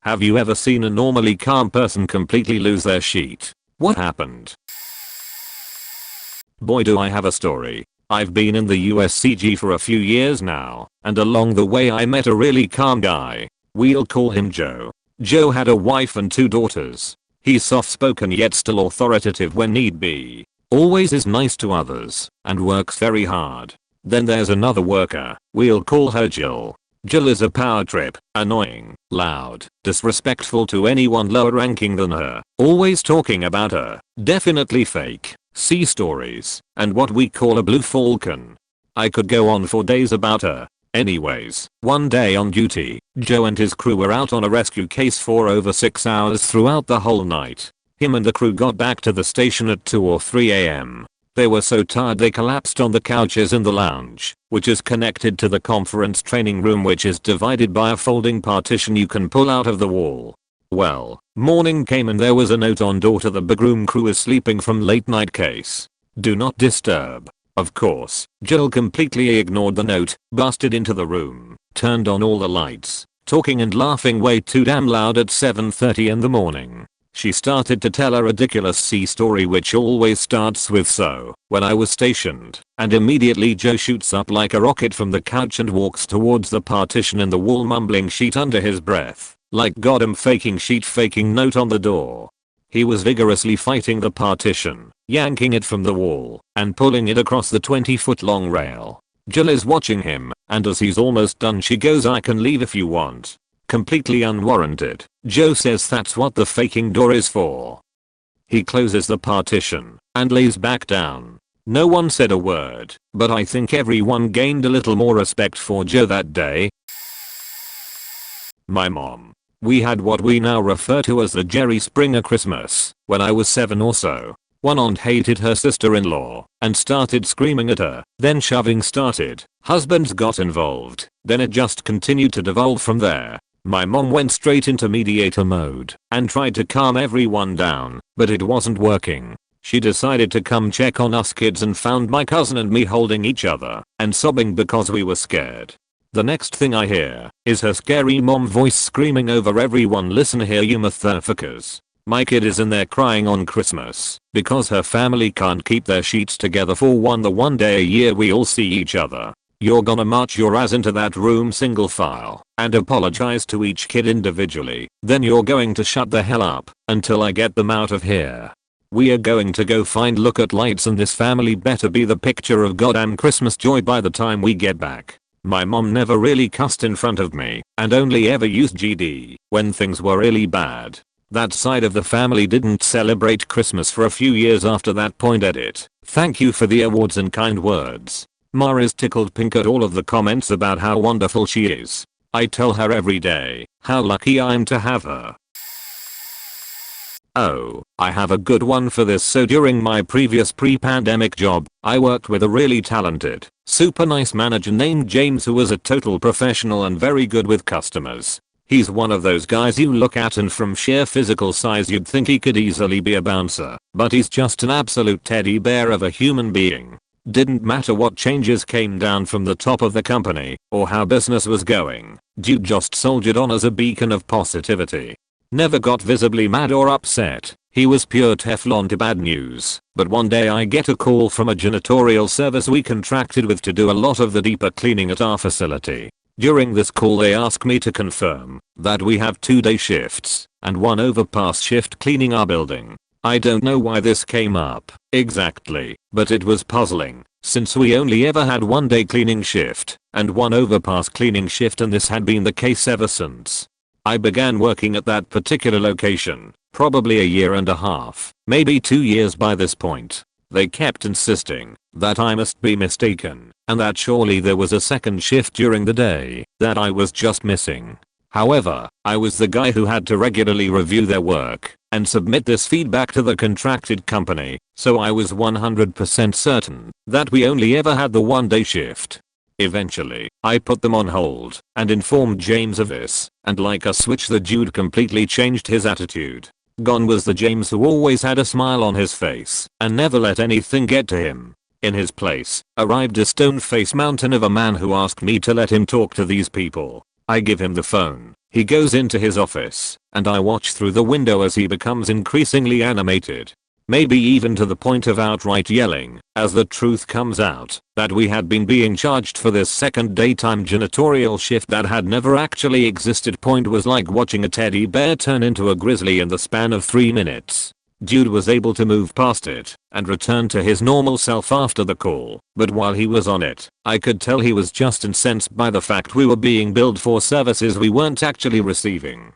Have you ever seen a normally calm person completely lose their shit? What happened? Boy, do I have a story. I've been in the USCG for a few years now, and along the way I met a really calm guy. We'll call him Joe. Joe had a wife and 2 daughters. He's soft-spoken yet still authoritative when need be. Always is nice to others, and works very hard. Then there's another worker. We'll call her Jill. Jill is a power trip, annoying, loud, disrespectful to anyone lower ranking than her, always talking about her, definitely fake, see stories, and what we call a blue falcon. I could go on for days about her. Anyways, one day on duty, Joe and his crew were out on a rescue case for over 6 hours throughout the whole night. Him and the crew got back to the station at 2 or 3 am. They were so tired they collapsed on the couches in the lounge, which is connected to the conference training room, which is divided by a folding partition you can pull out of the wall. Well, morning came and there was a note on door to the big room crew is sleeping from late night case. Do not disturb. Of course, Jill completely ignored the note, busted into the room, turned on all the lights, talking and laughing way too damn loud at 7:30 in the morning. She started to tell a ridiculous sea story which always starts with "so, when I was stationed," and immediately Joe shoots up like a rocket from the couch and walks towards the partition in the wall mumbling "sheet" under his breath, like God am faking sheet faking note on the door. He was vigorously fighting the partition, yanking it from the wall, and pulling it across the 20-foot long rail. Jill is watching him, and as he's almost done she goes, "I can leave if you want." Completely unwarranted. Joe says that's what the faking door is for. He closes the partition and lays back down. No one said a word, but I think everyone gained a little more respect for Joe that day. My mom. We had what we now refer to as the Jerry Springer Christmas when I was 7 or so. One aunt hated her sister-in-law and started screaming at her, then shoving started. Husbands got involved, then it just continued to devolve from there. My mom went straight into mediator mode and tried to calm everyone down, but it wasn't working. She decided to come check on us kids and found my cousin and me holding each other and sobbing because we were scared. The next thing I hear is her scary mom voice screaming over everyone, "Listen here you motherfuckers. My kid is in there crying on Christmas because her family can't keep their sheets together for the one day a year we all see each other. You're gonna march your ass into that room single file and apologize to each kid individually. Then you're going to shut the hell up until I get them out of here. We are going to go find look at lights and this family better be the picture of goddamn Christmas joy by the time we get back." My mom never really cussed in front of me and only ever used GD when things were really bad. That side of the family didn't celebrate Christmas for a few years after that point. Edit. Thank you for the awards and kind words. Ma is tickled pink at all of the comments about how wonderful she is. I tell her every day how lucky I'm to have her. Oh, I have a good one for this. So during my previous pre-pandemic job, I worked with a really talented, super nice manager named James who was a total professional and very good with customers. He's one of those guys you look at and from sheer physical size you'd think he could easily be a bouncer, but he's just an absolute teddy bear of a human being. Didn't matter what changes came down from the top of the company or how business was going, dude just soldiered on as a beacon of positivity. Never got visibly mad or upset. He was pure Teflon to bad news. But one day I get a call from a janitorial service we contracted with to do a lot of the deeper cleaning at our facility. During this call they ask me to confirm that we have 2 day shifts and 1 overpass shift cleaning our building. I don't know why this came up exactly, but it was puzzling since we only ever had 1 day cleaning shift and 1 overpass cleaning shift, and this had been the case ever since I began working at that particular location, probably a year and a half, maybe 2 years by this point. They kept insisting that I must be mistaken and that surely there was a second shift during the day that I was just missing. However, I was the guy who had to regularly review their work and submit this feedback to the contracted company, so I was 100% certain that we only ever had the 1 day shift. Eventually, I put them on hold and informed James of this, and like a switch the dude completely changed his attitude. Gone was the James who always had a smile on his face and never let anything get to him. In his place, arrived a stone-faced mountain of a man who asked me to let him talk to these people. I give him the phone. He goes into his office, and I watch through the window as he becomes increasingly animated. Maybe even to the point of outright yelling, as the truth comes out, that we had been being charged for this second daytime janitorial shift that had never actually existed. Point was like watching a teddy bear turn into a grizzly in the span of 3 minutes. Dude was able to move past it and return to his normal self after the call, but while he was on it, I could tell he was just incensed by the fact we were being billed for services we weren't actually receiving.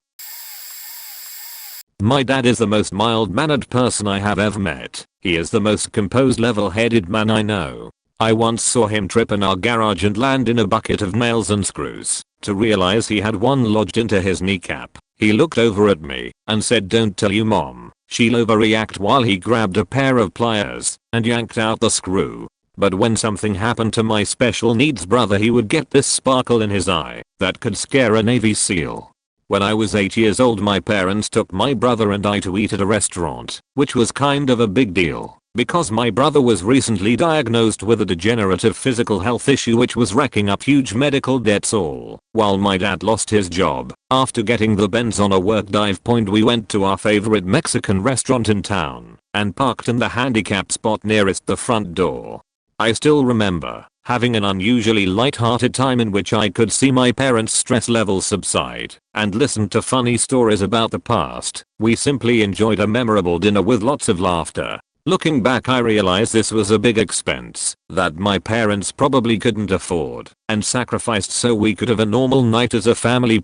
My dad is the most mild-mannered person I have ever met. He is the most composed, level-headed man I know. I once saw him trip in our garage and land in a bucket of nails and screws, to realize he had one lodged into his kneecap. He looked over at me and said, "Don't tell you mom, she'll overreact," while he grabbed a pair of pliers and yanked out the screw. But when something happened to my special needs brother, he would get this sparkle in his eye that could scare a Navy SEAL. When I was 8 years old, my parents took my brother and I to eat at a restaurant, which was kind of a big deal, because my brother was recently diagnosed with a degenerative physical health issue which was racking up huge medical debts, all while my dad lost his job. After getting the Benz on a work dive. We went to our favorite Mexican restaurant in town and parked in the handicapped spot nearest the front door. I still remember having an unusually light-hearted time in which I could see my parents' stress levels subside and listen to funny stories about the past. We simply enjoyed a memorable dinner with lots of laughter. Looking back, I realize this was a big expense that my parents probably couldn't afford and sacrificed so we could have a normal night as a family.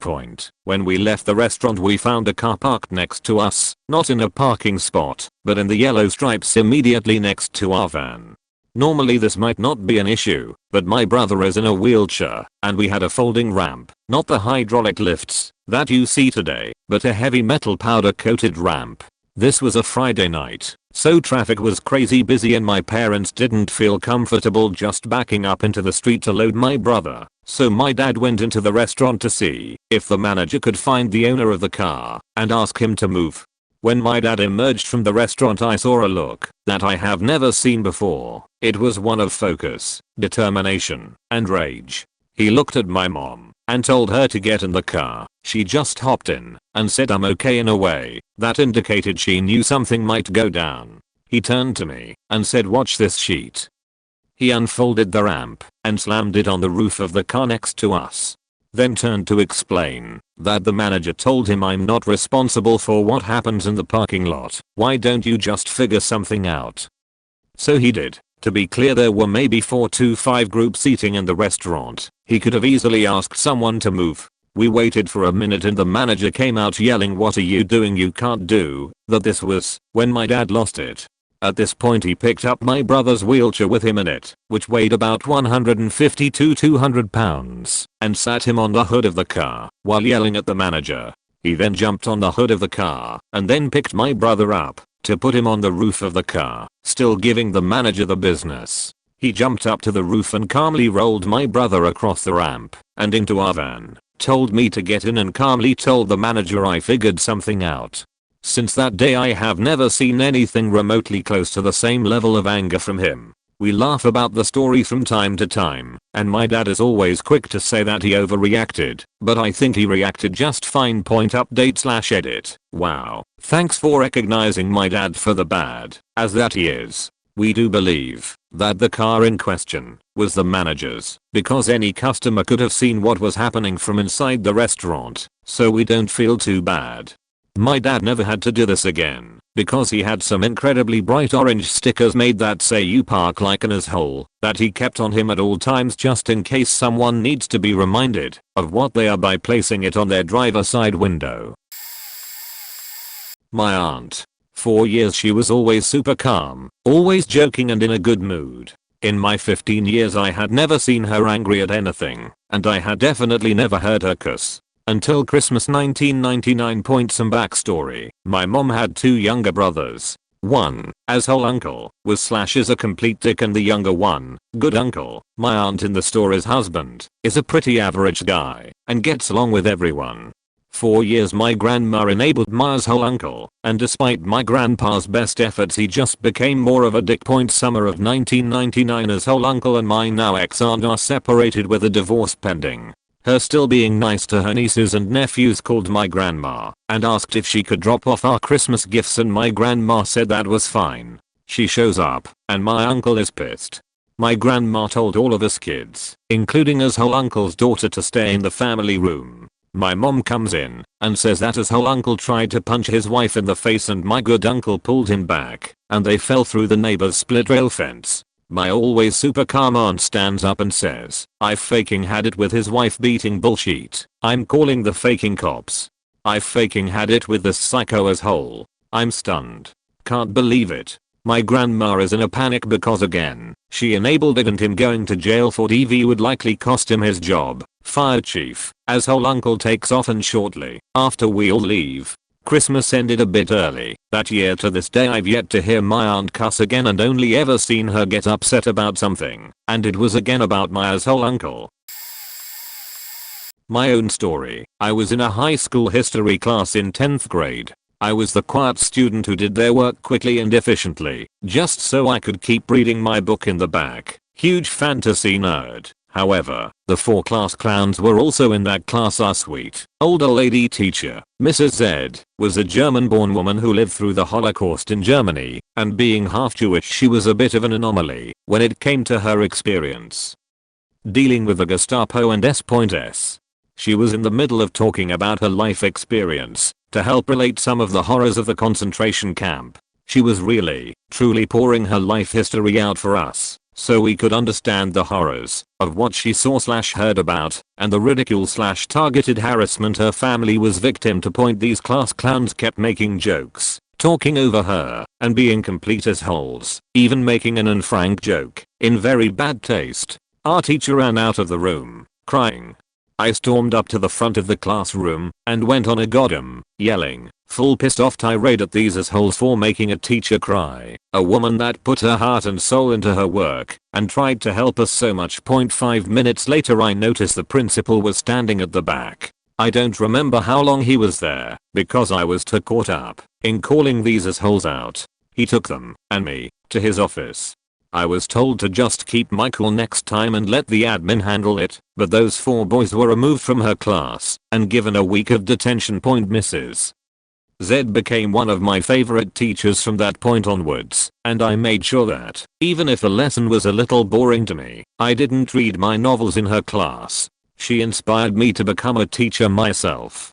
When we left the restaurant, we found a car parked next to us, not in a parking spot, but in the yellow stripes immediately next to our van. Normally this might not be an issue, but my brother is in a wheelchair, and we had a folding ramp, not the hydraulic lifts that you see today, but a heavy metal powder coated ramp. This was a Friday night, so traffic was crazy busy and my parents didn't feel comfortable just backing up into the street to load my brother. So my dad went into the restaurant to see if the manager could find the owner of the car and ask him to move. When my dad emerged from the restaurant, I saw a look that I have never seen before. It was one of focus, determination, and rage. He looked at my mom and told her to get in the car. She just hopped in and said, "I'm okay," in a way that indicated she knew something might go down. He turned to me and said, "Watch this sheet." He unfolded the ramp and slammed it on the roof of the car next to us. Then turned to explain that the manager told him, "I'm not responsible for what happens in the parking lot. Why don't you just figure something out?" So he did. To be clear, there were maybe 4 to 5 group seating in the restaurant. He could have easily asked someone to move. We waited for a minute and the manager came out yelling, "What are you doing? You can't do that." This was when my dad lost it. At this point he picked up my brother's wheelchair with him in it, which weighed about 150 to 200 pounds, and sat him on the hood of the car while yelling at the manager. He then jumped on the hood of the car and then picked my brother up to put him on the roof of the car, still giving the manager the business. He jumped up to the roof and calmly rolled my brother across the ramp and into our van, told me to get in, and calmly told the manager I figured something out. Since that day I have never seen anything remotely close to the same level of anger from him. We laugh about the story from time to time, and my dad is always quick to say that he overreacted, but I think he reacted just fine. Update/edit. Wow, thanks for recognizing my dad for the bad as that he is. We do believe that the car in question was the manager's, because any customer could have seen what was happening from inside the restaurant, so we don't feel too bad. My dad never had to do this again because he had some incredibly bright orange stickers made that say "You park like an asshole" that he kept on him at all times, just in case someone needs to be reminded of what they are by placing it on their driver's side window. My aunt. For years she was always super calm, always joking and in a good mood. In my 15 years I had never seen her angry at anything, and I had definitely never heard her cuss. Until Christmas 1999. Some backstory. My mom had 2 younger brothers. One, asshole uncle, is a complete dick, and the younger one, good uncle, my aunt in the story's husband, is a pretty average guy and gets along with everyone. For years my grandma enabled my asshole uncle, and despite my grandpa's best efforts he just became more of a dick. Summer of 1999, asshole uncle and my now ex-aunt are separated with a divorce pending. Her still being nice to her nieces and nephews called my grandma and asked if she could drop off our Christmas gifts, and my grandma said that was fine. She shows up and my uncle is pissed. My grandma told all of us kids, including his whole uncle's daughter, to stay in the family room. My mom comes in and says that his whole uncle tried to punch his wife in the face and my good uncle pulled him back and they fell through the neighbor's split rail fence. My always super calm aunt stands up and says, "I faking had it with his wife beating bullshit. I'm calling the faking cops. I faking had it with this psycho as whole." I'm stunned. Can't believe it. My grandma is in a panic because again, she enabled it and him going to jail for DV would likely cost him his job. Fire chief, as whole uncle takes off, and shortly after we all leave. Christmas ended a bit early that year. To this day I've yet to hear my aunt cuss again and only ever seen her get upset about something, and it was again about my asshole uncle. My own story. I was in a high school history class in 10th grade. I was the quiet student who did their work quickly and efficiently, just so I could keep reading my book in the back. Huge fantasy nerd. However, the 4 class clowns were also in that class. Our sweet, older lady teacher, Mrs. Z, was a German-born woman who lived through the Holocaust in Germany, and being half Jewish she was a bit of an anomaly when it came to her experience dealing with the Gestapo and S.S. She was in the middle of talking about her life experience to help relate some of the horrors of the concentration camp. She was really, truly pouring her life history out for us, so we could understand the horrors of what she saw/heard about, and the ridicule/targeted harassment her family was victim to. Point: these class clowns kept making jokes, talking over her, and being complete assholes, even making an unfrank joke in very bad taste. Our teacher ran out of the room, crying. I stormed up to the front of the classroom and went on a goddamn, yelling, full pissed off tirade at these assholes for making a teacher cry, a woman that put her heart and soul into her work and tried to help us so much. 5 minutes later I noticed the principal was standing at the back. I don't remember how long he was there because I was too caught up in calling these assholes out. He took them and me to his office. I was told to just keep my cool next time and let the admin handle it, but those 4 boys were removed from her class and given a week of detention. Mrs. Z became one of my favorite teachers from that point onwards, and I made sure that, even if a lesson was a little boring to me, I didn't read my novels in her class. She inspired me to become a teacher myself.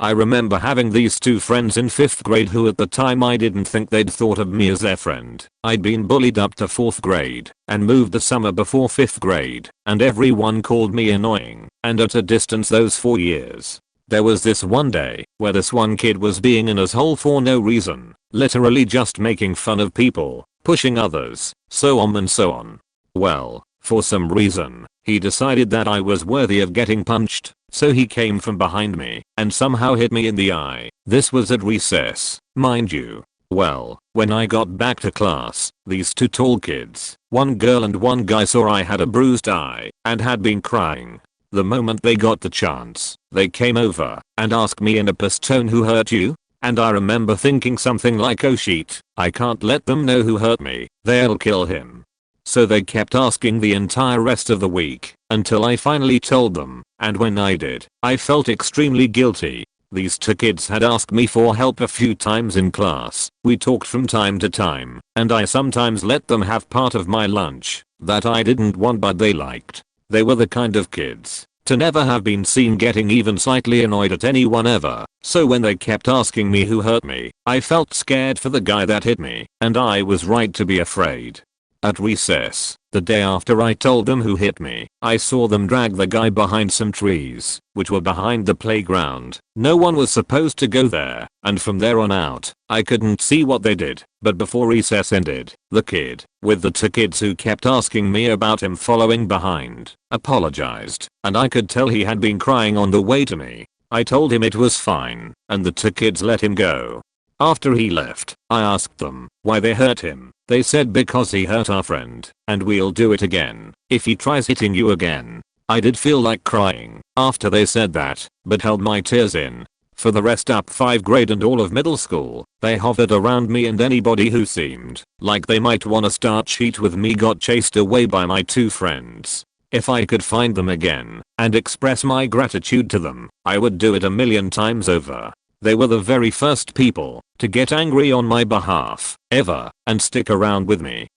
I remember having these 2 friends in 5th grade who at the time I didn't think they'd thought of me as their friend. I'd been bullied up to 4th grade and moved the summer before 5th grade, and everyone called me annoying and at a distance those 4 years. There was this one day where this one kid was being an asshole for no reason, literally just making fun of people, pushing others, so on and so on. Well, for some reason, he decided that I was worthy of getting punched, so he came from behind me and somehow hit me in the eye. This was at recess, mind you. Well, when I got back to class, these 2 tall kids, one girl and one guy, saw I had a bruised eye and had been crying. The moment they got the chance, they came over and asked me in a pissed tone, "Who hurt you?" And I remember thinking something like, "Oh shit, I can't let them know who hurt me, they'll kill him." So they kept asking the entire rest of the week until I finally told them, and when I did, I felt extremely guilty. These 2 kids had asked me for help a few times in class. We talked from time to time, and I sometimes let them have part of my lunch that I didn't want but they liked. They were the kind of kids to never have been seen getting even slightly annoyed at anyone ever. So when they kept asking me who hurt me, I felt scared for the guy that hit me, and I was right to be afraid. At recess, the day after I told them who hit me, I saw them drag the guy behind some trees, which were behind the playground. No one was supposed to go there, and from there on out, I couldn't see what they did. But before recess ended, the kid, with the 2 kids who kept asking me about him following behind, apologized, and I could tell he had been crying on the way to me. I told him it was fine, and the 2 kids let him go. After he left, I asked them why they hurt him. They said because he hurt our friend, and we'll do it again if he tries hitting you again. I did feel like crying after they said that, but held my tears in. For the rest up 5th grade and all of middle school, they hovered around me, and anybody who seemed like they might wanna start shit with me got chased away by my 2 friends. If I could find them again and express my gratitude to them, I would do it a million times over. They were the very first people to get angry on my behalf ever and stick around with me.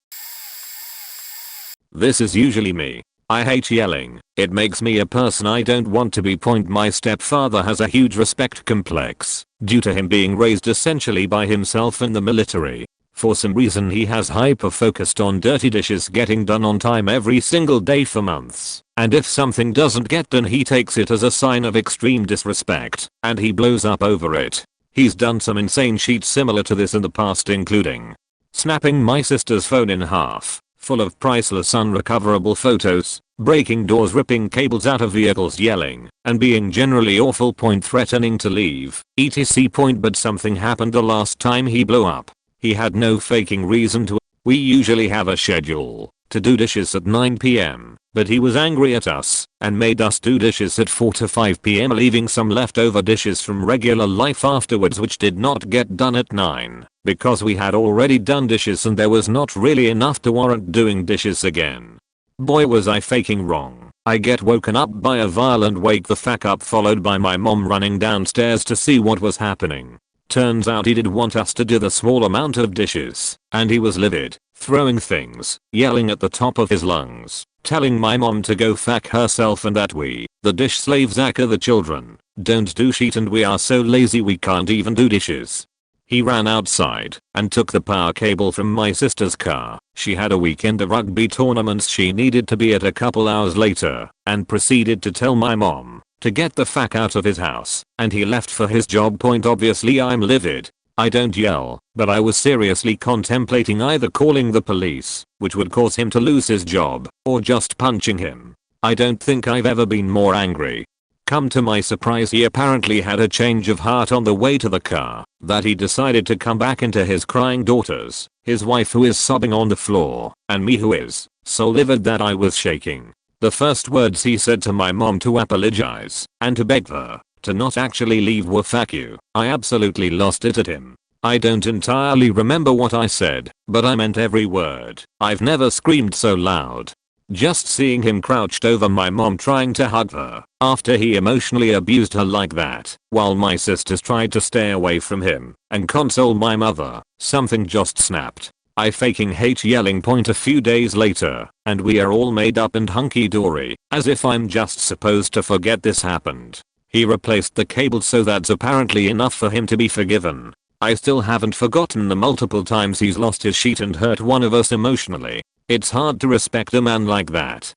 This is usually me. I hate yelling. It makes me a person I don't want to be. My stepfather has a huge respect complex due to him being raised essentially by himself in the military. For some reason he has hyper focused on dirty dishes getting done on time every single day for months. And if something doesn't get done he takes it as a sign of extreme disrespect and he blows up over it. He's done some insane shit similar to this in the past, including snapping my sister's phone in half, full of priceless unrecoverable photos, breaking doors, ripping cables out of vehicles, yelling, and being generally awful. Threatening to leave, etc. But something happened the last time he blew up. He had no faking reason to. We usually have a schedule to do dishes at 9 PM, but he was angry at us and made us do dishes at 4 to 5 PM, leaving some leftover dishes from regular life afterwards which did not get done at 9 because we had already done dishes and there was not really enough to warrant doing dishes again. Boy was I faking wrong. I get woken up by a violent wake the fuck up, followed by my mom running downstairs to see what was happening. Turns out he did want us to do the small amount of dishes, and he was livid, throwing things, yelling at the top of his lungs, telling my mom to go fuck herself and that we, the dish slaves aka the children, don't do shit and we are so lazy we can't even do dishes. He ran outside and took the power cable from my sister's car. She had a weekend of rugby tournaments she needed to be at a couple hours later, and proceeded to tell my mom to get the fuck out of his house, and he left for his job. Obviously I'm livid. I don't yell, but I was seriously contemplating either calling the police, which would cause him to lose his job, or just punching him. I don't think I've ever been more angry. Come to my surprise, he apparently had a change of heart on the way to the car, that he decided to come back into his crying daughters, his wife who is sobbing on the floor, and me who is so livid that I was shaking. The first words he said to my mom to apologize and to beg her to not actually leave were "fuck you." I absolutely lost it at him. I don't entirely remember what I said, but I meant every word. I've never screamed so loud. Just seeing him crouched over my mom trying to hug her after he emotionally abused her like that, while my sisters tried to stay away from him and console my mother, something just snapped. I faking hate yelling. A few days later, and we are all made up and hunky-dory, as if I'm just supposed to forget this happened. He replaced the cable, so that's apparently enough for him to be forgiven. I still haven't forgotten the multiple times he's lost his shit and hurt one of us emotionally. It's hard to respect a man like that.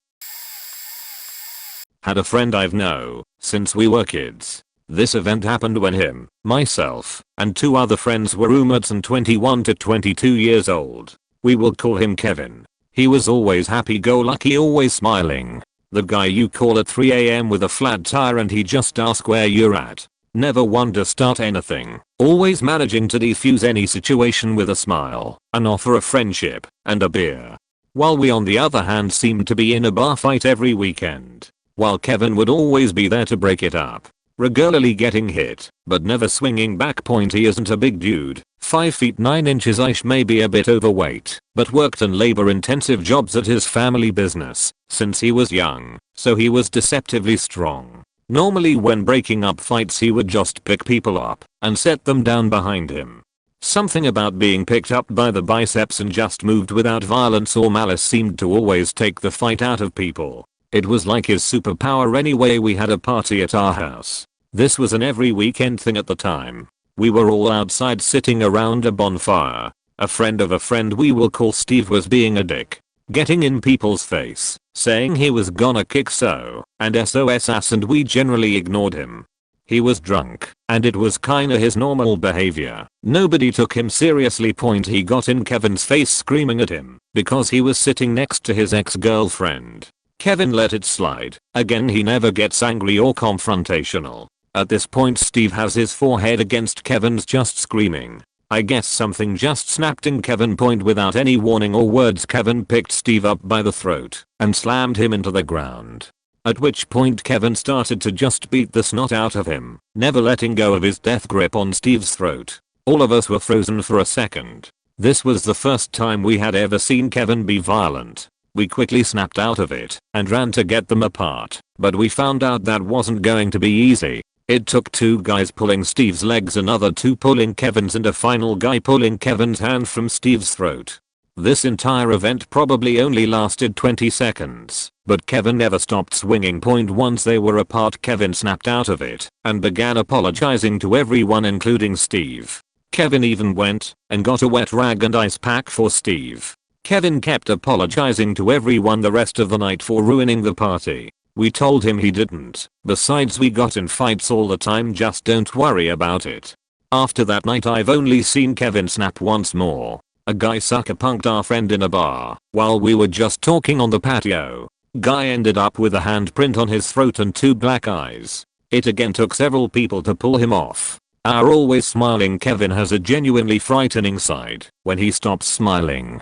Had a friend I've known since we were kids. This event happened when him, myself, and 2 other friends were roommates and 21 to 22 years old. We will call him Kevin. He was always happy-go-lucky, always smiling. The guy you call at 3 AM with a flat tire and he just asks where you're at. Never one to start anything, always managing to defuse any situation with a smile, an offer of friendship, and a beer. While we on the other hand seemed to be in a bar fight every weekend. While Kevin would always be there to break it up. Regularly getting hit, but never swinging back. He isn't a big dude, 5 feet 9 inches ish, maybe a bit overweight, but worked in labor intensive jobs at his family business since he was young, so he was deceptively strong. Normally when breaking up fights he would just pick people up and set them down behind him. Something about being picked up by the biceps and just moved without violence or malice seemed to always take the fight out of people. It was like his superpower. Anyway, we had a party at our house. This was an every weekend thing at the time. We were all outside sitting around a bonfire. A friend of a friend we will call Steve was being a dick. Getting in people's face, saying he was gonna kick so and SOS ass, and we generally ignored him. He was drunk, and it was kinda his normal behavior. Nobody took him seriously. He got in Kevin's face screaming at him because he was sitting next to his ex-girlfriend. Kevin let it slide. Again, he never gets angry or confrontational. At this point Steve has his forehead against Kevin's, just screaming. I guess something just snapped in Kevin. Without any warning or words, Kevin picked Steve up by the throat and slammed him into the ground. At which point Kevin started to just beat the snot out of him, never letting go of his death grip on Steve's throat. All of us were frozen for a second. This was the first time we had ever seen Kevin be violent. We quickly snapped out of it and ran to get them apart, but we found out that wasn't going to be easy. It took 2 guys pulling Steve's legs, another 2 pulling Kevin's, and a final guy pulling Kevin's hand from Steve's throat. This entire event probably only lasted 20 seconds, but Kevin never stopped swinging. Once they were apart, Kevin snapped out of it and began apologizing to everyone including Steve. Kevin even went and got a wet rag and ice pack for Steve. Kevin kept apologizing to everyone the rest of the night for ruining the party. We told him he didn't. Besides, we got in fights all the time, just don't worry about it. After that night I've only seen Kevin snap once more. A guy sucker punked our friend in a bar while we were just talking on the patio. Guy ended up with a handprint on his throat and 2 black eyes. It again took several people to pull him off. Our always smiling Kevin has a genuinely frightening side when he stops smiling.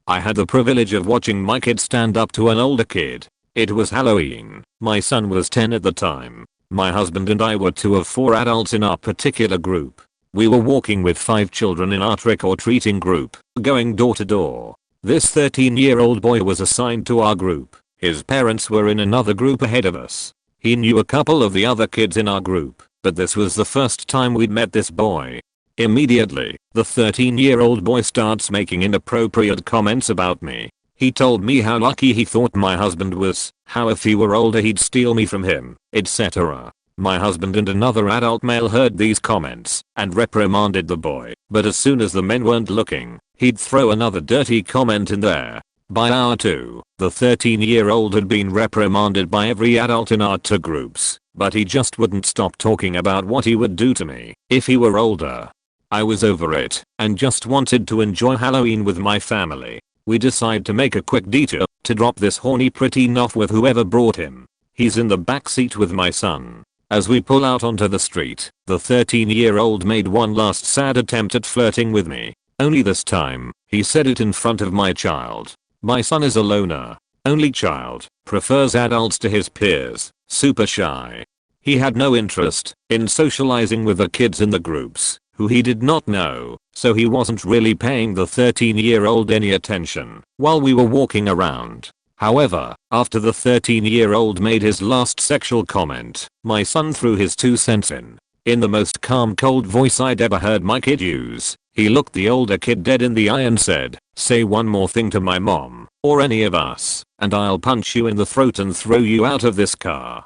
I had the privilege of watching my kid stand up to an older kid. It was Halloween. My son was 10 at the time. My husband and I were 2 of 4 adults in our particular group. We were walking with 5 children in our trick-or-treating group, going door to door. This 13-year-old boy was assigned to our group. His parents were in another group ahead of us. He knew a couple of the other kids in our group, but this was the first time we'd met this boy. Immediately, the 13-year-old boy starts making inappropriate comments about me. He told me how lucky he thought my husband was, how if he were older he'd steal me from him, etc. My husband and another adult male heard these comments and reprimanded the boy, but as soon as the men weren't looking, he'd throw another dirty comment in there. By hour 2, the 13-year-old had been reprimanded by every adult in our 2 groups, but he just wouldn't stop talking about what he would do to me if he were older. I was over it and just wanted to enjoy Halloween with my family. We decide to make a quick detour to drop this horny preteen off with whoever brought him. He's in the back seat with my son. As we pull out onto the street, the 13-year-old made one last sad attempt at flirting with me. Only this time, he said it in front of my child. My son is a loner. Only child. Prefers adults to his peers. Super shy. He had no interest in socializing with the kids in the groups, who he did not know, so he wasn't really paying the 13-year-old any attention while we were walking around. However, after the 13-year-old made his last sexual comment, my son threw his 2 cents in. In the most calm, cold voice I'd ever heard my kid use, he looked the older kid dead in the eye and said, "Say one more thing to my mom, or any of us, and I'll punch you in the throat and throw you out of this car."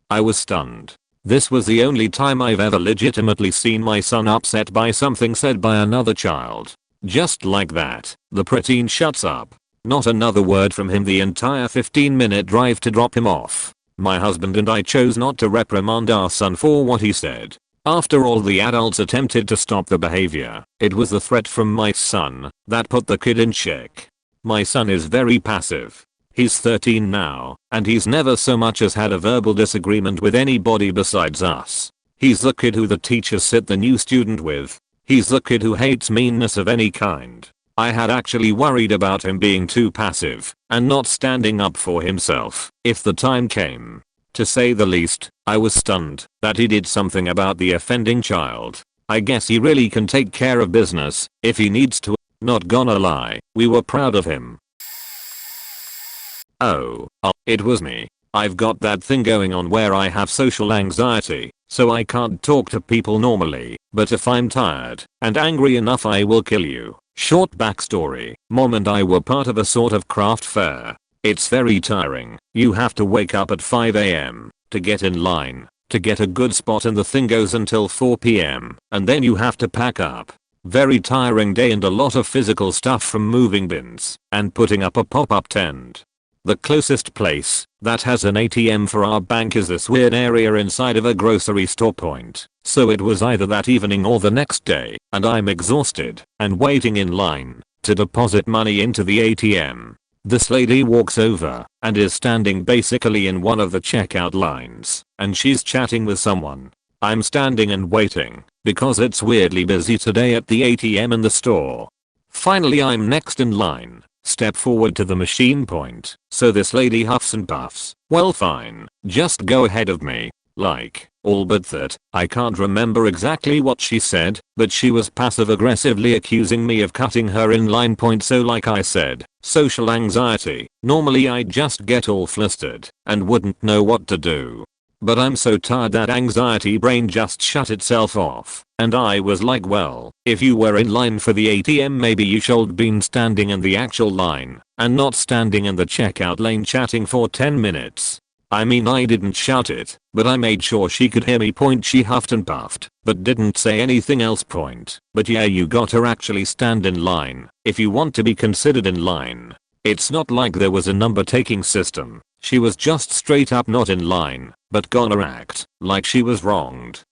I was stunned. This was the only time I've ever legitimately seen my son upset by something said by another child. Just like that, the preteen shuts up. Not another word from him the entire 15-minute drive to drop him off. My husband and I chose not to reprimand our son for what he said. After all the adults attempted to stop the behavior, it was the threat from my son that put the kid in check. My son is very passive. He's 13 now, and he's never so much as had a verbal disagreement with anybody besides us. He's the kid who the teachers sit the new student with. He's the kid who hates meanness of any kind. I had actually worried about him being too passive and not standing up for himself if the time came. To say the least, I was stunned that he did something about the offending child. I guess he really can take care of business if he needs to. Not gonna lie, we were proud of him. Oh, it was me. I've got that thing going on where I have social anxiety, so I can't talk to people normally, but if I'm tired and angry enough I will kill you. Short backstory, Mom and I were part of a sort of craft fair. It's very tiring. You have to wake up at 5 AM to get in line, to get a good spot, and the thing goes until 4 PM, and then you have to pack up. Very tiring day and a lot of physical stuff, from moving bins and putting up a pop-up tent. The closest place that has an ATM for our bank is this weird area inside of a grocery store point. So it was either that evening or the next day, and I'm exhausted and waiting in line to deposit money into the ATM. This lady walks over and is standing basically in one of the checkout lines, and she's chatting with someone. I'm standing and waiting because it's weirdly busy today at the ATM in the store. Finally I'm next in line. Step forward to the machine point, so this lady huffs and puffs. Well, fine, just go ahead of me. Like, all but that. I can't remember exactly what she said, but she was passive aggressively accusing me of cutting her in line point. So like I said, social anxiety. Normally I'd just get all flustered and wouldn't know what to do. But I'm so tired that anxiety brain just shut itself off. And I was like, well, if you were in line for the ATM maybe you should been standing in the actual line and not standing in the checkout lane chatting for 10 minutes. I mean I didn't shout it, but I made sure she could hear me point. She huffed and puffed, but didn't say anything else point. But yeah, you gotta actually stand in line if you want to be considered in line. It's not like there was a number taking system. She was just straight up not in line, but gonna act like she was wronged.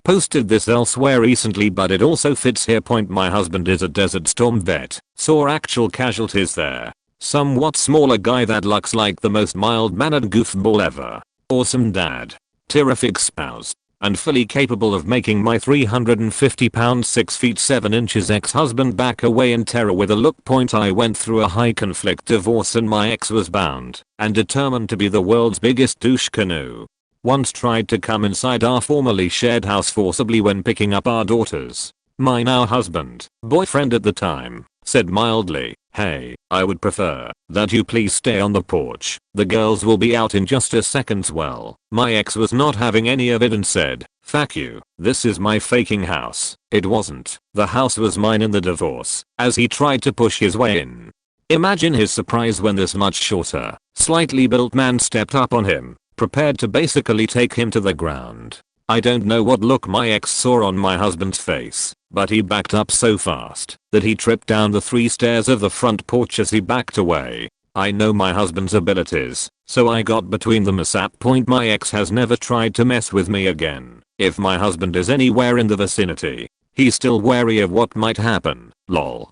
Posted this elsewhere recently but it also fits here. My husband is a Desert Storm vet, saw actual casualties there. Somewhat smaller guy that looks like the most mild-mannered goofball ever. Awesome dad. Terrific spouse. And fully capable of making my 350 pound 6 feet 7 inches ex-husband back away in terror with a look. I went through a high conflict divorce and my ex was bound and determined to be the world's biggest douche canoe. Once tried to come inside our formerly shared house forcibly when picking up our daughters. My now husband, boyfriend at the time, said mildly, "Hey, I would prefer that you please stay on the porch. The girls will be out in just a second." Well, my ex was not having any of it and said, "Fuck you, this is my faking house." It wasn't. The house was mine in the divorce, as he tried to push his way in. Imagine his surprise when this much shorter, slightly built man stepped up on him, prepared to basically take him to the ground. I don't know what look my ex saw on my husband's face, but he backed up so fast that he tripped down the 3 stairs of the front porch as he backed away. I know my husband's abilities, so I got between them ASAP. My ex has never tried to mess with me again. If my husband is anywhere in the vicinity, he's still wary of what might happen. Lol.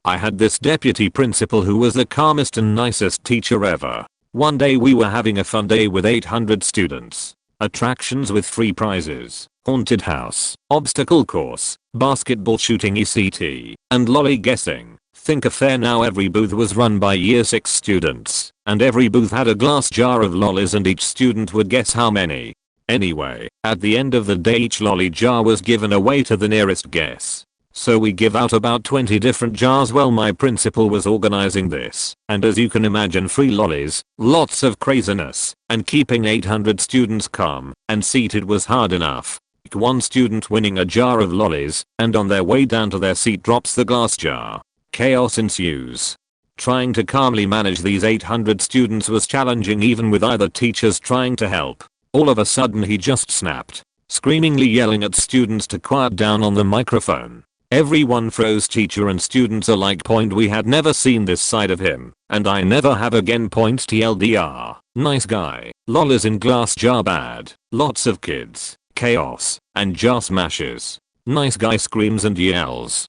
I had this deputy principal who was the calmest and nicest teacher ever. One day we were having a fun day with 800 students. Attractions with free prizes, haunted house, obstacle course, basketball shooting ECT, and lolly guessing. Think a fair. Now every booth was run by year 6 students, and every booth had a glass jar of lollies and each student would guess how many. Anyway, at the end of the day each lolly jar was given away to the nearest guess. So we give out about 20 different jars. Well, my principal was organizing this, and as you can imagine, free lollies, lots of craziness, and keeping 800 students calm and seated was hard enough. One student winning a jar of lollies, and on their way down to their seat drops the glass jar. Chaos ensues. Trying to calmly manage these 800 students was challenging even with either teachers trying to help. All of a sudden he just snapped, screamingly yelling at students to quiet down on the microphone. Everyone froze, teacher and students alike. We had never seen this side of him, and I never have again. TLDR. Nice guy. Lollies in glass jar bad. Lots of kids. Chaos. And jar smashes. Nice guy screams and yells.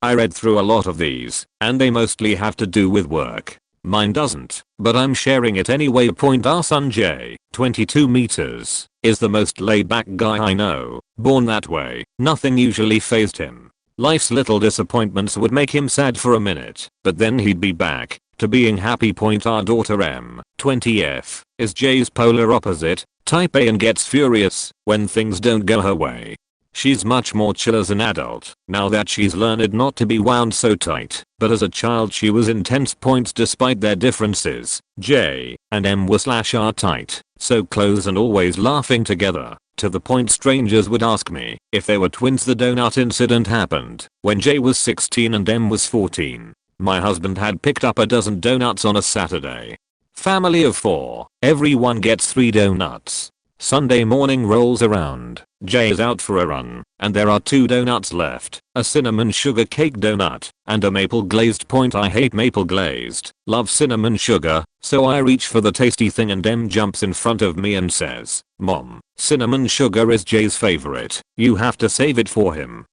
I read through a lot of these, and they mostly have to do with work. Mine doesn't, but I'm sharing it anyway. Our son Jay, 22 meters, is the most laid back guy I know. Born that way, nothing usually fazed him. Life's little disappointments would make him sad for a minute, but then he'd be back to being happy. Our daughter M, 20F, is Jay's polar opposite, type A, and gets furious when things don't go her way. She's much more chill as an adult, now that she's learned not to be wound so tight, but as a child she was intense. Despite their differences, J and M were/are tight, so close and always laughing together, to the point strangers would ask me if they were twins. The donut incident happened when J was 16 and M was 14. My husband had picked up a dozen donuts on a Saturday. Family of 4, everyone gets 3 donuts. Sunday morning rolls around, Jay is out for a run, and there are 2 donuts left, a cinnamon sugar cake donut, and a maple glazed. I hate maple glazed, love cinnamon sugar, so I reach for the tasty thing and M jumps in front of me and says, "Mom, cinnamon sugar is Jay's favorite, you have to save it for him."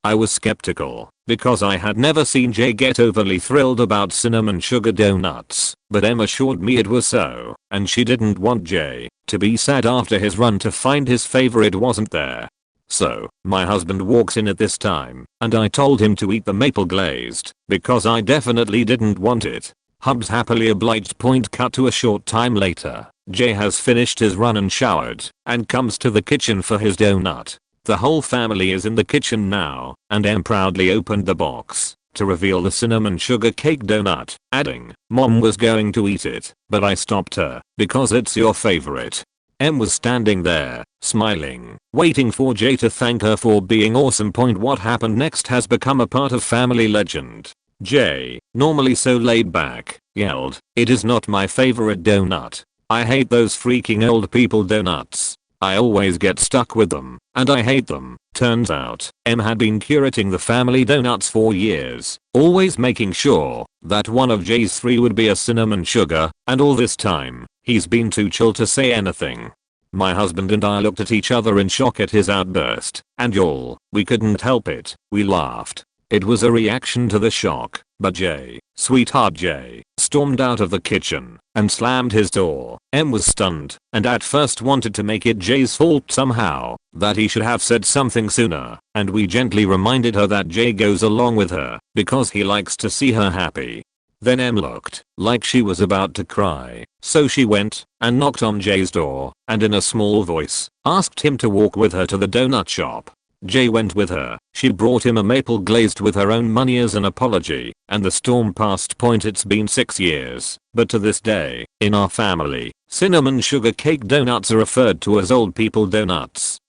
I was skeptical, because I had never seen Jay get overly thrilled about cinnamon sugar donuts, but Em assured me it was so, and she didn't want Jay to be sad after his run to find his favorite wasn't there. So, my husband walks in at this time, and I told him to eat the maple glazed, because I definitely didn't want it. Hubs happily obliged. Cut to a short time later. Jay has finished his run and showered and comes to the kitchen for his donut. The whole family is in the kitchen now, and Em proudly opened the box to reveal the cinnamon sugar cake donut, adding, "Mom was going to eat it, but I stopped her because it's your favorite." Em was standing there, smiling, waiting for Jay to thank her for being awesome. What happened next has become a part of family legend. Jay, normally so laid back, yelled, "It is not my favorite donut. I hate those freaking old people donuts. I always get stuck with them, and I hate them." Turns out, Em had been curating the family donuts for years, always making sure that one of Jay's 3 would be a cinnamon sugar, and all this time, he's been too chill to say anything. My husband and I looked at each other in shock at his outburst, and y'all, we couldn't help it, we laughed. It was a reaction to the shock, but Jay, sweetheart Jay, stormed out of the kitchen and slammed his door. Em was stunned and at first wanted to make it Jay's fault somehow, that he should have said something sooner, and we gently reminded her that Jay goes along with her because he likes to see her happy. Then Em looked like she was about to cry, so she went and knocked on Jay's door and in a small voice asked him to walk with her to the donut shop. Jay went with her. She brought him a maple glazed with her own money as an apology, and the storm passed. It's been 6 years, but to this day, in our family, cinnamon sugar cake donuts are referred to as old people donuts.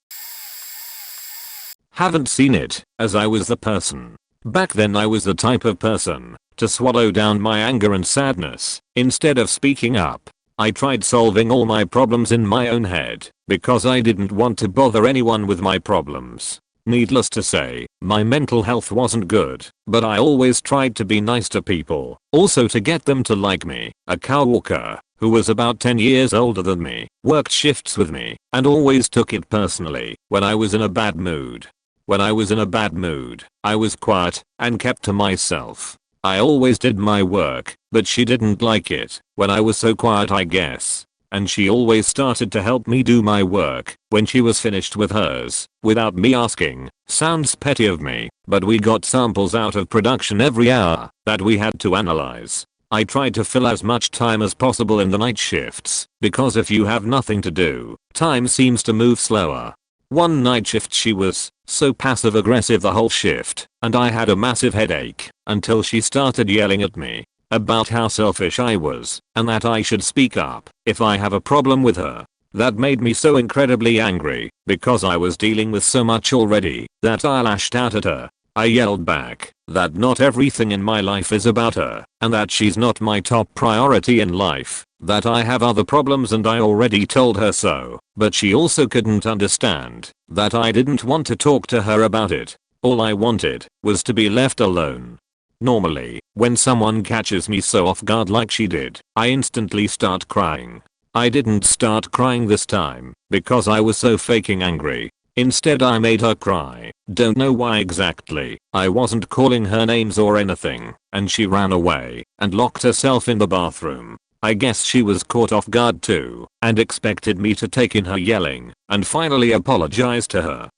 Haven't seen it, as I was the person. Back then I was the type of person to swallow down my anger and sadness instead of speaking up. I tried solving all my problems in my own head because I didn't want to bother anyone with my problems. Needless to say, my mental health wasn't good, but I always tried to be nice to people, also to get them to like me. A coworker, who was about 10 years older than me, worked shifts with me, and always took it personally when I was in a bad mood. When I was in a bad mood, I was quiet and kept to myself. I always did my work, but she didn't like it when I was so quiet, I guess. And she always started to help me do my work when she was finished with hers, without me asking. Sounds petty of me, but we got samples out of production every hour that we had to analyze. I tried to fill as much time as possible in the night shifts, because if you have nothing to do, time seems to move slower. One night shift she was so passive aggressive the whole shift, and I had a massive headache until she started yelling at me about how selfish I was and that I should speak up if I have a problem with her. That made me so incredibly angry because I was dealing with so much already that I lashed out at her. I yelled back that not everything in my life is about her and that she's not my top priority in life, that I have other problems, and I already told her so, but she also couldn't understand that I didn't want to talk to her about it. All I wanted was to be left alone. Normally, when someone catches me so off guard like she did, I instantly start crying. I didn't start crying this time because I was so faking angry. Instead I made her cry. Don't know why exactly. I wasn't calling her names or anything, and she ran away and locked herself in the bathroom. I guess she was caught off guard too and expected me to take in her yelling and finally apologize to her.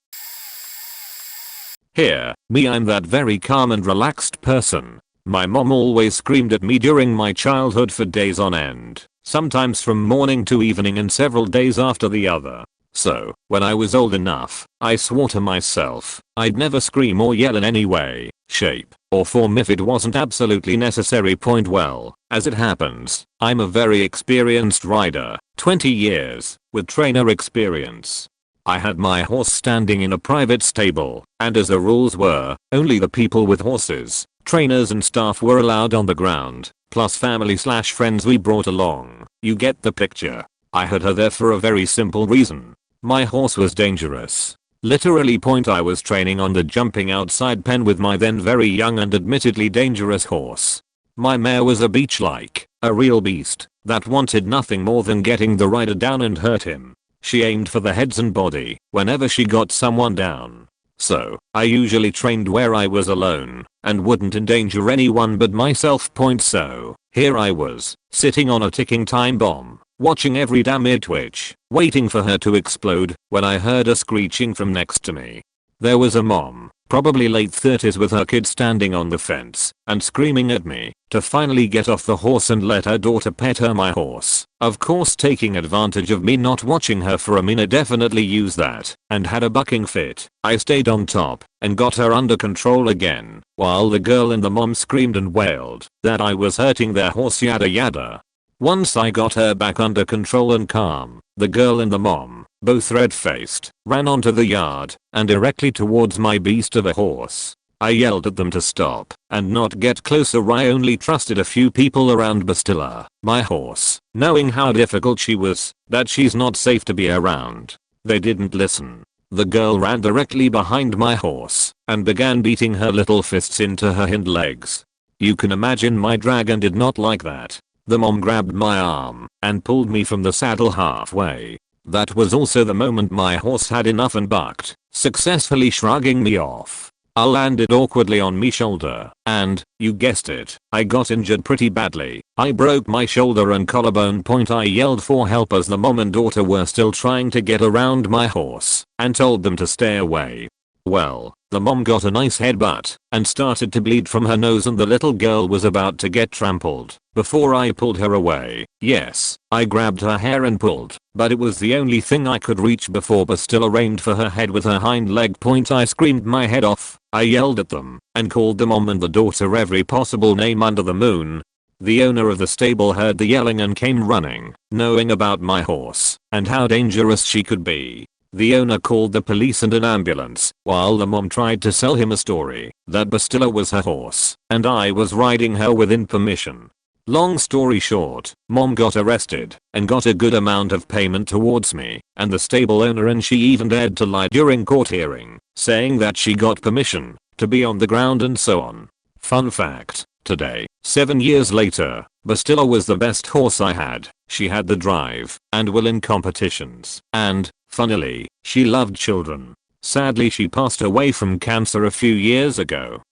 Here, me, I'm that very calm and relaxed person. My mom always screamed at me during my childhood for days on end, sometimes from morning to evening and several days after the other. So, when I was old enough, I swore to myself I'd never scream or yell in any way, shape, or form if it wasn't absolutely necessary. Well, as it happens, I'm a very experienced rider, 20 years, with trainer experience. I had my horse standing in a private stable, and as the rules were, only the people with horses, trainers and staff were allowed on the ground, plus family/friends we brought along. You get the picture. I had her there for a very simple reason. My horse was dangerous. Literally. I was training on the jumping outside pen with my then very young and admittedly dangerous horse. My mare was a beach like, a real beast, that wanted nothing more than getting the rider down and hurt him. She aimed for the heads and body whenever she got someone down. So, I usually trained where I was alone and wouldn't endanger anyone but myself. So, here I was, sitting on a ticking time bomb, watching every damn ear twitch, waiting for her to explode, when I heard a screeching from next to me. There was a mom, probably late 30s, with her kid standing on the fence and screaming at me to finally get off the horse and let her daughter pet my horse. Of course, taking advantage of me not watching her for a minute, definitely used that and had a bucking fit. I stayed on top and got her under control again while the girl and the mom screamed and wailed that I was hurting their horse, yada yada. Once I got her back under control and calm, the girl and the mom, both red-faced, ran onto the yard and directly towards my beast of a horse. I yelled at them to stop and not get closer. I only trusted a few people around Bastilla, my horse, knowing how difficult she was, that she's not safe to be around. They didn't listen. The girl ran directly behind my horse and began beating her little fists into her hind legs. You can imagine my dragon did not like that. The mom grabbed my arm and pulled me from the saddle halfway. That was also the moment my horse had enough and bucked, successfully shrugging me off. I landed awkwardly on me shoulder and, you guessed it, I got injured pretty badly. I broke my shoulder and collarbone. I yelled for help as the mom and daughter were still trying to get around my horse and told them to stay away. Well, the mom got a nice headbutt and started to bleed from her nose, and the little girl was about to get trampled before I pulled her away. Yes, I grabbed her hair and pulled, but it was the only thing I could reach before Bastilla aimed for her head with her hind leg. I screamed my head off. I yelled at them and called the mom and the daughter every possible name under the moon. The owner of the stable heard the yelling and came running, knowing about my horse and how dangerous she could be. The owner called the police and an ambulance while the mom tried to sell him a story that Bastilla was her horse and I was riding her within permission. Long story short, mom got arrested and got a good amount of payment towards me and the stable owner, and she even dared to lie during court hearing, saying that she got permission to be on the ground and so on. Fun fact, today, 7 years later, Bastilla was the best horse I had. She had the drive and will in competitions, and, funnily, she loved children. Sadly, she passed away from cancer a few years ago.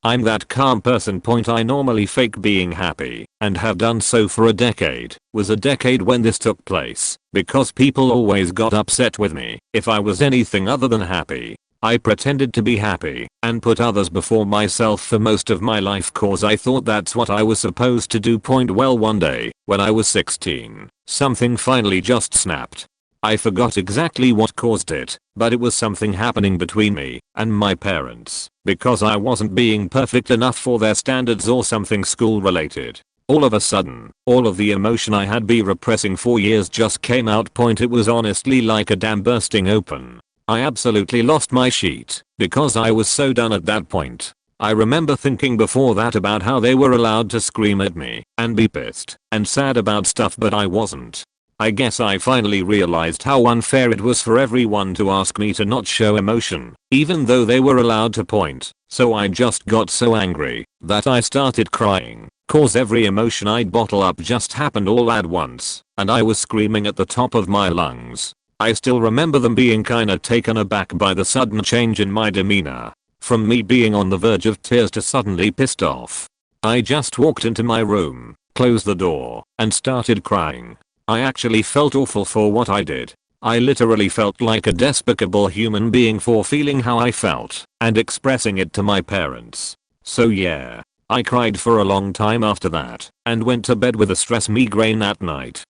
I'm that calm person. I normally fake being happy and have done so for a decade. Was a decade when this took place because people always got upset with me if I was anything other than happy. I pretended to be happy and put others before myself for most of my life cause I thought that's what I was supposed to do. Well, one day, when I was 16, something finally just snapped. I forgot exactly what caused it, but it was something happening between me and my parents because I wasn't being perfect enough for their standards or something school related. All of a sudden, all of the emotion I had been repressing for years just came out. It was honestly like a dam bursting open. I absolutely lost my shit because I was so done at that point. I remember thinking before that about how they were allowed to scream at me and be pissed and sad about stuff, but I wasn't. I guess I finally realized how unfair it was for everyone to ask me to not show emotion, even though they were allowed to point. So I just got so angry that I started crying, cause every emotion I'd bottle up just happened all at once, and I was screaming at the top of my lungs. I still remember them being kinda taken aback by the sudden change in my demeanor, from me being on the verge of tears to suddenly pissed off. I just walked into my room, closed the door, and started crying. I actually felt awful for what I did. I literally felt like a despicable human being for feeling how I felt and expressing it to my parents. So yeah, I cried for a long time after that and went to bed with a stress migraine at night.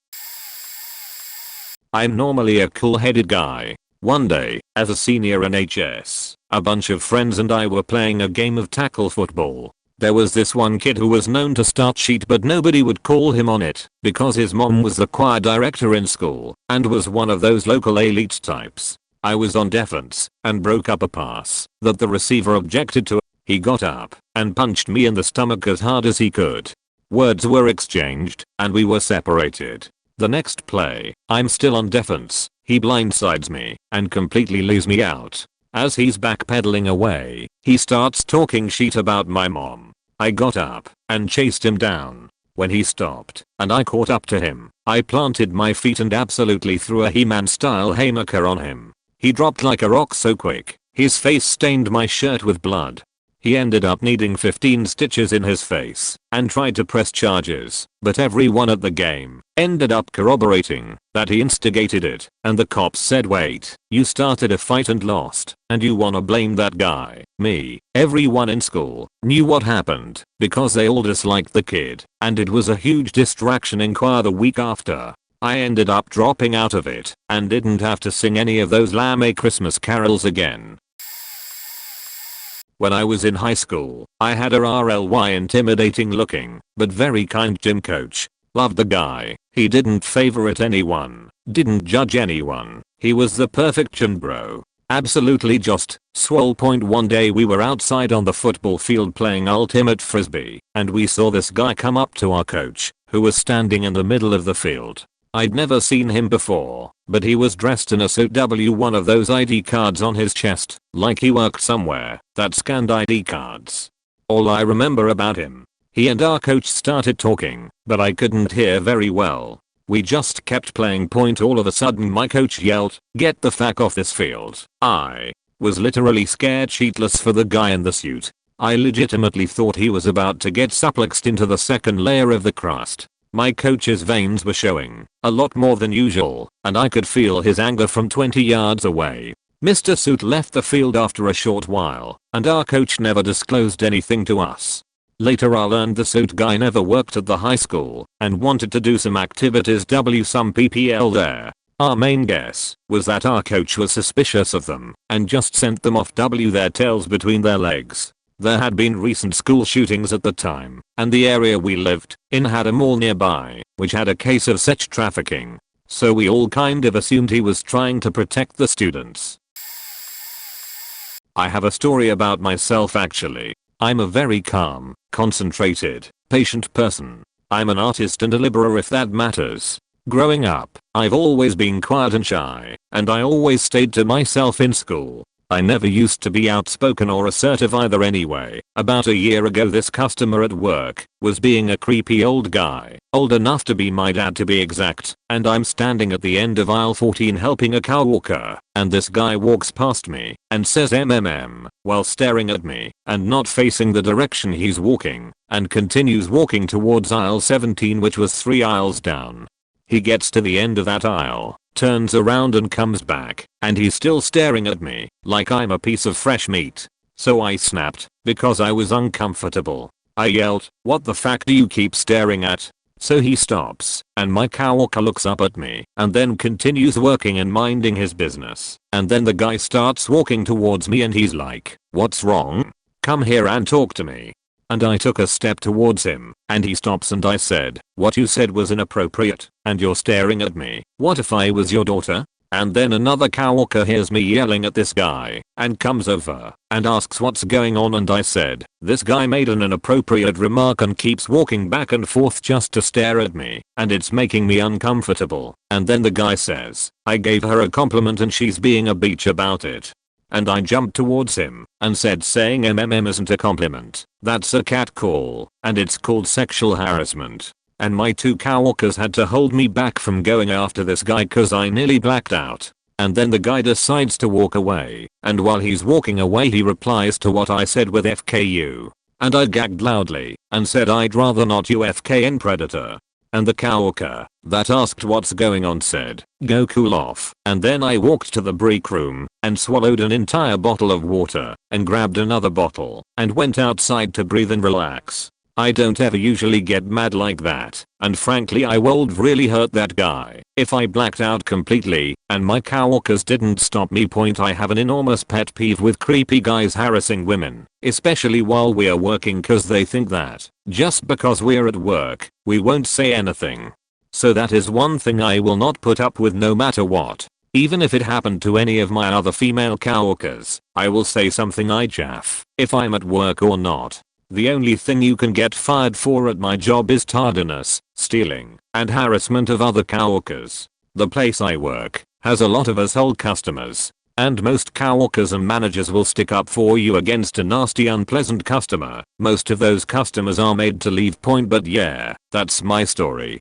I'm normally a cool-headed guy. One day, as a senior in HS, a bunch of friends and I were playing a game of tackle football. There was this one kid who was known to start shit, but nobody would call him on it because his mom was the choir director in school and was one of those local elite types. I was on defense and broke up a pass that the receiver objected to. He got up and punched me in the stomach as hard as he could. Words were exchanged and we were separated. The next play, I'm still on defense. He blindsides me and completely lays me out. As he's backpedaling away, he starts talking shit about my mom. I got up and chased him down. When he stopped and I caught up to him, I planted my feet and absolutely threw a He-Man style haymaker on him. He dropped like a rock so quick, his face stained my shirt with blood. He ended up needing 15 stitches in his face and tried to press charges, but everyone at the game ended up corroborating that he instigated it, and the cops said, wait, you started a fight and lost, and you wanna blame that guy? Me. Everyone in school knew what happened because they all disliked the kid, and it was a huge distraction in choir the week after. I ended up dropping out of it and didn't have to sing any of those lame Christmas carols again. When I was in high school, I had a RLY intimidating looking, but very kind gym coach. Loved the guy. He didn't favorite anyone, didn't judge anyone. He was the perfect gym bro. Absolutely just swole. One day we were outside on the football field playing ultimate frisbee, and we saw this guy come up to our coach, who was standing in the middle of the field. I'd never seen him before, but he was dressed in a suit one of those ID cards on his chest, like he worked somewhere that scanned ID cards. All I remember about him. He and our coach started talking, but I couldn't hear very well. We just kept playing. All of a sudden my coach yelled, "Get the fuck off this field." I was literally scared shitless for the guy in the suit. I legitimately thought he was about to get suplexed into the second layer of the crust. My coach's veins were showing a lot more than usual, and I could feel his anger from 20 yards away. Mr. Suit left the field after a short while, and our coach never disclosed anything to us. Later I learned the suit guy never worked at the high school and wanted to do some activities some PPL there. Our main guess was that our coach was suspicious of them and just sent them off their tails between their legs. There had been recent school shootings at the time, and the area we lived in had a mall nearby, which had a case of sex trafficking. So we all kind of assumed he was trying to protect the students. I have a story about myself actually. I'm a very calm, concentrated, patient person. I'm an artist and a liberal if that matters. Growing up, I've always been quiet and shy, and I always stayed to myself in school. I never used to be outspoken or assertive either anyway. About a year ago this customer at work was being a creepy old guy, old enough to be my dad to be exact, and I'm standing at the end of aisle 14 helping a coworker, and this guy walks past me and says while staring at me and not facing the direction he's walking, and continues walking towards aisle 17 which was 3 aisles down. He gets to the end of that aisle, turns around and comes back, and he's still staring at me like I'm a piece of fresh meat. So I snapped because I was uncomfortable. I yelled, "What the fuck do you keep staring at?" So he stops, and my coworker looks up at me and then continues working and minding his business. And then the guy starts walking towards me and he's like, "What's wrong? Come here and talk to me." And I took a step towards him, and he stops and I said, "What you said was inappropriate, and you're staring at me. What if I was your daughter?" And then another coworker hears me yelling at this guy, and comes over, and asks what's going on and I said, "This guy made an inappropriate remark and keeps walking back and forth just to stare at me, and it's making me uncomfortable." And then the guy says, "I gave her a compliment and she's being a bitch about it." And I jumped towards him and said saying isn't a compliment, that's a catcall, and it's called sexual harassment. And my 2 coworkers had to hold me back from going after this guy cause I nearly blacked out. And then the guy decides to walk away, and while he's walking away he replies to what I said with FKU. And I gagged loudly and said I'd rather not UFKN predator. And the coworker that asked what's going on said, "Go cool off." And then I walked to the break room and swallowed an entire bottle of water and grabbed another bottle and went outside to breathe and relax. I don't ever usually get mad like that, and frankly I would really hurt that guy if I blacked out completely, and my coworkers didn't stop me. I have an enormous pet peeve with creepy guys harassing women, especially while we are working cause they think that just because we're at work, we won't say anything. So that is one thing I will not put up with no matter what. Even if it happened to any of my other female coworkers, I will say something I jaff, if I'm at work or not. The only thing you can get fired for at my job is tardiness, stealing, and harassment of other coworkers. The place I work has a lot of asshole customers, and most coworkers and managers will stick up for you against a nasty unpleasant customer. Most of those customers are made to leave. But yeah, that's my story.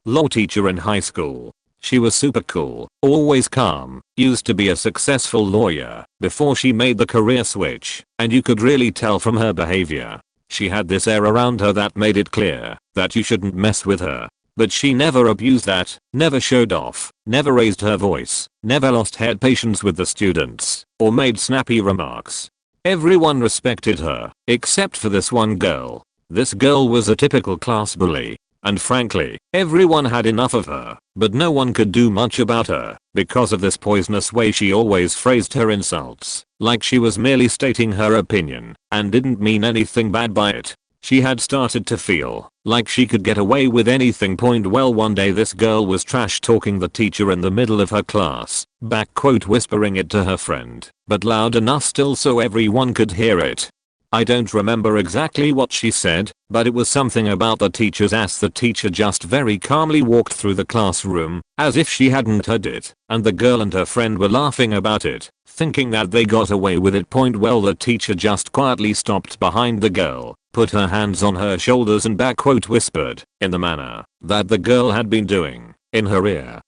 Law teacher in high school. She was super cool, always calm, used to be a successful lawyer before she made the career switch, and you could really tell from her behavior. She had this air around her that made it clear that you shouldn't mess with her. But she never abused that, never showed off, never raised her voice, never lost head patience with the students, or made snappy remarks. Everyone respected her, except for this one girl. This girl was a typical class bully. And frankly, everyone had enough of her, but no one could do much about her because of this poisonous way she always phrased her insults, like she was merely stating her opinion and didn't mean anything bad by it. She had started to feel like she could get away with anything. Well, one day this girl was trash talking the teacher in the middle of her class, whispering it to her friend, but loud enough still so everyone could hear it. I don't remember exactly what she said, but it was something about the teacher's ass. The teacher just very calmly walked through the classroom, as if she hadn't heard it, and the girl and her friend were laughing about it, thinking that they got away with it. Well, the teacher just quietly stopped behind the girl, put her hands on her shoulders and whispered, in the manner that the girl had been doing, in her ear,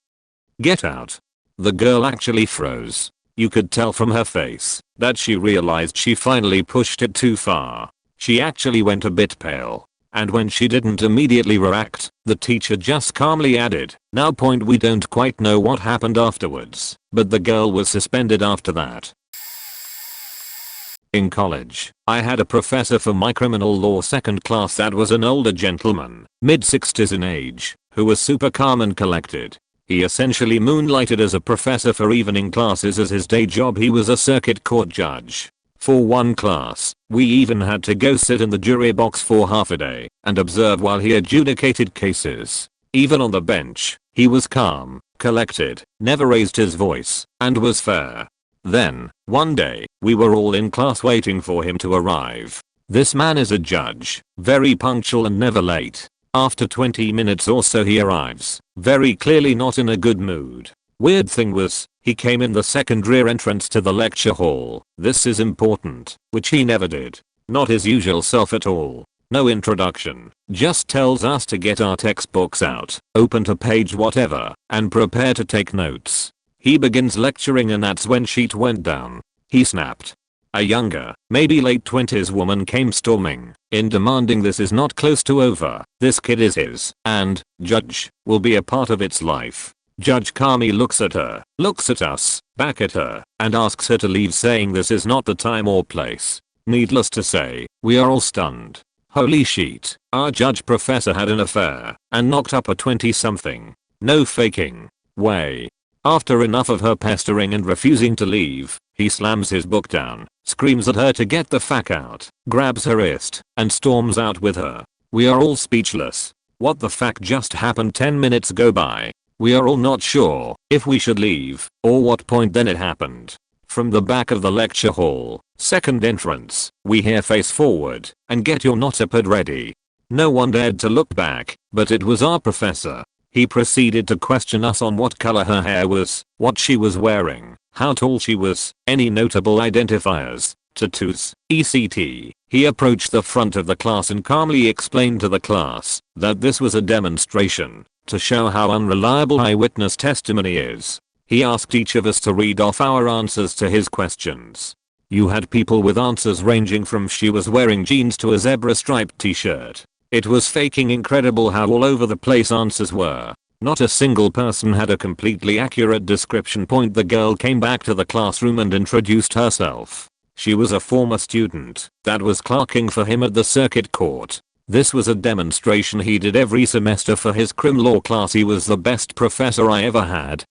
"Get out." The girl actually froze. You could tell from her face that she realized she finally pushed it too far. She actually went a bit pale. And when she didn't immediately react, the teacher just calmly added, "Now we don't quite know what happened afterwards, but the girl was suspended after that." In college, I had a professor for my criminal law second class that was an older gentleman, mid-60s in age, who was super calm and collected. He essentially moonlighted as a professor for evening classes. As his day job he was a circuit court judge. For one class, we even had to go sit in the jury box for half a day and observe while he adjudicated cases. Even on the bench, he was calm, collected, never raised his voice, and was fair. Then, one day, we were all in class waiting for him to arrive. This man is a judge, very punctual and never late. After 20 minutes or so he arrives, very clearly not in a good mood. Weird thing was, he came in the second rear entrance to the lecture hall. This is important, which he never did. Not his usual self at all. No introduction, just tells us to get our textbooks out, open to page whatever, and prepare to take notes. He begins lecturing and that's when shit went down. He snapped. A younger, maybe late 20s woman came storming in demanding this is not close to over, this kid is his, and, judge, will be a part of its life. Judge calmly looks at her, looks at us, back at her, and asks her to leave saying this is not the time or place. Needless to say, we are all stunned. Holy shit, our judge professor had an affair and knocked up a 20-something. No faking way. After enough of her pestering and refusing to leave, he slams his book down, screams at her to get the fuck out, grabs her wrist, and storms out with her. We are all speechless. What the fuck just happened? 10 minutes go by. We are all not sure if we should leave or what point then it happened. From the back of the lecture hall, second entrance, we hear face forward and get your notepad ready. No one dared to look back, but it was our professor. He proceeded to question us on what color her hair was, what she was wearing, how tall she was, any notable identifiers, tattoos, etc. He approached the front of the class and calmly explained to the class that this was a demonstration to show how unreliable eyewitness testimony is. He asked each of us to read off our answers to his questions. You had people with answers ranging from she was wearing jeans to a zebra striped t-shirt. It was faking incredible how all over the place answers were. Not a single person had a completely accurate description. The girl came back to the classroom and introduced herself. She was a former student that was clerking for him at the circuit court. This was a demonstration he did every semester for his crim law class. He was the best professor I ever had.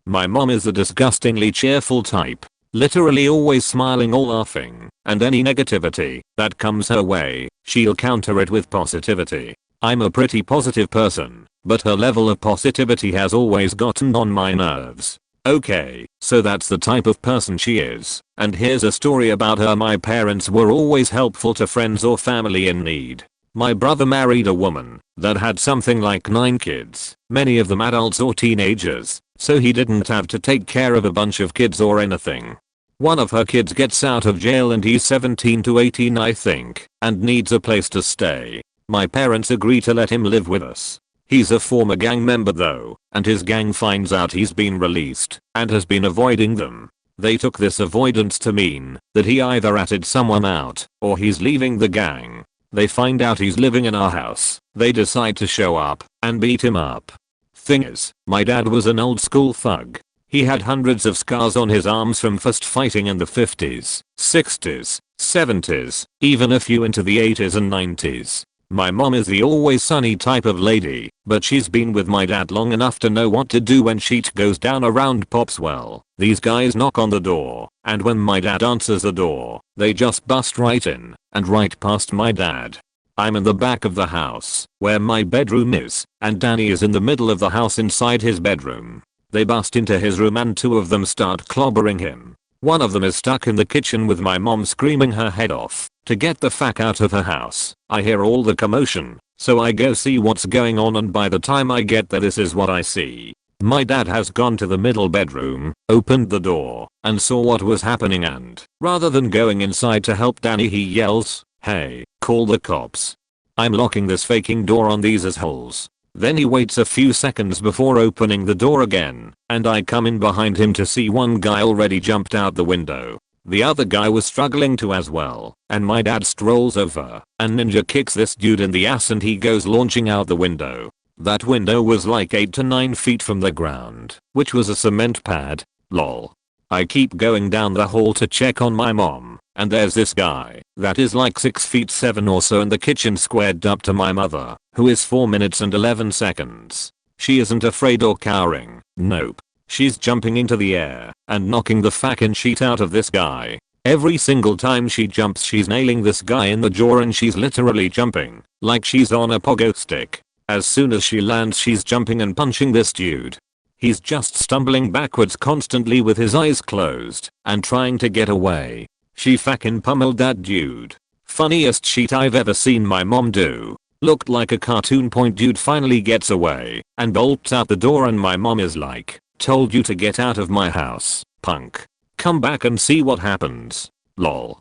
My mom is a disgustingly cheerful type. Literally always smiling or laughing, and any negativity that comes her way, she'll counter it with positivity. I'm a pretty positive person, but her level of positivity has always gotten on my nerves. Okay, so that's the type of person she is, and here's a story about her. My parents were always helpful to friends or family in need. My brother married a woman that had something like 9 kids, many of them adults or teenagers, so he didn't have to take care of a bunch of kids or anything. One of her kids gets out of jail and he's 17 to 18 I think, and needs a place to stay. My parents agree to let him live with us. He's a former gang member though, and his gang finds out he's been released and has been avoiding them. They took this avoidance to mean that he either ratted someone out or he's leaving the gang. They find out he's living in our house. They decide to show up and beat him up. Thing is, my dad was an old school thug. He had hundreds of scars on his arms from fist fighting in the 50s, 60s, 70s, even a few into the 80s and 90s. My mom is the always sunny type of lady, but she's been with my dad long enough to know what to do when shit goes down around Pops. Well, these guys knock on the door, and when my dad answers the door, they just bust right in and right past my dad. I'm in the back of the house, where my bedroom is, and Danny is in the middle of the house inside his bedroom. They bust into his room and two of them start clobbering him. One of them is stuck in the kitchen with my mom screaming her head off to get the fuck out of her house. I hear all the commotion, so I go see what's going on, and by the time I get there, this is what I see. My dad has gone to the middle bedroom, opened the door, and saw what was happening, and rather than going inside to help Danny, he yells, "Hey, call the cops. I'm locking this faking door on these assholes." Then he waits a few seconds before opening the door again, and I come in behind him to see one guy already jumped out the window. The other guy was struggling to as well, and my dad strolls over and ninja kicks this dude in the ass and he goes launching out the window. That window was like 8 to 9 feet from the ground, which was a cement pad. Lol. I keep going down the hall to check on my mom, and there's this guy that is like 6 feet 7 or so in the kitchen squared up to my mother, who is 4 minutes and 11 seconds. She isn't afraid or cowering. Nope. She's jumping into the air and knocking the fucking shit out of this guy. Every single time she jumps, she's nailing this guy in the jaw, and she's literally jumping like she's on a pogo stick. As soon as she lands, she's jumping and punching this dude. He's just stumbling backwards constantly with his eyes closed and trying to get away. She fucking pummeled that dude. Funniest shit I've ever seen my mom do. Looked like a cartoon. Point dude finally gets away and bolts out the door, and my mom is like, "Told you to get out of my house, punk. Come back and see what happens." Lol.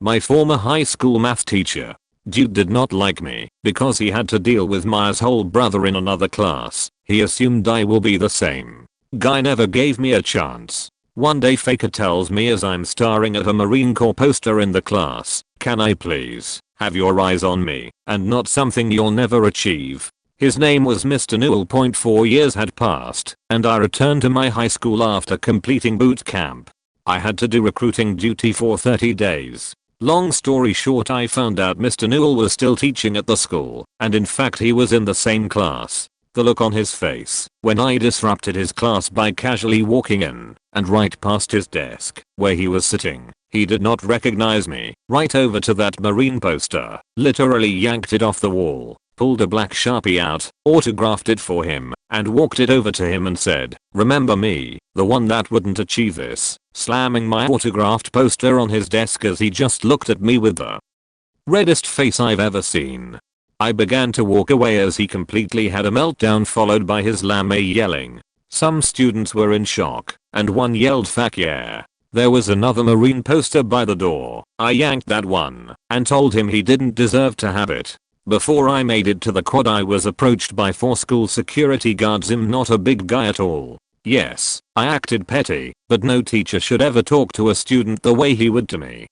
My former high school math teacher. Dude did not like me because he had to deal with my asshole brother in another class. He assumed I will be the same. Guy never gave me a chance. One day Faker tells me as I'm staring at a Marine Corps poster in the class, "Can I please have your eyes on me and not something you'll never achieve?" His name was Mr. Newell. 4 years had passed, and I returned to my high school after completing boot camp. I had to do recruiting duty for 30 days. Long story short, I found out Mr. Newell was still teaching at the school, and in fact he was in the same class. The look on his face when I disrupted his class by casually walking in and right past his desk where he was sitting. He did not recognize me. Right over to that Marine poster, literally yanked it off the wall, pulled a black Sharpie out, autographed it for him, and walked it over to him and said, "Remember me, the one that wouldn't achieve this," slamming my autographed poster on his desk as he just looked at me with the reddest face I've ever seen. I began to walk away as he completely had a meltdown, followed by his lame yelling. Some students were in shock, and one yelled, "Fuck yeah." There was another Marine poster by the door. I yanked that one and told him he didn't deserve to have it. Before I made it to the quad, I was approached by 4 school security guards. I'm not a big guy at all. Yes, I acted petty, but no teacher should ever talk to a student the way he would to me.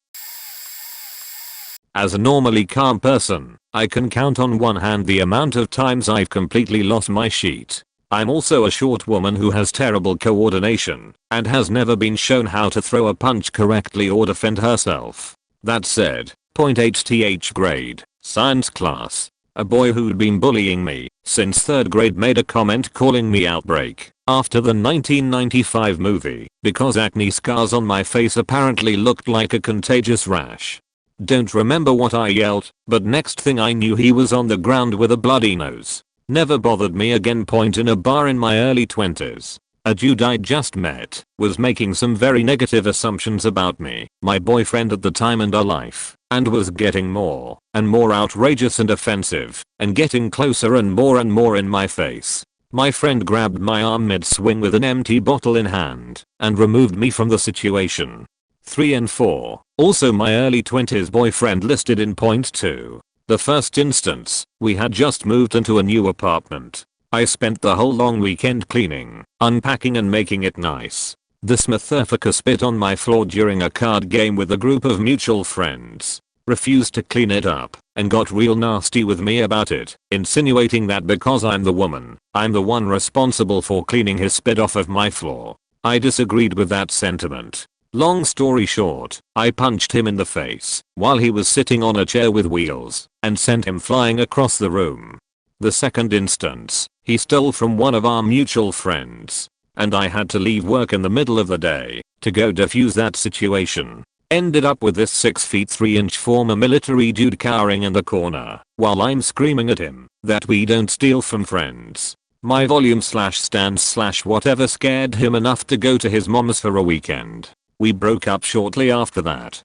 As a normally calm person, I can count on one hand the amount of times I've completely lost my shit. I'm also a short woman who has terrible coordination and has never been shown how to throw a punch correctly or defend herself. That said, 8th grade, science class, a boy who'd been bullying me since 3rd grade made a comment calling me Outbreak after the 1995 movie because acne scars on my face apparently looked like a contagious rash. Don't remember what I yelled, but next thing I knew he was on the ground with a bloody nose. Never bothered me again. In a bar in my early 20s. A dude I just met was making some very negative assumptions about me, my boyfriend at the time, and our life, and was getting more and more outrageous and offensive, and getting closer and more in my face. My friend grabbed my arm mid-swing with an empty bottle in hand and removed me from the situation. 3 and 4. Also my early 20s boyfriend listed in point 2. The first instance, we had just moved into a new apartment. I spent the whole long weekend cleaning, unpacking and making it nice. This motherfucker spit on my floor during a card game with a group of mutual friends. Refused to clean it up and got real nasty with me about it, insinuating that because I'm the woman, I'm the one responsible for cleaning his spit off of my floor. I disagreed with that sentiment. Long story short, I punched him in the face while he was sitting on a chair with wheels and sent him flying across the room. The second instance, he stole from one of our mutual friends, and I had to leave work in the middle of the day to go defuse that situation. Ended up with this 6'3" former military dude cowering in the corner while I'm screaming at him that we don't steal from friends. My volume/stands/whatever scared him enough to go to his mom's for a weekend. We broke up shortly after that.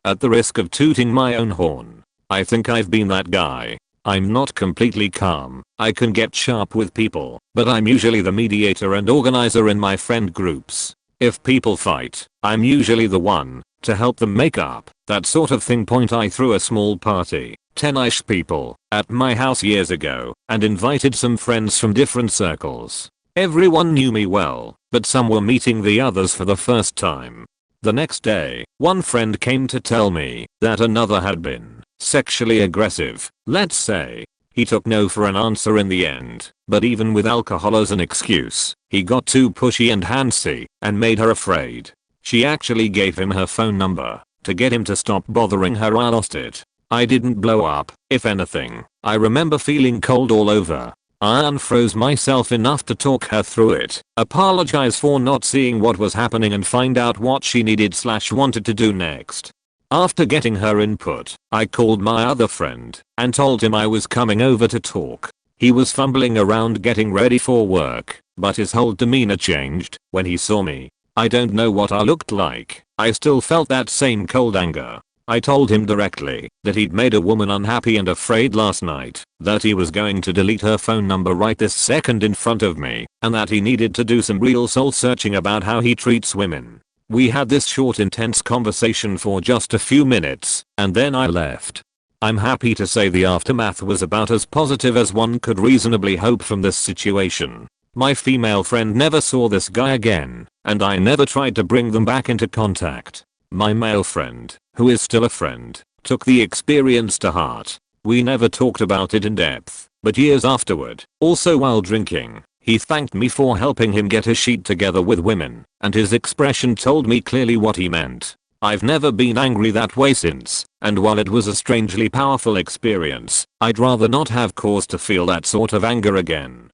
At the risk of tooting my own horn, I think I've been that guy. I'm not completely calm. I can get sharp with people, but I'm usually the mediator and organizer in my friend groups. If people fight, I'm usually the one to help them make up, that sort of thing. I threw a small party, 10-ish people, at my house years ago and invited some friends from different circles. Everyone knew me well, but some were meeting the others for the first time. The next day, one friend came to tell me that another had been sexually aggressive, let's say. He took no for an answer in the end, but even with alcohol as an excuse, he got too pushy and handsy and made her afraid. She actually gave him her phone number to get him to stop bothering her. I lost it. I didn't blow up. If anything, I remember feeling cold all over. I unfroze myself enough to talk her through it, apologize for not seeing what was happening and find out what she needed/wanted to do next. After getting her input, I called my other friend and told him I was coming over to talk. He was fumbling around getting ready for work, but his whole demeanor changed when he saw me. I don't know what I looked like. I still felt that same cold anger. I told him directly that he'd made a woman unhappy and afraid last night, that he was going to delete her phone number right this second in front of me, and that he needed to do some real soul searching about how he treats women. We had this short intense conversation for just a few minutes, and then I left. I'm happy to say the aftermath was about as positive as one could reasonably hope from this situation. My female friend never saw this guy again, and I never tried to bring them back into contact. My male friend, who is still a friend, took the experience to heart. We never talked about it in depth, but years afterward, also while drinking, he thanked me for helping him get his sheet together with women, and his expression told me clearly what he meant. I've never been angry that way since, and while it was a strangely powerful experience, I'd rather not have cause to feel that sort of anger again.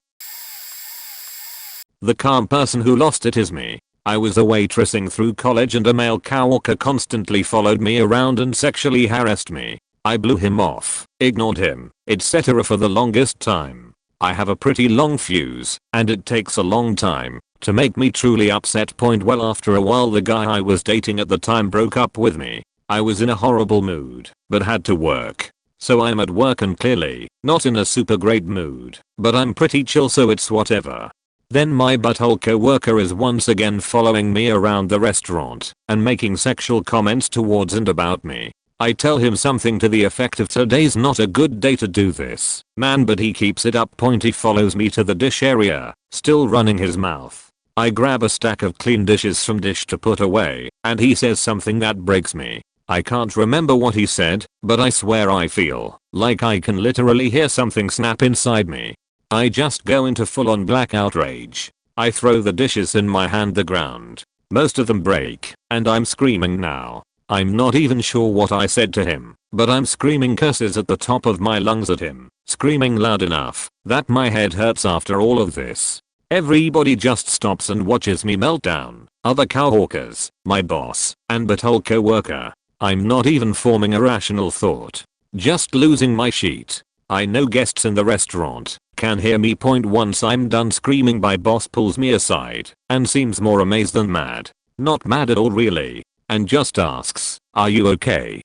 The calm person who lost it is me. I was a waitressing through college and a male coworker constantly followed me around and sexually harassed me. I blew him off, ignored him, etc. for the longest time. I have a pretty long fuse, and it takes a long time to make me truly upset. Well, after a while the guy I was dating at the time broke up with me. I was in a horrible mood, but had to work. So I'm at work and clearly not in a super great mood, but I'm pretty chill, so it's whatever. Then my butthole coworker is once again following me around the restaurant and making sexual comments towards and about me. I tell him something to the effect of "Today's not a good day to do this, man," but he keeps it up. He follows me to the dish area, still running his mouth. I grab a stack of clean dishes from dish to put away, and he says something that breaks me. I can't remember what he said, but I swear I feel like I can literally hear something snap inside me. I just go into full-on blackout rage. I throw the dishes in my hand the ground. Most of them break, and I'm screaming now. I'm not even sure what I said to him, but I'm screaming curses at the top of my lungs at him, screaming loud enough that my head hurts after all of this. Everybody just stops and watches me melt down. Other coworkers, my boss, and butthole coworker. I'm not even forming a rational thought. Just losing my shit. I know guests in the restaurant can hear me. Once I'm done screaming, my boss pulls me aside and seems more amazed than mad. Not mad at all really, and just asks, "Are you okay?"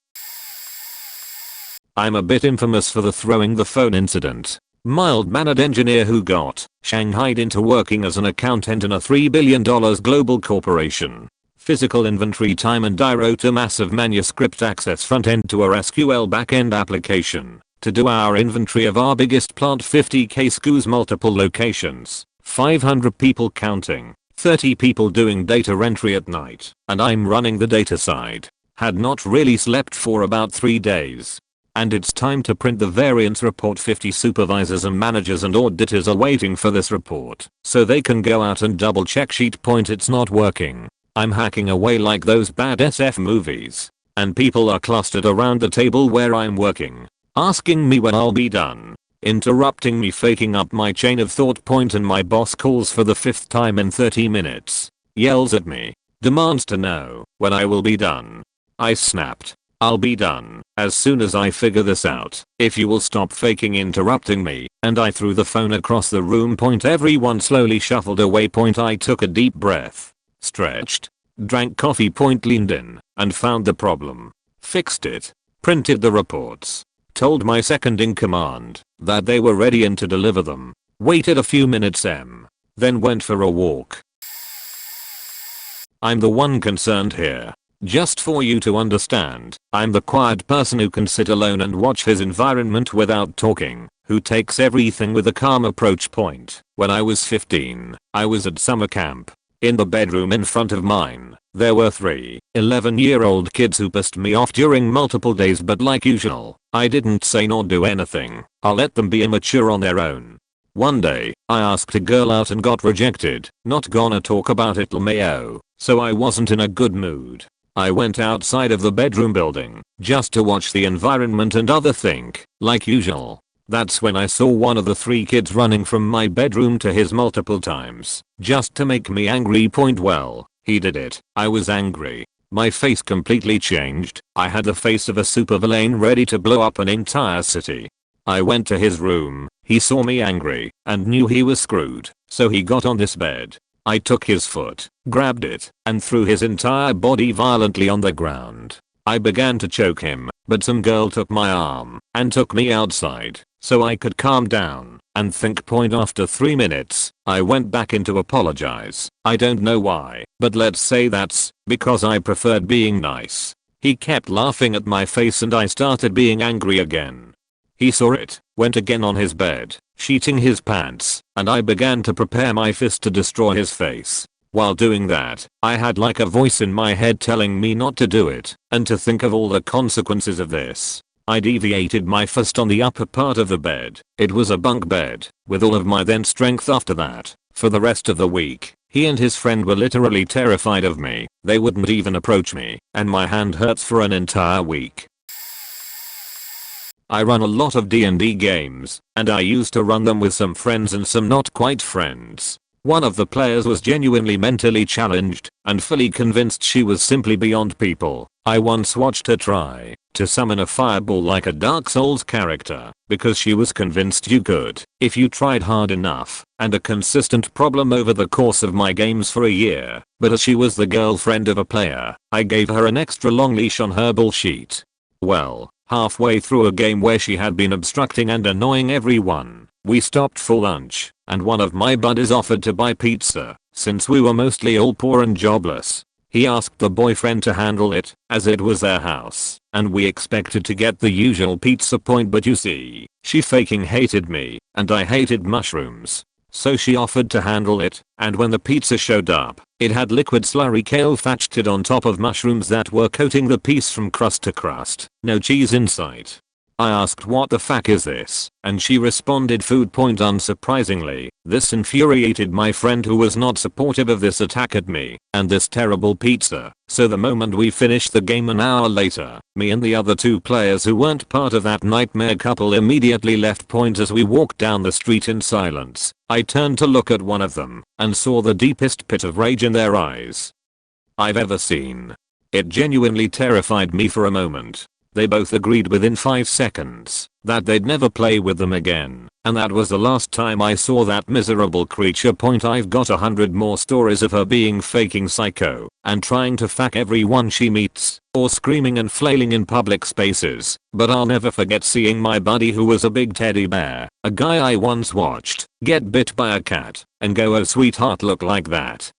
I'm a bit infamous for the throwing the phone incident. Mild-mannered engineer who got shanghaied into working as an accountant in a $3 billion global corporation. Physical inventory time, and I wrote a massive manuscript access front-end to our SQL back-end application to do our inventory of our biggest plant, 50k SKUs, multiple locations, 500 people counting, 30 people doing data entry at night, and I'm running the data side. Had not really slept for about 3 days. And it's time to print the variance report. 50 supervisors and managers and auditors are waiting for this report so they can go out and double check sheet point it's not working. I'm hacking away like those bad SF movies. And people are clustered around the table where I'm working, asking me when I'll be done, interrupting me, faking up my chain of thought point, and my boss calls for the 5th time in 30 minutes, yells at me, demands to know when I will be done. I snapped. I'll be done as soon as I figure this out, if you will stop faking interrupting me, and I threw the phone across the room. Everyone slowly shuffled away. I took a deep breath, stretched, drank coffee. Leaned in and found the problem, fixed it, printed the reports, told my second in command that they were ready and to deliver them, waited a few minutes then went for a walk. I'm the one concerned here. Just for you to understand, I'm the quiet person who can sit alone and watch his environment without talking, who takes everything with a calm approach. When I was 15, I was at summer camp. In the bedroom in front of mine, there were 3 11-year-old kids who pissed me off during multiple days, but like usual, I didn't say nor do anything. I let them be immature on their own. One day, I asked a girl out and got rejected. Not gonna talk about it, LMAO. So I wasn't in a good mood. I went outside of the bedroom building just to watch the environment and other think, like usual. That's when I saw one of the 3 kids running from my bedroom to his multiple times, just to make me angry. Well, he did it. I was angry. My face completely changed. I had the face of a supervillain ready to blow up an entire city. I went to his room. He saw me angry and knew he was screwed, so he got on this bed. I took his foot, grabbed it, and threw his entire body violently on the ground. I began to choke him, but some girl took my arm and took me outside so I could calm down and think. After 3 minutes, I went back in to apologize. I don't know why, but let's say that's because I preferred being nice. He kept laughing at my face and I started being angry again. He saw it, went again on his bed, sheeting his pants, and I began to prepare my fist to destroy his face. While doing that, I had like a voice in my head telling me not to do it, and to think of all the consequences of this. I deviated my fist on the upper part of the bed. It was a bunk bed, with all of my then strength. After that, for the rest of the week, he and his friend were literally terrified of me. They wouldn't even approach me, and my hand hurts for an entire week. I run a lot of D&D games, and I used to run them with some friends and some not quite friends. One of the players was genuinely mentally challenged and fully convinced she was simply beyond people. I once watched her try to summon a fireball like a Dark Souls character because she was convinced you could if you tried hard enough, and a consistent problem over the course of my games for a year. But as she was the girlfriend of a player, I gave her an extra long leash on her bullshit. Well, halfway through a game where she had been obstructing and annoying everyone, we stopped for lunch, and one of my buddies offered to buy pizza, since we were mostly all poor and jobless. He asked the boyfriend to handle it, as it was their house, and we expected to get the usual pizza. But you see, she faking hated me, and I hated mushrooms. So she offered to handle it, and when the pizza showed up, it had liquid slurry kale thatched on top of mushrooms that were coating the piece from crust to crust. No cheese in sight. I asked what the fuck is this, and she responded food. Unsurprisingly, this infuriated my friend who was not supportive of this attack at me and this terrible pizza. So the moment we finished the game an hour later, me and the other 2 players who weren't part of that nightmare couple immediately left. As we walked down the street in silence, I turned to look at one of them and saw the deepest pit of rage in their eyes I've ever seen. It genuinely terrified me for a moment. They both agreed within 5 seconds that they'd never play with them again, and that was the last time I saw that miserable creature. I've got 100 more stories of her being faking psycho and trying to fuck everyone she meets, or screaming and flailing in public spaces, but I'll never forget seeing my buddy who was a big teddy bear, a guy I once watched, get bit by a cat and go, "Oh sweetheart, look like that."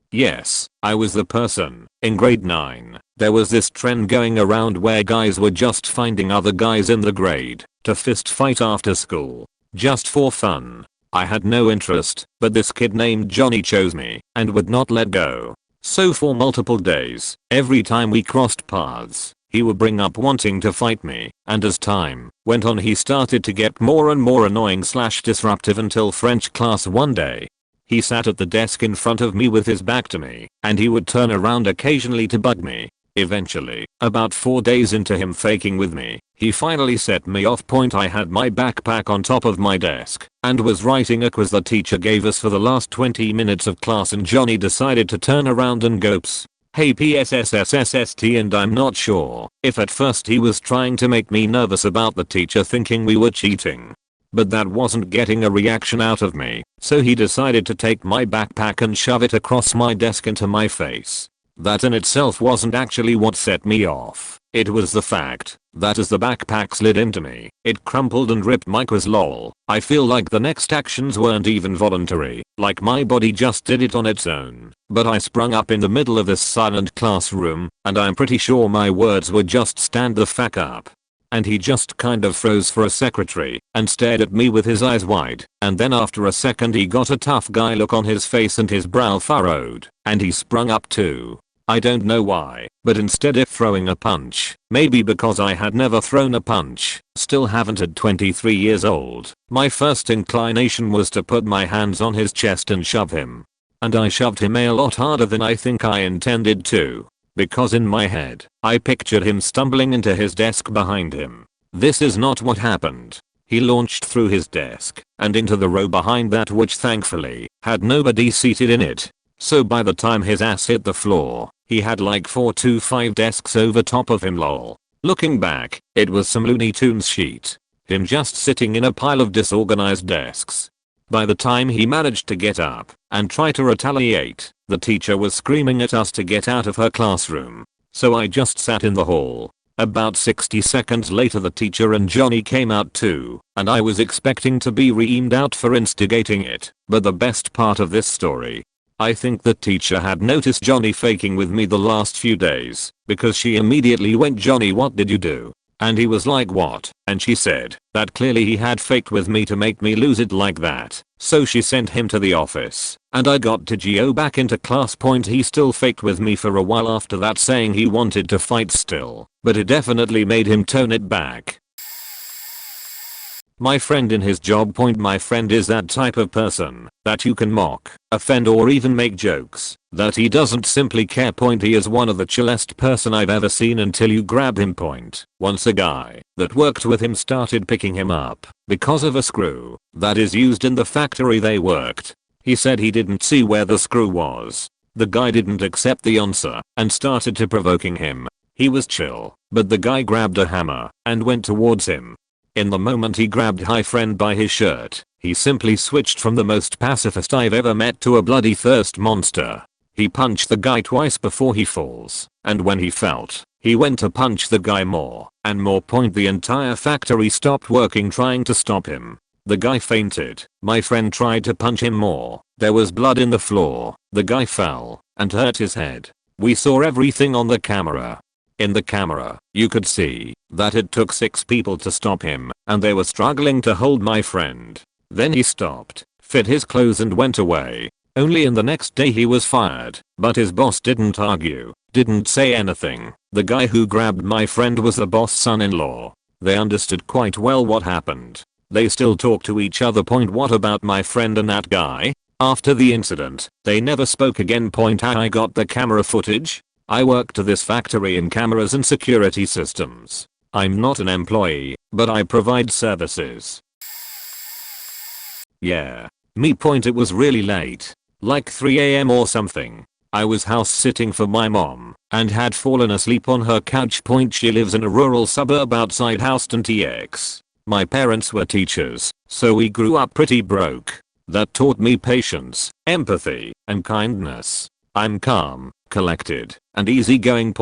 Yes, I was the person. In grade 9, there was this trend going around where guys were just finding other guys in the grade to fist fight after school, just for fun. I had no interest, but this kid named Johnny chose me and would not let go. So for multiple days, every time we crossed paths, he would bring up wanting to fight me, and as time went on he started to get more and more annoying / disruptive until French class one day. He sat at the desk in front of me with his back to me, and he would turn around occasionally to bug me. Eventually, about 4 days into him faking with me, he finally set me off. I had my backpack on top of my desk and was writing a quiz the teacher gave us for the last 20 minutes of class, and Johnny decided to turn around and gopes, "Hey PSSSSST," and I'm not sure if at first he was trying to make me nervous about the teacher thinking we were cheating. But that wasn't getting a reaction out of me, so he decided to take my backpack and shove it across my desk into my face. That in itself wasn't actually what set me off. It was the fact that as the backpack slid into me, it crumpled and ripped my quiz. Lol. I feel like the next actions weren't even voluntary, like my body just did it on its own. But I sprung up in the middle of this silent classroom, and I'm pretty sure my words were just "stand the fuck up." And he just kind of froze for a secretary and stared at me with his eyes wide, and then after a second he got a tough guy look on his face and his brow furrowed, and he sprung up too. I don't know why, but instead of throwing a punch, maybe because I had never thrown a punch, still haven't at 23 years old, my first inclination was to put my hands on his chest and shove him. And I shoved him a lot harder than I think I intended to. Because in my head, I pictured him stumbling into his desk behind him. This is not what happened. He launched through his desk and into the row behind that, which thankfully had nobody seated in it. So by the time his ass hit the floor, he had like 4 to 5 desks over top of him. Lol. Looking back, it was some Looney Tunes sheet. Him just sitting in a pile of disorganized desks. By the time he managed to get up and try to retaliate, the teacher was screaming at us to get out of her classroom. So I just sat in the hall. About 60 seconds later the teacher and Johnny came out too, and I was expecting to be reamed out for instigating it. But the best part of this story, I think the teacher had noticed Johnny faking with me the last few days, because she immediately went, "Johnny, what did you do?" And he was like, "What?" And she said that clearly he had faked with me to make me lose it like that. So she sent him to the office, and I got to go back into class. He still faked with me for a while after that, saying he wanted to fight still, but it definitely made him tone it back. My friend in his job. My friend is that type of person that you can mock, offend, or even make jokes that he doesn't simply care. He is one of the chillest person I've ever seen until you grab him. Once a guy that worked with him started picking him up because of a screw that is used in the factory they worked. He said he didn't see where the screw was. The guy didn't accept the answer and started to provoking him. He was chill, but the guy grabbed a hammer and went towards him. In the moment he grabbed my friend by his shirt, he simply switched from the most pacifist I've ever met to a bloody thirst monster. He punched the guy twice before he falls, and when he felt, he went to punch the guy more and more. The entire factory stopped working trying to stop him. The guy fainted. My friend tried to punch him more. There was blood in the floor. The guy fell and hurt his head. We saw everything on the camera. In the camera, you could see that it took 6 people to stop him, and they were struggling to hold my friend. Then he stopped, fit his clothes, and went away. Only in the next day he was fired, but his boss didn't argue, didn't say anything. The guy who grabbed my friend was the boss' son-in-law. They understood quite well what happened. They still talk to each other. What about my friend and that guy? After the incident, they never spoke again. I got the camera footage. I work to this factory in cameras and security systems. I'm not an employee, but I provide services. Yeah. Me. It was really late. Like 3 AM or something. I was house sitting for my mom and had fallen asleep on her couch. She lives in a rural suburb outside Houston, TX. My parents were teachers, so we grew up pretty broke. That taught me patience, empathy, and kindness. I'm calm, collected, and easygoing.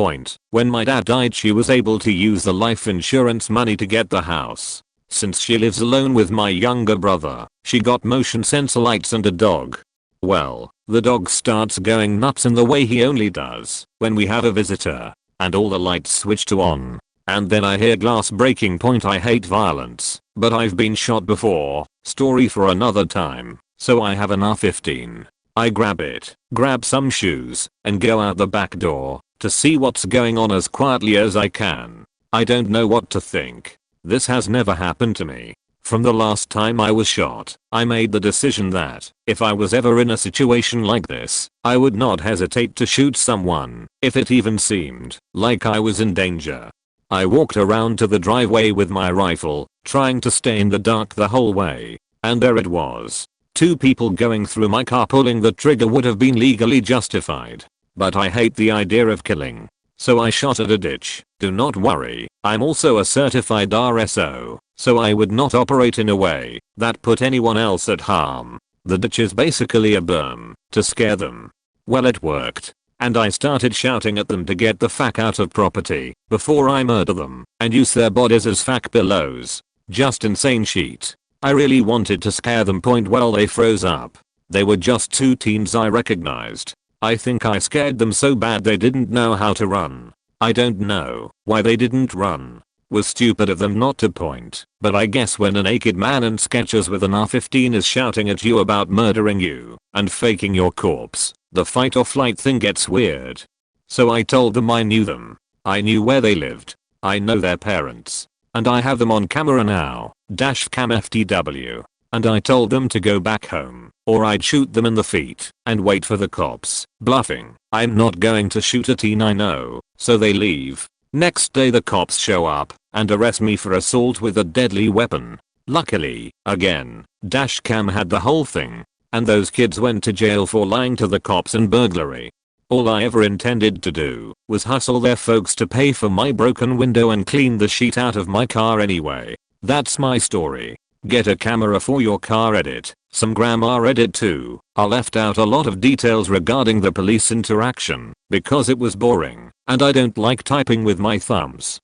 When my dad died, she was able to use the life insurance money to get the house. Since she lives alone with my younger brother, she got motion sensor lights and a dog. Well, the dog starts going nuts in the way he only does when we have a visitor, and all the lights switch to on. And then I hear glass breaking. I hate violence, but I've been shot before, Story for another time. So I have an R15. I grab it, grab some shoes, and go out the back door to see what's going on as quietly as I can. I don't know what to think. This has never happened to me. From the last time I was shot, I made the decision that if I was ever in a situation like this, I would not hesitate to shoot someone if it even seemed like I was in danger. I walked around to the driveway with my rifle, trying to stay in the dark the whole way, and there it was. Two people going through my car. Pulling the trigger would have been legally justified, but I hate the idea of killing. So I shot at a ditch. Do not worry, I'm also a certified RSO, so I would not operate in a way that put anyone else at harm. The ditch is basically a berm to scare them. Well, it worked, and I started shouting at them to get the fuck out of property before I murder them and use their bodies as fuck pillows. Just insane shit. I really wanted to scare them. Well, they froze up. They were just two teens I recognized. I think I scared them so bad they didn't know how to run. I don't know why they didn't run. Was stupid of them not to point, but I guess when a naked man in Skechers with an R15 is shouting at you about murdering you and faking your corpse, the fight or flight thing gets weird. So I told them I knew them. I knew where they lived. I know their parents. And I have them on camera now, --cam FTW. And I told them to go back home, or I'd shoot them in the feet and wait for the cops. Bluffing. I'm not going to shoot a teen I know, so they leave. Next day the cops show up and arrest me for assault with a deadly weapon. Luckily, again, --cam had the whole thing, and those kids went to jail for lying to the cops and burglary. All I ever intended to do was hustle their folks to pay for my broken window and clean the shit out of my car anyway. That's my story. Get a camera for your car. Edit. Some grammar edit too. I left out a lot of details regarding the police interaction because it was boring and I don't like typing with my thumbs.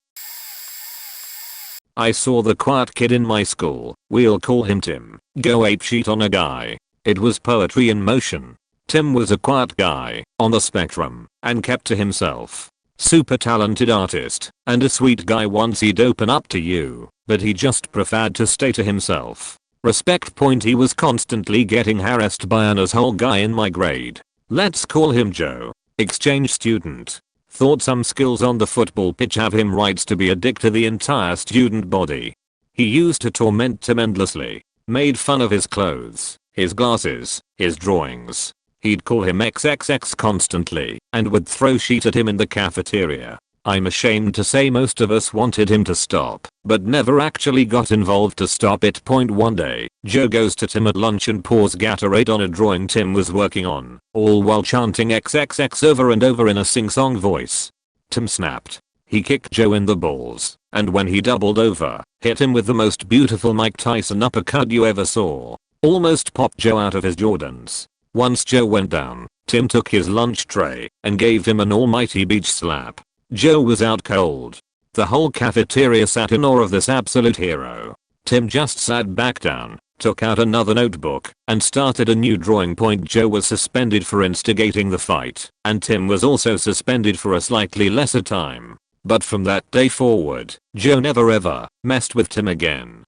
I saw the quiet kid in my school, we'll call him Tim, go apeshit on a guy. It was poetry in motion. Tim was a quiet guy on the spectrum and kept to himself. Super talented artist and a sweet guy. Once he'd open up to you, but he just preferred to stay to himself. Respect. He was constantly getting harassed by an asshole guy in my grade. Let's call him Joe. Exchange student. Thought some skills on the football pitch have him rights to be a dick to the entire student body. He used to torment Tim endlessly. Made fun of his clothes, his glasses, his drawings. He'd call him XXX constantly and would throw shit at him in the cafeteria. I'm ashamed to say most of us wanted him to stop, but never actually got involved to stop it. One day, Joe goes to Tim at lunch and pours Gatorade on a drawing Tim was working on, all while chanting XXX over and over in a sing-song voice. Tim snapped. He kicked Joe in the balls, and when he doubled over, hit him with the most beautiful Mike Tyson uppercut you ever saw. Almost popped Joe out of his Jordans. Once Joe went down, Tim took his lunch tray and gave him an almighty beach slap. Joe was out cold. The whole cafeteria sat in awe of this absolute hero. Tim just sat back down, took out another notebook, and started a new drawing. Joe was suspended for instigating the fight, and Tim was also suspended for a slightly lesser time. But from that day forward, Joe never ever messed with Tim again.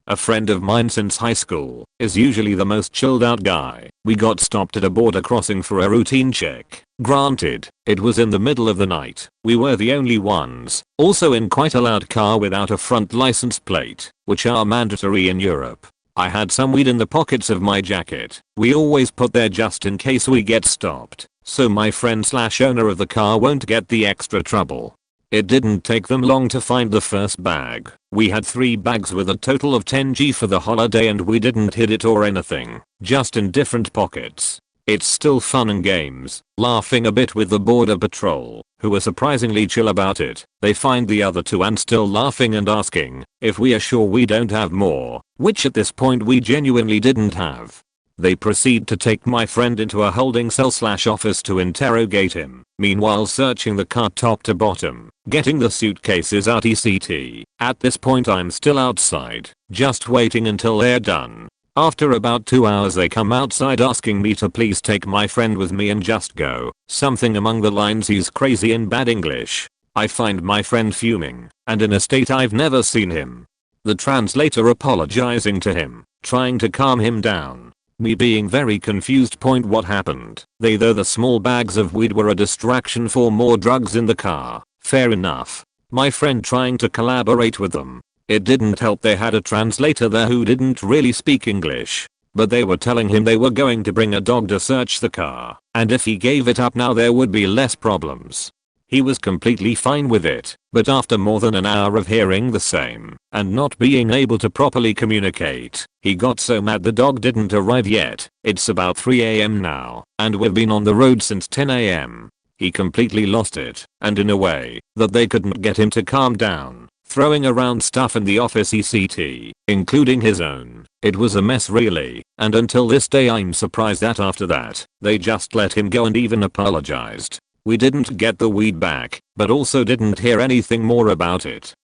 A friend of mine since high school is usually the most chilled out guy. We got stopped at a border crossing for a routine check. Granted, it was in the middle of the night. We were the only ones, also in quite a loud car without a front license plate, which are mandatory in Europe. I had some weed in the pockets of my jacket. We always put there just in case we get stopped, so my friend/owner of the car won't get the extra trouble. It didn't take them long to find the first bag. We had 3 bags with a total of 10G for the holiday, and we didn't hid it or anything, just in different pockets. It's still fun and games, laughing a bit with the border patrol, who are surprisingly chill about it. They find the other 2 and still laughing and asking if we are sure we don't have more, which at this point we genuinely didn't have. They proceed to take my friend into a holding cell/office to interrogate him, meanwhile searching the car top to bottom, getting the suitcases out etc. At this point I'm still outside, just waiting until they're done. After about 2 hours they come outside asking me to please take my friend with me and just go, something among the lines he's crazy in bad English. I find my friend fuming, and in a state I've never seen him. The translator apologizing to him, trying to calm him down. Me being very confused. What happened? They though the small bags of weed were a distraction for more drugs in the car. Fair enough. My friend trying to collaborate with them. It didn't help they had a translator there who didn't really speak English. But they were telling him they were going to bring a dog to search the car, and if he gave it up now there would be less problems. He was completely fine with it, but after more than an hour of hearing the same, and not being able to properly communicate, he got so mad the dog didn't arrive yet. It's about 3 AM now, and we've been on the road since 10 AM. He completely lost it, and in a way, that they couldn't get him to calm down, throwing around stuff in the office ECT, including his own. It was a mess really, and until this day I'm surprised that after that, they just let him go and even apologized. We didn't get the weed back, but also didn't hear anything more about it.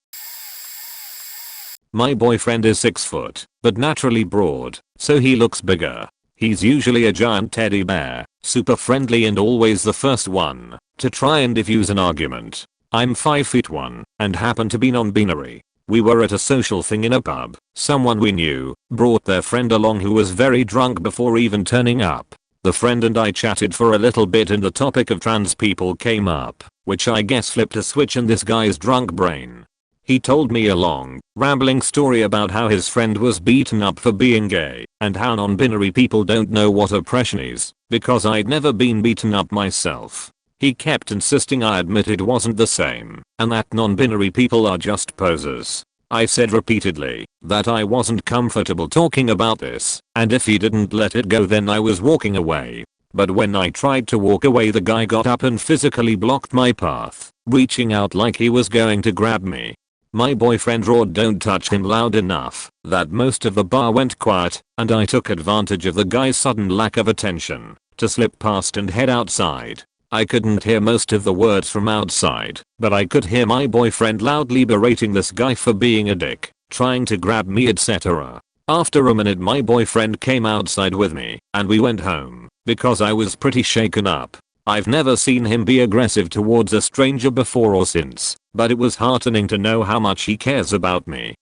My boyfriend is 6 foot, but naturally broad, so he looks bigger. He's usually a giant teddy bear, super friendly and always the first one to try and diffuse an argument. I'm 5'1" and happen to be non-binary. We were at a social thing in a pub. Someone we knew brought their friend along who was very drunk before even turning up. The friend and I chatted for a little bit and the topic of trans people came up, which I guess flipped a switch in this guy's drunk brain. He told me a long, rambling story about how his friend was beaten up for being gay, and how non-binary people don't know what oppression is, because I'd never been beaten up myself. He kept insisting I admit it wasn't the same, and that non-binary people are just posers. I said repeatedly that I wasn't comfortable talking about this, and if he didn't let it go then I was walking away. But when I tried to walk away the guy got up and physically blocked my path, reaching out like he was going to grab me. My boyfriend roared "Don't touch him" loud enough that most of the bar went quiet, and I took advantage of the guy's sudden lack of attention to slip past and head outside. I couldn't hear most of the words from outside, but I could hear my boyfriend loudly berating this guy for being a dick, trying to grab me, etc. After a minute my boyfriend came outside with me, and we went home, because I was pretty shaken up. I've never seen him be aggressive towards a stranger before or since, but it was heartening to know how much he cares about me.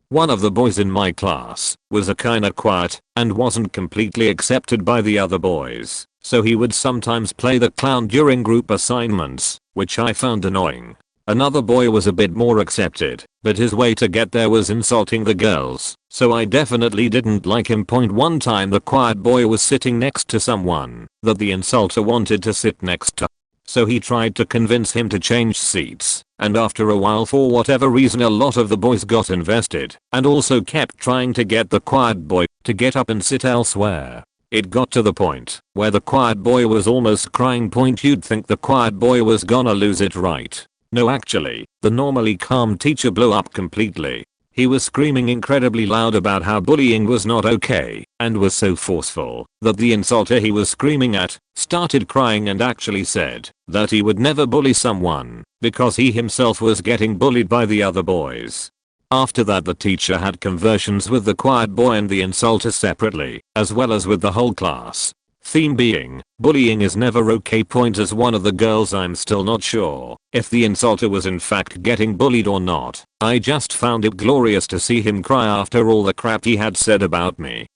One of the boys in my class was a kinda quiet and wasn't completely accepted by the other boys, so he would sometimes play the clown during group assignments, which I found annoying. Another boy was a bit more accepted, but his way to get there was insulting the girls, so I definitely didn't like him. One time the quiet boy was sitting next to someone that the insulter wanted to sit next to. So he tried to convince him to change seats, and after a while for whatever reason a lot of the boys got invested and also kept trying to get the quiet boy to get up and sit elsewhere. It got to the point where the quiet boy was almost crying. You'd think the quiet boy was gonna lose it, right? No, actually, the normally calm teacher blew up completely. He was screaming incredibly loud about how bullying was not okay, and was so forceful that the insulter he was screaming at started crying and actually said that he would never bully someone because he himself was getting bullied by the other boys. After that the teacher had conversations with the quiet boy and the insulter separately, as well as with the whole class. Theme being, bullying is never okay. As one of the girls, I'm still not sure if the insulter was in fact getting bullied or not. I just found it glorious to see him cry after all the crap he had said about me.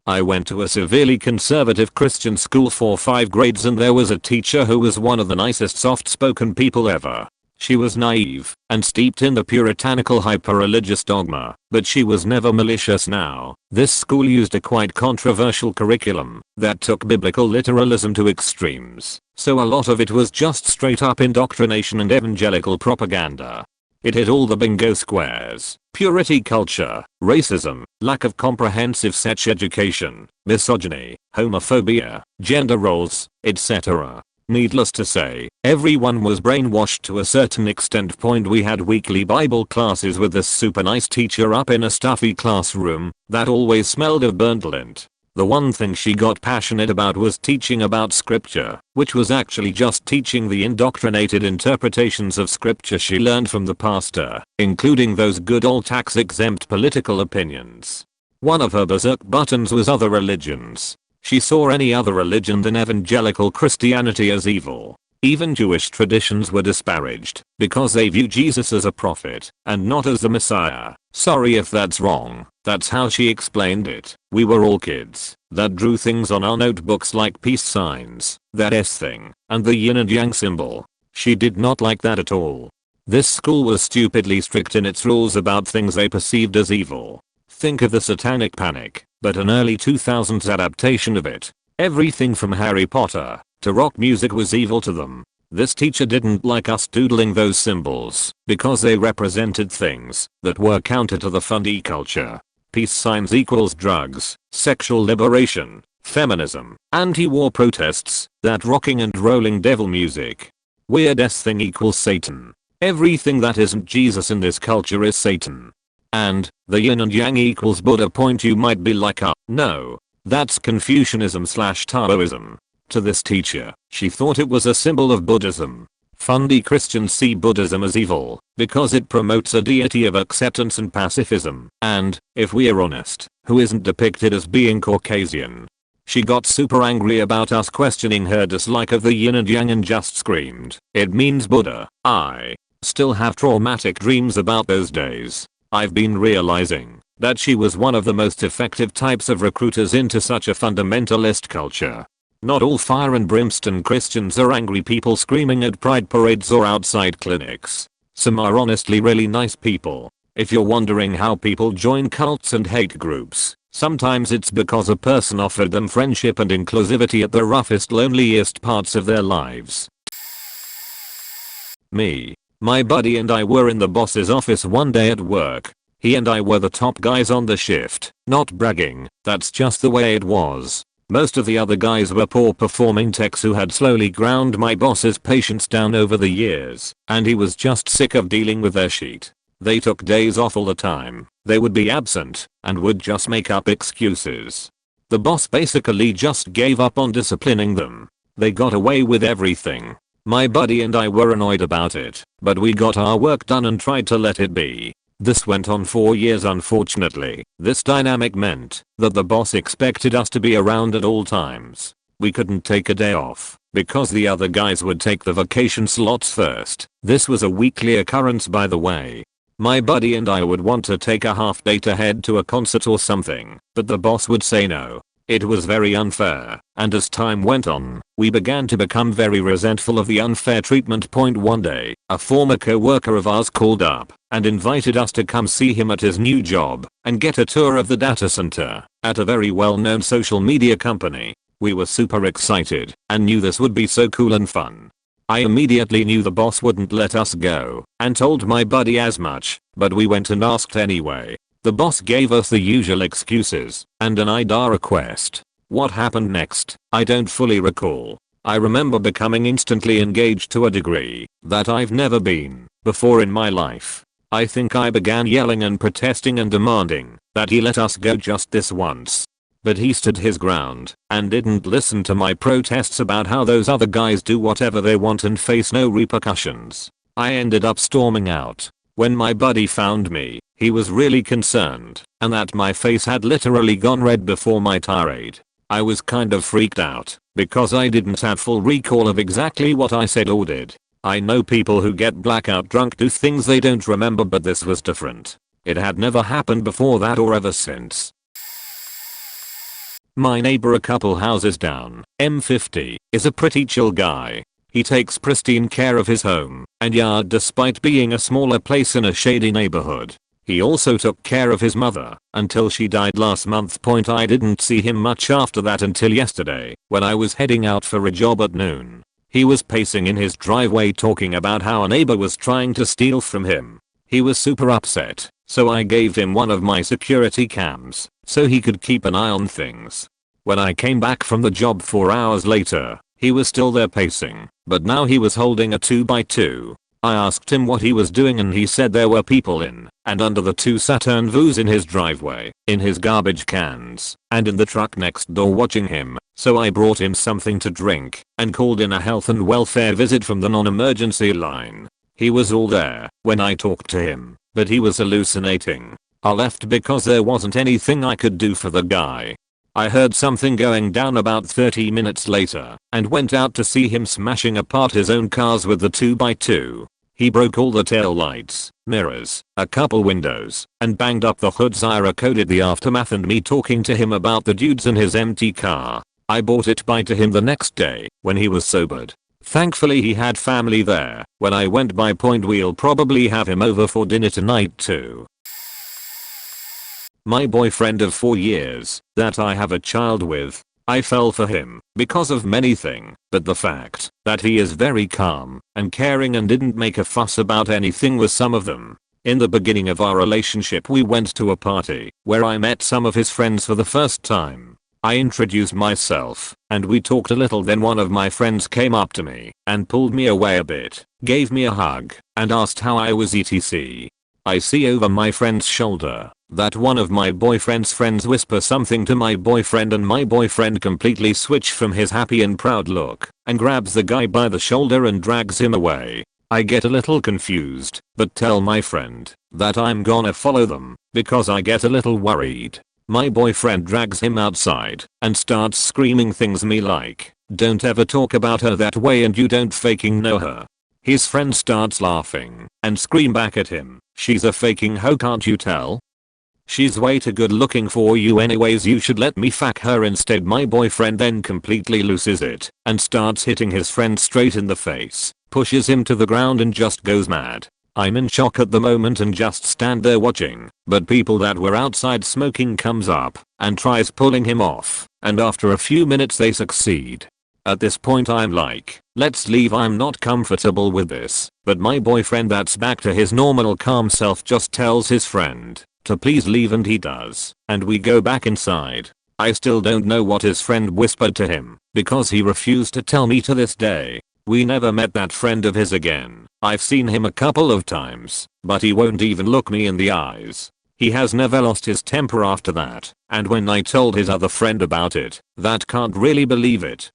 I went to a severely conservative Christian school for 5 grades and there was a teacher who was one of the nicest soft-spoken people ever. She was naive and steeped in the puritanical hyper-religious dogma, but she was never malicious. Now, this school used a quite controversial curriculum that took biblical literalism to extremes, so a lot of it was just straight up indoctrination and evangelical propaganda. It hit all the bingo squares: purity culture, racism, lack of comprehensive sex education, misogyny, homophobia, gender roles, etc. Needless to say, everyone was brainwashed to a certain extent. We had weekly Bible classes with this super nice teacher up in a stuffy classroom that always smelled of burnt lint. The one thing she got passionate about was teaching about scripture, which was actually just teaching the indoctrinated interpretations of scripture she learned from the pastor, including those good old tax-exempt political opinions. One of her berserk buttons was other religions. She saw any other religion than evangelical Christianity as evil. Even Jewish traditions were disparaged because they view Jesus as a prophet and not as the Messiah. Sorry if that's wrong, that's how she explained it. We were all kids that drew things on our notebooks like peace signs, that S thing, and the yin and yang symbol. She did not like that at all. This school was stupidly strict in its rules about things they perceived as evil. Think of the Satanic Panic, but an early 2000s adaptation of it. Everything from Harry Potter to rock music was evil to them. This teacher didn't like us doodling those symbols because they represented things that were counter to the fundy culture. Peace signs equals drugs, sexual liberation, feminism, anti-war protests, that rocking and rolling devil music. Weird S thing equals Satan. Everything that isn't Jesus in this culture is Satan. And the yin and yang equals Buddha. Point you might be like, no, that's Confucianism/Taoism. To this teacher, she thought it was a symbol of Buddhism. Fundy Christians see Buddhism as evil because it promotes a deity of acceptance and pacifism. And, if we're honest, who isn't depicted as being Caucasian? She got super angry about us questioning her dislike of the yin and yang and just screamed, "It means Buddha." I still have traumatic dreams about those days. I've been realizing that she was one of the most effective types of recruiters into such a fundamentalist culture. Not all fire and brimstone Christians are angry people screaming at pride parades or outside clinics. Some are honestly really nice people. If you're wondering how people join cults and hate groups, sometimes it's because a person offered them friendship and inclusivity at the roughest, loneliest parts of their lives. Me. My buddy and I were in the boss's office one day at work. He and I were the top guys on the shift. Not bragging, that's just the way it was. Most of the other guys were poor performing techs who had slowly ground my boss's patience down over the years, and he was just sick of dealing with their shit. They took days off all the time. They would be absent and would just make up excuses. The boss basically just gave up on disciplining them. They got away with everything. My buddy and I were annoyed about it, but we got our work done and tried to let it be. This went on for years. Unfortunately, this dynamic meant that the boss expected us to be around at all times. We couldn't take a day off because the other guys would take the vacation slots first. This was a weekly occurrence, by the way. My buddy and I would want to take a half day to head to a concert or something, but the boss would say no. It was very unfair, and as time went on, we began to become very resentful of the unfair treatment. One day, a former co-worker of ours called up and invited us to come see him at his new job and get a tour of the data center at a very well-known social media company. We were super excited and knew this would be so cool and fun. I immediately knew the boss wouldn't let us go and told my buddy as much, but we went and asked anyway. The boss gave us the usual excuses and an IDA request. What happened next, I don't fully recall. I remember becoming instantly engaged to a degree that I've never been before in my life. I think I began yelling and protesting and demanding that he let us go just this once. But he stood his ground and didn't listen to my protests about how those other guys do whatever they want and face no repercussions. I ended up storming out. When my buddy found me, he was really concerned, and that my face had literally gone red before my tirade. I was kind of freaked out because I didn't have full recall of exactly what I said or did. I know people who get blackout drunk do things they don't remember, but this was different. It had never happened before that or ever since. My neighbor a couple houses down, M50, is a pretty chill guy. He takes pristine care of his home and yard despite being a smaller place in a shady neighborhood. He also took care of his mother until she died last month. I didn't see him much after that until yesterday when I was heading out for a job at noon. He was pacing in his driveway talking about how a neighbor was trying to steal from him. He was super upset, so I gave him one of my security cams so he could keep an eye on things. When I came back from the job 4 hours later, he was still there pacing, but now he was holding a 2x2. I asked him what he was doing and he said there were people in and under the 2 Saturn Vus in his driveway, in his garbage cans, and in the truck next door watching him. So I brought him something to drink and called in a health and welfare visit from the non-emergency line. He was all there when I talked to him, but he was hallucinating. I left because there wasn't anything I could do for the guy. I heard something going down about 30 minutes later and went out to see him smashing apart his own cars with the 2x2. He broke all the tail lights, mirrors, a couple windows, and banged up the hoods. I recorded the aftermath and me talking to him about the dudes in his empty car. I bought it by to him the next day when he was sobered. Thankfully he had family there. When I went by, we'll probably have him over for dinner tonight too. My boyfriend of 4 years that I have a child with. I fell for him because of many things, but the fact that he is very calm and caring and didn't make a fuss about anything was some of them. In the beginning of our relationship we went to a party where I met some of his friends for the first time. I introduced myself and we talked a little, then one of my friends came up to me and pulled me away a bit, gave me a hug and asked how I was etc. I see over my friend's shoulder that one of my boyfriend's friends whispers something to my boyfriend and my boyfriend completely switched from his happy and proud look and grabs the guy by the shoulder and drags him away. I get a little confused but tell my friend that I'm gonna follow them because I get a little worried. My boyfriend drags him outside and starts screaming things me like, "Don't ever talk about her that way and you don't faking know her." His friend starts laughing and scream back at him, "She's a faking hoe, can't you tell? She's way too good looking for you anyways, you should let me fuck her instead." My boyfriend then completely loses it and starts hitting his friend straight in the face, pushes him to the ground and just goes mad. I'm in shock at the moment and just stand there watching, but people that were outside smoking comes up and tries pulling him off, and after a few minutes they succeed. At this point I'm like, let's leave, I'm not comfortable with this, but my boyfriend that's back to his normal calm self just tells his friend to please leave and he does, and we go back inside. I still don't know what his friend whispered to him because he refused to tell me to this day. We never met that friend of his again. I've seen him a couple of times, but he won't even look me in the eyes. He has never lost his temper after that, and when I told his other friend about it, that can't really believe it.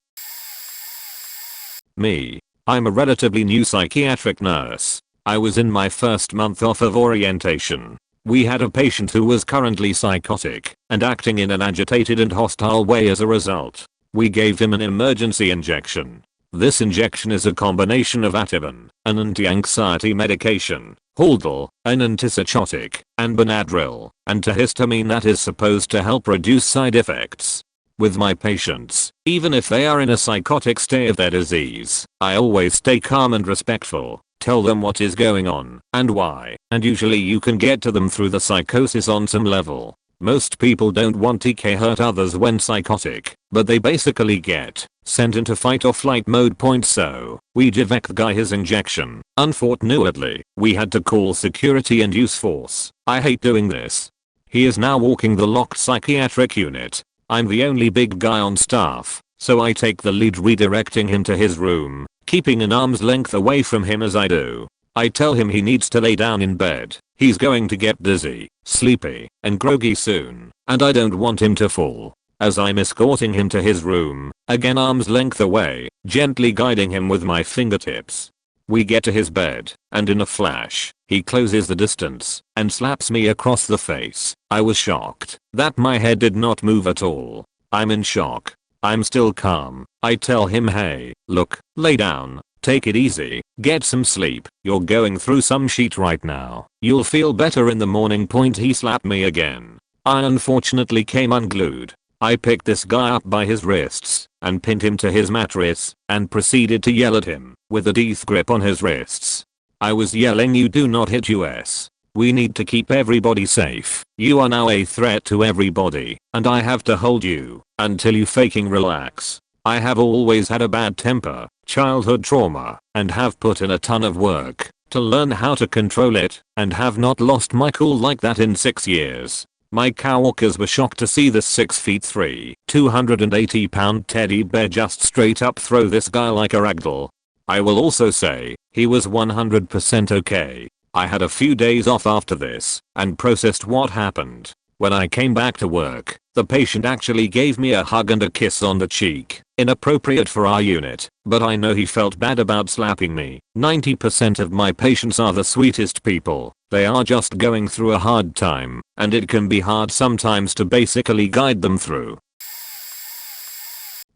Me. I'm a relatively new psychiatric nurse. I was in my first month off of orientation. We had a patient who was currently psychotic and acting in an agitated and hostile way. As a result, we gave him an emergency injection. This injection is a combination of Ativan, an anti-anxiety medication, Haldol, an antipsychotic, and Benadryl, antihistamine that is supposed to help reduce side effects. With my patients, even if they are in a psychotic state of their disease, I always stay calm and respectful, tell them what is going on and why, and usually you can get to them through the psychosis on some level. Most people don't want to hurt others when psychotic, but they basically get sent into fight or flight mode. So we gave the guy his injection. Unfortunately, we had to call security and use force. I hate doing this. He is now walking the locked psychiatric unit. I'm the only big guy on staff, so I take the lead redirecting him to his room, keeping an arm's length away from him as I do. I tell him he needs to lay down in bed. He's going to get dizzy, sleepy, and groggy soon, and I don't want him to fall. As I'm escorting him to his room, again arm's length away, gently guiding him with my fingertips. We get to his bed, and in a flash, he closes the distance and slaps me across the face. I was shocked that my head did not move at all. I'm in shock. I'm still calm. I tell him, hey, look, lay down. Take it easy, get some sleep, you're going through some shit right now, you'll feel better in the morning. He slapped me again. I unfortunately came unglued. I picked this guy up by his wrists and pinned him to his mattress and proceeded to yell at him with a death grip on his wrists. I was yelling, you do not hit us. We need to keep everybody safe. You are now a threat to everybody and I have to hold you until you fucking relax. I have always had a bad temper, childhood trauma, and have put in a ton of work to learn how to control it, and have not lost my cool like that in 6 years. My coworkers were shocked to see this 6'3", 280-pound teddy bear just straight up throw this guy like a ragdoll. I will also say, he was 100% okay. I had a few days off after this, and processed what happened. When I came back to work, the patient actually gave me a hug and a kiss on the cheek, inappropriate for our unit, but I know he felt bad about slapping me. 90% of my patients are the sweetest people. They are just going through a hard time, and it can be hard sometimes to basically guide them through.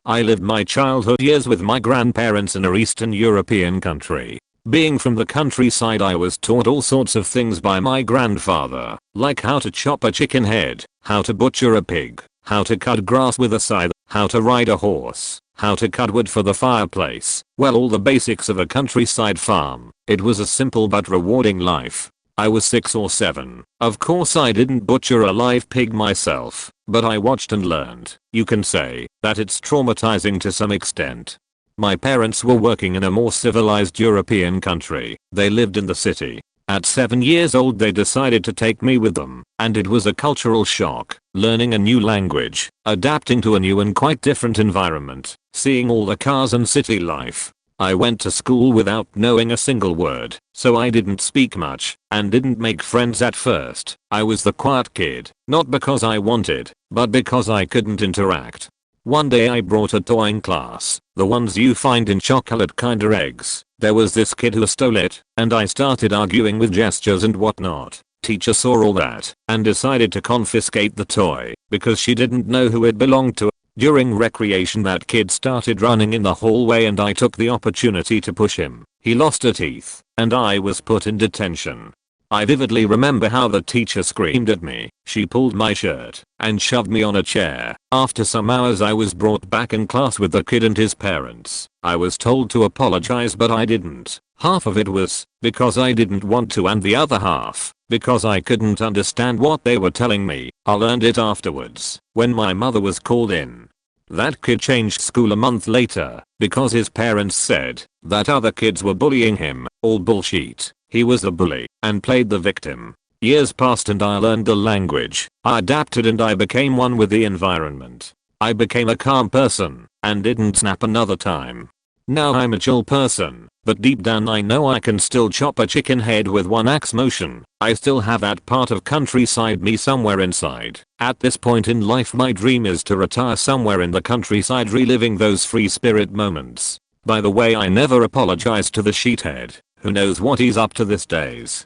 I lived my childhood years with my grandparents in a Eastern European country. Being from the countryside, I was taught all sorts of things by my grandfather, like how to chop a chicken head, how to butcher a pig, how to cut grass with a scythe, how to ride a horse, how to cut wood for the fireplace. Well, all the basics of a countryside farm. It was a simple but rewarding life. I was 6 or 7. Of course I didn't butcher a live pig myself, but I watched and learned. You can say that it's traumatizing to some extent. My parents were working in a more civilized European country. They lived in the city. At 7 years old they decided to take me with them, and it was a cultural shock, learning a new language, adapting to a new and quite different environment, seeing all the cars and city life. I went to school without knowing a single word, so I didn't speak much, and didn't make friends at first. I was the quiet kid, not because I wanted, but because I couldn't interact. One day I brought a toy in class, the ones you find in chocolate kinda eggs. There was this kid who stole it, and I started arguing with gestures and whatnot. Teacher saw all that, and decided to confiscate the toy, because she didn't know who it belonged to. During recreation that kid started running in the hallway and I took the opportunity to push him. He lost a tooth, and I was put in detention. I vividly remember how the teacher screamed at me. She pulled my shirt and shoved me on a chair. After some hours I was brought back in class with the kid and his parents. I was told to apologize, but I didn't. Half of it was because I didn't want to, and the other half because I couldn't understand what they were telling me. I learned it afterwards when my mother was called in. That kid changed school a month later because his parents said that other kids were bullying him. All bullshit. He was the bully and played the victim. Years passed and I learned the language. I adapted and I became one with the environment. I became a calm person and didn't snap another time. Now I'm a chill person, but deep down I know I can still chop a chicken head with one axe motion. I still have that part of countryside me somewhere inside. At this point in life my dream is to retire somewhere in the countryside, reliving those free spirit moments. By the way, I never apologized to the sheethead. Who knows what he's up to these days.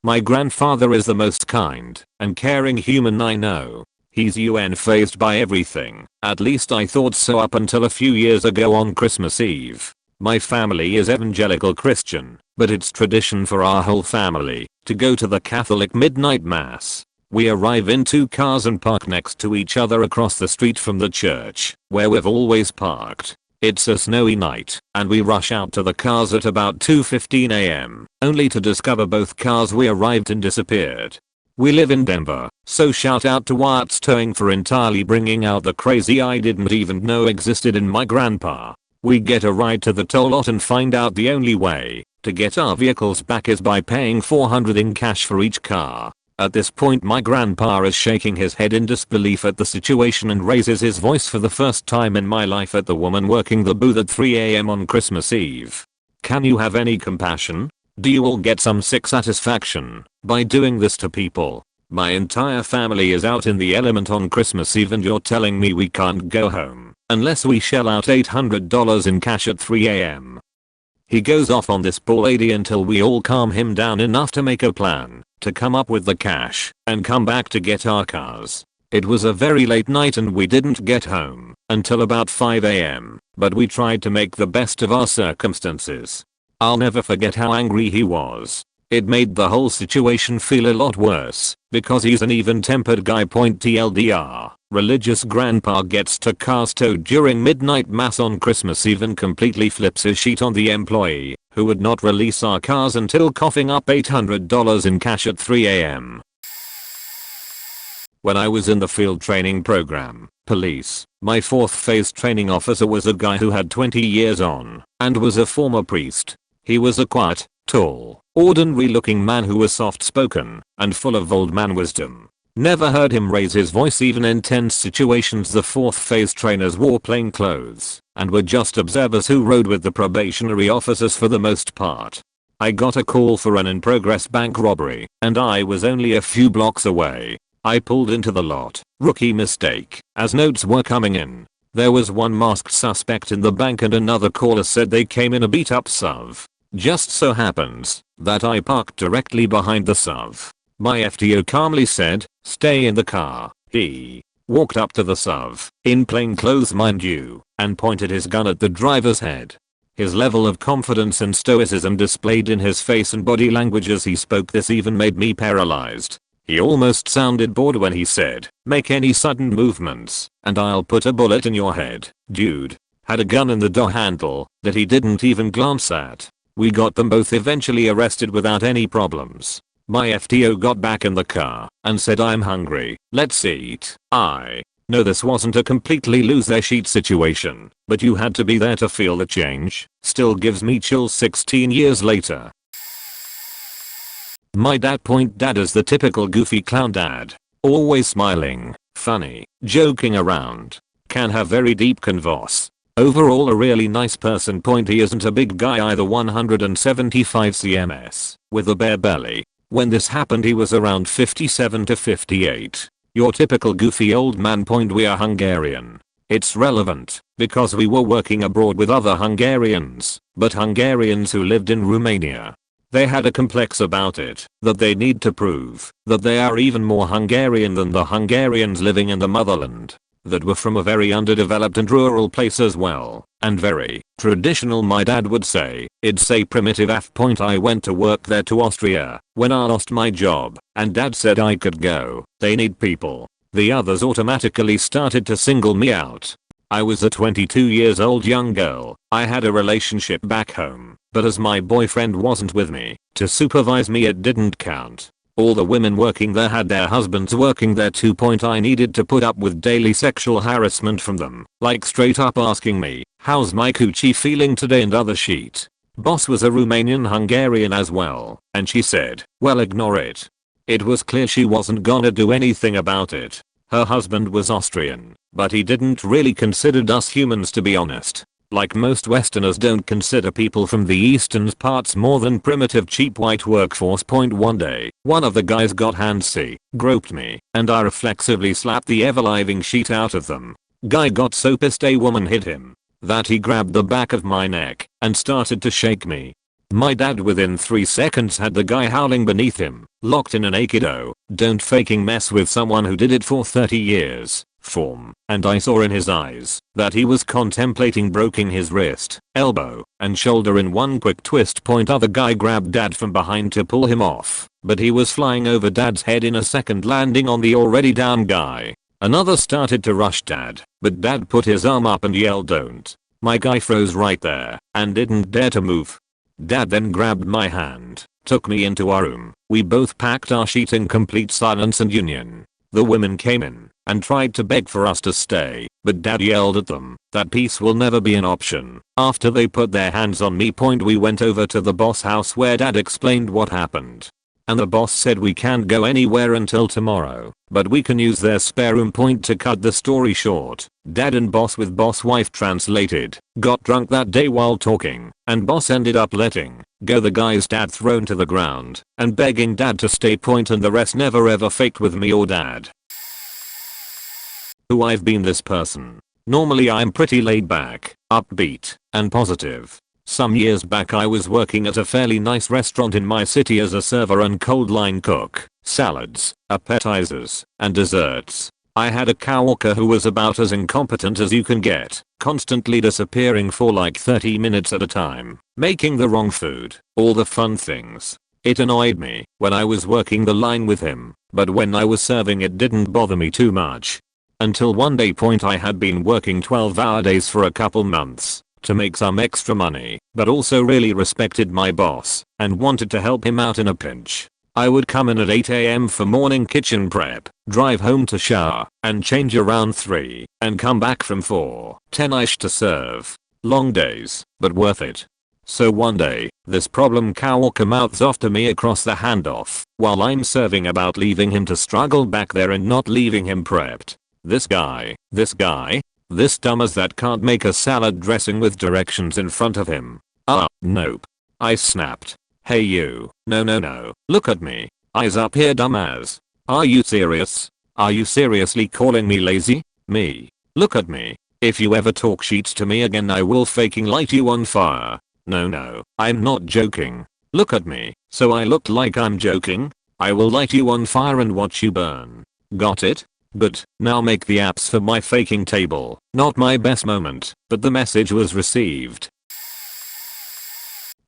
My grandfather is the most kind and caring human I know. He's UN-phased by everything. At least I thought so up until a few years ago on Christmas Eve. My family is evangelical Christian, but it's tradition for our whole family to go to the Catholic midnight mass. We arrive in 2 cars and park next to each other across the street from the church, where we've always parked. It's a snowy night, and we rush out to the cars at about 2:15 AM, only to discover both cars we arrived in disappeared. We live in Denver, so shout out to Wyatt's Towing for entirely bringing out the crazy I didn't even know existed in my grandpa. We get a ride to the toll lot and find out the only way to get our vehicles back is by paying $400 in cash for each car. At this point my grandpa is shaking his head in disbelief at the situation and raises his voice for the first time in my life at the woman working the booth at 3 AM on Christmas Eve. Can you have any compassion? Do you all get some sick satisfaction by doing this to people? My entire family is out in the element on Christmas Eve and you're telling me we can't go home unless we shell out $800 in cash at 3 AM. He goes off on this poor lady until we all calm him down enough to make a plan to come up with the cash and come back to get our cars. It was a very late night and we didn't get home until about 5 AM, but we tried to make the best of our circumstances. I'll never forget how angry he was. It made the whole situation feel a lot worse because he's an even-tempered guy. TLDR, religious grandpa gets to cars towed during midnight mass on Christmas Eve and completely flips his sheet on the employee who would not release our cars until coughing up $800 in cash at 3 AM. When I was in the field training program, police, my 4th phase training officer was a guy who had 20 years on and was a former priest. He was a quiet, tall, ordinary looking man who was soft spoken and full of old man wisdom. Never heard him raise his voice even in tense situations. The 4th phase trainers wore plain clothes and were just observers who rode with the probationary officers for the most part. I got a call for an in-progress bank robbery and I was only a few blocks away. I pulled into the lot. Rookie mistake, as notes were coming in. There was one masked suspect in the bank and another caller said they came in a beat up SUV. Just so happens that I parked directly behind the SUV. My FTO calmly said, "Stay in the car, E." walked up to the SUV, in plain clothes mind you, and pointed his gun at the driver's head. His level of confidence and stoicism displayed in his face and body language as he spoke this even made me paralyzed. He almost sounded bored when he said, "Make any sudden movements, and I'll put a bullet in your head." Dude had a gun in the door handle that he didn't even glance at. We got them both eventually arrested without any problems. My FTO got back in the car and said, "I'm hungry, let's eat." I know this wasn't a completely lose their shit situation, but you had to be there to feel the change. Still gives me chills 16 years later. My dad. Dad is the typical goofy clown dad. Always smiling, funny, joking around. Can have very deep converse. Overall a really nice person. He isn't a big guy either, 175 cms, with a bare belly. When this happened he was around 57 to 58. Your typical goofy old man. We are Hungarian. It's relevant because we were working abroad with other Hungarians, but Hungarians who lived in Romania. They had a complex about it that they need to prove that they are even more Hungarian than the Hungarians living in the motherland, that were from a very underdeveloped and rural place as well, and very traditional. My dad would say, "It's say primitive af." I went to work there to Austria when I lost my job, and dad said I could go. They need people. The others automatically started to single me out. I was a 22 years old young girl. I had a relationship back home, but as my boyfriend wasn't with me to supervise me it didn't count. All the women working there had their husbands working there too. I needed to put up with daily sexual harassment from them, like straight up asking me, "How's my coochie feeling today?" and other shit. Boss was a Romanian Hungarian as well, and she said, "Well, ignore it." It was clear she wasn't gonna do anything about it. Her husband was Austrian, but he didn't really consider us humans, to be honest. Like most Westerners don't consider people from the eastern parts more than primitive cheap white workforce. One day, one of the guys got handsy, groped me, and I reflexively slapped the ever-living shit out of them. Guy got so pissed a woman hit him that he grabbed the back of my neck and started to shake me. My dad within 3 seconds had the guy howling beneath him, locked in an aikido, don't faking mess with someone who did it for 30 years form, and I saw in his eyes that he was contemplating breaking his wrist, elbow, and shoulder in one quick twist. Other guy grabbed dad from behind to pull him off, but he was flying over dad's head in a second, landing on the already down guy. Another started to rush dad, but dad put his arm up and yelled, "Don't." My guy froze right there and didn't dare to move. Dad then grabbed my hand, took me into our room. We both packed our sheet in complete silence and union. The women came in and tried to beg for us to stay, but dad yelled at them that peace will never be an option. After they put their hands on me, we went over to the boss house where dad explained what happened. And the boss said we can't go anywhere until tomorrow, but we can use their spare room. To cut the story short, dad and boss with boss wife translated, got drunk that day while talking, and boss ended up letting go the guy's dad thrown to the ground and begging dad to stay. And the rest never ever faked with me or dad. Who I've been this person. Normally I'm pretty laid back, upbeat, and positive. Some years back I was working at a fairly nice restaurant in my city as a server and cold line cook, salads, appetizers, and desserts. I had a coworker who was about as incompetent as you can get, constantly disappearing for like 30 minutes at a time, making the wrong food, all the fun things. It annoyed me when I was working the line with him, but when I was serving it didn't bother me too much. Until one day. I had been working 12-hour days for a couple months to make some extra money, but also really respected my boss and wanted to help him out in a pinch. I would come in at 8 AM for morning kitchen prep, drive home to shower, and change around 3, and come back from 4:10ish to serve. Long days, but worth it. So one day, this problem coworker mouths off to me across the handoff, while I'm serving about leaving him to struggle back there and not leaving him prepped. This guy, this dumbass that can't make a salad dressing with directions in front of him. Nope. I snapped. Hey you, no, look at me. Eyes up here dumbass. Are you serious? Are you seriously calling me lazy? Me. Look at me. If you ever talk shit to me again I will faking light you on fire. No, I'm not joking. Look at me. So I look like I'm joking? I will light you on fire and watch you burn. Got it? But now make the apps for my faking table. Not my best moment, but the message was received.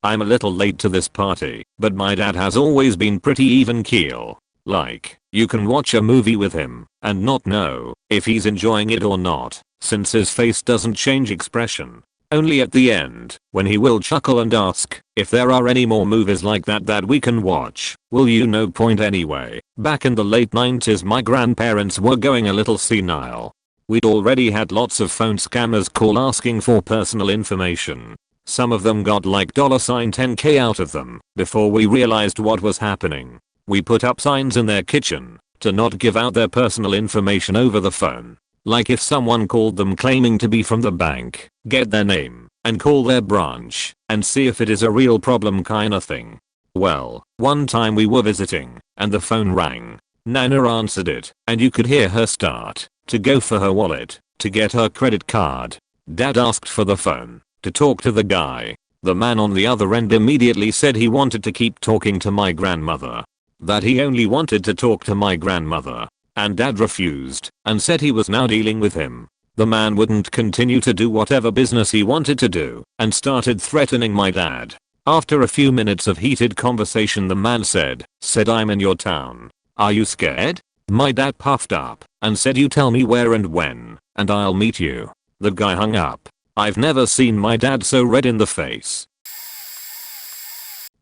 I'm a little late to this party, but my dad has always been pretty even keel. Like, you can watch a movie with him and not know if he's enjoying it or not, since his face doesn't change expression. Only at the end, when he will chuckle and ask if there are any more movies like that we can watch. Will you no point anyway. Back in the late 90s my grandparents were going a little senile. We'd already had lots of phone scammers call asking for personal information. Some of them got like $10k out of them before we realized what was happening. We put up signs in their kitchen to not give out their personal information over the phone. Like if someone called them claiming to be from the bank, get their name and call their branch and see if it is a real problem kinda thing. Well, one time we were visiting and the phone rang. Nana answered it and you could hear her start to go for her wallet to get her credit card. Dad asked for the phone to talk to the guy. The man on the other end immediately said he wanted to keep talking to my grandmother. That he only wanted to talk to my grandmother. And dad refused and said he was now dealing with him. The man wouldn't continue to do whatever business he wanted to do and started threatening my dad. After a few minutes of heated conversation the man said I'm in your town. Are you scared? My dad puffed up and said you tell me where and when and I'll meet you. The guy hung up. I've never seen my dad so red in the face.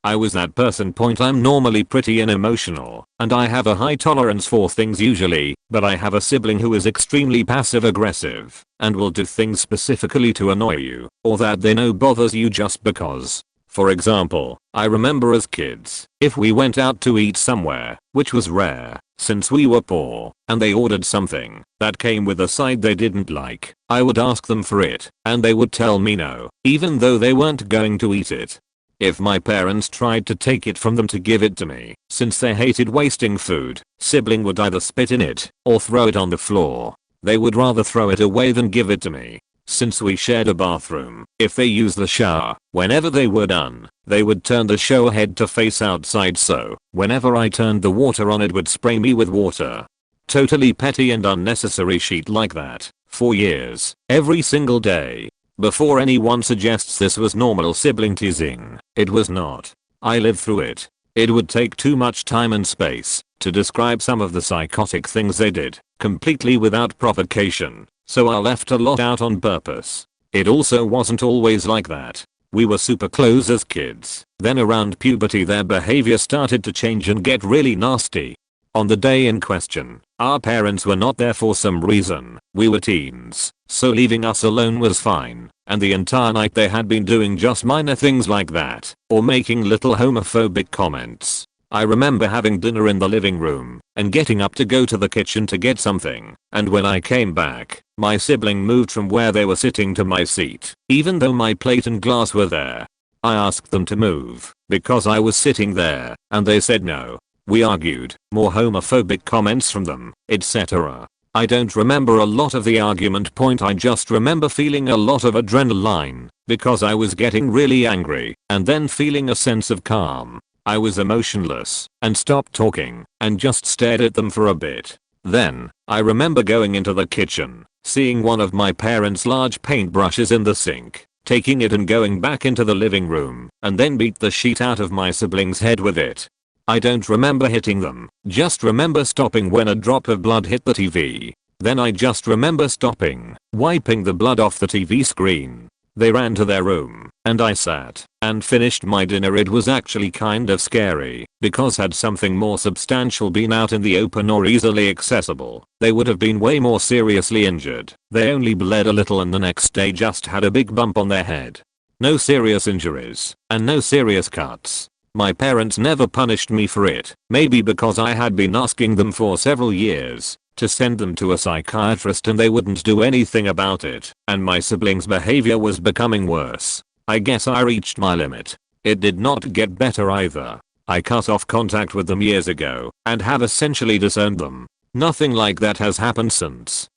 I was that person. I'm normally pretty unemotional and I have a high tolerance for things usually, but I have a sibling who is extremely passive aggressive and will do things specifically to annoy you or that they know bothers you just because. For example, I remember as kids, if we went out to eat somewhere, which was rare since we were poor, and they ordered something that came with a side they didn't like, I would ask them for it and they would tell me no, even though they weren't going to eat it. If my parents tried to take it from them to give it to me, since they hated wasting food, sibling would either spit in it or throw it on the floor. They would rather throw it away than give it to me. Since we shared a bathroom, if they used the shower, whenever they were done, they would turn the shower head to face outside so whenever I turned the water on it would spray me with water. Totally petty and unnecessary shit like that, for years, every single day. Before anyone suggests this was normal sibling teasing, it was not. I lived through it. It would take too much time and space to describe some of the psychotic things they did, completely without provocation, so I left a lot out on purpose. It also wasn't always like that. We were super close as kids, then around puberty their behavior started to change and get really nasty. On the day in question, our parents were not there for some reason. We were teens, so leaving us alone was fine, and the entire night they had been doing just minor things like that, or making little homophobic comments. I remember having dinner in the living room, and getting up to go to the kitchen to get something, and when I came back, my sibling moved from where they were sitting to my seat, even though my plate and glass were there. I asked them to move, because I was sitting there, and they said no. We argued, more homophobic comments from them, etc. I don't remember a lot of the argument point. I just remember feeling a lot of adrenaline because I was getting really angry and then feeling a sense of calm. I was emotionless and stopped talking and just stared at them for a bit. Then, I remember going into the kitchen, seeing one of my parents' large paintbrushes in the sink, taking it and going back into the living room and then beat the shit out of my sibling's head with it. I don't remember hitting them, just remember stopping when a drop of blood hit the TV. Then I just remember stopping, wiping the blood off the TV screen. They ran to their room, and I sat and finished my dinner. It was actually kind of scary, because had something more substantial been out in the open or easily accessible, they would have been way more seriously injured. They only bled a little and the next day just had a big bump on their head. No serious injuries, and no serious cuts. My parents never punished me for it, maybe because I had been asking them for several years to send them to a psychiatrist and they wouldn't do anything about it, and my siblings' behavior was becoming worse. I guess I reached my limit. It did not get better either. I cut off contact with them years ago and have essentially disowned them. Nothing like that has happened since.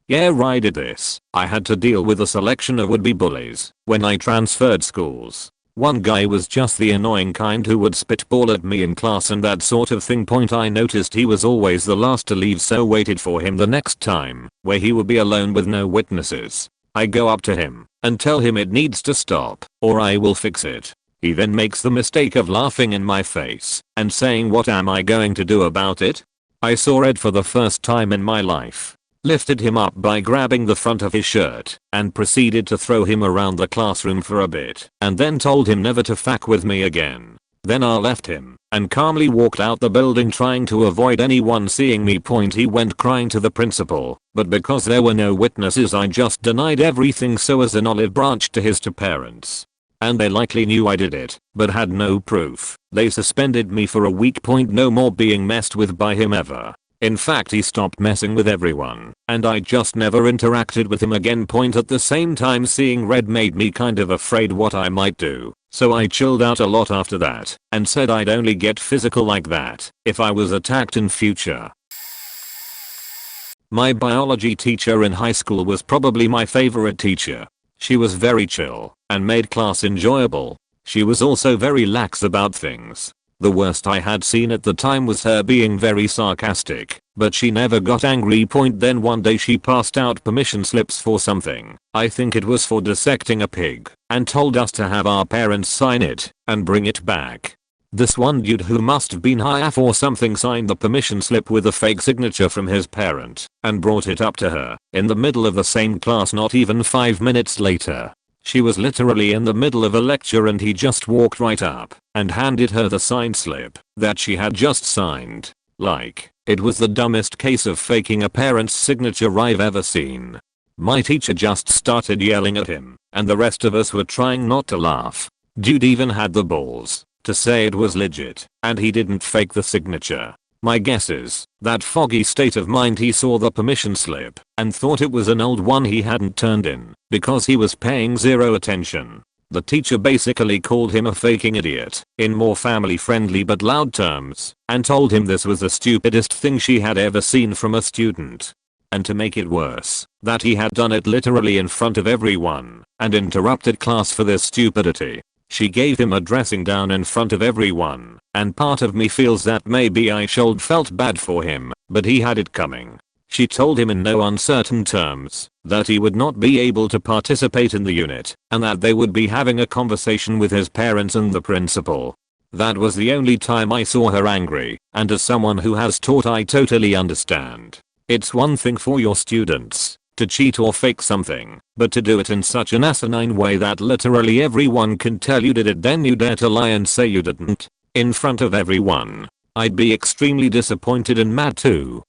Yeah, I did this. I had to deal with a selection of would-be bullies when I transferred schools. One guy was just the annoying kind who would spitball at me in class and that sort of thing. I noticed he was always the last to leave, so waited for him the next time, where he would be alone with no witnesses. I go up to him and tell him it needs to stop or I will fix it. He then makes the mistake of laughing in my face and saying, "What am I going to do about it?" I saw Ed for the first time in my life, lifted him up by grabbing the front of his shirt and proceeded to throw him around the classroom for a bit and then told him never to fuck with me again. Then I left him and calmly walked out the building trying to avoid anyone seeing me. He went crying to the principal, but because there were no witnesses I just denied everything so as an olive branch to his two parents. And they likely knew I did it, but had no proof. They suspended me for a week. No more being messed with by him ever. In fact, he stopped messing with everyone, and I just never interacted with him again. At the same time, seeing red made me kind of afraid what I might do, so I chilled out a lot after that, and said I'd only get physical like that if I was attacked in future. My biology teacher in high school was probably my favorite teacher. She was very chill and made class enjoyable. She was also very lax about things. The worst I had seen at the time was her being very sarcastic, but she never got angry. Then one day she passed out permission slips for something. I think it was for dissecting a pig, and told us to have our parents sign it and bring it back. This one dude who must have been high AF or something signed the permission slip with a fake signature from his parent and brought it up to her in the middle of the same class not even 5 minutes later. She was literally in the middle of a lecture and he just walked right up and handed her the signed slip that she had just signed. Like, it was the dumbest case of faking a parent's signature I've ever seen. My teacher just started yelling at him and the rest of us were trying not to laugh. Dude even had the balls to say it was legit and he didn't fake the signature. My guess is that foggy state of mind he saw the permission slip and thought it was an old one he hadn't turned in because he was paying zero attention. The teacher basically called him a faking idiot in more family friendly but loud terms and told him this was the stupidest thing she had ever seen from a student. And to make it worse, that he had done it literally in front of everyone and interrupted class for this stupidity. She gave him a dressing down in front of everyone, and part of me feels that maybe I should felt bad for him, but he had it coming. She told him in no uncertain terms that he would not be able to participate in the unit and that they would be having a conversation with his parents and the principal. That was the only time I saw her angry, and as someone who has taught I totally understand. It's one thing for your students to cheat or fake something, but to do it in such an asinine way that literally everyone can tell you did it, then you dare to lie and say you didn't in front of everyone. I'd be extremely disappointed and mad too.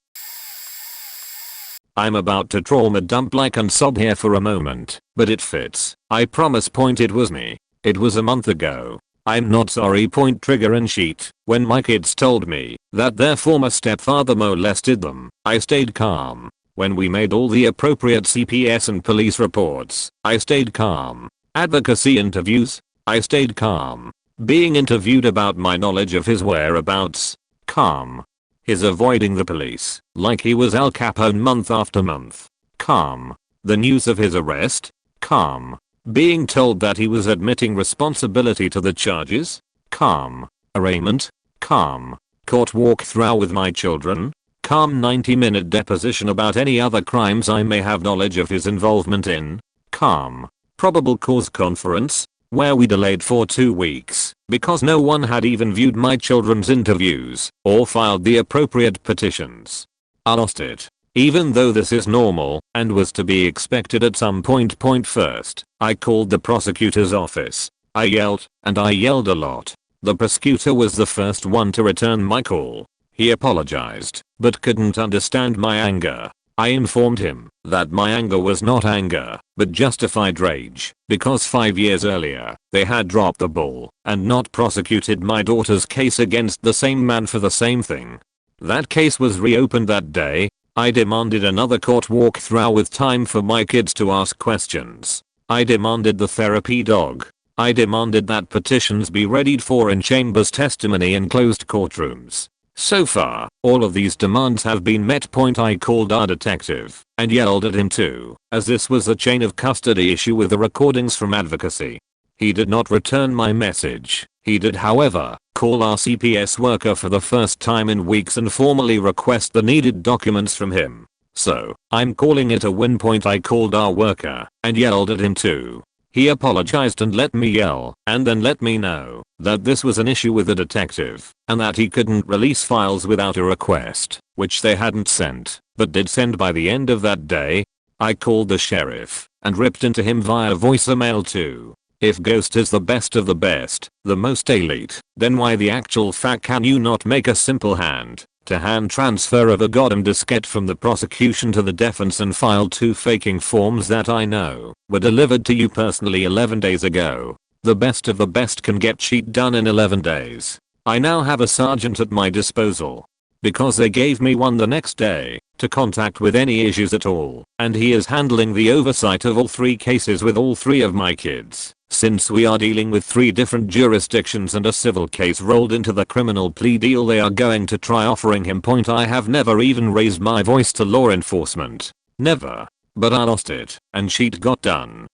I'm about to trauma dump like and sob here for a moment, but it fits. I promise. It was me. It was a month ago. I'm not sorry. Trigger and sheet. When my kids told me that their former stepfather molested them, I stayed calm. When we made all the appropriate CPS and police reports, I stayed calm. Advocacy interviews, I stayed calm. Being interviewed about my knowledge of his whereabouts, calm. His avoiding the police, like he was Al Capone month after month, calm. The news of his arrest, calm. Being told that he was admitting responsibility to the charges, calm. Arraignment, calm. Court walkthrough with my children, calm. 90-minute deposition about any other crimes I may have knowledge of his involvement in, calm. Probable cause conference, where we delayed for 2 weeks because no one had even viewed my children's interviews or filed the appropriate petitions. I lost it. Even though this is normal and was to be expected at some point. First, I called the prosecutor's office. I yelled, and I yelled a lot. The prosecutor was the first one to return my call. He apologized, but couldn't understand my anger. I informed him that my anger was not anger, but justified rage, because 5 years earlier, they had dropped the ball and not prosecuted my daughter's case against the same man for the same thing. That case was reopened that day. I demanded another court walkthrough with time for my kids to ask questions. I demanded the therapy dog. I demanded that petitions be readied for in chambers testimony in closed courtrooms. So far, all of these demands have been met. I called our detective and yelled at him too, as this was a chain of custody issue with the recordings from advocacy. He did not return my message. He did, however, call our CPS worker for the first time in weeks and formally request the needed documents from him. So, I'm calling it a win. I called our worker and yelled at him too. He apologized and let me yell, and then let me know that this was an issue with the detective, and that he couldn't release files without a request, which they hadn't sent, but did send by the end of that day. I called the sheriff and ripped into him via voicemail too. If Ghost is the best of the best, the most elite, then why the actual fuck can you not make a simple hand-to-hand transfer of a goddamn diskette from the prosecution to the defense and file 2 faking forms that I know were delivered to you personally 11 days ago? The best of the best can get shit done in 11 days. I now have a sergeant at my disposal, because they gave me one the next day, to contact with any issues at all, and he is handling the oversight of all 3 cases with all 3 of my kids. Since we are dealing with 3 different jurisdictions and a civil case rolled into the criminal plea deal, they are going to try offering him. I have never even raised my voice to law enforcement. Never. But I lost it, and shit got done.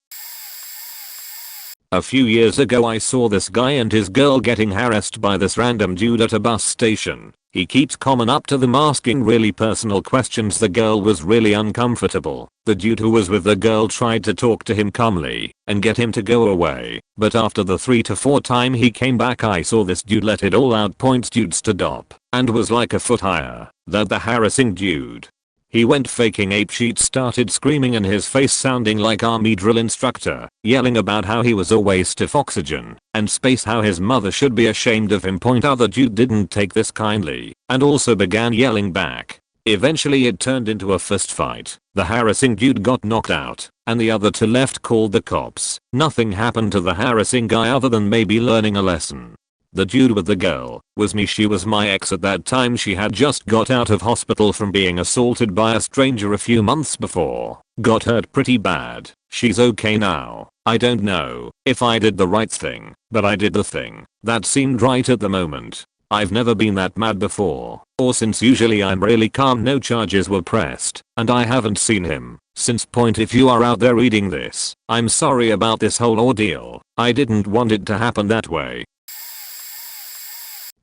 A few years ago I saw this guy and his girl getting harassed by this random dude at a bus station. He keeps coming up to them asking really personal questions. The girl was really uncomfortable. The dude who was with the girl tried to talk to him calmly and get him to go away, but after the 3 to 4 time he came back, I saw this dude let it all out. Dude stood up and was like a foot higher than the harassing dude. He went faking apeshit, started screaming in his face sounding like army drill instructor, yelling about how he was a waste of oxygen and space, how his mother should be ashamed of him. Other dude didn't take this kindly and also began yelling back. Eventually it turned into a fist fight. The harassing dude got knocked out and the other 2 left, called the cops. Nothing happened to the harassing guy other than maybe learning a lesson. The dude with the girl was me. She was my ex at that time. She had just got out of hospital from being assaulted by a stranger a few months before. Got hurt pretty bad. She's okay now. I don't know if I did the right thing, but I did the thing that seemed right at the moment. I've never been that mad before or since. Usually I'm really calm. No charges were pressed and I haven't seen him since. If you are out there reading this, I'm sorry about this whole ordeal. I didn't want it to happen that way.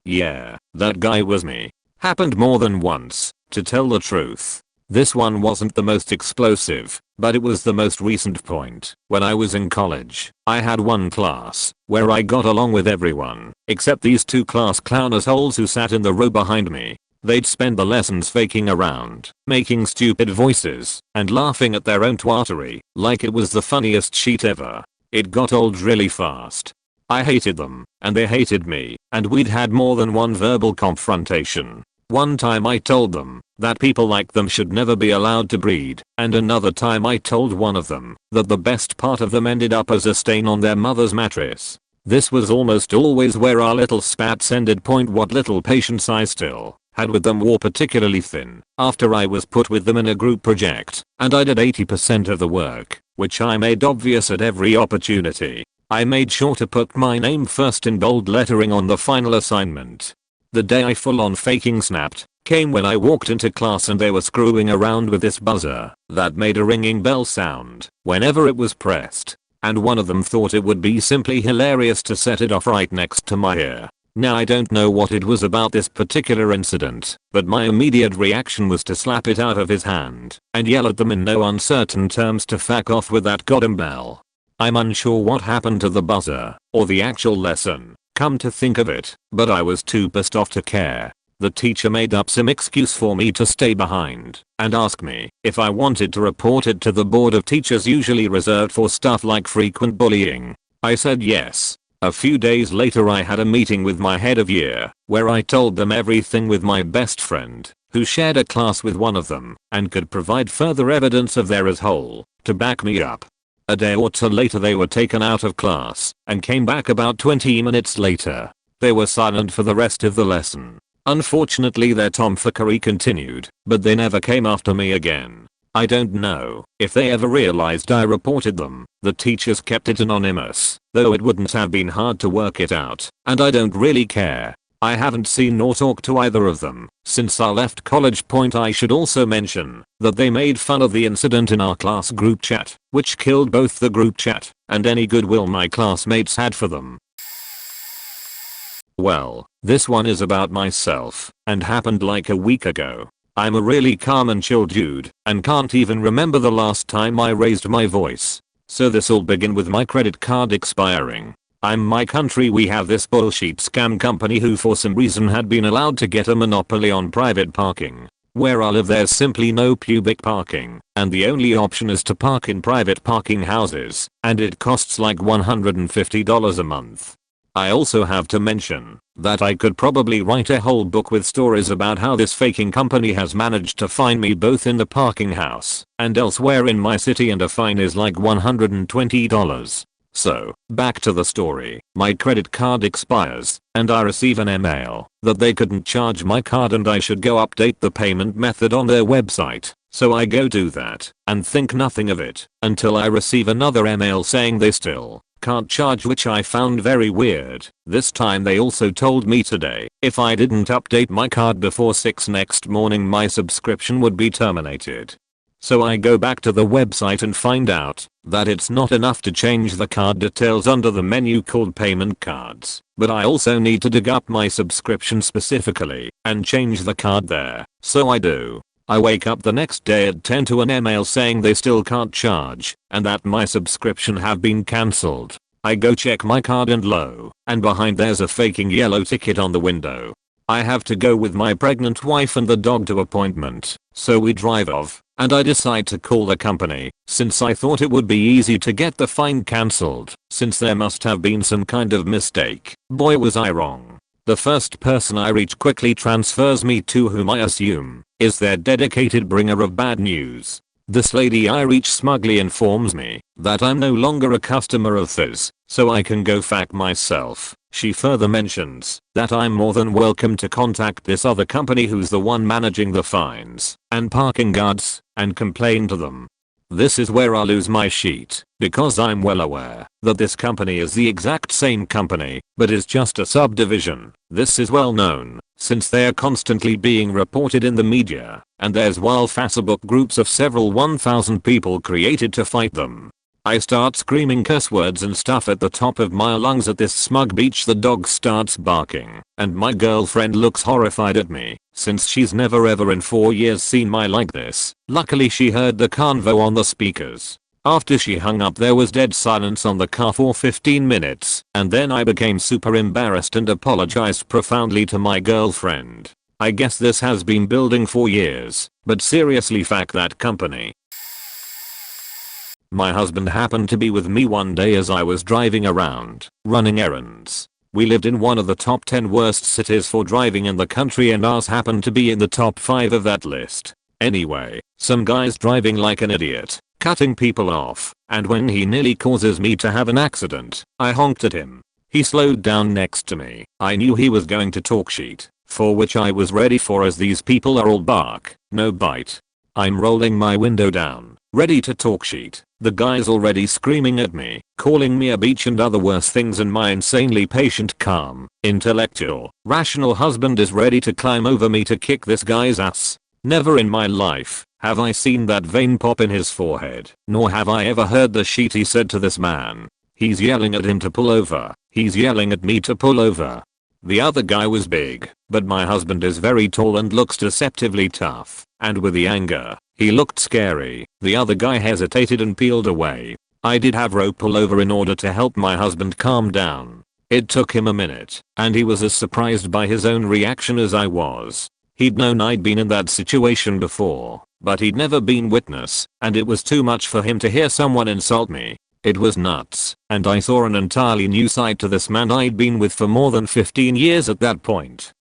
Yeah, that guy was me. Happened more than once, to tell the truth. This one wasn't the most explosive, but it was the most recent point. When I was in college, I had one class where I got along with everyone except these 2 class clown assholes who sat in the row behind me. They'd spend the lessons faking around, making stupid voices, and laughing at their own twattery like it was the funniest shit ever. It got old really fast. I hated them, and they hated me, and we'd had more than one verbal confrontation. One time I told them that people like them should never be allowed to breed, and another time I told one of them that the best part of them ended up as a stain on their mother's mattress. This was almost always where our little spats ended. What little patience I still had with them wore particularly thin after I was put with them in a group project, and I did 80% of the work, which I made obvious at every opportunity. I made sure to put my name first in bold lettering on the final assignment. The day I full on faking snapped came when I walked into class and they were screwing around with this buzzer that made a ringing bell sound whenever it was pressed, and one of them thought it would be simply hilarious to set it off right next to my ear. Now I don't know what it was about this particular incident, but my immediate reaction was to slap it out of his hand and yell at them in no uncertain terms to fuck off with that goddamn bell. I'm unsure what happened to the buzzer or the actual lesson, come to think of it, but I was too pissed off to care. The teacher made up some excuse for me to stay behind and ask me if I wanted to report it to the board of teachers, usually reserved for stuff like frequent bullying. I said yes. A few days later I had a meeting with my head of year where I told them everything with my best friend, who shared a class with one of them and could provide further evidence of their asshole to back me up. A day or 2 later they were taken out of class and came back about 20 minutes later. They were silent for the rest of the lesson. Unfortunately their tomfoolery continued, but they never came after me again. I don't know if they ever realized I reported them. The teachers kept it anonymous, though it wouldn't have been hard to work it out, and I don't really care. I haven't seen nor talked to either of them since I left college. I should also mention that they made fun of the incident in our class group chat, which killed both the group chat and any goodwill my classmates had for them. Well, this one is about myself and happened like a week ago. I'm a really calm and chill dude and can't even remember the last time I raised my voice. So this'll begin with my credit card expiring. In my country we have this bullshit scam company who for some reason had been allowed to get a monopoly on private parking. Where I live there's simply no public parking and the only option is to park in private parking houses and it costs like $150 a month. I also have to mention that I could probably write a whole book with stories about how this faking company has managed to find me both in the parking house and elsewhere in my city, and a fine is like $120. So, back to the story. My credit card expires and I receive an email that they couldn't charge my card and I should go update the payment method on their website. So I go do that and think nothing of it until I receive another email saying they still can't charge, which I found very weird. This time they also told me today if I didn't update my card before 6 next morning my subscription would be terminated. So I go back to the website and find out that it's not enough to change the card details under the menu called payment cards, but I also need to dig up my subscription specifically and change the card there. So I do. I wake up the next day at 10 to an email saying they still can't charge and that my subscription have been cancelled. I go check my card and lo and behind there's a faking yellow ticket on the window. I have to go with my pregnant wife and the dog to appointment, so we drive off and I decide to call the company since I thought it would be easy to get the fine cancelled since there must have been some kind of mistake. Boy was I wrong. The first person I reach quickly transfers me to whom I assume is their dedicated bringer of bad news. This lady I reach smugly informs me that I'm no longer a customer of theirs, so I can go fuck myself. She further mentions that I'm more than welcome to contact this other company who's the one managing the fines and parking guards and complain to them. This is where I lose my shit because I'm well aware that this company is the exact same company but is just a subdivision. This is well known since they are constantly being reported in the media and there's wild Facebook groups of several 1,000 people created to fight them. I start screaming curse words and stuff at the top of my lungs at this smug beach. The dog starts barking and my girlfriend looks horrified at me since she's never ever in 4 years seen me like this. Luckily she heard the convo on the speakers. After she hung up there was dead silence on the car for 15 minutes and then I became super embarrassed and apologized profoundly to my girlfriend. I guess this has been building for years, but seriously fuck that company. My husband happened to be with me one day as I was driving around, running errands. We lived in one of the top 10 worst cities for driving in the country and ours happened to be in the top 5 of that list. Anyway, some guy's driving like an idiot, cutting people off, and when he nearly causes me to have an accident, I honked at him. He slowed down next to me. I knew he was going to talk shit, for which I was ready for as these people are all bark, no bite. I'm rolling my window down, ready to talk shit. The guy's already screaming at me, calling me a bitch and other worse things, and my insanely patient, calm, intellectual, rational husband is ready to climb over me to kick this guy's ass. Never in my life have I seen that vein pop in his forehead, nor have I ever heard the shit he said to this man. He's yelling at him to pull over. He's yelling at me to pull over. The other guy was big, but my husband is very tall and looks deceptively tough, and with the anger, he looked scary. The other guy hesitated and peeled away. I did have rope pull over in order to help my husband calm down. It took him a minute, and he was as surprised by his own reaction as I was. He'd known I'd been in that situation before, but he'd never been witness, and it was too much for him to hear someone insult me. It was nuts, and I saw an entirely new side to this man I'd been with for more than 15 years at that point.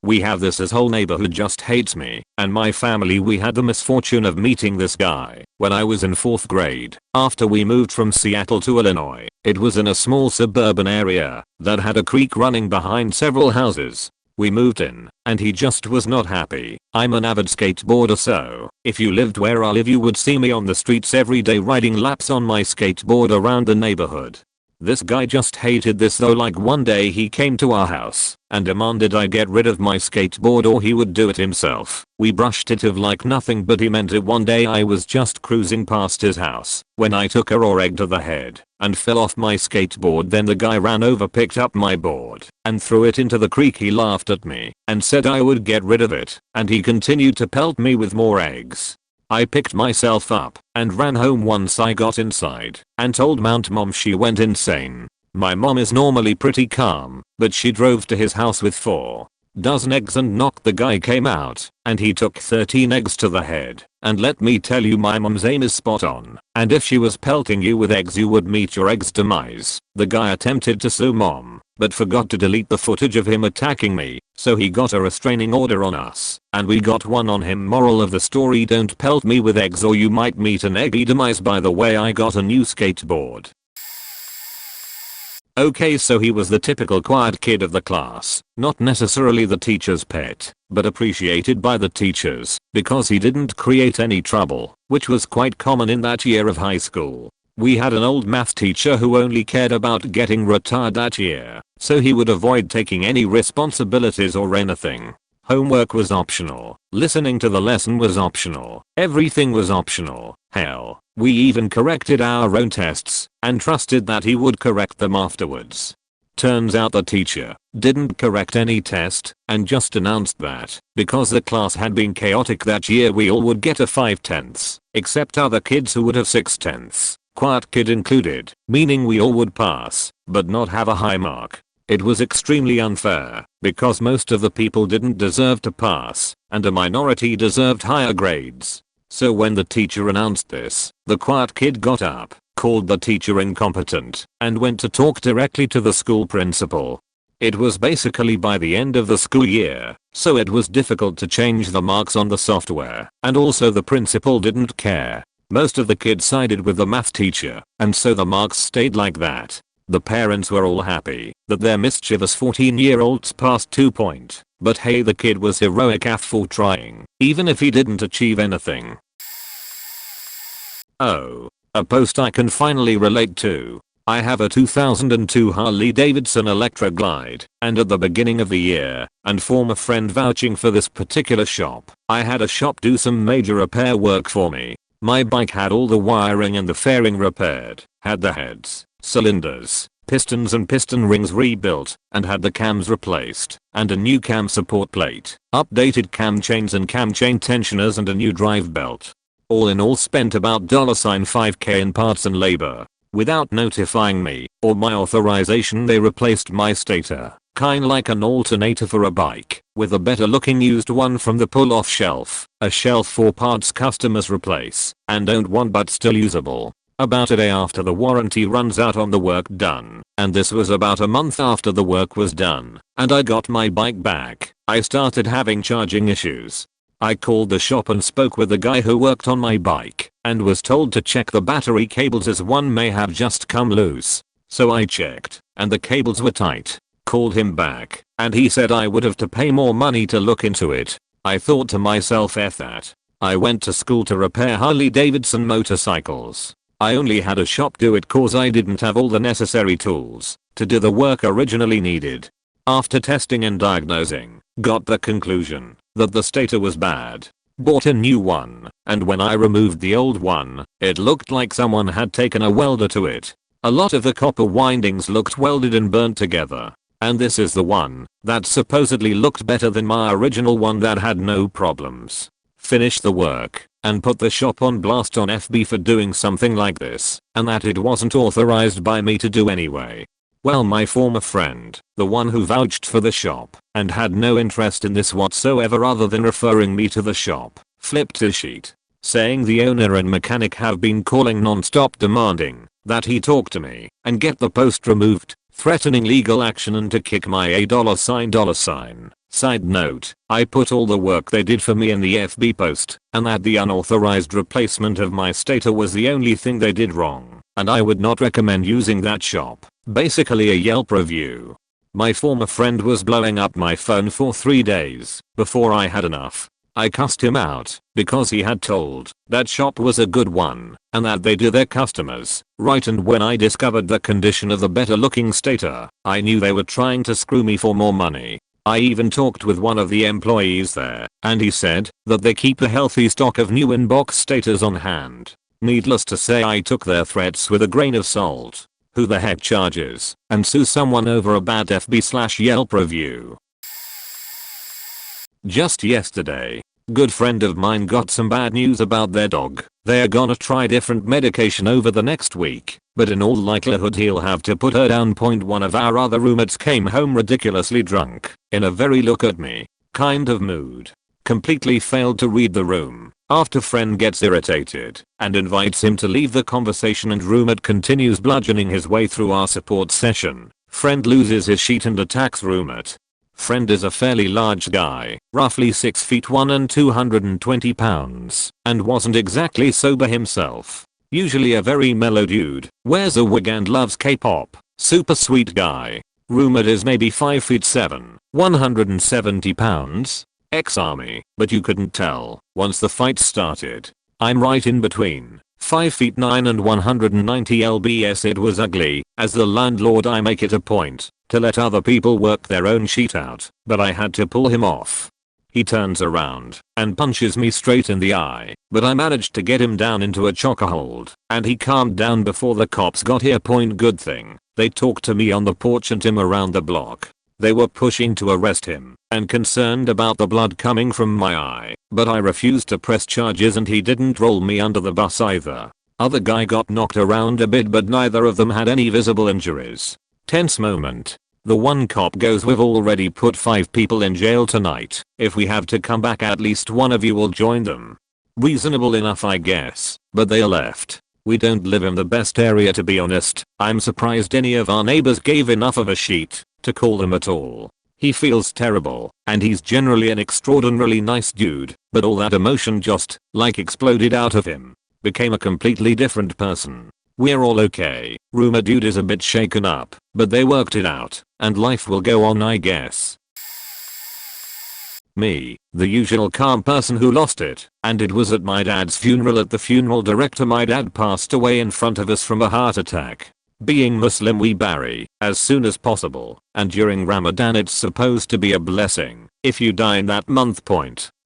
We have this whole neighborhood just hates me, and my family. We had the misfortune of meeting this guy when I was in 4th grade, after we moved from Seattle to Illinois. It was in a small suburban area that had a creek running behind several houses. We moved in, and he just was not happy. I'm an avid skateboarder, so if you lived where I live you would see me on the streets every day riding laps on my skateboard around the neighborhood. This guy just hated this though. Like one day he came to our house and demanded I get rid of my skateboard or he would do it himself. We brushed it off like nothing, but he meant it. One day I was just cruising past his house when I took a raw egg to the head and fell off my skateboard. Then the guy ran over, picked up my board and threw it into the creek. He laughed at me and said I would get rid of it, and he continued to pelt me with more eggs. I picked myself up and ran home. Once I got inside and told Mom, she went insane. My mom is normally pretty calm, but she drove to his house with 4 dozen eggs and knocked. The guy came out and he took 13 eggs to the head. And let me tell you, my mom's aim is spot on, and if she was pelting you with eggs you would meet your egg's demise. The guy attempted to sue mom, but forgot to delete the footage of him attacking me, so he got a restraining order on us, and we got one on him. Moral of the story: don't pelt me with eggs or you might meet an eggy demise. By the way, I got a new skateboard. Okay, so he was the typical quiet kid of the class, not necessarily the teacher's pet, but appreciated by the teachers because he didn't create any trouble, which was quite common in that year of high school. We had an old math teacher who only cared about getting retired that year, so he would avoid taking any responsibilities or anything. Homework was optional, listening to the lesson was optional, everything was optional. Hell, we even corrected our own tests and trusted that he would correct them afterwards. Turns out the teacher didn't correct any test and just announced that because the class had been chaotic that year we all would get a 5/10, except other kids who would have 6/10, quiet kid included, meaning we all would pass but not have a high mark. It was extremely unfair because most of the people didn't deserve to pass and a minority deserved higher grades. So when the teacher announced this, the quiet kid got up, called the teacher incompetent, and went to talk directly to the school principal. It was basically by the end of the school year, so it was difficult to change the marks on the software, and also the principal didn't care. Most of the kids sided with the math teacher, and so the marks stayed like that. The parents were all happy that their mischievous 14-year-olds passed 2 point, but hey, the kid was heroic for trying, even if he didn't achieve anything. Oh, a post I can finally relate to. I have a 2002 Harley Davidson Electra Glide, and at the beginning of the year, and former friend vouching for this particular shop, I had a shop do some major repair work for me. My bike had all the wiring and the fairing repaired, had the heads, cylinders, pistons and piston rings rebuilt, and had the cams replaced, and a new cam support plate, updated cam chains and cam chain tensioners and a new drive belt. All in all spent about $5k in parts and labor. Without notifying me or my authorization they replaced my stator, kinda like an alternator for a bike, with a better looking used one from the pull off shelf, a shelf for parts customers replace and don't want but still usable. About a day after the warranty runs out on the work done, and this was about a month after the work was done, and I got my bike back, I started having charging issues. I called the shop and spoke with the guy who worked on my bike and was told to check the battery cables as one may have just come loose. So I checked and the cables were tight. Called him back and he said I would have to pay more money to look into it. I thought to myself, F that. I went to school to repair Harley Davidson motorcycles. I only had a shop do it cause I didn't have all the necessary tools to do the work originally needed. After testing and diagnosing, got the conclusion that the stator was bad. Bought a new one, and when I removed the old one, it looked like someone had taken a welder to it. A lot of the copper windings looked welded and burnt together. And this is the one that supposedly looked better than my original one that had no problems. Finished the work and put the shop on blast on FB for doing something like this, and that it wasn't authorized by me to do anyway. Well, my former friend, the one who vouched for the shop and had no interest in this whatsoever other than referring me to the shop, flipped his sheet, saying the owner and mechanic have been calling non-stop demanding that he talk to me and get the post removed, threatening legal action and to kick my $. Side note, I put all the work they did for me in the FB post, and that the unauthorized replacement of my stator was the only thing they did wrong, and I would not recommend using that shop. Basically a Yelp review. My former friend was blowing up my phone for 3 days before I had enough. I cussed him out because he had told that shop was a good one and that they do their customers right, and when I discovered the condition of the better looking stater, I knew they were trying to screw me for more money. I even talked with one of the employees there and he said that they keep a healthy stock of new inbox staters on hand. Needless to say, I took their threats with a grain of salt. Who the heck charges and sue someone over a bad FB/Yelp review? Just yesterday, good friend of mine got some bad news about their dog. They're gonna try different medication over the next week, but in all likelihood he'll have to put her down. One of our other roommates came home ridiculously drunk, in a very look at me kind of mood. Completely failed to read the room. After friend gets irritated and invites him to leave the conversation, and roommate continues bludgeoning his way through our support session. Friend loses his sheet and attacks roommate. Friend is a fairly large guy, roughly 6'1" and 220 pounds, and wasn't exactly sober himself. Usually a very mellow dude, wears a wig and loves K-pop, super sweet guy. Roommate is maybe 5'7", 170 pounds, ex-army, but you couldn't tell once the fight started. I'm right in between, 5'9" and 190 lbs. It was ugly. As the landlord, I make it a point to let other people work their own shit out, but I had to pull him off. He turns around and punches me straight in the eye, but I managed to get him down into a chokehold, and he calmed down before the cops got here. Good thing they talked to me on the porch and him around the block. They were pushing to arrest him and concerned about the blood coming from my eye, but I refused to press charges and he didn't roll me under the bus either. Other guy got knocked around a bit, but neither of them had any visible injuries. Tense moment. The one cop goes, "We've already put 5 people in jail tonight. If we have to come back, at least one of you will join them." Reasonable enough, I guess, but they left. We don't live in the best area, to be honest. I'm surprised any of our neighbors gave enough of a shit to call them at all. He feels terrible, and he's generally an extraordinarily nice dude, but all that emotion just, like, exploded out of him. Became a completely different person. We're all okay. Rumor dude is a bit shaken up, but they worked it out, and life will go on, I guess. Me, the usual calm person who lost it, and it was at my dad's funeral. At the funeral director, my dad passed away in front of us from a heart attack. Being Muslim, we bury as soon as possible, and during Ramadan it's supposed to be a blessing if you die in that month.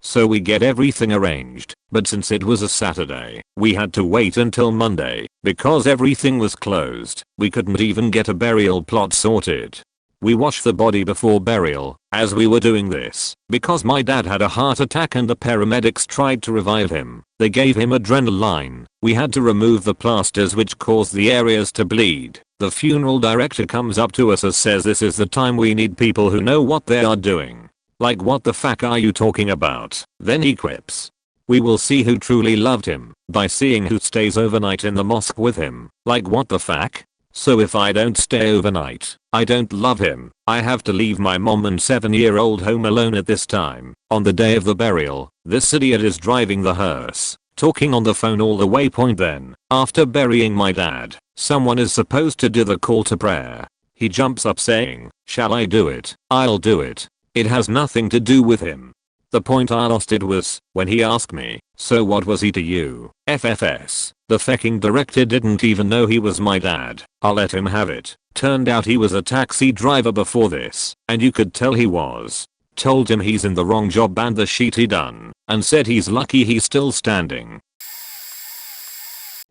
So we get everything arranged, but since it was a Saturday, we had to wait until Monday because everything was closed. We couldn't even get a burial plot sorted. We washed the body before burial. As we were doing this, because my dad had a heart attack and the paramedics tried to revive him, they gave him adrenaline. We had to remove the plasters, which caused the areas to bleed. The funeral director comes up to us and says, "This is the time we need people who know what they are doing." Like, what the fuck are you talking about? Then he quips, "We will see who truly loved him by seeing who stays overnight in the mosque with him." Like, what the fuck? So if I don't stay overnight, I don't love him. I have to leave my mom and 7-year-old home alone at this time. On the day of the burial, this idiot is driving the hearse, talking on the phone all the way. Then, after burying my dad, someone is supposed to do the call to prayer. He jumps up saying, "Shall I do it? I'll do it." It has nothing to do with him. The point I lost it was when he asked me, "So what was he to you?" FFS. The fucking director didn't even know he was my dad. I'll let him have it. Turned out he was a taxi driver before this, and you could tell he was. Told him he's in the wrong job and the shit he done, and said he's lucky he's still standing.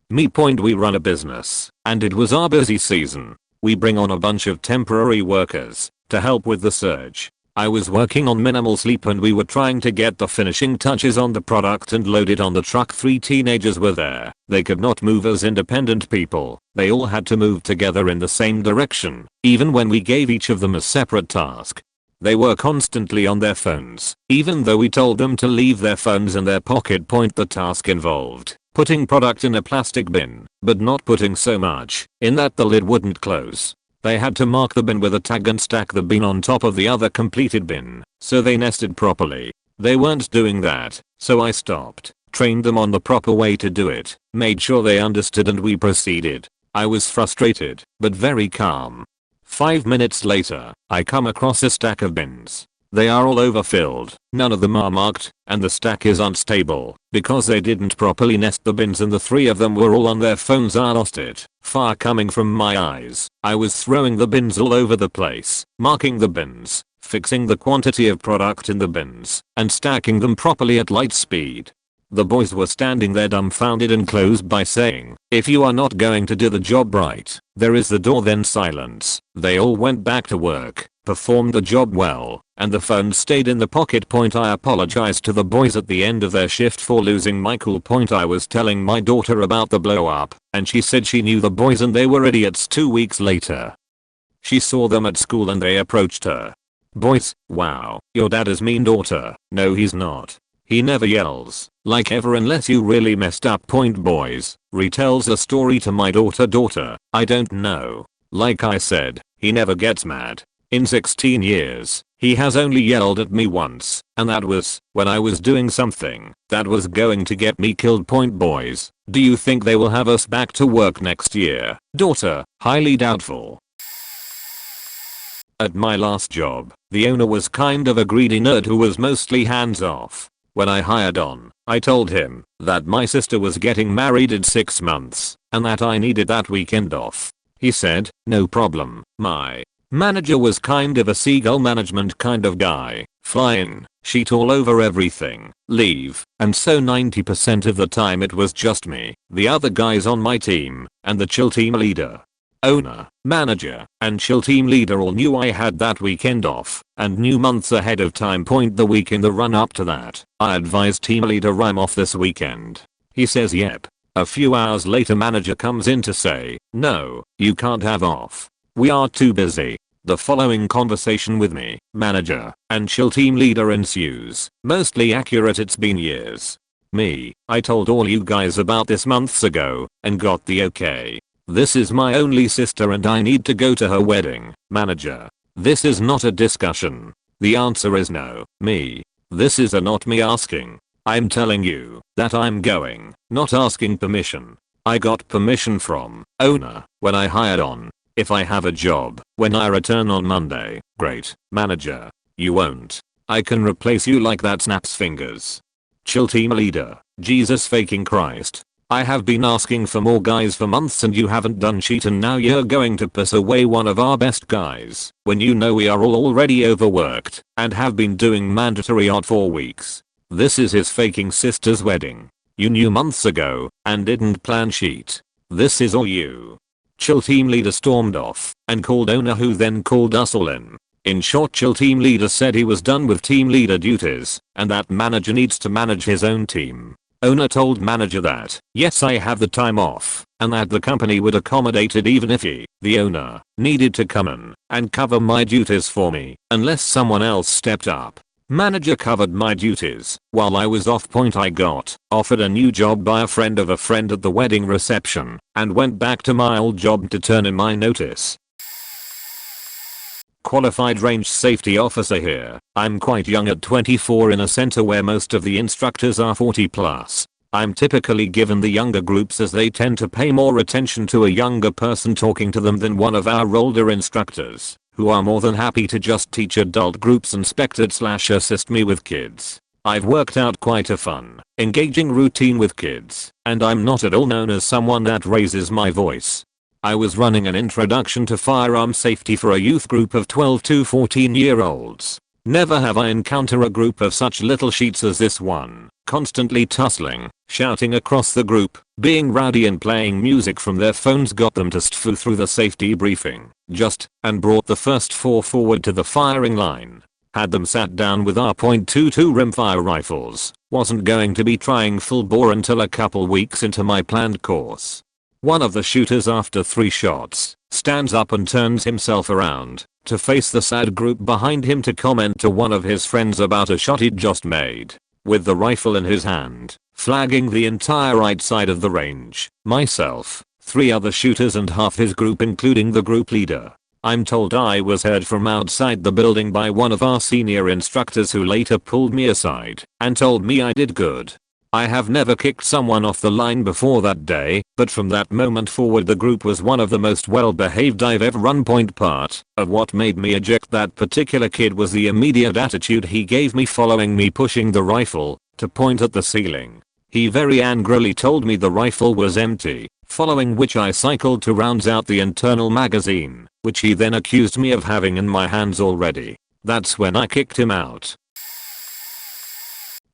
Me. We run a business, and it was our busy season. We bring on a bunch of temporary workers to help with the surge. I was working on minimal sleep and we were trying to get the finishing touches on the product and load it on the truck. 3 teenagers were there. They could not move as independent people. They all had to move together in the same direction, even when we gave each of them a separate task. They were constantly on their phones, even though we told them to leave their phones in their pocket. The task involved putting product in a plastic bin, but not putting so much in that the lid wouldn't close. They had to mark the bin with a tag and stack the bin on top of the other completed bin, so they nested properly. They weren't doing that, so I stopped, trained them on the proper way to do it, made sure they understood, and we proceeded. I was frustrated, but very calm. 5 minutes later, I come across a stack of bins. They are all overfilled, none of them are marked, and the stack is unstable because they didn't properly nest the bins and the 3 of them were all on their phones. I lost it. Fire coming from my eyes. I was throwing the bins all over the place, marking the bins, fixing the quantity of product in the bins, and stacking them properly at light speed. The boys were standing there dumbfounded and closed by saying, "If you are not going to do the job right, there is the door." Then silence. They all went back to work, performed the job well, and the phone stayed in the pocket. I apologized to the boys at the end of their shift for losing my cool. I was telling my daughter about the blow up, and she said she knew the boys and they were idiots. 2 weeks later, she saw them at school and they approached her. "Boys, wow, your dad is mean." Daughter, "No, he's not. He never yells, like ever, unless you really messed up." Boys, retells the story to my daughter. Daughter, "I don't know. Like I said, he never gets mad. In 16 years, he has only yelled at me once, and that was when I was doing something that was going to get me killed." Boys, "Do you think they will have us back to work next year?" Daughter, "Highly doubtful." At my last job, the owner was kind of a greedy nerd who was mostly hands off. When I hired on, I told him that my sister was getting married in 6 months and that I needed that weekend off. He said, "No problem." My manager was kind of a seagull management kind of guy. Fly in, sheet all over everything, leave, and so 90% of the time it was just me, the other guys on my team, and the chill team leader. Owner, manager, and chill team leader all knew I had that weekend off and knew months ahead of time. The week in the run up to that, I advised team leader I'm off this weekend. He says yep. A few hours later manager comes in to say, "No, you can't have off. We are too busy." The following conversation with me, manager, and chill team leader ensues. Mostly accurate. It's been years. Me, "I told all you guys about this months ago and got the okay. This is my only sister and I need to go to her wedding." Manager, "This is not a discussion. The answer is no." Me, "This is a not me asking. I'm telling you that I'm going, not asking permission. I got permission from owner when I hired on. If I have a job when I return on Monday, great." Manager, "You won't. I can replace you like that." Snaps fingers. Chill team leader, "Jesus faking Christ. I have been asking for more guys for months and you haven't done shit and now you're going to piss away one of our best guys when you know we are all already overworked and have been doing mandatory odd 4 weeks. This is his faking sister's wedding. You knew months ago and didn't plan shit. This is all you." Chill team leader stormed off and called owner who then called us all in. In short, chill team leader said he was done with team leader duties and that manager needs to manage his own team. Owner told manager that, yes, I have the time off, and that the company would accommodate it even if he, the owner, needed to come in and cover my duties for me, unless someone else stepped up. Manager covered my duties while I was off. I got offered a new job by a friend of a friend at the wedding reception and went back to my old job to turn in my notice. Qualified range safety officer here. I'm quite young at 24 in a center where most of the instructors are 40 plus. I'm typically given the younger groups as they tend to pay more attention to a younger person talking to them than one of our older instructors, who are more than happy to just teach adult groups and assist me with kids. I've worked out quite a fun, engaging routine with kids, and I'm not at all known as someone that raises my voice. I was running an introduction to firearm safety for a youth group of 12 to 14-year-olds. Never have I encountered a group of such little sheets as this one, constantly tussling, shouting across the group, being rowdy and playing music from their phones got them to stfu through the safety briefing, and brought the first 4 forward to the firing line. Had them sat down with our .22 rimfire rifles, wasn't going to be trying full bore until a couple weeks into my planned course. One of the shooters after 3 shots, stands up and turns himself around to face the sad group behind him to comment to one of his friends about a shot he'd just made, with the rifle in his hand, flagging the entire right side of the range, myself, 3 other shooters and half his group including the group leader. I'm told I was heard from outside the building by one of our senior instructors who later pulled me aside and told me I did good. I have never kicked someone off the line before that day, but from that moment forward the group was one of the most well behaved I've ever run. Part of what made me eject that particular kid was the immediate attitude he gave me following me pushing the rifle to point at the ceiling. He very angrily told me the rifle was empty, following which I cycled 2 rounds out the internal magazine, which he then accused me of having in my hands already. That's when I kicked him out.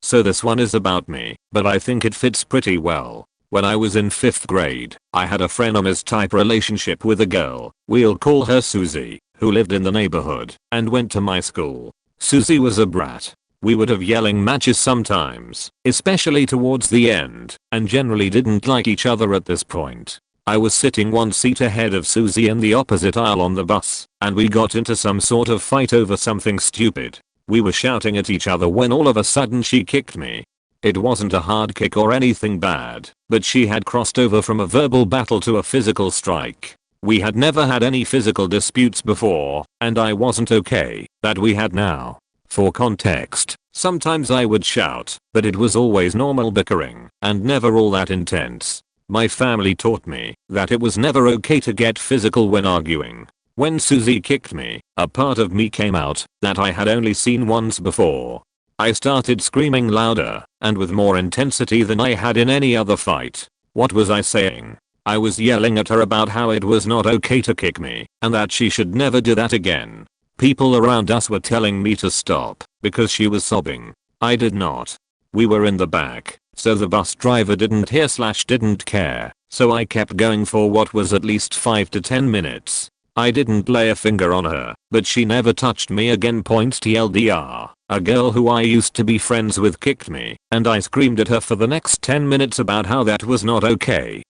So this one is about me, but I think it fits pretty well. When I was in 5th grade, I had a frenemies type relationship with a girl, we'll call her Susie, who lived in the neighborhood and went to my school. Susie was a brat. We would have yelling matches sometimes, especially towards the end, and generally didn't like each other at this point. I was sitting 1 seat ahead of Susie in the opposite aisle on the bus, and we got into some sort of fight over something stupid. We were shouting at each other when all of a sudden she kicked me. It wasn't a hard kick or anything bad, but she had crossed over from a verbal battle to a physical strike. We had never had any physical disputes before, and I wasn't okay that we had now. For context, sometimes I would shout, but it was always normal bickering and never all that intense. My family taught me that it was never okay to get physical when arguing. When Susie kicked me, a part of me came out that I had only seen once before. I started screaming louder and with more intensity than I had in any other fight. What was I saying? I was yelling at her about how it was not okay to kick me and that she should never do that again. People around us were telling me to stop because she was sobbing. I did not. We were in the back, so the bus driver didn't hear/didn't care, so I kept going for what was at least 5 to 10 minutes. I didn't lay a finger on her, but she never touched me again. TLDR, a girl who I used to be friends with kicked me, and I screamed at her for the next 10 minutes about how that was not okay.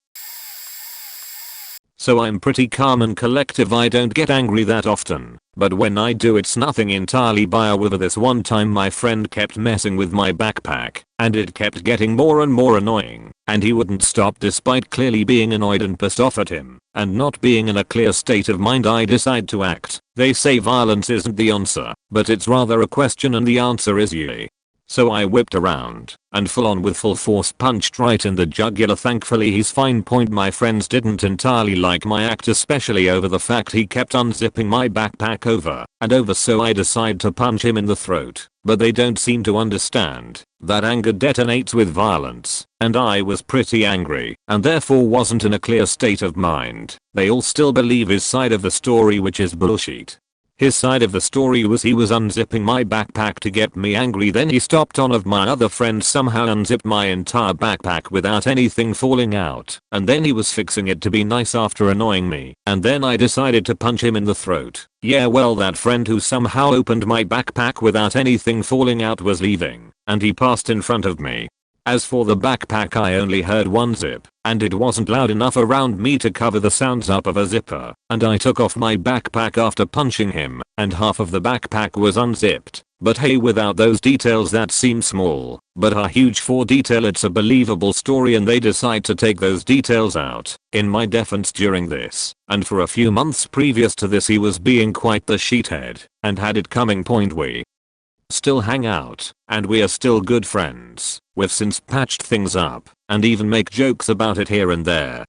So I'm pretty calm and collective. I don't get angry that often, but when I do it's nothing entirely over this one time my friend kept messing with my backpack, and it kept getting more and more annoying, and he wouldn't stop despite clearly being annoyed and pissed off at him, and not being in a clear state of mind. I decide to act. They say violence isn't the answer, but it's rather a question and the answer is yeah. So I whipped around and full on with full force punched right in the jugular. Thankfully he's fine. My friends didn't entirely like my act, especially over the fact he kept unzipping my backpack over and over, so I decide to punch him in the throat, but they don't seem to understand that anger detonates with violence, and I was pretty angry and therefore wasn't in a clear state of mind. They all still believe his side of the story, which is bullshit. His side of the story was he was unzipping my backpack to get me angry, then he stopped one of my other friends, somehow unzipped my entire backpack without anything falling out, and then he was fixing it to be nice after annoying me, and then I decided to punch him in the throat. Yeah, well, that friend who somehow opened my backpack without anything falling out was leaving, and he passed in front of me. As for the backpack, I only heard one zip, and it wasn't loud enough around me to cover the sounds up of a zipper, and I took off my backpack after punching him, and half of the backpack was unzipped. But hey, without those details that seem small, but are huge for detail, it's a believable story, and they decide to take those details out. In my defense during this, and for a few months previous to this, he was being quite the sheethead, and had it coming. We still hang out, and we are still good friends. We've since patched things up, and even make jokes about it here and there.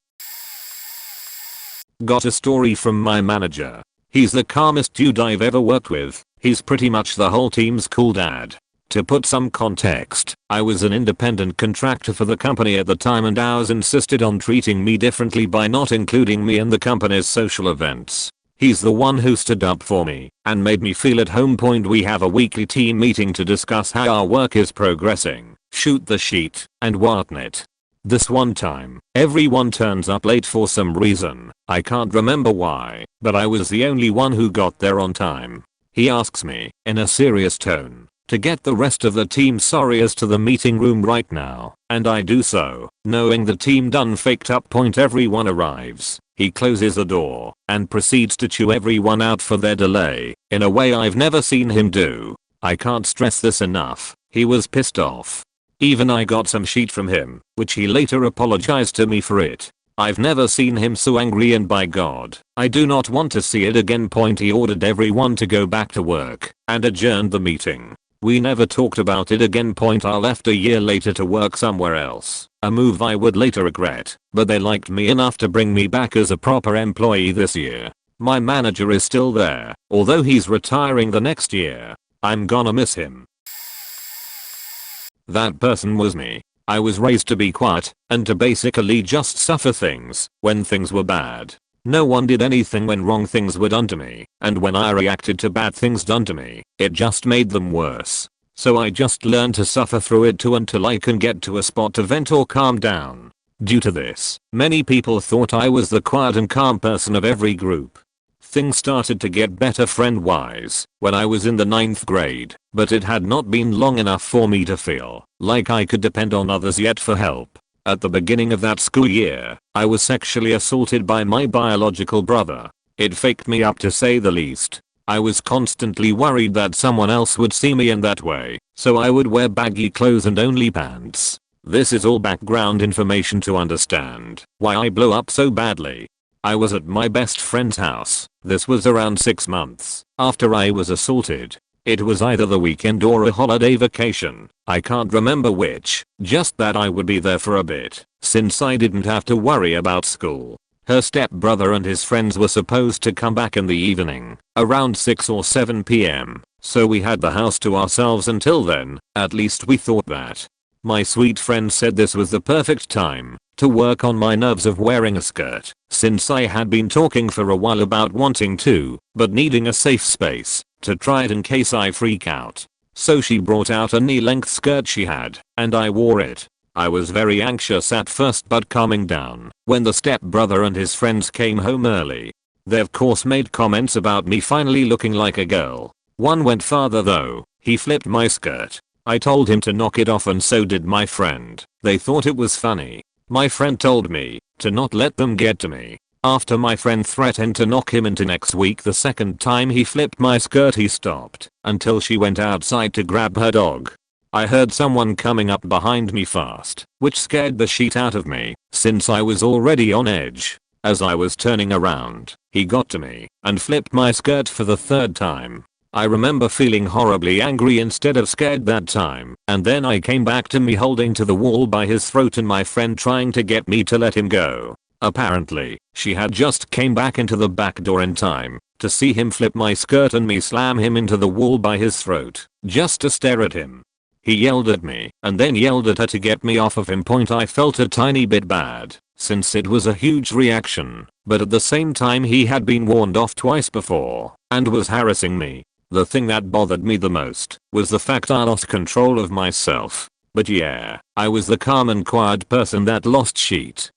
Got a story from my manager. He's the calmest dude I've ever worked with. He's pretty much the whole team's cool dad. To put some context, I was an independent contractor for the company at the time, and ours insisted on treating me differently by not including me in the company's social events. He's the one who stood up for me and made me feel at home. We have a weekly team meeting to discuss how our work is progressing, shoot the sheet, and whatnot. This one time, everyone turns up late for some reason. I can't remember why, but I was the only one who got there on time. He asks me, in a serious tone, to get the rest of the team as to the meeting room right now, and I do so, knowing the team done faked up. Everyone arrives. He closes the door and proceeds to chew everyone out for their delay, in a way I've never seen him do. I can't stress this enough. He was pissed off. Even I got some shit from him, which he later apologized to me for it. I've never seen him so angry, and by God, I do not want to see it again. He ordered everyone to go back to work and adjourned the meeting. We never talked about it again. I left a year later to work somewhere else, a move I would later regret, but they liked me enough to bring me back as a proper employee this year. My manager is still there, although he's retiring the next year. I'm gonna miss him. That person was me. I was raised to be quiet and to basically just suffer things when things were bad. No one did anything when wrong things were done to me, and when I reacted to bad things done to me, it just made them worse. So I just learned to suffer through it too until I can get to a spot to vent or calm down. Due to this, many people thought I was the quiet and calm person of every group. Things started to get better friend-wise when I was in the 9th grade, but it had not been long enough for me to feel like I could depend on others yet for help. At the beginning of that school year, I was sexually assaulted by my biological brother. It faked me up to say the least. I was constantly worried that someone else would see me in that way, so I would wear baggy clothes and only pants. This is all background information to understand why I blew up so badly. I was at my best friend's house. This was around 6 months after I was assaulted. It was either the weekend or a holiday vacation. I can't remember which, just that I would be there for a bit, since I didn't have to worry about school. Her stepbrother and his friends were supposed to come back in the evening, around 6 or 7 p.m, so we had the house to ourselves until then, at least we thought that. My sweet friend said this was the perfect time to work on my nerves of wearing a skirt, since I had been talking for a while about wanting to, but needing a safe space to try it in case I freak out. So she brought out a knee-length skirt she had, and I wore it. I was very anxious at first but calming down when the stepbrother and his friends came home early. They of course made comments about me finally looking like a girl. One went farther though. He flipped my skirt. I told him to knock it off and so did my friend. They thought it was funny. My friend told me to not let them get to me. After my friend threatened to knock him into next week the second time he flipped my skirt, he stopped until she went outside to grab her dog. I heard someone coming up behind me fast, which scared the shit out of me since I was already on edge. As I was turning around, he got to me and flipped my skirt for the third time. I remember feeling horribly angry instead of scared that time, and then I came back to me holding to the wall by his throat and my friend trying to get me to let him go. Apparently, she had just came back into the back door in time to see him flip my skirt and me slam him into the wall by his throat, just to stare at him. He yelled at me and then yelled at her to get me off of him. I felt a tiny bit bad, since it was a huge reaction, but at the same time he had been warned off twice before and was harassing me. The thing that bothered me the most was the fact I lost control of myself. But yeah, I was the calm and quiet person that lost shit.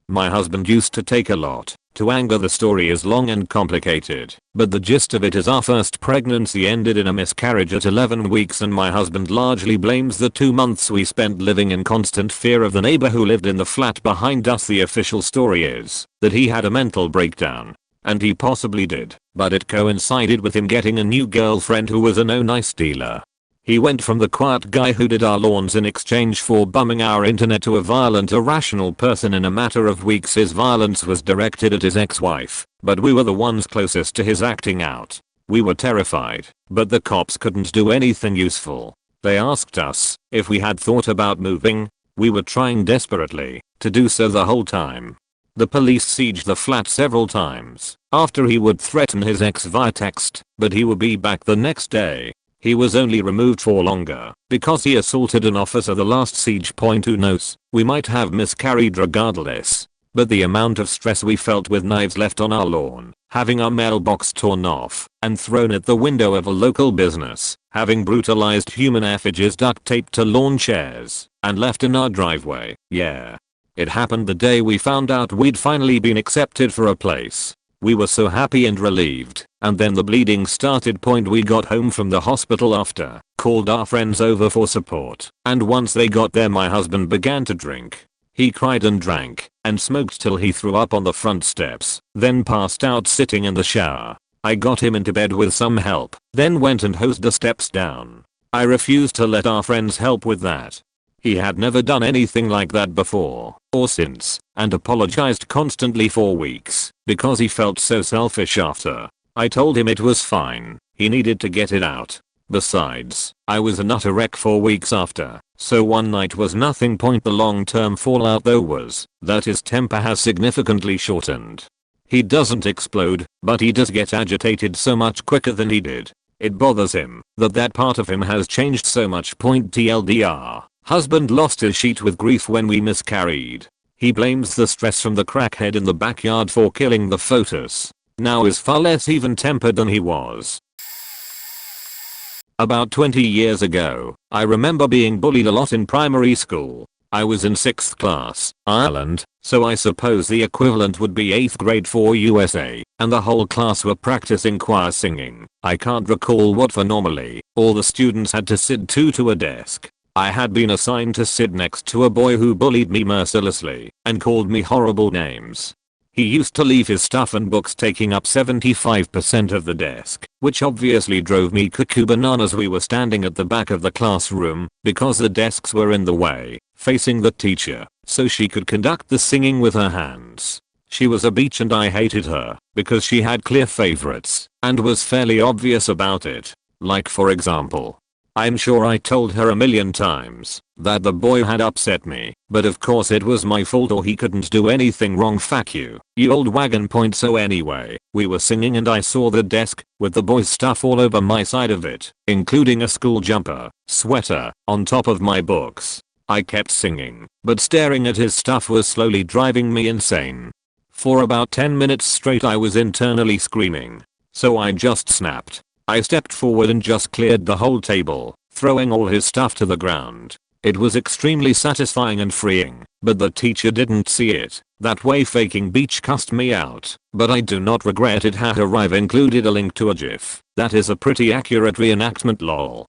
My husband used to take a lot to anger. The story is long and complicated, but the gist of it is our first pregnancy ended in a miscarriage at 11 weeks and my husband largely blames the 2 months we spent living in constant fear of the neighbor who lived in the flat behind us. The official story is that he had a mental breakdown. And he possibly did, but it coincided with him getting a new girlfriend who was a no-nice dealer. He went from the quiet guy who did our lawns in exchange for bumming our internet to a violent, irrational person in a matter of weeks. His violence was directed at his ex-wife, but we were the ones closest to his acting out. We were terrified, but the cops couldn't do anything useful. They asked us if we had thought about moving. We were trying desperately to do so the whole time. The police sieged the flat several times after he would threaten his ex via text, but he would be back the next day. He was only removed for longer because he assaulted an officer. The last siege point, who knows, we might have miscarried regardless. But the amount of stress we felt with knives left on our lawn, having our mailbox torn off and thrown at the window of a local business, having brutalized human effigies duct taped to lawn chairs and left in our driveway. Yeah. It happened the day we found out we'd finally been accepted for a place. We were so happy and relieved, and then the bleeding started. We got home from the hospital after, called our friends over for support, and once they got there my husband began to drink. He cried and drank, and smoked till he threw up on the front steps, then passed out sitting in the shower. I got him into bed with some help, then went and hosed the steps down. I refused to let our friends help with that. He had never done anything like that before or since, and apologized constantly for weeks because he felt so selfish after. I told him it was fine, he needed to get it out. Besides, I was a nutter wreck for weeks after, so one night was nothing. The long-term fallout though was that his temper has significantly shortened. He doesn't explode, but he does get agitated so much quicker than he did. It bothers him that part of him has changed so much. TLDR, husband lost his sheet with grief when we miscarried. He blames the stress from the crackhead in the backyard for killing the fetus. Now is far less even-tempered than he was. About 20 years ago, I remember being bullied a lot in primary school. I was in 6th class, Ireland, so I suppose the equivalent would be 8th grade for USA, and the whole class were practicing choir singing. I can't recall what for normally. All the students had to sit two to a desk. I had been assigned to sit next to a boy who bullied me mercilessly and called me horrible names. He used to leave his stuff and books taking up 75% of the desk, which obviously drove me cuckoo bananas. We were standing at the back of the classroom because the desks were in the way, facing the teacher, so she could conduct the singing with her hands. She was a beach and I hated her because she had clear favorites and was fairly obvious about it. Like for example, I'm sure I told her a million times that the boy had upset me, but of course it was my fault or he couldn't do anything wrong. Fuck you, you old wagon. So anyway, we were singing and I saw the desk with the boy's stuff all over my side of it, including a school jumper, sweater, on top of my books. I kept singing, but staring at his stuff was slowly driving me insane. For about 10 minutes straight I was internally screaming. So I just snapped. I stepped forward and just cleared the whole table, throwing all his stuff to the ground. It was extremely satisfying and freeing, but the teacher didn't see it. That way faking beach cussed me out, but I do not regret it. I've included a link to a gif that is a pretty accurate reenactment. Lol.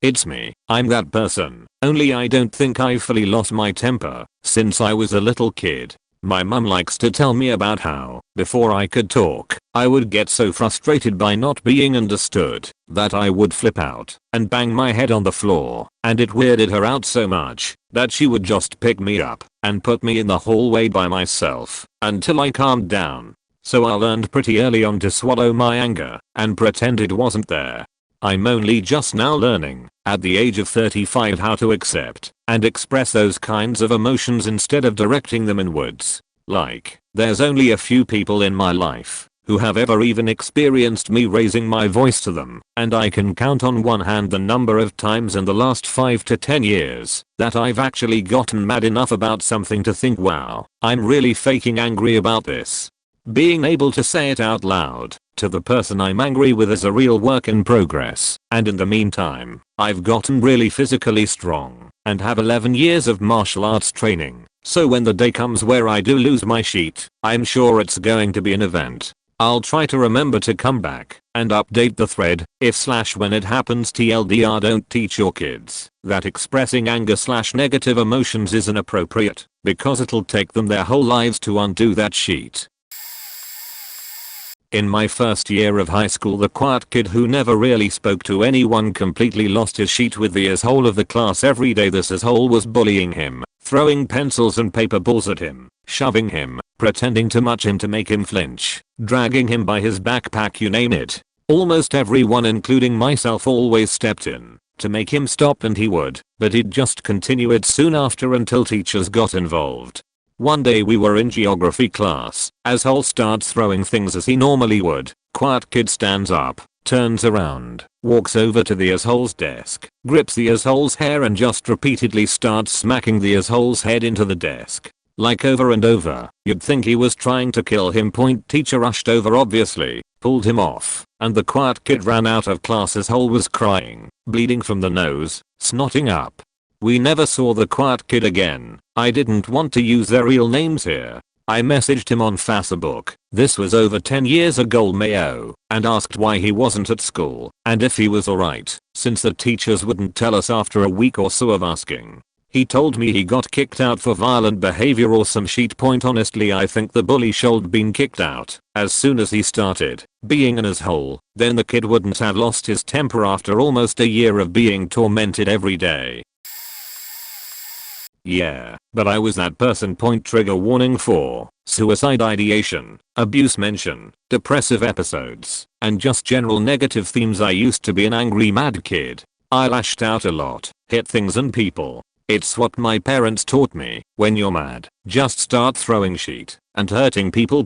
It's me, I'm that person, only I don't think I've fully lost my temper since I was a little kid. My mum likes to tell me about how, before I could talk, I would get so frustrated by not being understood that I would flip out and bang my head on the floor, and it weirded her out so much that she would just pick me up and put me in the hallway by myself until I calmed down. So I learned pretty early on to swallow my anger and pretend it wasn't there. I'm only just now learning, at the age of 35, how to accept and express those kinds of emotions instead of directing them inwards. Like, there's only a few people in my life who have ever even experienced me raising my voice to them, and I can count on one hand the number of times in the last 5 to 10 years that I've actually gotten mad enough about something to think, wow, I'm really faking angry about this. Being able to say it out loud to the person I'm angry with is a real work in progress, and in the meantime, I've gotten really physically strong and have 11 years of martial arts training, so when the day comes where I do lose my sheet, I'm sure it's going to be an event. I'll try to remember to come back and update the thread if/when it happens. TLDR, don't teach your kids that expressing anger/negative emotions is inappropriate, because it'll take them their whole lives to undo that sheet. In my first year of high school, the quiet kid who never really spoke to anyone completely lost his sheet with the asshole of the class every day. This asshole was bullying him, throwing pencils and paper balls at him, shoving him, pretending to much him to make him flinch, dragging him by his backpack, you name it. Almost everyone, including myself, always stepped in to make him stop, and he would, but he'd just continue it soon after until teachers got involved. One day we were in geography class. Asshole starts throwing things as he normally would. Quiet kid stands up, turns around, walks over to the asshole's desk, grips the asshole's hair and just repeatedly starts smacking the asshole's head into the desk. Like over and over. You'd think he was trying to kill him. Teacher rushed over, obviously, pulled him off, and the quiet kid ran out of class. Asshole was crying, bleeding from the nose, snotting up. We never saw the quiet kid again. I didn't want to use their real names here. I messaged him on Facebook, this was over 10 years ago, Mayo, and asked why he wasn't at school and if he was alright, since the teachers wouldn't tell us after a week or so of asking. He told me he got kicked out for violent behavior or some shit. Honestly, I think the bully should've been kicked out as soon as he started being an asshole. Then the kid wouldn't have lost his temper after almost a year of being tormented every day. Yeah, but I was that person. Trigger warning for suicide ideation, abuse mention, depressive episodes, and just general negative themes. I used to be an angry mad kid. I lashed out a lot, hit things and people. It's what my parents taught me. When you're mad, just start throwing shit and hurting people.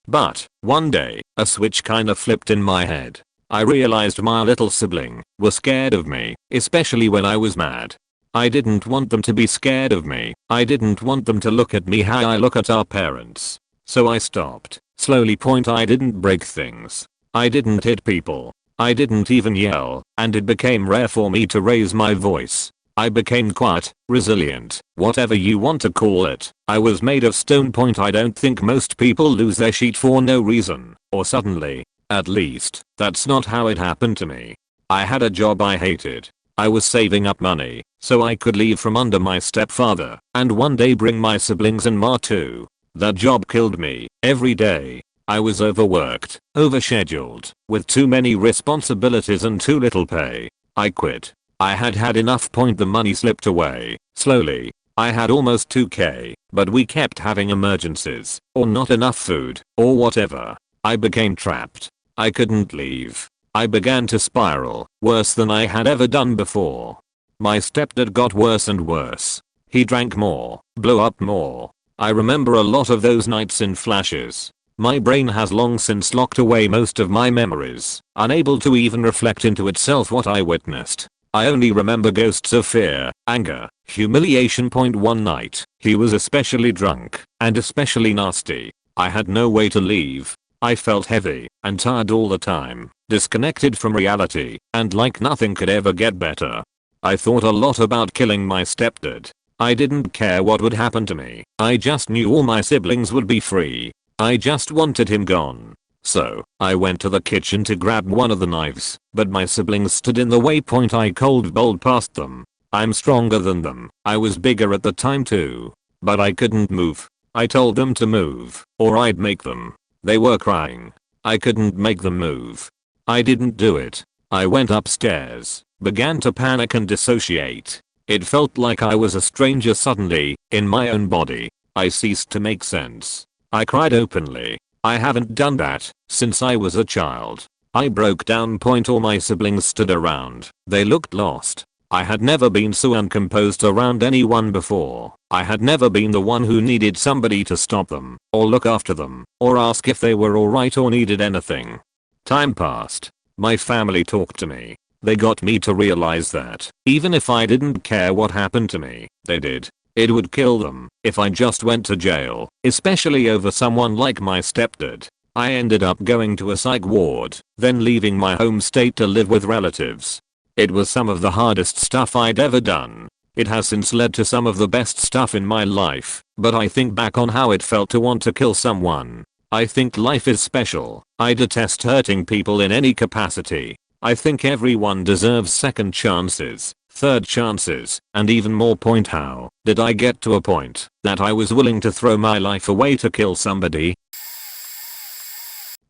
But one day, a switch kinda flipped in my head. I realized my little sibling was scared of me, especially when I was mad. I didn't want them to be scared of me. I didn't want them to look at me how I look at our parents. So I stopped. Slowly. I didn't break things. I didn't hit people. I didn't even yell, and it became rare for me to raise my voice. I became quiet, resilient, whatever you want to call it. I was made of stone. I don't think most people lose their shit for no reason, or suddenly. At least, that's not how it happened to me. I had a job I hated. I was saving up money so I could leave from under my stepfather and one day bring my siblings and ma too. That job killed me every day. I was overworked, overscheduled, with too many responsibilities and too little pay. I quit. I had had enough. The money slipped away slowly. I had almost 2k, but we kept having emergencies, or not enough food, or whatever. I became trapped. I couldn't leave. I began to spiral, worse than I had ever done before. My stepdad got worse and worse. He drank more, blew up more. I remember a lot of those nights in flashes. My brain has long since locked away most of my memories, unable to even reflect into itself what I witnessed. I only remember ghosts of fear, anger, humiliation. One night, he was especially drunk, and especially nasty. I had no way to leave. I felt heavy and tired all the time, disconnected from reality, and like nothing could ever get better. I thought a lot about killing my stepdad. I didn't care what would happen to me. I just knew all my siblings would be free. I just wanted him gone. So, I went to the kitchen to grab one of the knives, but my siblings stood in the way. I cold bowled past them. I'm stronger than them. I was bigger at the time too. But I couldn't move. I told them to move, or I'd make them. They were crying. I couldn't make them move. I didn't do it. I went upstairs, began to panic and dissociate. It felt like I was a stranger suddenly, in my own body. I ceased to make sense. I cried openly. I haven't done that since I was a child. I broke down. All my siblings stood around. They looked lost. I had never been so uncomposed around anyone before. I had never been the one who needed somebody to stop them, or look after them, or ask if they were alright or needed anything. Time passed. My family talked to me. They got me to realize that, even if I didn't care what happened to me, they did. It would kill them if I just went to jail, especially over someone like my stepdad. I ended up going to a psych ward, then leaving my home state to live with relatives. It was some of the hardest stuff I'd ever done. It has since led to some of the best stuff in my life, but I think back on how it felt to want to kill someone. I think life is special. I detest hurting people in any capacity. I think everyone deserves second chances, third chances, and even more. How did I get to a point that I was willing to throw my life away to kill somebody?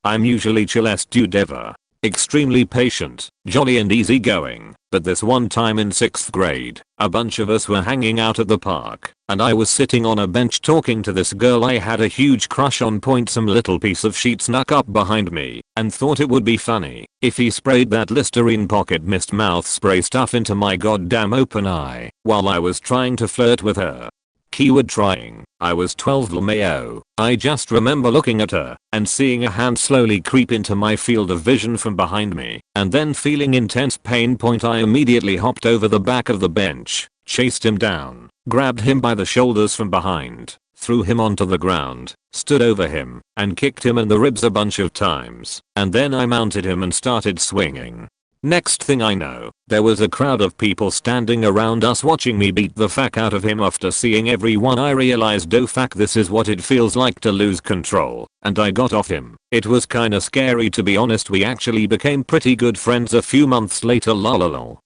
I'm usually chillest dude ever. Extremely patient, jolly and easygoing, but this one time in 6th grade, a bunch of us were hanging out at the park, and I was sitting on a bench talking to this girl I had a huge crush on. Some little piece of sheet snuck up behind me and thought it would be funny if he sprayed that Listerine pocket mist mouth spray stuff into my goddamn open eye while I was trying to flirt with her. Keyword trying. I was 12 LMAO. I just remember looking at her and seeing a hand slowly creep into my field of vision from behind me and then feeling intense pain. I immediately hopped over the back of the bench, chased him down, grabbed him by the shoulders from behind, threw him onto the ground, stood over him, and kicked him in the ribs a bunch of times, and then I mounted him and started swinging. Next thing I know, there was a crowd of people standing around us watching me beat the fuck out of him. After seeing everyone, I realized, oh fuck, this is what it feels like to lose control, and I got off him. It was kinda scary, to be honest. We actually became pretty good friends a few months later. Lol.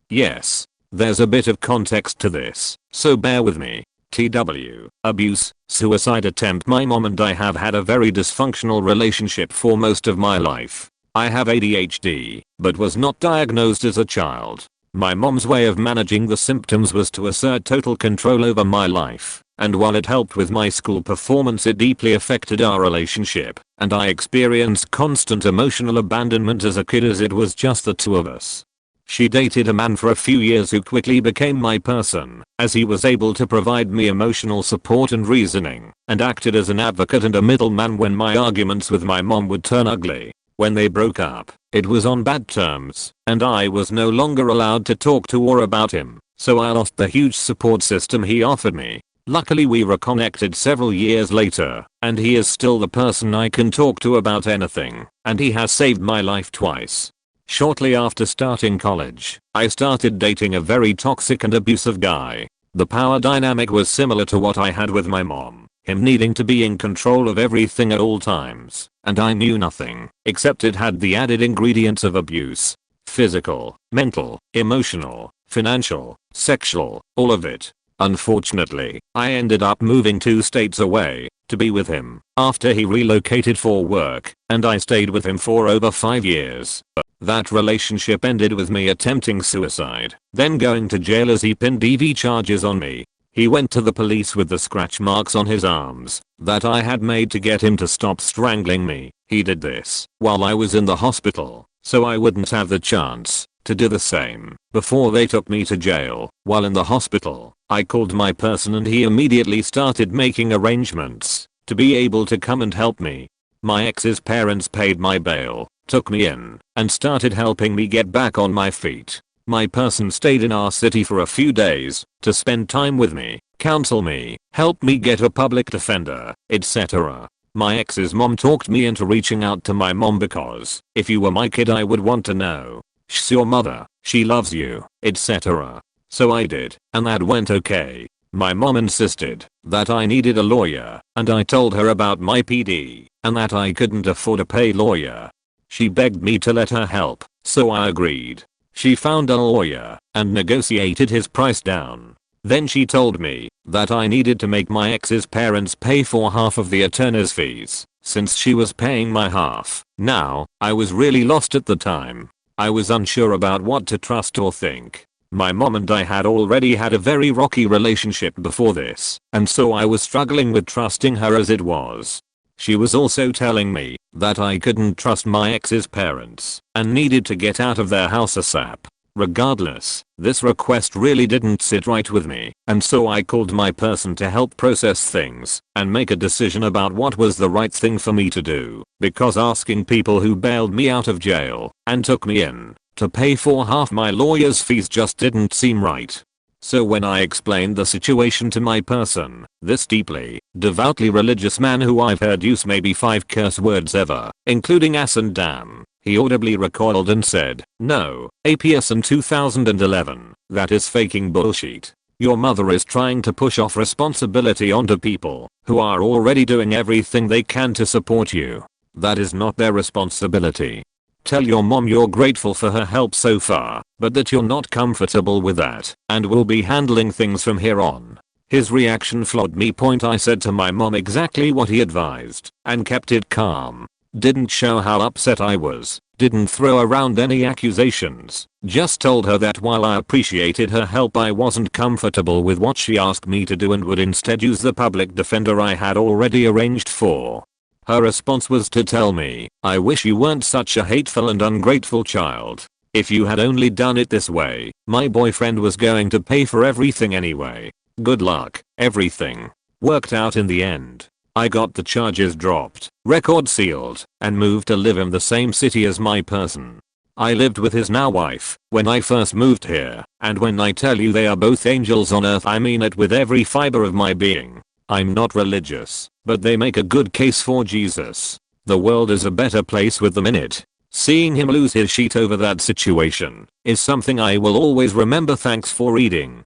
Yes, there's a bit of context to this, so bear with me. TW, abuse, suicide attempt. My mom and I have had a very dysfunctional relationship for most of my life. I have ADHD, but was not diagnosed as a child. My mom's way of managing the symptoms was to assert total control over my life, and while it helped with my school performance, it deeply affected our relationship, and I experienced constant emotional abandonment as a kid as it was just the two of us. She dated a man for a few years who quickly became my person, as he was able to provide me emotional support and reasoning, and acted as an advocate and a middleman when my arguments with my mom would turn ugly. When they broke up, it was on bad terms, and I was no longer allowed to talk to or about him, so I lost the huge support system he offered me. Luckily we reconnected several years later, and he is still the person I can talk to about anything, and he has saved my life twice. Shortly after starting college, I started dating a very toxic and abusive guy. The power dynamic was similar to what I had with my mom, him needing to be in control of everything at all times, and I knew nothing, except it had the added ingredients of abuse. Physical, mental, emotional, financial, sexual, all of it. Unfortunately, I ended up moving 2 states away to be with him after he relocated for work, and I stayed with him for over 5 years. That relationship ended with me attempting suicide, then going to jail as he pinned DV charges on me. He went to the police with the scratch marks on his arms that I had made to get him to stop strangling me. He did this while I was in the hospital, so I wouldn't have the chance to do the same before they took me to jail. While in the hospital, I called my person and he immediately started making arrangements to be able to come and help me. My ex's parents paid my bail, took me in, and started helping me get back on my feet. My person stayed in our city for a few days to spend time with me, counsel me, help me get a public defender, etc. My ex's mom talked me into reaching out to my mom because, if you were my kid I would want to know. She's your mother, she loves you, etc. So I did, and that went okay. My mom insisted that I needed a lawyer, and I told her about my PD, and that I couldn't afford a paid lawyer. She begged me to let her help, so I agreed. She found a lawyer and negotiated his price down. Then she told me that I needed to make my ex's parents pay for half of the attorney's fees, since she was paying my half. Now, I was really lost at the time. I was unsure about what to trust or think. My mom and I had already had a very rocky relationship before this, and so I was struggling with trusting her as it was. She was also telling me that I couldn't trust my ex's parents and needed to get out of their house ASAP. Regardless, this request really didn't sit right with me, and so I called my person to help process things and make a decision about what was the right thing for me to do, because asking people who bailed me out of jail and took me in to pay for half my lawyer's fees just didn't seem right. So when I explained the situation to my person, this deeply, devoutly religious man who I've heard use maybe 5 curse words ever, including ass and damn, he audibly recoiled and said, "No, APS in 2011, that is faking bullshit. Your mother is trying to push off responsibility onto people who are already doing everything they can to support you. That is not their responsibility. Tell your mom you're grateful for her help so far, but that you're not comfortable with that, and will be handling things from here on." His reaction floored me. I said to my mom exactly what he advised, and kept it calm. Didn't show how upset I was, didn't throw around any accusations, just told her that while I appreciated her help I wasn't comfortable with what she asked me to do and would instead use the public defender I had already arranged for. Her response was to tell me, "I wish you weren't such a hateful and ungrateful child. If you had only done it this way, my boyfriend was going to pay for everything anyway. Good luck." Everything worked out in the end. I got the charges dropped, record sealed, and moved to live in the same city as my person. I lived with his now wife when I first moved here, and when I tell you they are both angels on earth I mean it with every fiber of my being. I'm not religious, but they make a good case for Jesus. The world is a better place with them in it. Seeing him lose his shit over that situation is something I will always remember. Thanks for reading.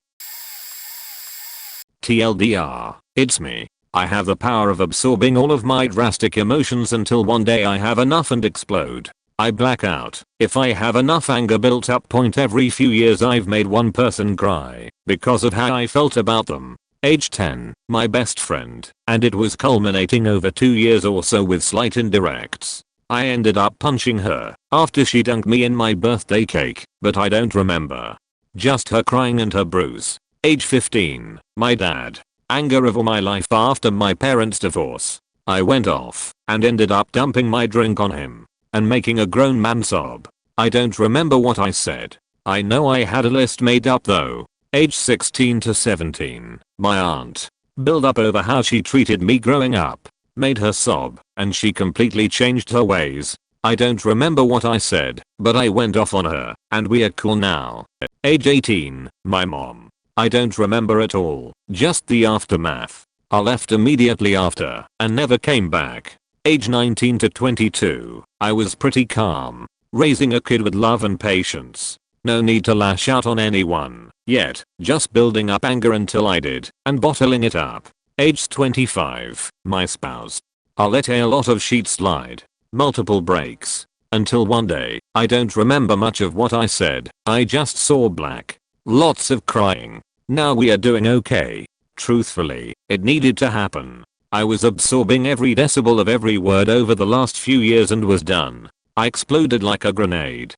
TLDR, it's me. I have the power of absorbing all of my drastic emotions until one day I have enough and explode. I black out. If I have enough anger built up. Every few years I've made one person cry because of how I felt about them. Age 10, my best friend, and it was culminating over 2 years or so with slight indirects. I ended up punching her after she dunked me in my birthday cake, but I don't remember. Just her crying and her bruise. Age 15. My dad. Anger of all my life after my parents' divorce. I went off and ended up dumping my drink on him and making a grown man sob. I don't remember what I said. I know I had a list made up though. Age 16 to 17. My aunt. Build up over how she treated me growing up. Made her sob and she completely changed her ways. I don't remember what I said, but I went off on her and we are cool now. Age 18. My mom. I don't remember at all, just the aftermath. I left immediately after and never came back. Age 19 to 22. I was pretty calm. Raising a kid with love and patience. No need to lash out on anyone yet, just building up anger until I did and bottling it up. Age 25. My spouse. I let a lot of shit slide. Multiple breaks. Until one day, I don't remember much of what I said. I just saw black. Lots of crying. Now we are doing okay. Truthfully, it needed to happen. I was absorbing every decibel of every word over the last few years and was done. I exploded like a grenade.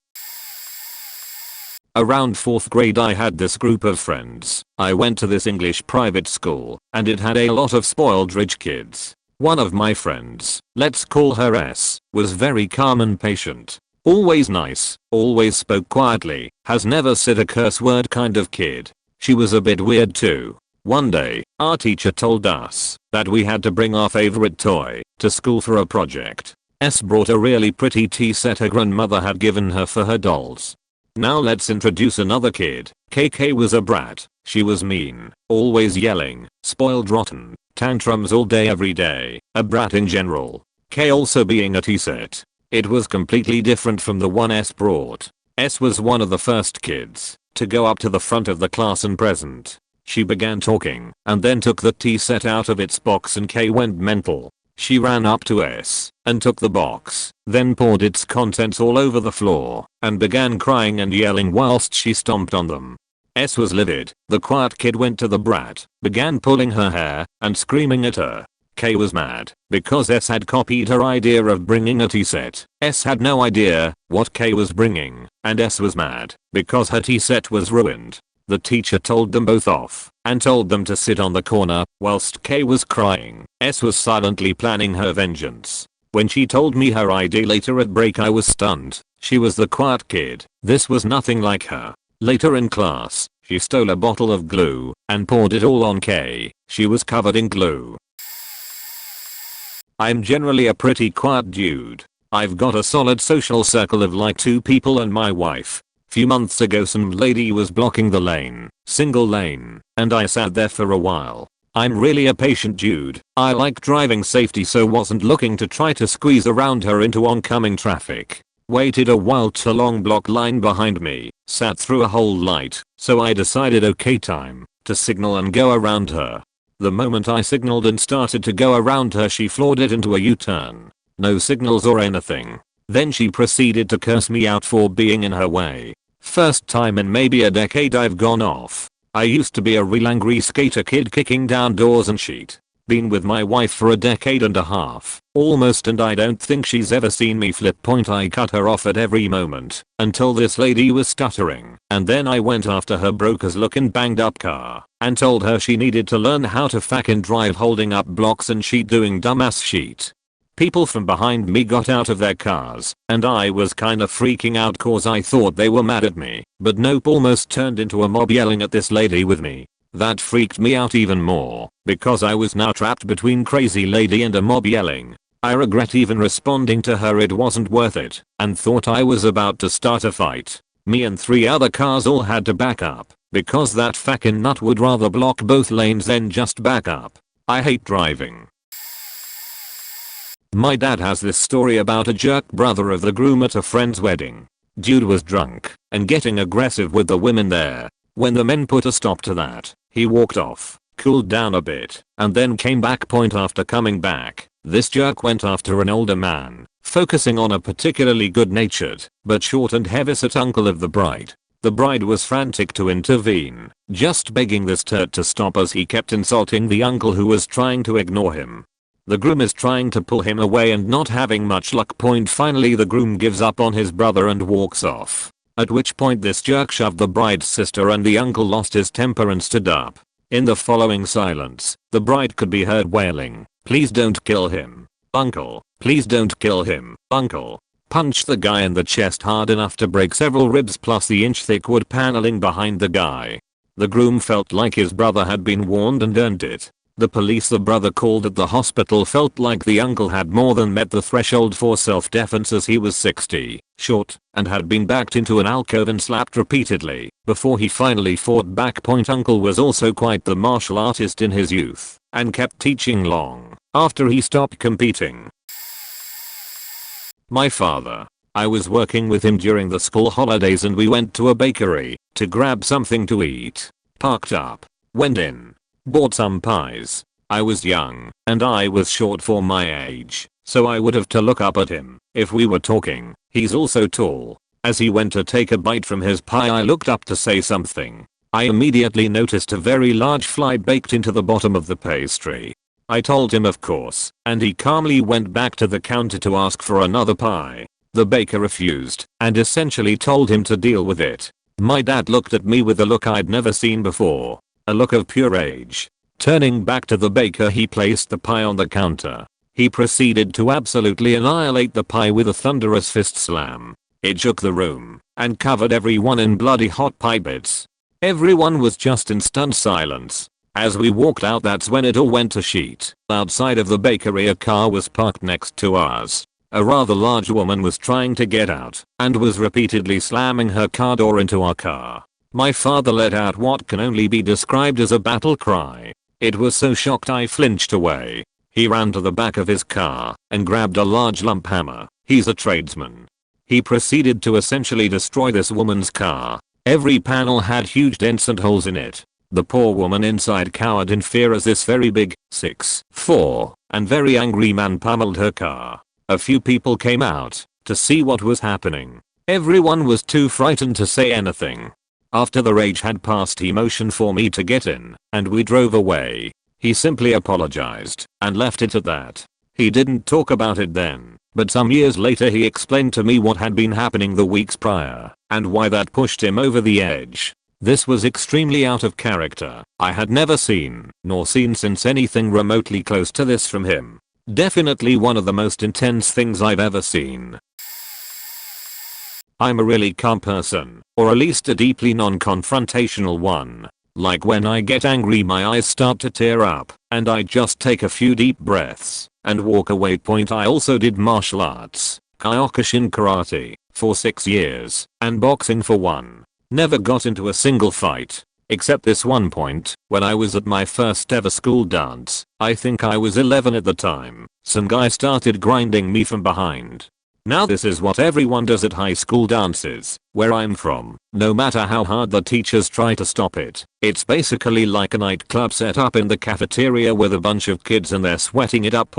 Around 4th grade I had this group of friends. I went to this English private school and it had a lot of spoiled rich kids. One of my friends, let's call her S, was very calm and patient. Always nice, always spoke quietly, has never said a curse word kind of kid. She was a bit weird too. One day, our teacher told us that we had to bring our favorite toy to school for a project. S brought a really pretty tea set her grandmother had given her for her dolls. Now let's introduce another kid. KK was a brat. She was mean, always yelling, spoiled rotten, tantrums all day every day, a brat in general. K also being a tea set. It was completely different from the one S brought. S was one of the first kids to go up to the front of the class and present. She began talking and then took the tea set out of its box and K went mental. She ran up to S and took the box, then poured its contents all over the floor and began crying and yelling whilst she stomped on them. S was livid. The quiet kid went to the brat, began pulling her hair and screaming at her. K was mad because S had copied her idea of bringing a tea set. S had no idea what K was bringing and S was mad because her tea set was ruined. The teacher told them both off and told them to sit on the corner whilst K was crying. S was silently planning her vengeance. When she told me her idea later at break I was stunned. She was the quiet kid. This was nothing like her. Later in class, she stole a bottle of glue and poured it all on K. She was covered in glue. I'm generally a pretty quiet dude. I've got a solid social circle of like 2 people and my wife. Few months ago some lady was blocking the lane, single lane, and I sat there for a while. I'm really a patient dude. I like driving safety so wasn't looking to try to squeeze around her into oncoming traffic. Waited a while till a long block line behind me, sat through a whole light, so I decided okay time to signal and go around her. The moment I signaled and started to go around her she floored it into a U-turn. No signals or anything. Then she proceeded to curse me out for being in her way. First time in maybe a decade I've gone off. I used to be a real angry skater kid kicking down doors and shit. Been with my wife for a decade and a half, almost, and I don't think she's ever seen me flip point. I cut her off at every moment until this lady was stuttering, and then I went after her broke as looking banged up car and told her she needed to learn how to fucking drive holding up blocks and shit doing dumbass shit. People from behind me got out of their cars and I was kinda freaking out cause I thought they were mad at me, but nope, almost turned into a mob yelling at this lady with me. That freaked me out even more because I was now trapped between crazy lady and a mob yelling. I regret even responding to her, it wasn't worth it, and thought I was about to start a fight. Me and 3 other cars all had to back up because that fucking nut would rather block both lanes than just back up. I hate driving. My dad has this story about a jerk brother of the groom at a friend's wedding. Dude was drunk and getting aggressive with the women there. When the men put a stop to that, he walked off, cooled down a bit, and then came back. Point after coming back, this jerk went after an older man, focusing on a particularly good-natured but short and heavyset uncle of the bride. The bride was frantic to intervene, just begging this turd to stop as he kept insulting the uncle who was trying to ignore him. The groom is trying to pull him away and not having much luck. Finally the groom gives up on his brother and walks off. At which point this jerk shoved the bride's sister and the uncle lost his temper and stood up. In the following silence, the bride could be heard wailing, "Please don't kill him, uncle. Please don't kill him, uncle." Punched the guy in the chest hard enough to break several ribs plus the inch-thick wood paneling behind the guy. The groom felt like his brother had been warned and earned it. The police the brother called at the hospital felt like the uncle had more than met the threshold for self-defense as he was 60, short, and had been backed into an alcove and slapped repeatedly before he finally fought back. Uncle was also quite the martial artist in his youth and kept teaching long after he stopped competing. My father. I was working with him during the school holidays and we went to a bakery to grab something to eat. Parked up. Went in. Bought some pies. I was young and I was short for my age, so I would have to look up at him if we were talking. He's also tall. As he went to take a bite from his pie I looked up to say something. I immediately noticed a very large fly baked into the bottom of the pastry. I told him of course, and he calmly went back to the counter to ask for another pie. The baker refused and essentially told him to deal with it. My dad looked at me with a look I'd never seen before. A look of pure rage. Turning back to the baker he placed the pie on the counter. He proceeded to absolutely annihilate the pie with a thunderous fist slam. It shook the room and covered everyone in bloody hot pie bits. Everyone was just in stunned silence. As we walked out that's when it all went to shit. Outside of the bakery a car was parked next to ours. A rather large woman was trying to get out and was repeatedly slamming her car door into our car. My father let out what can only be described as a battle cry. It was so shocked I flinched away. He ran to the back of his car and grabbed a large lump hammer. He's a tradesman. He proceeded to essentially destroy this woman's car. Every panel had huge dents and holes in it. The poor woman inside cowered in fear as this very big, 6'4", and very angry man pummeled her car. A few people came out to see what was happening. Everyone was too frightened to say anything. After the rage had passed he motioned for me to get in, and we drove away. He simply apologized and left it at that. He didn't talk about it then, but some years later he explained to me what had been happening the weeks prior and why that pushed him over the edge. This was extremely out of character. I had never seen nor seen since anything remotely close to this from him. Definitely one of the most intense things I've ever seen. I'm a really calm person, or at least a deeply non-confrontational one. Like when I get angry my eyes start to tear up, and I just take a few deep breaths and walk away. I also did martial arts, Kyokushin karate, for 6 years, and boxing for 1. Never got into a single fight, except this one point, when I was at my first ever school dance. I think I was 11 at the time. Some guy started grinding me from behind. Now this is what everyone does at high school dances, where I'm from. No matter how hard the teachers try to stop it, it's basically like a nightclub set up in the cafeteria with a bunch of kids and they're sweating it up.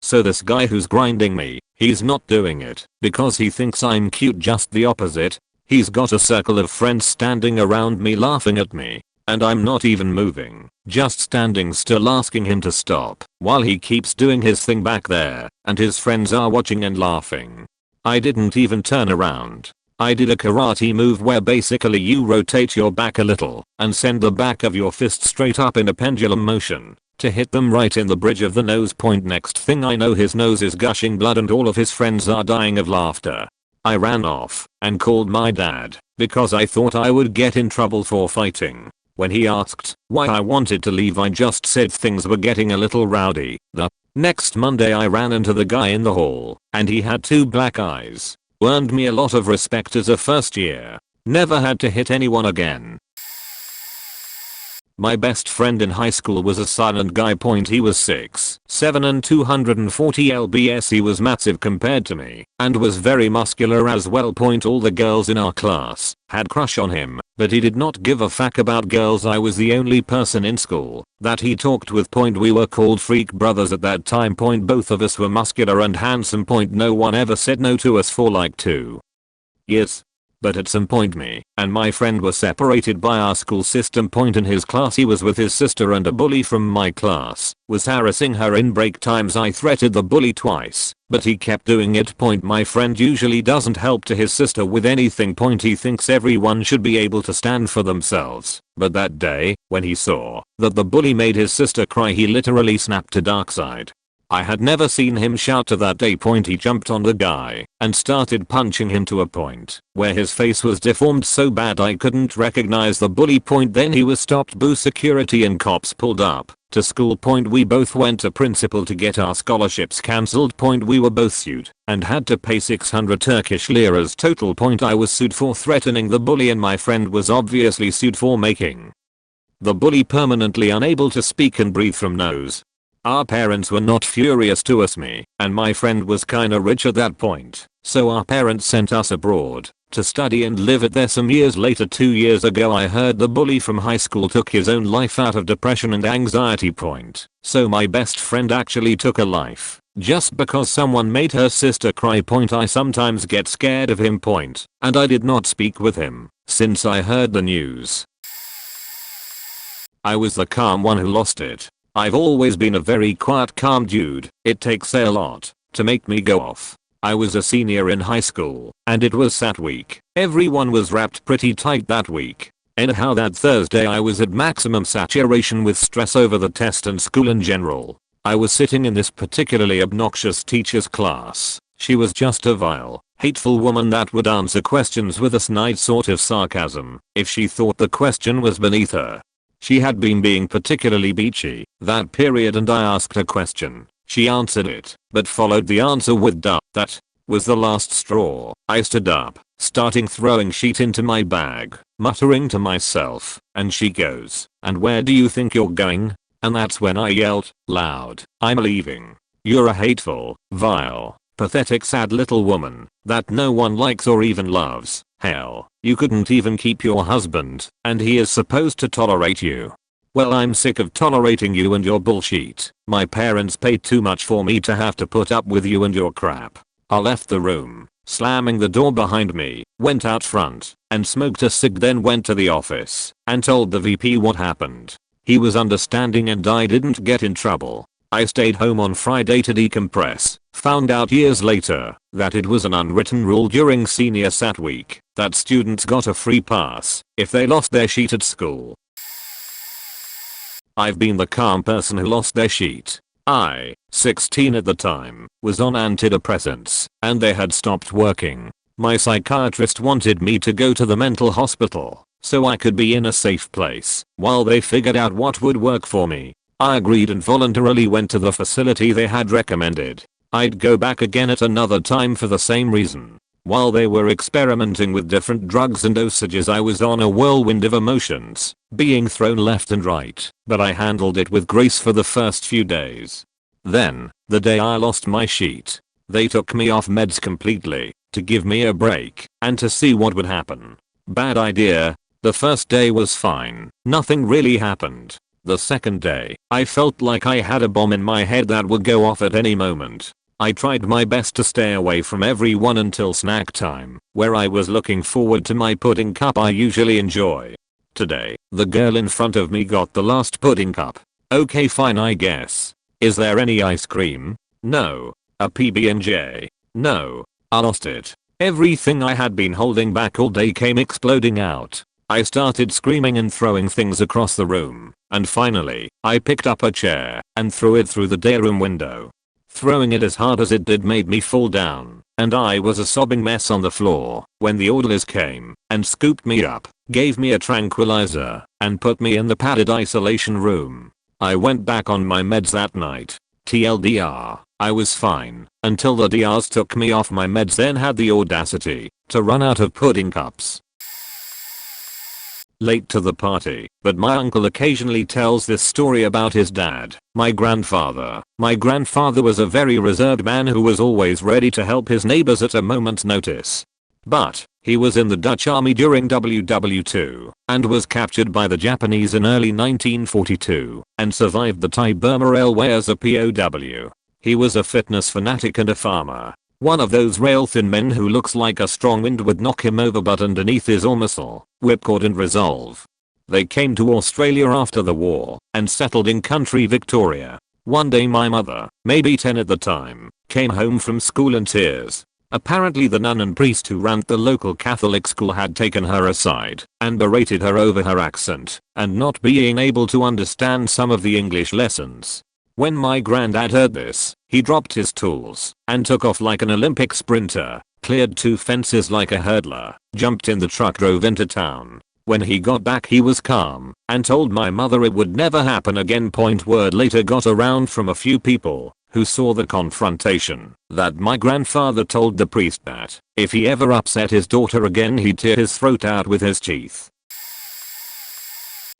So this guy who's grinding me, he's not doing it because he thinks I'm cute, just the opposite. He's got a circle of friends standing around me laughing at me, and I'm not even moving, just standing still asking him to stop while he keeps doing his thing back there, and his friends are watching and laughing. I didn't even turn around. I did a karate move where basically you rotate your back a little and send the back of your fist straight up in a pendulum motion to hit them right in the bridge of the nose. Next thing I know his nose is gushing blood and all of his friends are dying of laughter. I ran off and called my dad because I thought I would get in trouble for fighting. When he asked why I wanted to leave I just said things were getting a little rowdy. The next Monday I ran into the guy in the hall and he had 2 black eyes. Earned me a lot of respect as a first year. Never had to hit anyone again. My best friend in high school was a silent guy. He was 6'7" and 240 lbs. He was massive compared to me and was very muscular as well. All the girls in our class had crush on him, but he did not give a fuck about girls. I was the only person in school that he talked with. We were called freak brothers at that time. Both of us were muscular and handsome. No one ever said no to us for like 2 years. But at some point me and my friend were separated by our school system. In his class he was with his sister and a bully from my class was harassing her in break times. I threatened the bully twice, but he kept doing it. My friend usually doesn't help to his sister with anything. He thinks everyone should be able to stand for themselves. But that day, when he saw that the bully made his sister cry, he literally snapped to dark side. I had never seen him shout to that day. He jumped on the guy and started punching him to a point where his face was deformed so bad I couldn't recognize the bully. Then he was stopped. Boo, security and cops pulled up to school. We both went to principal to get our scholarships cancelled. We were both sued and had to pay 600 Turkish liras total. I was sued for threatening the bully and my friend was obviously sued for making the bully permanently unable to speak and breathe from nose. Our parents were not furious to us. Me and my friend was kinda rich at that point, so our parents sent us abroad to study and live it there. Some years later, 2 years ago, I heard the bully from high school took his own life out of depression and anxiety. So my best friend actually took a life just because someone made her sister cry. I sometimes get scared of him. And I did not speak with him since I heard the news. I was the calm one who lost it. I've always been a very quiet, calm dude. It takes a lot to make me go off. I was a senior in high school, and it was SAT week. Everyone was wrapped pretty tight that week. Anyhow, that Thursday I was at maximum saturation with stress over the test and school in general. I was sitting in this particularly obnoxious teacher's class. She was just a vile, hateful woman that would answer questions with a snide sort of sarcasm if she thought the question was beneath her. She had been being particularly beachy that period and I asked a question. She answered it, but followed the answer with duh. That was the last straw. I stood up, starting throwing shit into my bag, muttering to myself, and she goes, "And where do you think you're going?" And that's when I yelled, loud, "I'm leaving. You're a hateful, vile, pathetic, sad little woman that no one likes or even loves. Hell, you couldn't even keep your husband, and he is supposed to tolerate you. Well, I'm sick of tolerating you and your bullshit. My parents paid too much for me to have to put up with you and your crap." I left the room, slamming the door behind me, went out front, and smoked a cig, then went to the office and told the VP what happened. He was understanding and I didn't get in trouble. I stayed home on Friday to decompress. Found out years later that it was an unwritten rule during senior SAT week that students got a free pass if they lost their sheet at school. I've been the calm person who lost their sheet. I, 16 at the time, was on antidepressants and they had stopped working. My psychiatrist wanted me to go to the mental hospital so I could be in a safe place while they figured out what would work for me. I agreed and voluntarily went to the facility they had recommended. I'd go back again at another time for the same reason. While they were experimenting with different drugs and dosages, I was on a whirlwind of emotions, being thrown left and right, but I handled it with grace for the first few days. Then, the day I lost my sheet, they took me off meds completely to give me a break and to see what would happen. Bad idea. The first day was fine, nothing really happened. The second day, I felt like I had a bomb in my head that would go off at any moment. I tried my best to stay away from everyone until snack time, where I was looking forward to my pudding cup I usually enjoy. Today, the girl in front of me got the last pudding cup. Okay, fine, I guess. Is there any ice cream? No. A PB&J? No. I lost it. Everything I had been holding back all day came exploding out. I started screaming and throwing things across the room, and finally, I picked up a chair and threw it through the day room window. Throwing it as hard as it did made me fall down, and I was a sobbing mess on the floor when the orderlies came and scooped me up, gave me a tranquilizer, and put me in the padded isolation room. I went back on my meds that night. TLDR, I was fine until the DRs took me off my meds, then had the audacity to run out of pudding cups. Late to the party, but my uncle occasionally tells this story about his dad, my grandfather. My grandfather was a very reserved man who was always ready to help his neighbors at a moment's notice. But, he was in the Dutch army during WW2, and was captured by the Japanese in early 1942, and survived the Thai-Burma Railway as a POW. He was a fitness fanatic and a farmer. One of those rail thin men who looks like a strong wind would knock him over, but underneath is all muscle, whipcord and resolve. They came to Australia after the war and settled in country Victoria. One day my mother, maybe 10 at the time, came home from school in tears. Apparently the nun and priest who ran the local Catholic school had taken her aside and berated her over her accent and not being able to understand some of the English lessons. When my granddad heard this, he dropped his tools and took off like an Olympic sprinter, cleared 2 fences like a hurdler, jumped in the truck, drove into town. When he got back he was calm and told my mother it would never happen again. Word later got around from a few people who saw the confrontation that my grandfather told the priest that if he ever upset his daughter again he'd tear his throat out with his teeth.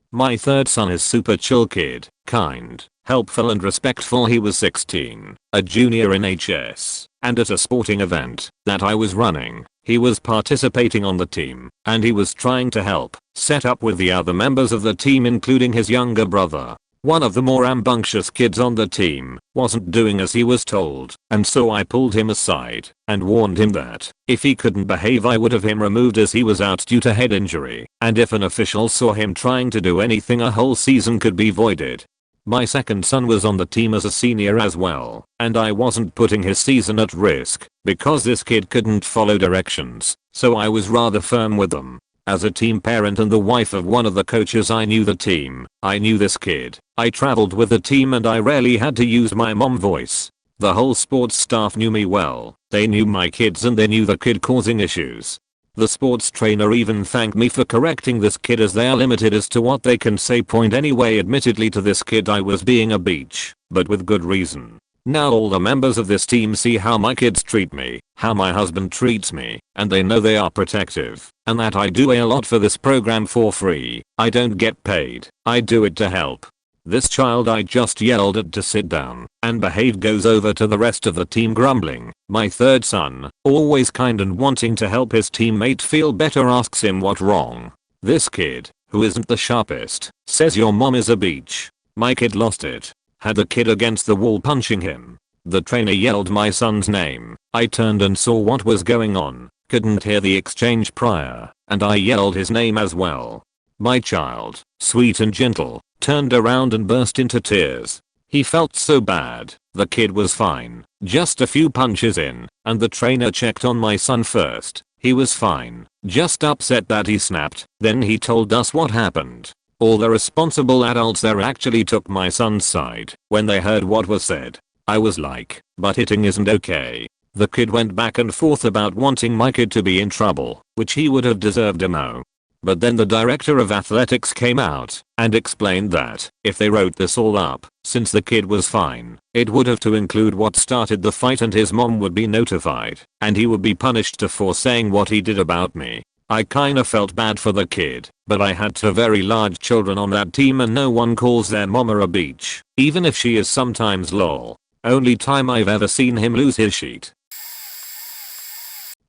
My third son is super chill kid, kind, helpful and respectful. He was 16, a junior in HS, and at a sporting event that I was running, he was participating on the team and he was trying to help set up with the other members of the team, including his younger brother. One of the more rambunctious kids on the team wasn't doing as he was told, and so I pulled him aside and warned him that if he couldn't behave I would have him removed as he was out due to head injury, and if an official saw him trying to do anything a whole season could be voided. My second son was on the team as a senior as well, and I wasn't putting his season at risk because this kid couldn't follow directions, so I was rather firm with them. As a team parent and the wife of one of the coaches, I knew the team, I knew this kid, I traveled with the team and I rarely had to use my mom voice. The whole sports staff knew me well, they knew my kids and they knew the kid causing issues. The sports trainer even thanked me for correcting this kid as they are limited as to what they can say. Anyway, admittedly to this kid I was being a beach, but with good reason. Now all the members of this team see how my kids treat me, how my husband treats me, and they know they are protective, and that I do a lot for this program for free. I don't get paid, I do it to help. This child I just yelled at to sit down and behave goes over to the rest of the team grumbling. My third son, always kind and wanting to help his teammate feel better, asks him what's wrong. This kid, who isn't the sharpest, says your mom is a beach. My kid lost it. Had the kid against the wall punching him. The trainer yelled my son's name. I turned and saw what was going on. Couldn't hear the exchange prior, and I yelled his name as well. My child, sweet and gentle, turned around and burst into tears. He felt so bad. The kid was fine, just a few punches in, and the trainer checked on my son first. He was fine, just upset that he snapped. Then he told us what happened. All the responsible adults there actually took my son's side when they heard what was said. I was like, but hitting isn't okay. The kid went back and forth about wanting my kid to be in trouble, which he would have deserved a mo. But then the director of athletics came out and explained that if they wrote this all up, since the kid was fine, it would have to include what started the fight and his mom would be notified, and he would be punished for saying what he did about me. I kinda felt bad for the kid, but I had 2 very large children on that team and no one calls their mama a beach, even if she is sometimes lol. Only time I've ever seen him lose his sheet.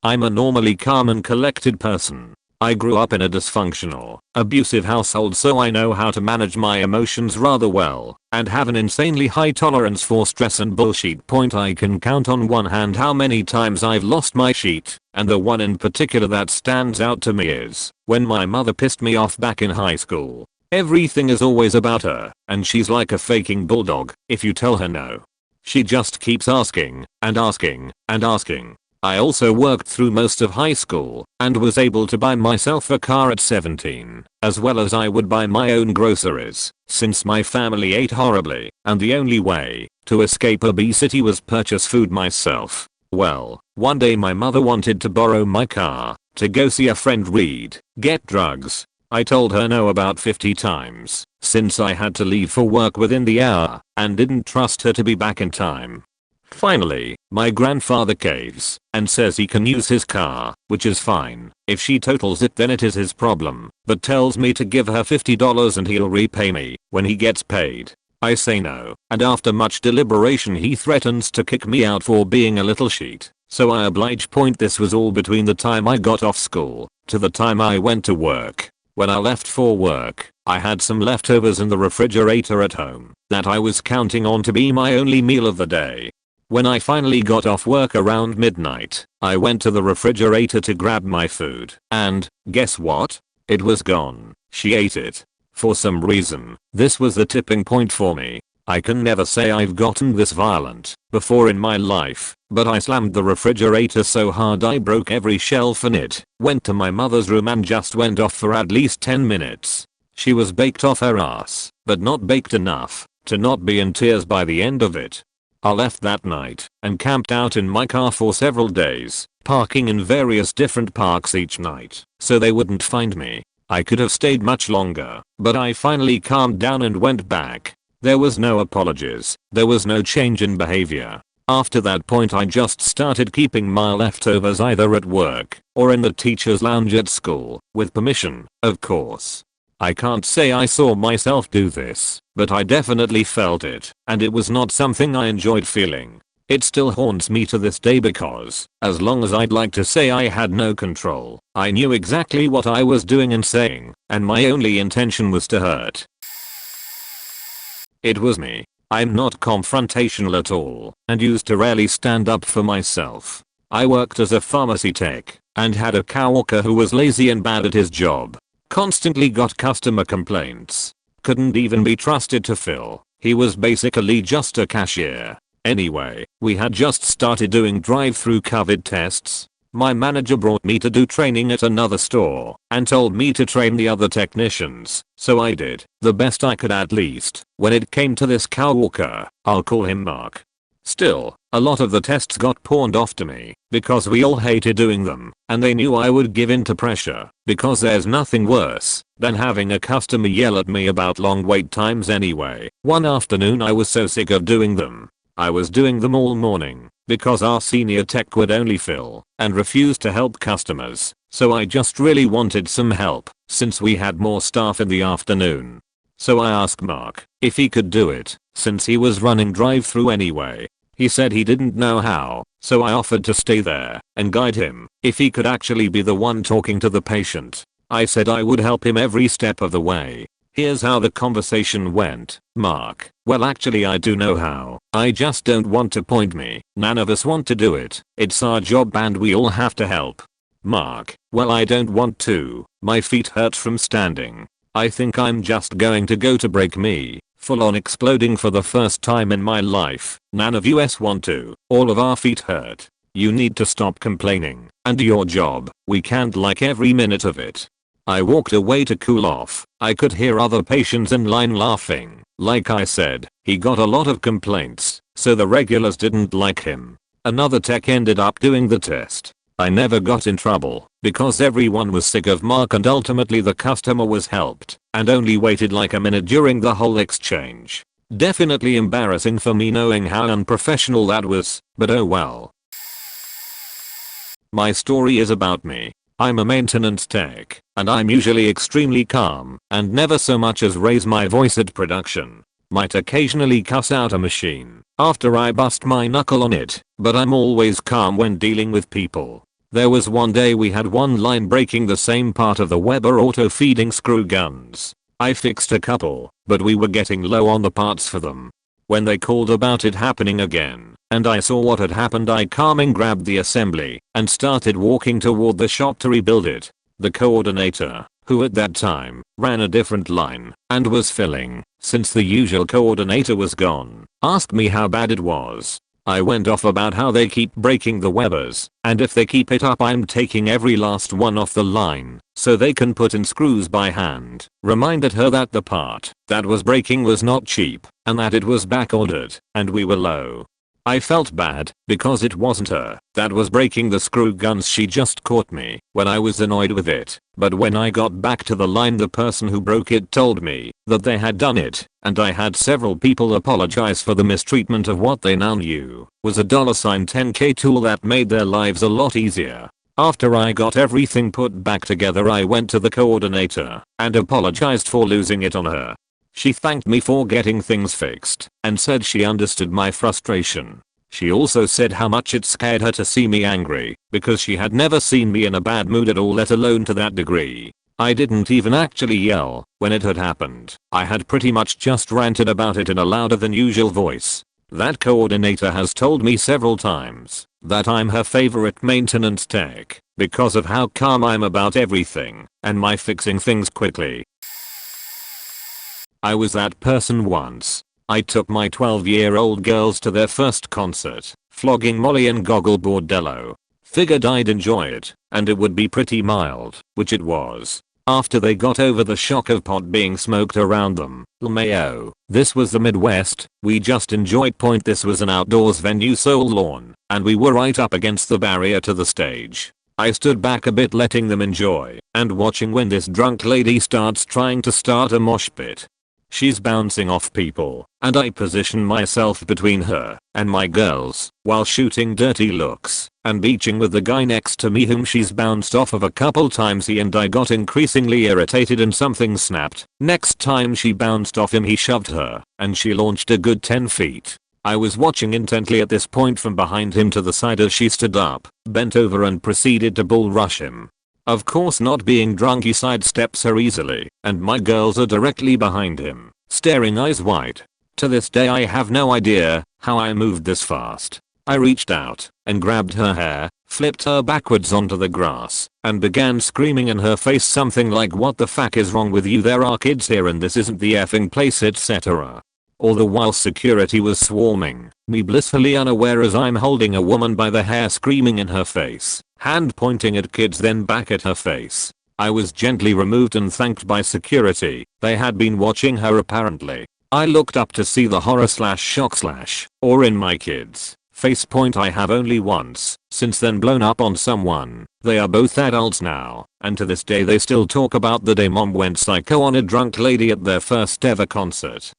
I'm a normally calm and collected person. I grew up in a dysfunctional, abusive household, so I know how to manage my emotions rather well and have an insanely high tolerance for stress and bullshit. I can count on one hand how many times I've lost my sheet, and the one in particular that stands out to me is when my mother pissed me off back in high school. Everything is always about her, and she's like a faking bulldog. If you tell her no, she just keeps asking and asking and asking. I also worked through most of high school and was able to buy myself a car at 17, as well as I would buy my own groceries, since my family ate horribly, and the only way to escape obesity was purchase food myself. Well, one day my mother wanted to borrow my car to go see a friend read, get drugs. I told her no about 50 times, since I had to leave for work within the hour and didn't trust her to be back in time. Finally, my grandfather caves and says he can use his car, which is fine. If she totals it then it is his problem, but tells me to give her $50 and he'll repay me when he gets paid. I say no, and after much deliberation he threatens to kick me out for being a little shit, so I oblige. This was all between the time I got off school to the time I went to work. When I left for work, I had some leftovers in the refrigerator at home that I was counting on to be my only meal of the day. When I finally got off work around midnight, I went to the refrigerator to grab my food, and guess what? It was gone. She ate it. For some reason, this was the tipping point for me. I can never say I've gotten this violent before in my life, but I slammed the refrigerator so hard I broke every shelf in it, went to my mother's room and just went off for at least 10 minutes. She was baked off her ass, but not baked enough to not be in tears by the end of it. I left that night and camped out in my car for several days, parking in various different parks each night so they wouldn't find me. I could have stayed much longer, but I finally calmed down and went back. There was no apologies, there was no change in behavior. After that point I just started keeping my leftovers either at work or in the teacher's lounge at school, with permission, of course. I can't say I saw myself do this, but I definitely felt it, and it was not something I enjoyed feeling. It still haunts me to this day because, as long as I'd like to say I had no control, I knew exactly what I was doing and saying, and my only intention was to hurt. It was me. I'm not confrontational at all, and used to rarely stand up for myself. I worked as a pharmacy tech, and had a coworker who was lazy and bad at his job. Constantly got customer complaints. Couldn't even be trusted to fill. He was basically just a cashier. Anyway, we had just started doing drive-through COVID tests. My manager brought me to do training at another store and told me to train the other technicians, so I did the best I could at least. When it came to this coworker, I'll call him Mark. Still, a lot of the tests got pawned off to me because we all hated doing them, and they knew I would give in to pressure because there's nothing worse than having a customer yell at me about long wait times anyway. One afternoon I was so sick of doing them. I was doing them all morning because our senior tech would only fill and refuse to help customers, so I just really wanted some help since we had more staff in the afternoon. So I asked Mark if he could do it since he was running drive-through anyway. He said he didn't know how, so I offered to stay there and guide him if he could actually be the one talking to the patient. I said I would help him every step of the way. Here's how the conversation went. Mark: well, actually I do know how. I just don't want to point me. None of us want to do it. It's our job and we all have to help. Mark: well, I don't want to. My feet hurt from standing. I think I'm just going to go to break me. Full on exploding for the first time in my life. None of us want to. All of our feet hurt. You need to stop complaining. And your job, we can't like every minute of it. I walked away to cool off. I could hear other patients in line laughing. Like I said, he got a lot of complaints, so the regulars didn't like him. Another tech ended up doing the test. I never got in trouble because everyone was sick of Mark and ultimately the customer was helped and only waited like a minute during the whole exchange. Definitely embarrassing for me knowing how unprofessional that was, but oh well. My story is about me. I'm a maintenance tech, and I'm usually extremely calm and never so much as raise my voice at production. Might occasionally cuss out a machine after I bust my knuckle on it, but I'm always calm when dealing with people. There was one day we had one line breaking the same part of the Weber auto feeding screw guns. I fixed a couple, but we were getting low on the parts for them. When they called about it happening again, and I saw what had happened, I calmly grabbed the assembly and started walking toward the shop to rebuild it. The coordinator, who at that time ran a different line and was filling, since the usual coordinator was gone, asked me how bad it was. I went off about how they keep breaking the Webers, and if they keep it up I'm taking every last one off the line so they can put in screws by hand. Reminded her that the part that was breaking was not cheap and that it was back ordered and we were low. I felt bad because it wasn't her that was breaking the screw guns, she just caught me when I was annoyed with it. But when I got back to the line, the person who broke it told me that they had done it, and I had several people apologize for the mistreatment of what they now knew was a $10K tool that made their lives a lot easier. After I got everything put back together, I went to the coordinator and apologized for losing it on her. She thanked me for getting things fixed and said she understood my frustration. She also said how much it scared her to see me angry because she had never seen me in a bad mood at all, let alone to that degree. I didn't even actually yell when it had happened. I had pretty much just ranted about it in a louder than usual voice. That coordinator has told me several times that I'm her favorite maintenance tech because of how calm I'm about everything and my fixing things quickly. I was that person once. I took my 12-year-old girls to their first concert, flogging Molly and Goggle Bordello. Figured I'd enjoy it, and it would be pretty mild, which it was. After they got over the shock of pot being smoked around them, LMAO, this was the Midwest, we just enjoyed. This was an outdoors venue, Soul Lawn, and we were right up against the barrier to the stage. I stood back a bit letting them enjoy, and watching when this drunk lady starts trying to start a mosh pit. She's bouncing off people, and I position myself between her and my girls while shooting dirty looks and beaching with the guy next to me whom she's bounced off of a couple times. He and I got increasingly irritated and something snapped. Next time she bounced off him, he shoved her and she launched a good 10 feet. I was watching intently at this point from behind him to the side as she stood up, bent over and proceeded to bull rush him. Of course, not being drunk, he sidesteps her easily, and my girls are directly behind him, staring eyes wide. To this day I have no idea how I moved this fast. I reached out and grabbed her hair, flipped her backwards onto the grass, and began screaming in her face something like, "What the fuck is wrong with you? There are kids here and this isn't the effing place," etc. All the while security was swarming me, blissfully unaware as I'm holding a woman by the hair, screaming in her face, hand pointing at kids, then back at her face. I was gently removed and thanked by security. They had been watching her apparently. I looked up to see the horror slash shock slash awe in my kids' face. I have only once since then blown up on someone. They are both adults now, and to this day they still talk about the day mom went psycho on a drunk lady at their first ever concert.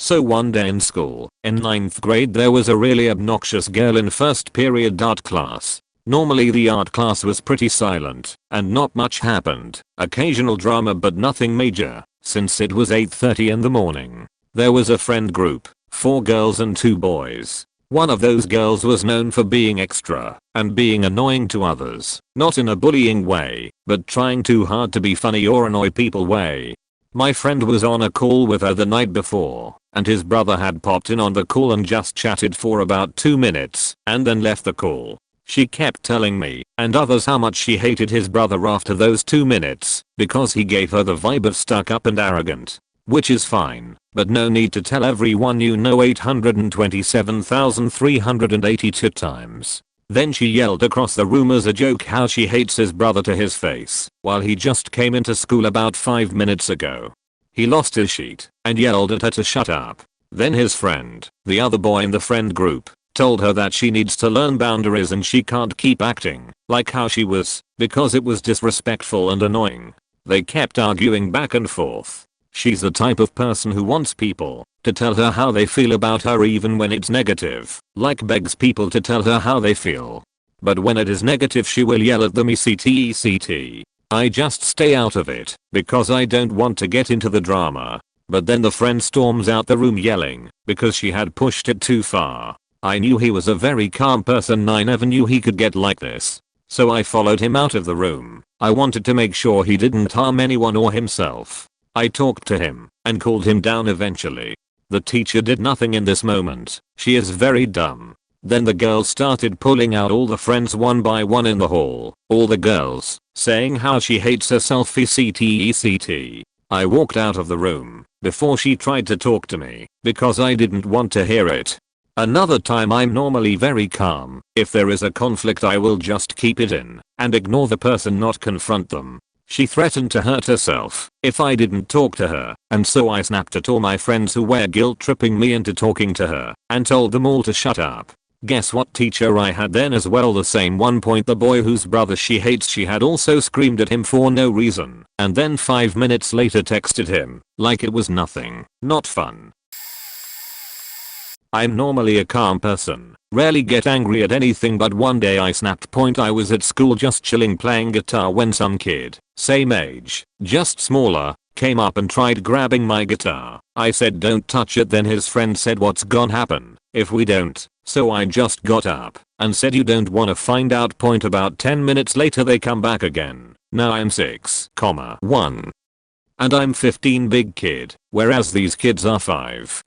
So one day in school, in 9th grade, there was a really obnoxious girl in first period art class. Normally the art class was pretty silent, and not much happened. Occasional drama but nothing major, since it was 8:30 in the morning. There was a friend group, 4 girls and 2 boys. One of those girls was known for being extra and being annoying to others, not in a bullying way, but trying too hard to be funny or annoy people way. My friend was on a call with her the night before, and his brother had popped in on the call and just chatted for about 2 minutes and then left the call. She kept telling me and others how much she hated his brother after those 2 minutes because he gave her the vibe of stuck up and arrogant. Which is fine, but no need to tell everyone you know 827,382 times. Then she yelled across the room as a joke how she hates his brother to his face, while he just came into school about 5 minutes ago. He lost his shit and yelled at her to shut up. Then his friend, the other boy in the friend group, told her that she needs to learn boundaries and she can't keep acting like how she was, because it was disrespectful and annoying. They kept arguing back and forth. She's the type of person who wants people to tell her how they feel about her even when it's negative, like begs people to tell her how they feel. But when it is negative she will yell at them etc. I just stay out of it because I don't want to get into the drama. But then the friend storms out the room yelling because she had pushed it too far. I knew he was a very calm person. I never knew he could get like this. So I followed him out of the room. I wanted to make sure he didn't harm anyone or himself. I talked to him and cooled him down eventually. The teacher did nothing in this moment. She is very dumb. Then the girls started pulling out all the friends one by one in the hall. All the girls saying how she hates herself etc. I walked out of the room before she tried to talk to me because I didn't want to hear it. Another time, I'm normally very calm. If there is a conflict I will just keep it in and ignore the person, not confront them. She threatened to hurt herself if I didn't talk to her, and so I snapped at all my friends who were guilt tripping me into talking to her and told them all to shut up. Guess what teacher I had then as well? The same one. The boy whose brother she hates, she had also screamed at him for no reason and then 5 minutes later texted him like it was nothing. Not fun. I'm normally a calm person, rarely get angry at anything, but one day I snapped. I was at school just chilling playing guitar when some kid, same age, just smaller, came up and tried grabbing my guitar. I said don't touch it. Then his friend said what's gonna happen if we don't? So I just got up and said you don't wanna find out. About 10 minutes later they come back again. Now I'm 6,1. and I'm 15 big kid, whereas these kids are 5,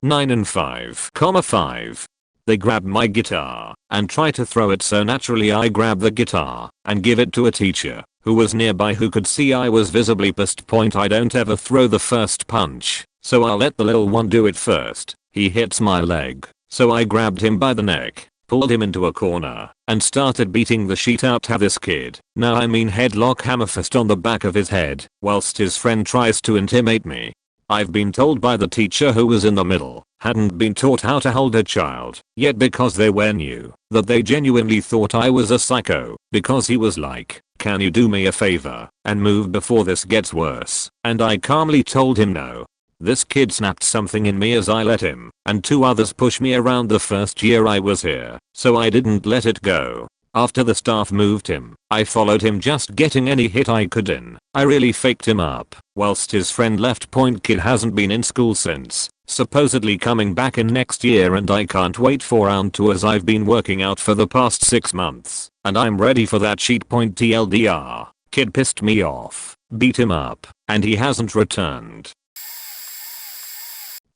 9 and 5, 5. They grab my guitar and try to throw it, so naturally I grab the guitar and give it to a teacher who was nearby who could see I was visibly pissed. I don't ever throw the first punch, so I'll let the little one do it first. He hits my leg, so I grabbed him by the neck, pulled him into a corner, and started beating the shit out of this kid. Now I mean headlock hammerfist on the back of his head, whilst his friend tries to intimidate me. I've been told by the teacher who was in the middle, hadn't been taught how to hold a child, yet because they were new, that they genuinely thought I was a psycho, because he was like, "Can you do me a favor and move before this gets worse?" And I calmly told him no. This kid snapped something in me as I let him, and 2 others pushed me around the first year I was here, so I didn't let it go. After the staff moved him, I followed him, just getting any hit I could in. I really faked him up, whilst his friend left. Kid hasn't been in school since, supposedly coming back in next year, and I can't wait for round 2 as I've been working out for the past 6 months, and I'm ready for that sheet. TLDR, kid pissed me off, beat him up, and he hasn't returned.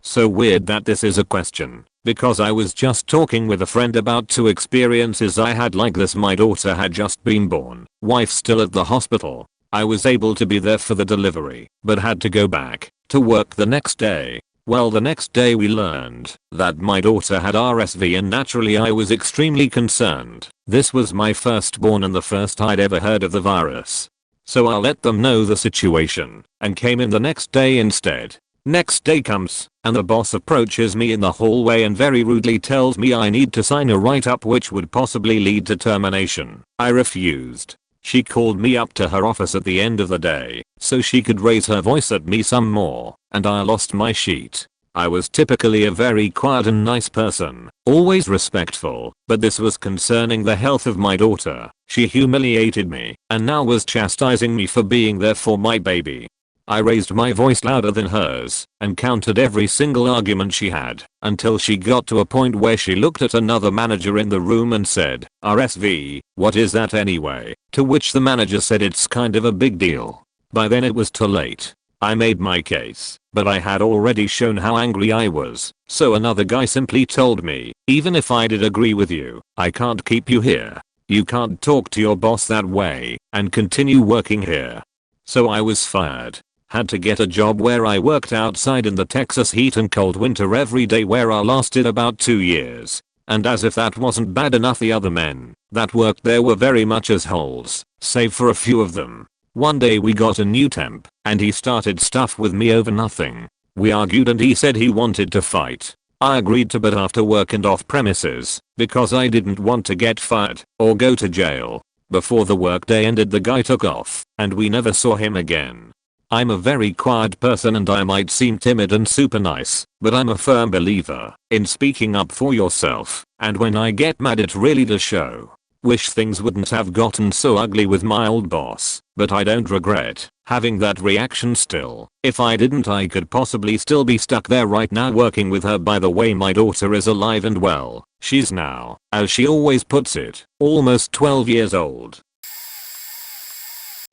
So weird that this is a question, because I was just talking with a friend about 2 experiences I had like this. My daughter had just been born, wife still at the hospital. I was able to be there for the delivery, but had to go back to work the next day. Well, the next day we learned that my daughter had RSV, and naturally I was extremely concerned. This was my firstborn and the first I'd ever heard of the virus. So I let them know the situation and came in the next day instead. Next day comes, and the boss approaches me in the hallway and very rudely tells me I need to sign a write-up which would possibly lead to termination. I refused. She called me up to her office at the end of the day so she could raise her voice at me some more, and I lost my sheet. I was typically a very quiet and nice person, always respectful, but this was concerning the health of my daughter. She humiliated me and now was chastising me for being there for my baby. I raised my voice louder than hers and countered every single argument she had until she got to a point where she looked at another manager in the room and said, "RSV, what is that anyway?" To which the manager said it's kind of a big deal. By then it was too late. I made my case, but I had already shown how angry I was, so another guy simply told me, "Even if I did agree with you, I can't keep you here. You can't talk to your boss that way and continue working here." So I was fired. Had to get a job where I worked outside in the Texas heat and cold winter every day, where I lasted about 2 years. And as if that wasn't bad enough, the other men that worked there were very much assholes, save for a few of them. One day we got a new temp, and he started stuff with me over nothing. We argued and he said he wanted to fight. I agreed to, but after work and off premises, because I didn't want to get fired or go to jail. Before the workday ended, the guy took off, and we never saw him again. I'm a very quiet person and I might seem timid and super nice, but I'm a firm believer in speaking up for yourself, and when I get mad it really does show. Wish things wouldn't have gotten so ugly with my old boss, but I don't regret having that reaction still. If I didn't, I could possibly still be stuck there right now working with her. By the way, my daughter is alive and well. She's now, as she always puts it, almost 12 years old.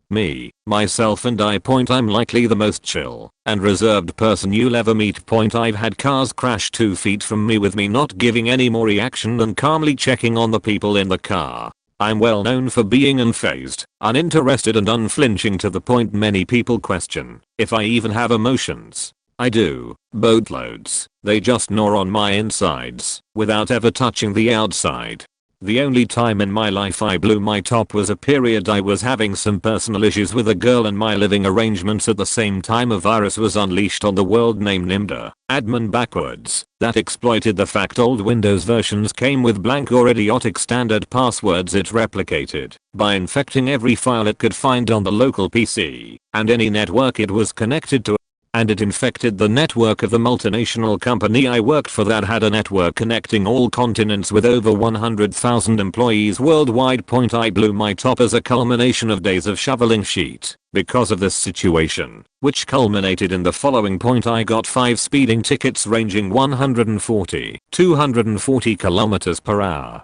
Me, myself and I. I'm likely the most chill and reserved person you'll ever meet. I've had cars crash 2 feet from me with me not giving any more reaction than calmly checking on the people in the car. I'm well known for being unfazed, uninterested and unflinching, to the point many people question if I even have emotions. I do, boatloads. They just gnaw on my insides without ever touching the outside. The only time in my life I blew my top was a period I was having some personal issues with a girl and my living arrangements. At the same time, a virus was unleashed on the world named Nimda, admin backwards, that exploited the fact old Windows versions came with blank or idiotic standard passwords. It replicated by infecting every file it could find on the local PC and any network it was connected to. And it infected the network of the multinational company I worked for that had a network connecting all continents with over 100,000 employees worldwide. I blew my top as a culmination of days of shoveling shit because of this situation, which culminated in the following. I got 5 speeding tickets ranging 140-240 kilometers per hour.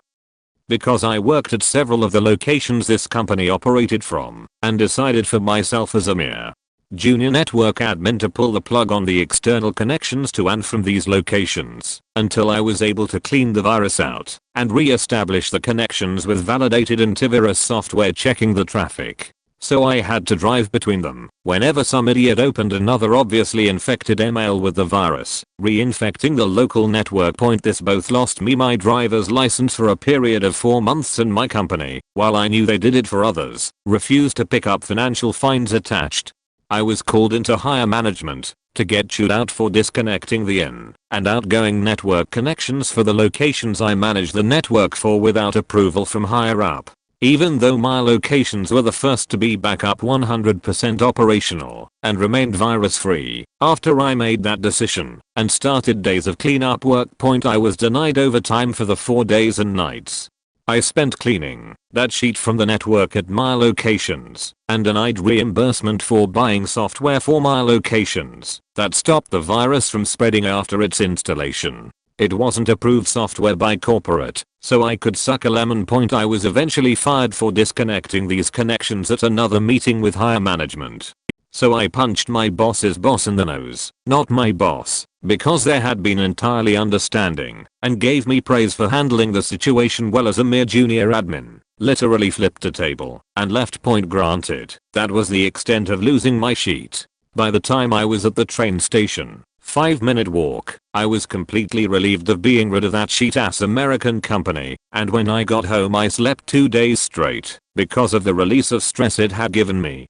Because I worked at several of the locations this company operated from and decided for myself as a mere junior network admin to pull the plug on the external connections to and from these locations until I was able to clean the virus out and re-establish the connections with validated antivirus software checking the traffic. So I had to drive between them whenever some idiot opened another obviously infected email with the virus, reinfecting the local network point. This both lost me my driver's license for a period of 4 months and my company, while I knew they did it for others, refused to pick up financial fines attached. I was called into higher management to get chewed out for disconnecting the in and outgoing network connections for the locations I managed the network for without approval from higher up. Even though my locations were the first to be back up 100% operational and remained virus free, after I made that decision and started days of cleanup work. I was denied overtime for the 4 days and nights I spent cleaning that sheet from the network at my locations and denied reimbursement for buying software for my locations that stopped the virus from spreading after its installation. It wasn't approved software by corporate, so I could suck a lemon. I was eventually fired for disconnecting these connections at another meeting with higher management. So I punched my boss's boss in the nose, not my boss, because they had been entirely understanding and gave me praise for handling the situation well as a mere junior admin. Literally flipped a table and left. Granted, that was the extent of losing my sheet. By the time I was at the train station, 5-minute walk, I was completely relieved of being rid of that cheat-ass American company, and when I got home I slept 2 days straight because of the release of stress it had given me.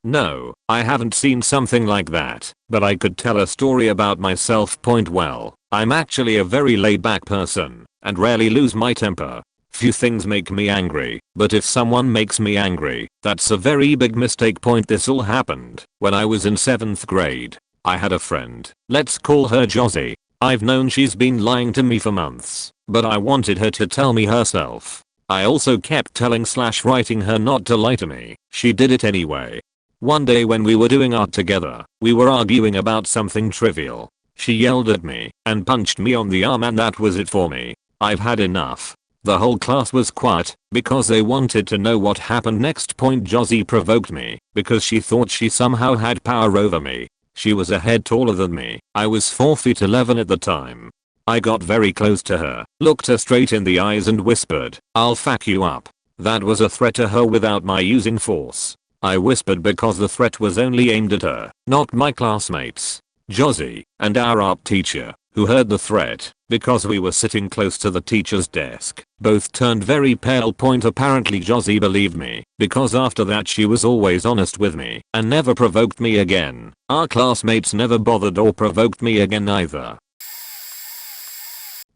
No, I haven't seen something like that, but I could tell a story about myself. Well, I'm actually a very laid-back person and rarely lose my temper. Few things make me angry, but if someone makes me angry, that's a very big mistake. This all happened when I was in 7th grade. I had a friend, let's call her Josie. I've known she's been lying to me for months, but I wanted her to tell me herself. I also kept telling/writing her not to lie to me. She did it anyway. One day when we were doing art together, we were arguing about something trivial. She yelled at me and punched me on the arm, and that was it for me. I've had enough. The whole class was quiet because they wanted to know what happened next. Josie provoked me because she thought she somehow had power over me. She was a head taller than me. I was 4 feet 11 at the time. I got very close to her, looked her straight in the eyes and whispered, "I'll fuck you up." That was a threat to her without my using force. I whispered because the threat was only aimed at her, not my classmates. Josie and our art teacher, who heard the threat because we were sitting close to the teacher's desk, both turned very pale. Apparently Josie believed me because after that she was always honest with me and never provoked me again. Our classmates never bothered or provoked me again either.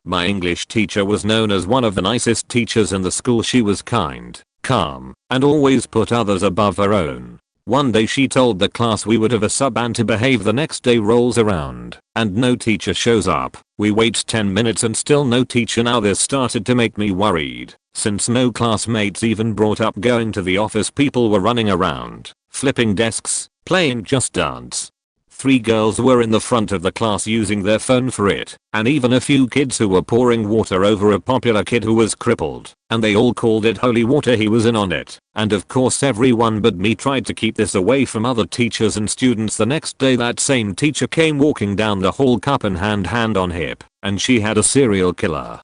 My English teacher was known as one of the nicest teachers in the school. She was kind, calm, and always put others above her own. One day she told the class we would have a sub-and to behave. The next day rolls around and no teacher shows up. We wait 10 minutes and still no teacher. Now this started to make me worried, since no classmates even brought up going to the office. People were running around, flipping desks, playing Just Dance. 3 girls were in the front of the class using their phone for it, and even a few kids who were pouring water over a popular kid who was crippled, and they all called it holy water. He was in on it, and of course everyone but me tried to keep this away from other teachers and students. The next day that same teacher came walking down the hall, cup in hand, hand on hip, and she had a serial killer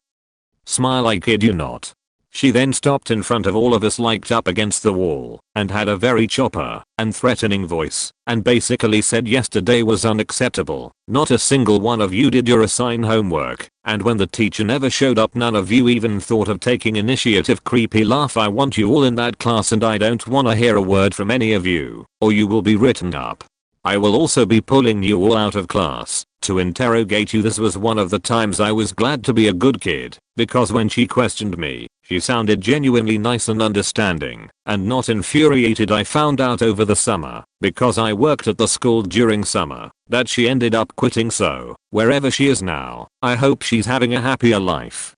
smile, I kid you not. She then stopped in front of all of us, liked up against the wall, and had a very chopper and threatening voice, and basically said yesterday was unacceptable. Not a single one of you did your assigned homework, and when the teacher never showed up none of you even thought of taking initiative. Creepy laugh. I want you all in that class and I don't wanna hear a word from any of you, or you will be written up. I will also be pulling you all out of class to interrogate you. This was one of the times I was glad to be a good kid, because when she questioned me, she sounded genuinely nice and understanding, and not infuriated. I found out over the summer, because I worked at the school during summer, that she ended up quitting. So, wherever she is now, I hope she's having a happier life.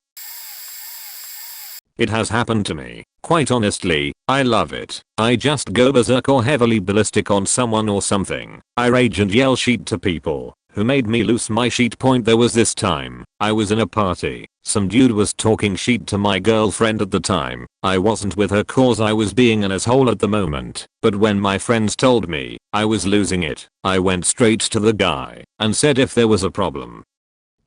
It has happened to me. Quite honestly, I love it. I just go berserk or heavily ballistic on someone or something. I rage and yell shit to people who made me lose my sheet. There was this time, I was in a party, Some dude was talking shit to my girlfriend at the time. I wasn't with her cause I was being an asshole at the moment, but when my friends told me I was losing it, I went straight to the guy and said if there was a problem.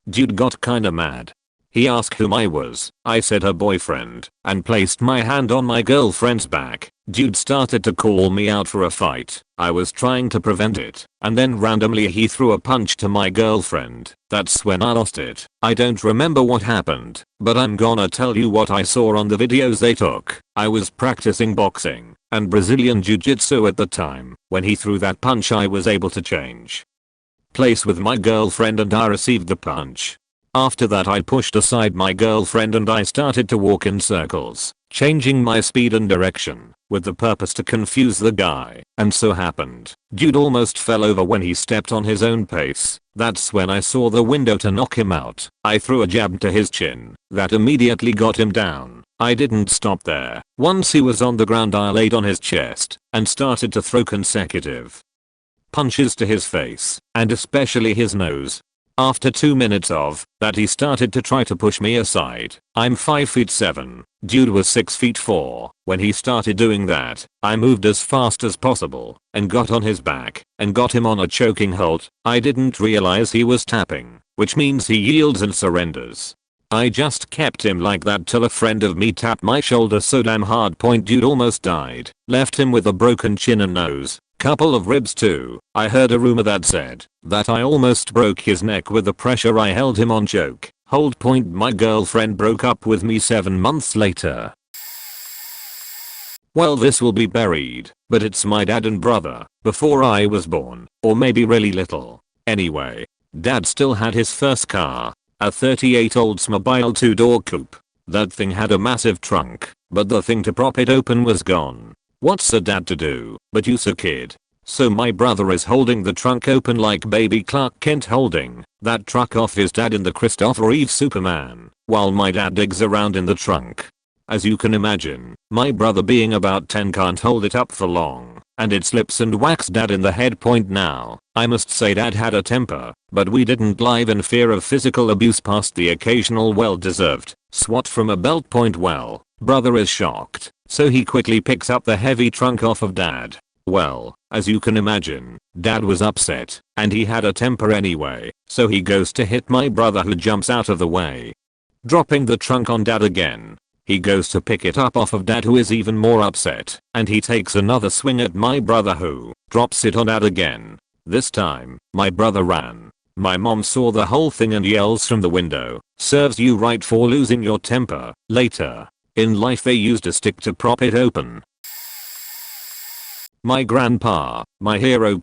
Dude got kinda mad. He asked whom I was. I said her boyfriend and placed my hand on my girlfriend's back. Dude started to call me out for a fight. I was trying to prevent it, and then randomly he threw a punch to my girlfriend. That's when I lost it. I don't remember what happened, but I'm gonna tell you what I saw on the videos they took. I was practicing boxing and Brazilian jiu-jitsu at the time. When he threw that punch I was able to change place with my girlfriend and I received the punch. After that I pushed aside my girlfriend and I started to walk in circles, changing my speed and direction, with the purpose to confuse the guy, and so happened. Dude almost fell over when he stepped on his own pace. That's when I saw the window to knock him out. I threw a jab to his chin that immediately got him down. I didn't stop there. Once he was on the ground I laid on his chest and started to throw consecutive punches to his face, and especially his nose. After 2 minutes of that he started to try to push me aside. I'm 5'7". Dude was 6'4". When he started doing that, I moved as fast as possible and got on his back and got him on a choking hold. I didn't realize he was tapping, which means he yields and surrenders. I just kept him like that till a friend of me tapped my shoulder so damn hard. Dude almost died. Left him with a broken chin and nose. Couple of ribs too. I heard a rumor that said that I almost broke his neck with the pressure I held him on. Joke. Hold. My girlfriend broke up with me 7 months later. Well, this will be buried, but it's my dad and brother before I was born, or maybe really little. Anyway, dad still had his first car, a 38 Oldsmobile 2-door coupe. That thing had a massive trunk, but the thing to prop it open was gone. What's a dad to do but use a kid? So my brother is holding the trunk open like baby Clark Kent holding that truck off his dad in the Christopher Reeve Superman, while my dad digs around in the trunk. As you can imagine, my brother being about 10 can't hold it up for long, and it slips and whacks dad in the head. Now, I must say dad had a temper, but we didn't live in fear of physical abuse past the occasional well-deserved swat from a belt. Well, brother is shocked, so he quickly picks up the heavy trunk off of dad. Well, as you can imagine, dad was upset, and he had a temper anyway, so he goes to hit my brother who jumps out of the way, dropping the trunk on dad again. He goes to pick it up off of dad who is even more upset, and he takes another swing at my brother who drops it on dad again. This time, my brother ran. My mom saw the whole thing and yells from the window, "Serves you right for losing your temper." Later in life they used a stick to prop it open. My grandpa, my hero.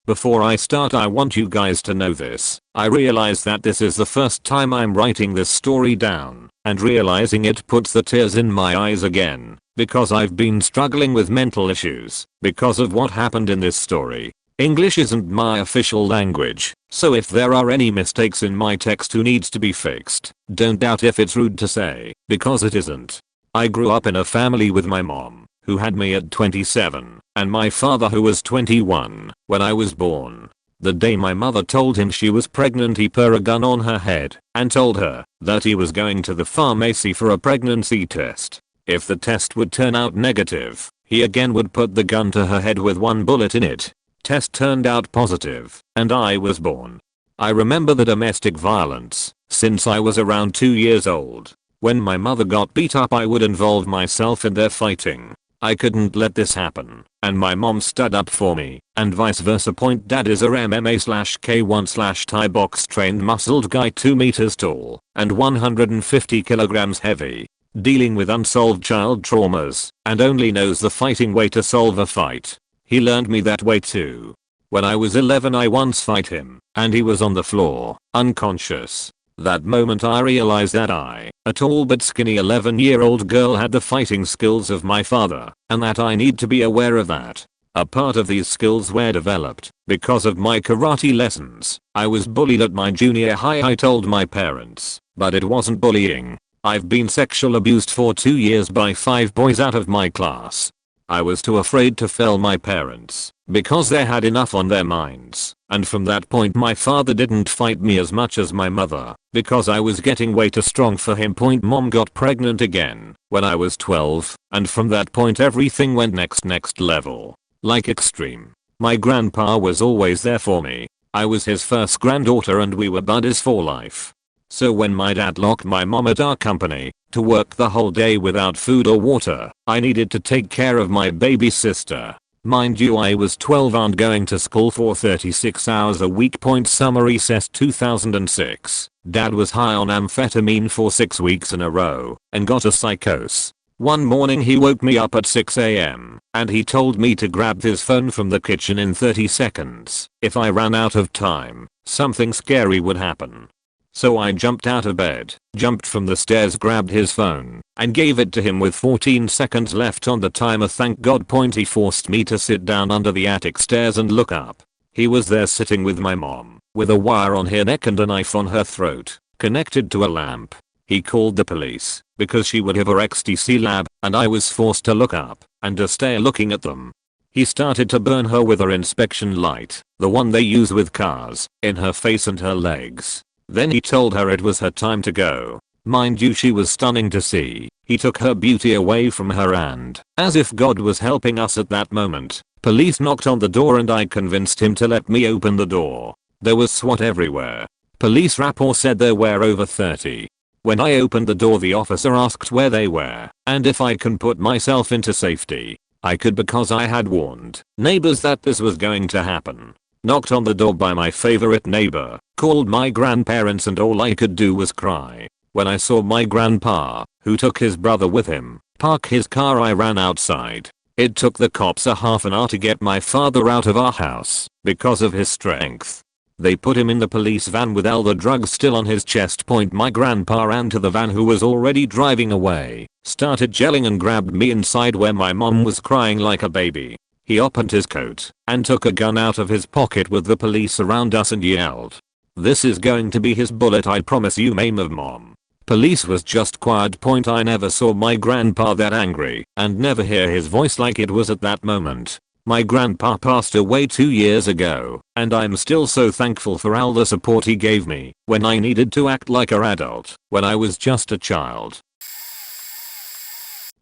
Before I start, I want you guys to know this. I realize that this is the first time I'm writing this story down, and realizing it puts the tears in my eyes again, because I've been struggling with mental issues because of what happened in this story. English isn't my official language, so if there are any mistakes in my text who needs to be fixed, don't doubt if it's rude to say, because it isn't. I grew up in a family with my mom, who had me at 27, and my father who was 21 when I was born. The day my mother told him she was pregnant, he put a gun on her head and told her that he was going to the pharmacy for a pregnancy test. If the test would turn out negative, he again would put the gun to her head with one bullet in it. Test turned out positive, and I was born. I remember the domestic violence since I was around 2 years old. When my mother got beat up, I would involve myself in their fighting. I couldn't let this happen, and my mom stood up for me, and vice versa. Dad is a MMA/K1/Thai box trained muscled guy 2 meters tall and 150 kilograms heavy, dealing with unsolved child traumas, and only knows the fighting way to solve a fight. He learned me that way too. When I was 11 I once fight him, and he was on the floor, unconscious. That moment I realized that I, a tall but skinny 11-year-old girl, had the fighting skills of my father, and that I need to be aware of that. A part of these skills were developed because of my karate lessons. I was bullied at my junior high, I told my parents, but it wasn't bullying. I've been sexual abused for 2 years by 5 boys out of my class. I was too afraid to tell my parents, because they had enough on their minds. And from that point my father didn't fight me as much as my mother, because I was getting way too strong for him. Mom got pregnant again when I was 12, and from that point everything went next level. Like extreme. My grandpa was always there for me. I was his first granddaughter and we were buddies for life. So when my dad locked my mom at our company to work the whole day without food or water, I needed to take care of my baby sister. Mind you, I was 12 and going to school for 36 hours a week. Summer recess 2006. Dad was high on amphetamine for 6 weeks in a row and got a psychosis. One morning he woke me up at 6 AM and he told me to grab his phone from the kitchen in 30 seconds. If I ran out of time, something scary would happen. So I jumped out of bed, jumped from the stairs, grabbed his phone, and gave it to him with 14 seconds left on the timer. Thank God. He forced me to sit down under the attic stairs and look up. He was there sitting with my mom, with a wire on her neck and a knife on her throat, connected to a lamp. He called the police, because she would have her ecstasy lab, and I was forced to look up, and to stay looking at them. He started to burn her with her inspection light, the one they use with cars, in her face and her legs. Then he told her it was her time to go. Mind you, she was stunning to see. He took her beauty away from her and, as if God was helping us at that moment, police knocked on the door and I convinced him to let me open the door. There was SWAT everywhere. Police rapport said there were over 30. When I opened the door, the officer asked where they were and if I can put myself into safety. I could, because I had warned neighbors that this was going to happen. Knocked on the door by my favorite neighbor, called my grandparents, and all I could do was cry. When I saw my grandpa, who took his brother with him, park his car, I ran outside. It took the cops a half an hour to get my father out of our house because of his strength. They put him in the police van with all the drugs still on his chest. My grandpa ran to the van, who was already driving away, started yelling and grabbed me inside where my mom was crying like a baby. He opened his coat and took a gun out of his pocket with the police around us and yelled, "This is going to be his bullet, I promise you, ma'am of mom." Police was just quiet. I never saw my grandpa that angry and never hear his voice like it was at that moment. My grandpa passed away 2 years ago, and I'm still so thankful for all the support he gave me when I needed to act like an adult when I was just a child.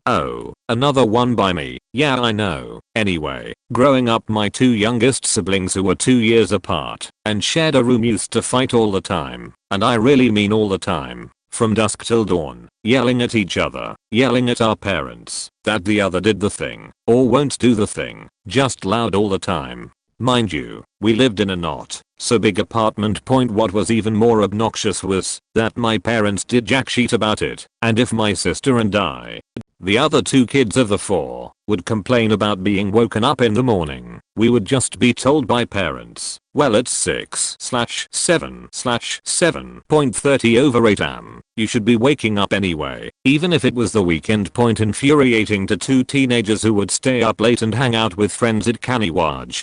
Oh, another one by me. Yeah, I know. Anyway, growing up, my 2 youngest siblings, who were 2 years apart and shared a room, used to fight all the time, and I really mean all the time, from dusk till dawn, yelling at each other, yelling at our parents that the other did the thing or won't do the thing, just loud all the time. Mind you, we lived in a not so big apartment. What was even more obnoxious was that my parents did jack shit about it, and if my sister and I, the other 2 kids of the 4, would complain about being woken up in the morning, we would just be told by parents, "Well, it's 6/7/7.30 over 8 am. You should be waking up anyway," even if it was the weekend. Infuriating to 2 teenagers who would stay up late and hang out with friends at Kanawaj.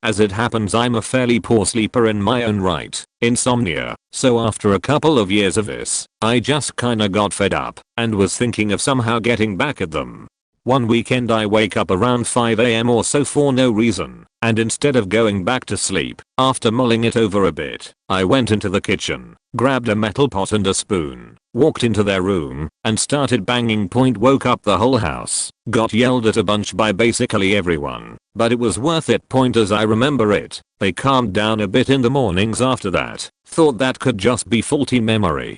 As it happens, I'm a fairly poor sleeper in my own right, insomnia, so after a couple of years of this, I just kinda got fed up and was thinking of somehow getting back at them. One weekend I wake up around 5 AM or so for no reason, and instead of going back to sleep, after mulling it over a bit, I went into the kitchen, grabbed a metal pot and a spoon, walked into their room, and started banging. Woke up the whole house, got yelled at a bunch by basically everyone, but it was worth it. As I remember it, they calmed down a bit in the mornings after that. Thought that could just be faulty memory.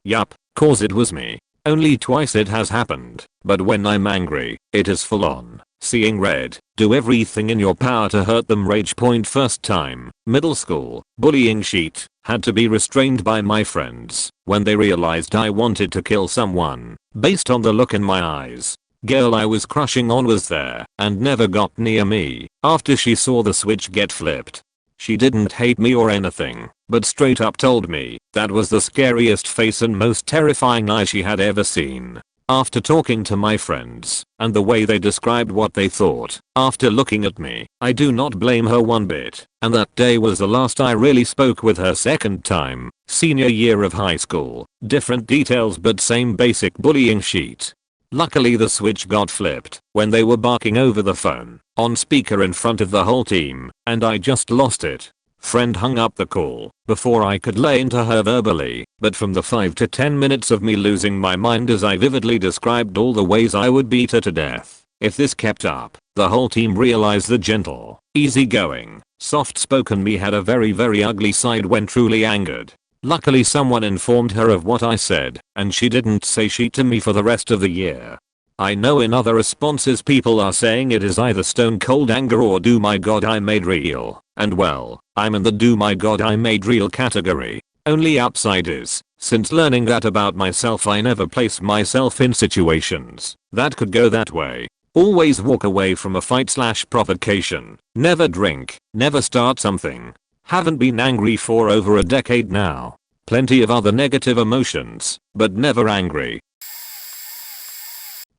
Yup, cause it was me. Only twice it has happened, but when I'm angry, it is full on. Seeing red, do everything in your power to hurt them rage. First time, middle school, bullying sheet, had to be restrained by my friends when they realized I wanted to kill someone, based on the look in my eyes. Girl I was crushing on was there and never got near me after she saw the switch get flipped. She didn't hate me or anything, but straight up told me that was the scariest face and most terrifying eye she had ever seen. After talking to my friends and the way they described what they thought after looking at me, I do not blame her one bit, and that day was the last I really spoke with her. Second time, senior year of high school, different details but same basic bullying sheet. Luckily the switch got flipped when they were barking over the phone on speaker in front of the whole team, and I just lost it. Friend hung up the call before I could lay into her verbally, but from the 5 to 10 minutes of me losing my mind as I vividly described all the ways I would beat her to death if this kept up, the whole team realized the gentle, easygoing, soft-spoken me had a very ugly side when truly angered. Luckily someone informed her of what I said, and she didn't say shit to me for the rest of the year. I know in other responses people are saying it is either stone cold anger or do my god I made real, and well, I'm in the do my god I made real category. Only upside is, since learning that about myself I never place myself in situations that could go that way. Always walk away from a fight/provocation. Never drink. Never start something. Haven't been angry for over a decade now. Plenty of other negative emotions, but never angry.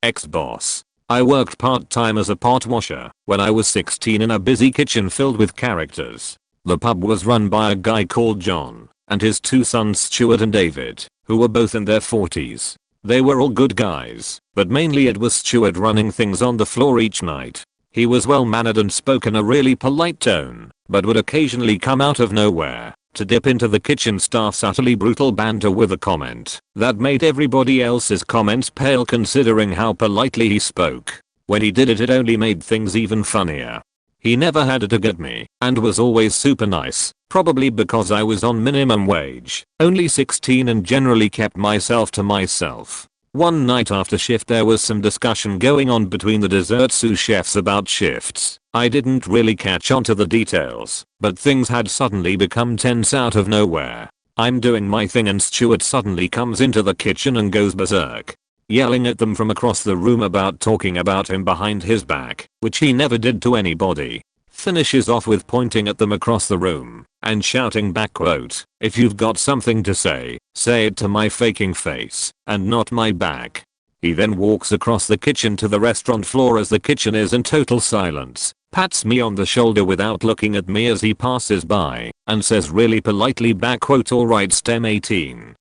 Ex-boss. I worked part-time as a pot washer when I was 16 in a busy kitchen filled with characters. The pub was run by a guy called John and his 2 sons Stuart and David, who were both in their 40s. They were all good guys, but mainly it was Stuart running things on the floor each night. He was well mannered and spoke in a really polite tone, but would occasionally come out of nowhere to dip into the kitchen staff's utterly brutal banter with a comment that made everybody else's comments pale considering how politely he spoke. When he did it, it only made things even funnier. He never had a dig at me and was always super nice, probably because I was on minimum wage, only 16 and generally kept myself to myself. One night after shift there was some discussion going on between the dessert sous chefs about shifts. I didn't really catch on to the details, but things had suddenly become tense out of nowhere. I'm doing my thing and Stuart suddenly comes into the kitchen and goes berserk, yelling at them from across the room about talking about him behind his back, which he never did to anybody. Finishes off with pointing at them across the room and shouting back quote, "If you've got something to say it to my faking face and not my back." He then walks across the kitchen to the restaurant floor as the kitchen is in total silence, pats me on the shoulder without looking at me as he passes by, and says really politely back quote, "Alright STEM 18.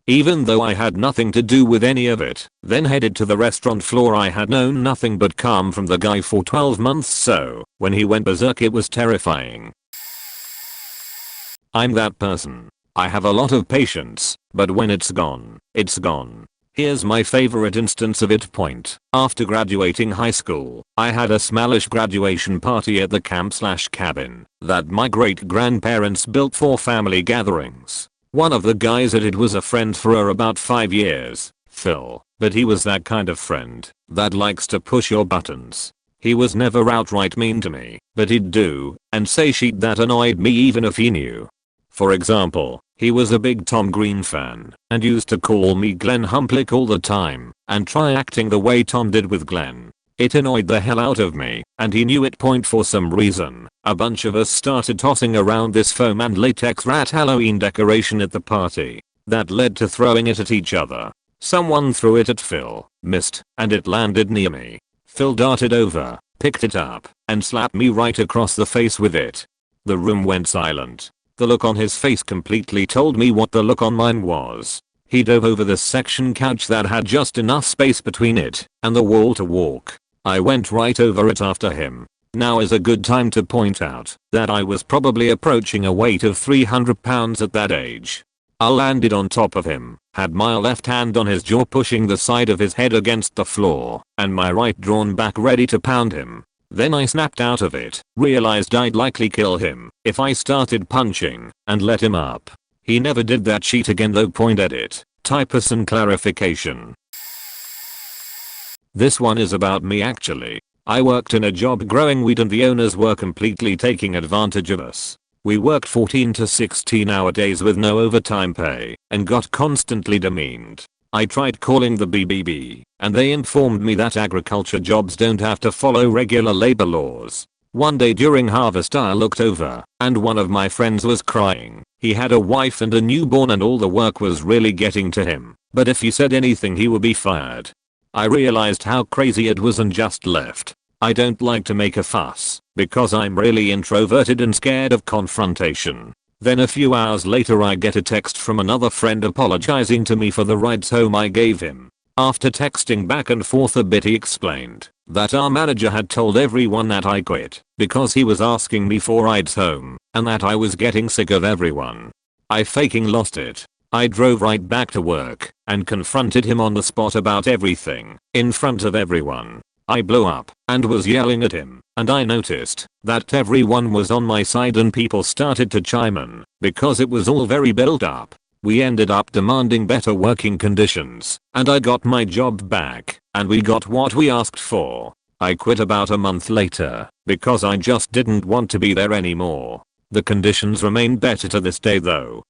Even though I had nothing to do with any of it, then headed to the restaurant floor. I had known nothing but calm from the guy for 12 months, so when he went berserk it was terrifying. I'm that person. I have a lot of patience, but when it's gone, it's gone. Here's my favorite instance of it. Point. After graduating high school, I had a smallish graduation party at the camp/cabin that my great-grandparents built for family gatherings. One of the guys at it was a friend for about 5 years, Phil, but he was that kind of friend that likes to push your buttons. He was never outright mean to me, but he'd do and say shit that annoyed me even if he knew. For example, he was a big Tom Green fan and used to call me Glenn Humplick all the time and try acting the way Tom did with Glenn. It annoyed the hell out of me, and he knew it. Point. For some reason, a bunch of us started tossing around this foam and latex rat Halloween decoration at the party. That led to throwing it at each other. Someone threw it at Phil, missed, and it landed near me. Phil darted over, picked it up, and slapped me right across the face with it. The room went silent. The look on his face completely told me what the look on mine was. He dove over the section couch that had just enough space between it and the wall to walk. I went right over it after him. Now is a good time to point out that I was probably approaching a weight of 300 pounds at that age. I landed on top of him, had my left hand on his jaw pushing the side of his head against the floor, and my right drawn back ready to pound him. Then I snapped out of it, realized I'd likely kill him if I started punching, and let him up. He never did that shit again though. Point edit. Typos and clarification. This one is about me actually. I worked in a job growing weed and the owners were completely taking advantage of us. We worked 14 to 16-hour days with no overtime pay and got constantly demeaned. I tried calling the BBB and they informed me that agriculture jobs don't have to follow regular labor laws. One day during harvest I looked over and one of my friends was crying. He had a wife and a newborn and all the work was really getting to him, but if he said anything he would be fired. I realized how crazy it was and just left. I don't like to make a fuss because I'm really introverted and scared of confrontation. Then a few hours later I get a text from another friend apologizing to me for the rides home I gave him. After texting back and forth a bit, he explained that our manager had told everyone that I quit because he was asking me for rides home and that I was getting sick of everyone. I fucking lost it. I drove right back to work and confronted him on the spot about everything in front of everyone. I blew up and was yelling at him, and I noticed that everyone was on my side and people started to chime in because it was all very built up. We ended up demanding better working conditions, and I got my job back, and we got what we asked for. I quit about a month later because I just didn't want to be there anymore. The conditions remain better to this day though.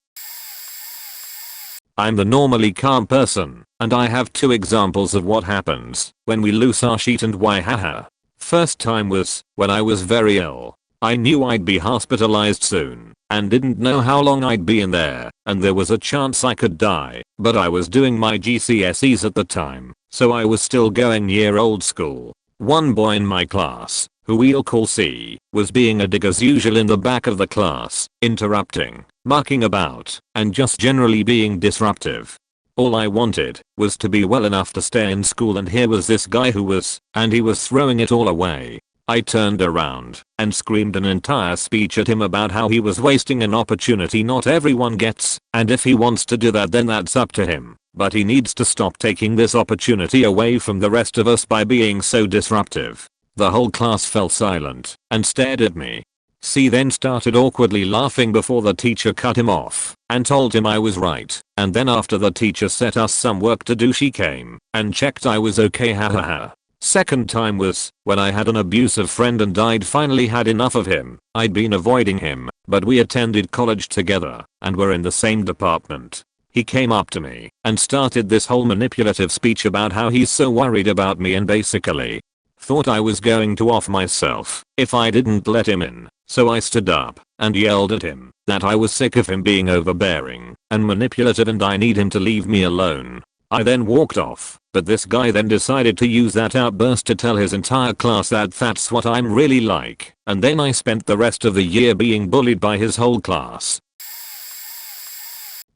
I'm the normally calm person, and I have 2 examples of what happens when we lose our shit and why. Haha. First time was when I was very ill. I knew I'd be hospitalized soon and didn't know how long I'd be in there, and there was a chance I could die, but I was doing my GCSEs at the time, so I was still going year old school. One boy in my class, who we'll call C, was being a dick as usual in the back of the class, interrupting, mucking about, and just generally being disruptive. All I wanted was to be well enough to stay in school, and here was this guy who was, and he was throwing it all away. I turned around and screamed an entire speech at him about how he was wasting an opportunity not everyone gets, and if he wants to do that then that's up to him, but he needs to stop taking this opportunity away from the rest of us by being so disruptive. The whole class fell silent and stared at me. C then started awkwardly laughing before the teacher cut him off and told him I was right, and then after the teacher set us some work to do, she came and checked I was okay. Hahaha. Second time was when I had an abusive friend and I'd finally had enough of him. I'd been avoiding him, but we attended college together and were in the same department. He came up to me and started this whole manipulative speech about how he's so worried about me and basically thought I was going to off myself if I didn't let him in. So I stood up and yelled at him that I was sick of him being overbearing and manipulative and I need him to leave me alone. I then walked off, but this guy then decided to use that outburst to tell his entire class that that's what I'm really like, and then I spent the rest of the year being bullied by his whole class.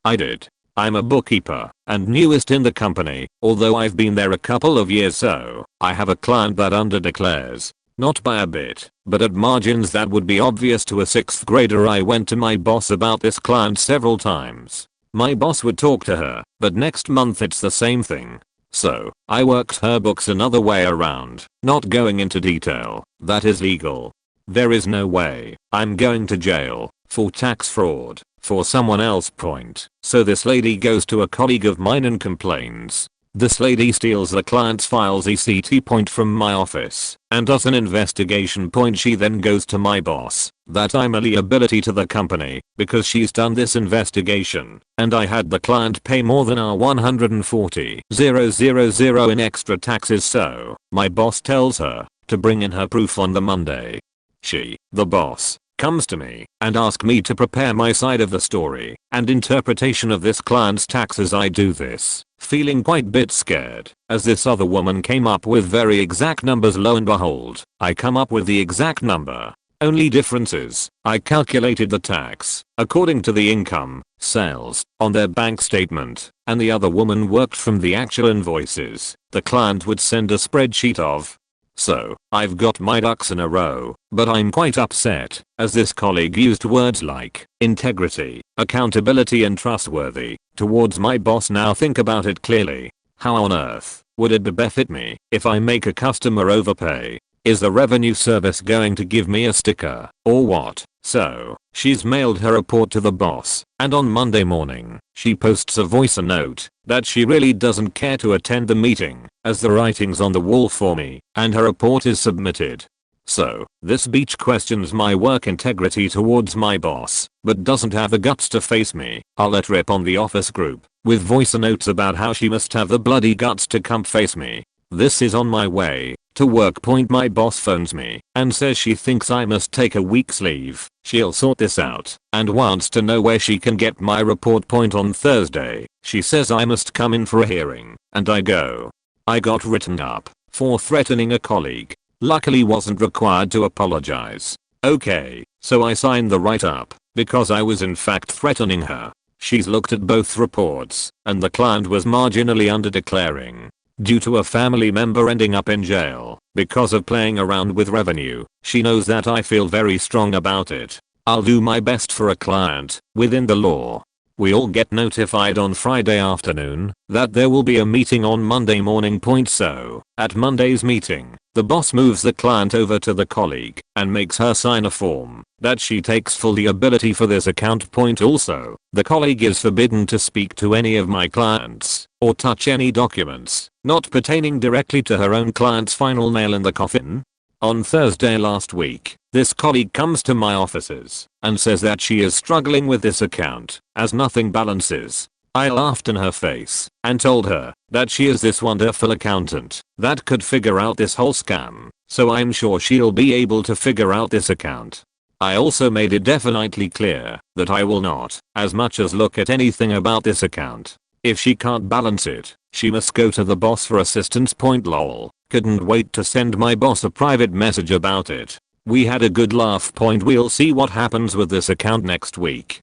I did. I'm a bookkeeper and newest in the company, although I've been there a couple of years, so I have a client that underdeclares. Not by a bit, but at margins that would be obvious to a 6th grader. I went to my boss about this client several times. My boss would talk to her, but next month it's the same thing. So, I worked her books another way around, not going into detail. That is legal. There is no way I'm going to jail for tax fraud for someone else. Point. So this lady goes to a colleague of mine and complains. This lady steals the client's files ECT. Point from my office and does an investigation. Point. She then goes to my boss that I'm a liability to the company because she's done this investigation and I had the client pay more than our $140,000 in extra taxes. So my boss tells her to bring in her proof on the Monday. She, the boss, comes to me and asks me to prepare my side of the story and interpretation of this client's taxes. I do this, feeling quite bit scared, as this other woman came up with very exact numbers. Lo and behold, I come up with the exact number. Only difference is, I calculated the tax according to the income, sales, on their bank statement, and the other woman worked from the actual invoices the client would send a spreadsheet of. So, I've got my ducks in a row, but I'm quite upset, as this colleague used words like integrity, accountability and trustworthy towards my boss. Now think about it clearly. How on earth would it benefit me if I make a customer overpay? Is the revenue service going to give me a sticker, or what? So, she's mailed her report to the boss, and on Monday morning, she posts a voice note that she really doesn't care to attend the meeting, as the writing's on the wall for me, and her report is submitted. So, this bitch questions my work integrity towards my boss, but doesn't have the guts to face me. I'll let rip on the office group, with voice notes about how she must have the bloody guts to come face me. This is on my way to work. Point. My boss phones me and says she thinks I must take a week's leave. She'll sort this out and wants to know where she can get my report. Point. On Thursday, she says I must come in for a hearing, and I go. I got written up for threatening a colleague. Luckily wasn't required to apologize. Okay, so I signed the write-up because I was in fact threatening her. She's looked at both reports, and the client was marginally underdeclaring. due to a family member ending up in jail because of playing around with revenue. She knows that I feel very strong about it. I'll do my best for a client within the law. We all get notified on Friday afternoon that there will be a meeting on Monday morning. So, at Monday's meeting, the boss moves the client over to the colleague and makes her sign a form that she takes full liability for this account. Also, the colleague is forbidden to speak to any of my clients or touch any documents not pertaining directly to her own client's final nail in the coffin. On Thursday last week, this colleague comes to my offices and says that she is struggling with this account as nothing balances. I laughed in her face and told her that she is this wonderful accountant that could figure out this whole scam, so I'm sure she'll be able to figure out this account. I also made it definitely clear that I will not as much as look at anything about this account. If she can't balance it, she must go to the boss for assistance. Lol. Couldn't wait to send my boss a private message about it. We had a good laugh. We'll see what happens with this account next week.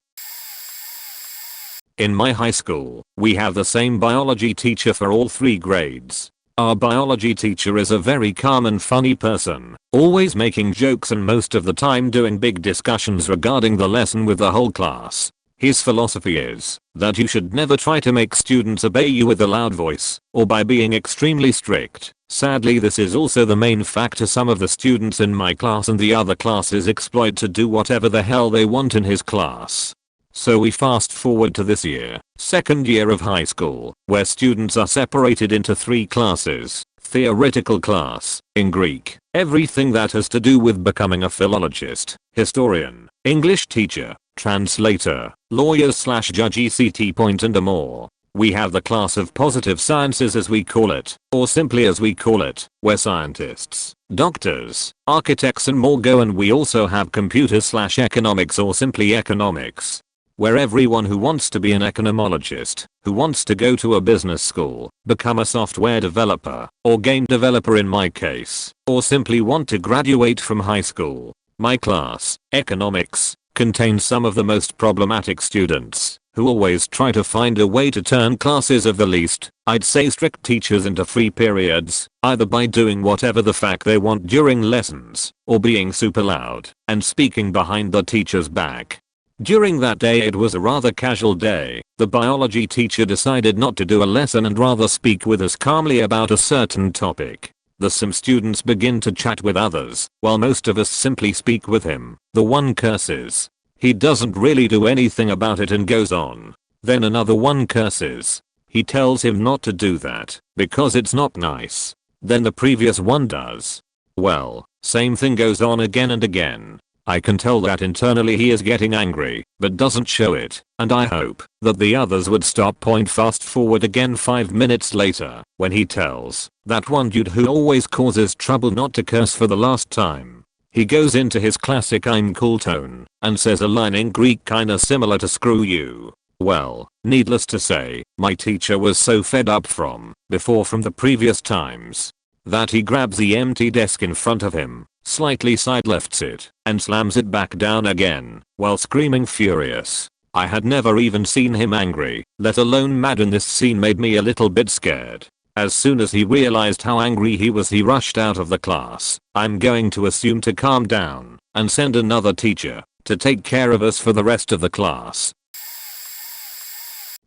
In my high school, we have the same biology teacher for all 3 grades. Our biology teacher is a very calm and funny person, always making jokes and most of the time doing big discussions regarding the lesson with the whole class. His philosophy is that you should never try to make students obey you with a loud voice or by being extremely strict. Sadly, this is also the main factor some of the students in my class and the other classes exploit to do whatever the hell they want in his class. So we fast forward to this year, second year of high school, where students are separated into 3 classes. Theoretical class, in Greek, everything that has to do with becoming a philologist, historian, English teacher, translator, lawyer/judge etc. and more. We have the class of positive sciences as we call it, or simply as we call it, where scientists, doctors, architects and more go, and we also have computers/economics or simply economics, where everyone who wants to be an economologist, who wants to go to a business school, become a software developer, or game developer in my case, or simply want to graduate from high school. My class, economics, contains some of the most problematic students, who always try to find a way to turn classes of the least, I'd say strict teachers into free periods, either by doing whatever the fuck they want during lessons, or being super loud and speaking behind the teacher's back. During that day, it was a rather casual day. The biology teacher decided not to do a lesson and rather speak with us calmly about a certain topic. Some students begin to chat with others, while most of us simply speak with him. The one curses. He doesn't really do anything about it and goes on. Then another one curses. He tells him not to do that, because it's not nice. Then the previous one does. Well, same thing goes on again and again. I can tell that internally he is getting angry, but doesn't show it, and I hope that the others would stop. Fast forward again 5 minutes later, when he tells that one dude who always causes trouble not to curse for the last time. He goes into his classic I'm cool tone and says a line in Greek kinda similar to screw you. Well, needless to say, my teacher was so fed up from the previous times that he grabs the empty desk in front of him, slightly side lifts it, and slams it back down again, while screaming furious. I had never even seen him angry, let alone mad, and this scene made me a little bit scared. As soon as he realized how angry he was, he rushed out of the class. I'm going to assume to calm down and send another teacher to take care of us for the rest of the class.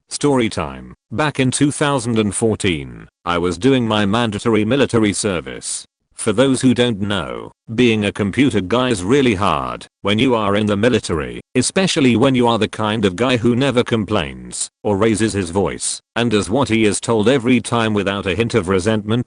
Story time. Back in 2014, I was doing my mandatory military service. For those who don't know, being a computer guy is really hard when you are in the military, especially when you are the kind of guy who never complains or raises his voice and does what he is told every time without a hint of resentment.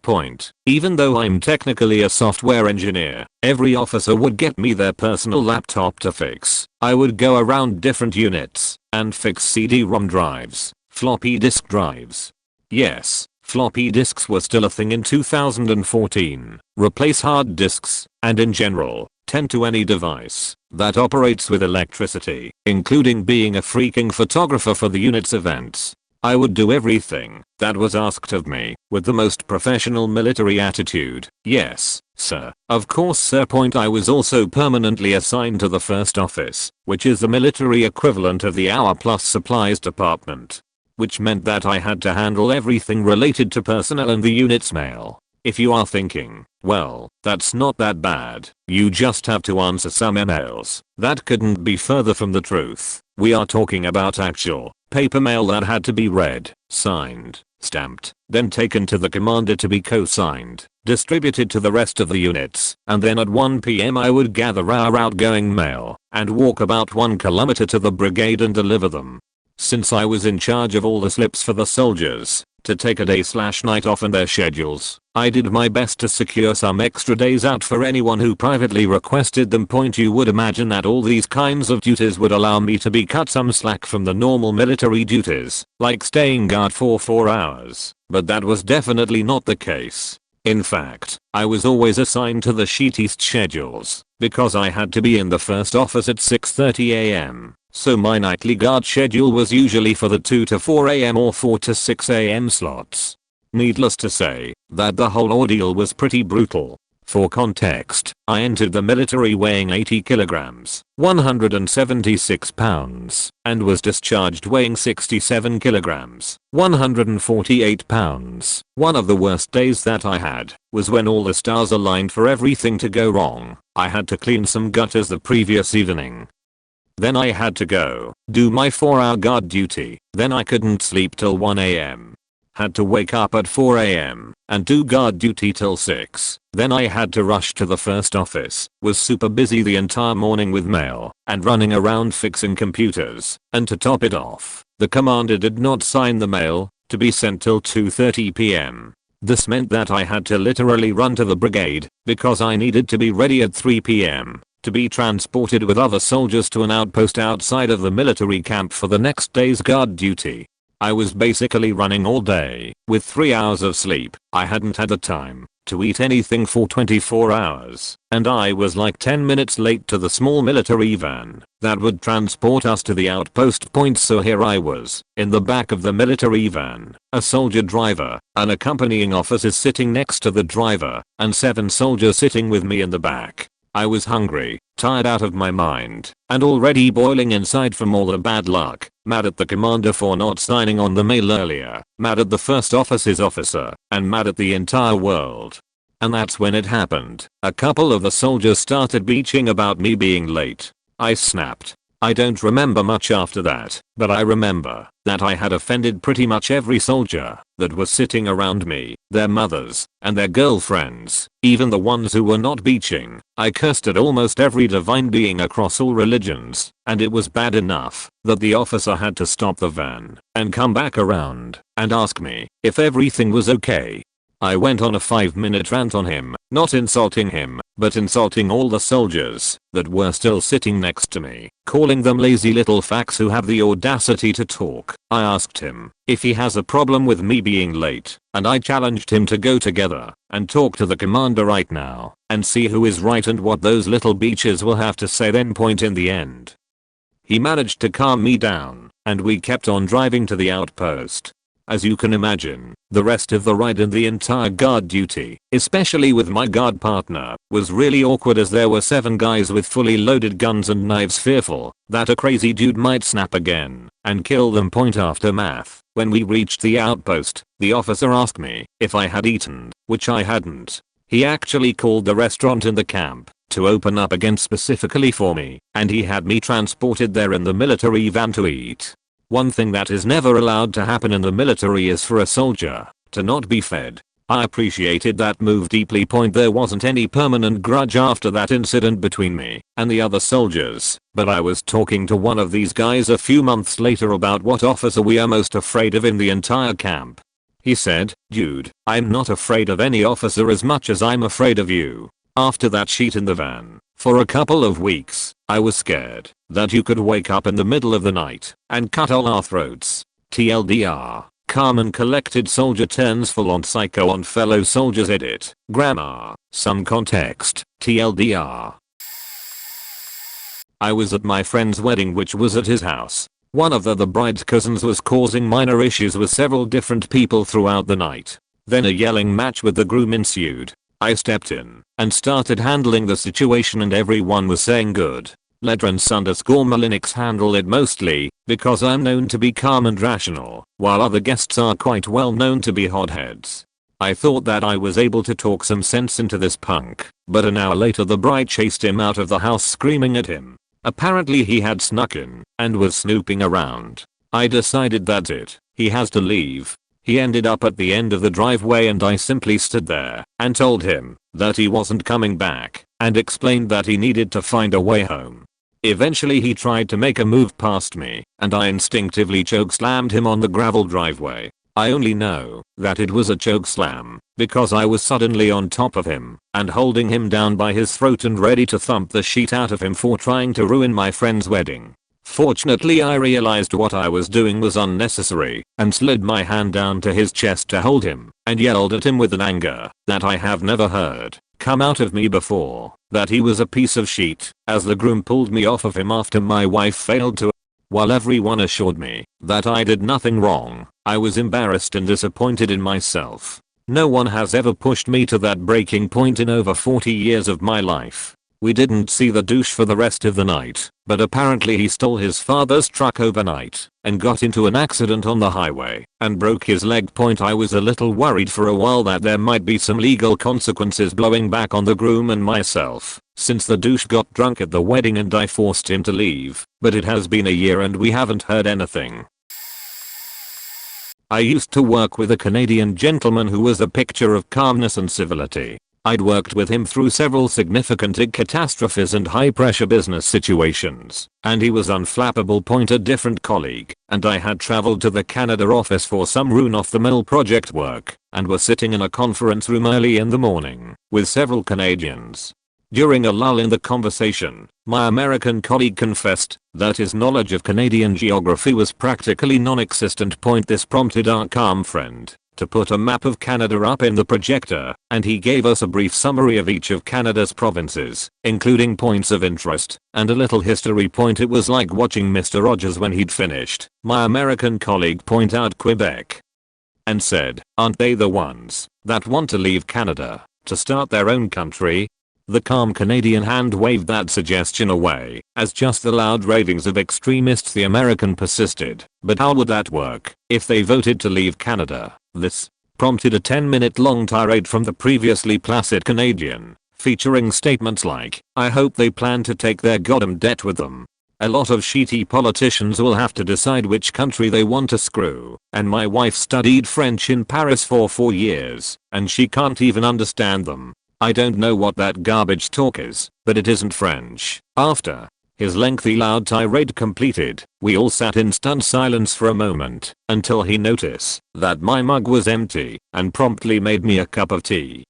Even though I'm technically a software engineer, every officer would get me their personal laptop to fix. I would go around different units and fix CD-ROM drives, floppy disk drives. Yes, floppy disks were still a thing in 2014. Replace hard disks, and in general, tend to any device that operates with electricity, including being a freaking photographer for the unit's events. I would do everything that was asked of me with the most professional military attitude. Yes, sir. Of course, sir. I was also permanently assigned to the first office, which is the military equivalent of the hour plus supplies department. which meant that I had to handle everything related to personnel and the unit's mail. If you are thinking, well, that's not that bad, you just have to answer some emails, that couldn't be further from the truth. We are talking about actual paper mail that had to be read, signed, stamped, then taken to the commander to be co-signed, distributed to the rest of the units, and then at 1 PM I would gather our outgoing mail and walk about 1 kilometer to the brigade and deliver them. Since I was in charge of all the slips for the soldiers to take a day/night off in their schedules, I did my best to secure some extra days out for anyone who privately requested them. You would imagine that all these kinds of duties would allow me to be cut some slack from the normal military duties, like staying guard for 4 hours, but that was definitely not the case. In fact, I was always assigned to the sheet east schedules, because I had to be in the first office at 6:30 AM. So my nightly guard schedule was usually for the 2 to 4 AM or 4 to 6 AM slots. Needless to say, that the whole ordeal was pretty brutal. For context, I entered the military weighing 80 kilograms, 176 pounds, and was discharged weighing 67 kilograms, 148 pounds. One of the worst days that I had was when all the stars aligned for everything to go wrong. I had to clean some gutters the previous evening. Then I had to go do my 4-hour guard duty. Then I couldn't sleep till 1 AM. Had to wake up at 4 AM and do guard duty till 6. Then I had to rush to the first office. Was super busy the entire morning with mail and running around fixing computers. And to top it off, the commander did not sign the mail to be sent till 2:30 PM. This meant that I had to literally run to the brigade because I needed to be ready at 3 PM. To be transported with other soldiers to an outpost outside of the military camp for the next day's guard duty. I was basically running all day, with 3 hours of sleep. I hadn't had the time to eat anything for 24 hours, and I was like 10 minutes late to the small military van that would transport us to the outpost point. So here I was, in the back of the military van, a soldier driver, an accompanying officer sitting next to the driver, and 7 soldiers sitting with me in the back. I was hungry, tired out of my mind, and already boiling inside from all the bad luck. Mad at the commander for not signing on the mail earlier, mad at the first officer's officer, and mad at the entire world. And that's when it happened. A couple of the soldiers started bitching about me being late. I snapped. I don't remember much after that, but I remember that I had offended pretty much every soldier that was sitting around me, their mothers, and their girlfriends, even the ones who were not bitching. I cursed at almost every divine being across all religions, and it was bad enough that the officer had to stop the van and come back around and ask me if everything was okay. I went on a 5-minute rant on him, not insulting him, but insulting all the soldiers that were still sitting next to me, calling them lazy little fucks who have the audacity to talk. I asked him if he has a problem with me being late, and I challenged him to go together and talk to the commander right now and see who is right and what those little beaches will have to say. Then in the end, he managed to calm me down, and we kept on driving to the outpost. As you can imagine, the rest of the ride and the entire guard duty, especially with my guard partner, was really awkward as there were 7 guys with fully loaded guns and knives, fearful that a crazy dude might snap again and kill them. Aftermath. When we reached the outpost, the officer asked me if I had eaten, which I hadn't. He actually called the restaurant in the camp to open up again specifically for me, and he had me transported there in the military van to eat. One thing that is never allowed to happen in the military is for a soldier to not be fed. I appreciated that move deeply. There wasn't any permanent grudge after that incident between me and the other soldiers, but I was talking to one of these guys a few months later about what officer we are most afraid of in the entire camp. He said, "Dude, I'm not afraid of any officer as much as I'm afraid of you." After that sheet in the van, for a couple of weeks, I was scared that you could wake up in the middle of the night and cut all our throats. TLDR, calm and collected soldier turns full on psycho on fellow soldiers. Edit, grammar, some context, TLDR. I was at my friend's wedding, which was at his house. One of the bride's cousins was causing minor issues with several different people throughout the night. Then a yelling match with the groom ensued. I stepped in and started handling the situation, and everyone was saying good. Ledrens_Malinix handle it mostly, because I'm known to be calm and rational, while other guests are quite well known to be hotheads. I thought that I was able to talk some sense into this punk, but an hour later the bride chased him out of the house screaming at him. Apparently he had snuck in and was snooping around. I decided that's it, he has to leave. He ended up at the end of the driveway and I simply stood there and told him that he wasn't coming back and explained that he needed to find a way home. Eventually he tried to make a move past me and I instinctively chokeslammed him on the gravel driveway. I only know that it was a chokeslam because I was suddenly on top of him and holding him down by his throat and ready to thump the shit out of him for trying to ruin my friend's wedding. Fortunately I realized what I was doing was unnecessary and slid my hand down to his chest to hold him and yelled at him with an anger that I have never heard come out of me before, that he was a piece of shit, as the groom pulled me off of him after my wife failed to. While everyone assured me that I did nothing wrong, I was embarrassed and disappointed in myself. No one has ever pushed me to that breaking point in over 40 years of my life. We didn't see the douche for the rest of the night, but apparently he stole his father's truck overnight and got into an accident on the highway and broke his leg. I was a little worried for a while that there might be some legal consequences blowing back on the groom and myself, since the douche got drunk at the wedding and I forced him to leave, but it has been a year and we haven't heard anything. I used to work with a Canadian gentleman who was a picture of calmness and civility. I'd worked with him through several significant catastrophes and high-pressure business situations, and he was unflappable. A different colleague and I had traveled to the Canada office for some run-of-the-mill project work and were sitting in a conference room early in the morning with several Canadians. During a lull in the conversation, my American colleague confessed that his knowledge of Canadian geography was practically non-existent. This prompted our calm friend to put a map of Canada up in the projector, and he gave us a brief summary of each of Canada's provinces, including points of interest and a little history. It was like watching Mr. Rogers when he'd finished. My American colleague pointed out Quebec and said, "Aren't they the ones that want to leave Canada to start their own country?" The calm Canadian hand waved that suggestion away as just the loud ravings of extremists. The American persisted, "But how would that work if they voted to leave Canada?" This prompted a 10-minute long tirade from the previously placid Canadian, featuring statements like, "I hope they plan to take their goddamn debt with them. A lot of shitty politicians will have to decide which country they want to screw, and my wife studied French in Paris for 4 years, and she can't even understand them. I don't know what that garbage talk is, but it isn't French." After his lengthy loud tirade completed, we all sat in stunned silence for a moment until he noticed that my mug was empty and promptly made me a cup of tea.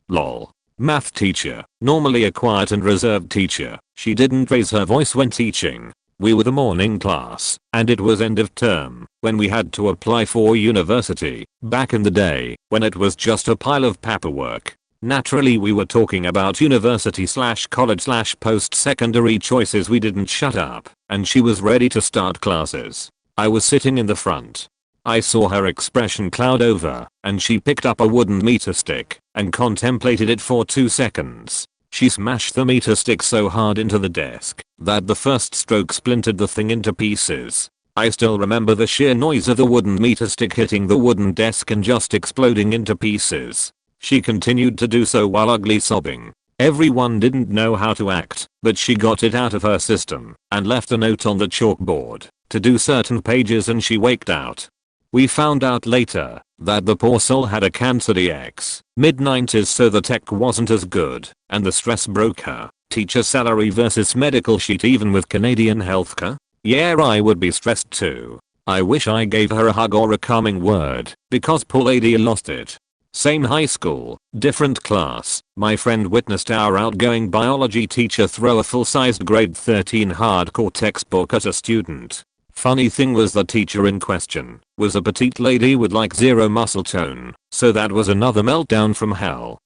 Lol. Math teacher, normally a quiet and reserved teacher, she didn't raise her voice when teaching. We were the morning class, and it was end of term, when we had to apply for university, back in the day, when it was just a pile of paperwork. Naturally we were talking about university/college/post-secondary choices. We didn't shut up, and she was ready to start classes. I was sitting in the front. I saw her expression cloud over, and she picked up a wooden meter stick and contemplated it for 2 seconds. She smashed the meter stick so hard into the desk that the first stroke splintered the thing into pieces. I still remember the sheer noise of the wooden meter stick hitting the wooden desk and just exploding into pieces. She continued to do so while ugly sobbing. Everyone didn't know how to act, but she got it out of her system and left a note on the chalkboard to do certain pages and she waked out. We found out later that the poor soul had a cancer DX, mid-90s, so the tech wasn't as good, and the stress broke her. Teacher salary versus medical sheet. Even with Canadian healthcare? Yeah, I would be stressed too. I wish I gave her a hug or a calming word, because poor lady lost it. Same high school, different class. My friend witnessed our outgoing biology teacher throw a full-sized grade 13 hardcore textbook at a student. Funny thing was the teacher in question was a petite lady with like zero muscle tone, so that was another meltdown from hell.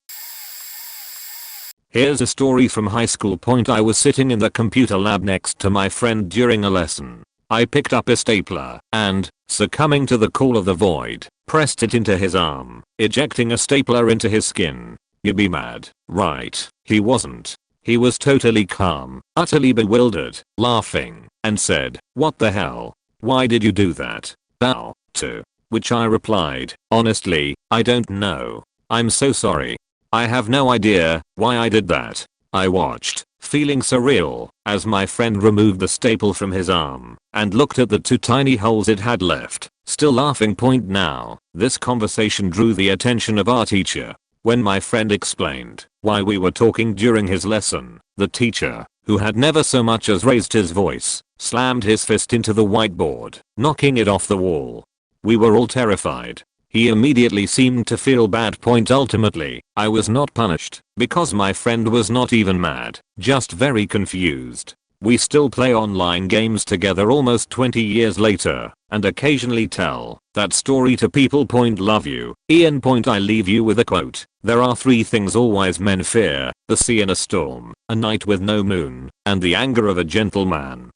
Here's a story from high school. I was sitting in the computer lab next to my friend during a lesson. I picked up a stapler and, succumbing to the call of the void, pressed it into his arm, ejecting a stapler into his skin. You'd be mad, right? He wasn't. He was totally calm, utterly bewildered, laughing, and said, "What the hell? Why did you do that? Ow." To which I replied, "Honestly, I don't know. I'm so sorry. I have no idea why I did that." I watched, feeling surreal, as my friend removed the staple from his arm and looked at the 2 tiny holes it had left, still laughing. Now, this conversation drew the attention of our teacher. When my friend explained why we were talking during his lesson, the teacher, who had never so much as raised his voice, slammed his fist into the whiteboard, knocking it off the wall. We were all terrified. He immediately seemed to feel bad. Ultimately, I was not punished because my friend was not even mad, just very confused. We still play online games together almost 20 years later and occasionally tell that story to people. Love you, Ian. I leave you with a quote. There are 3 things all wise men fear: the sea in a storm, a night with no moon, and the anger of a gentleman.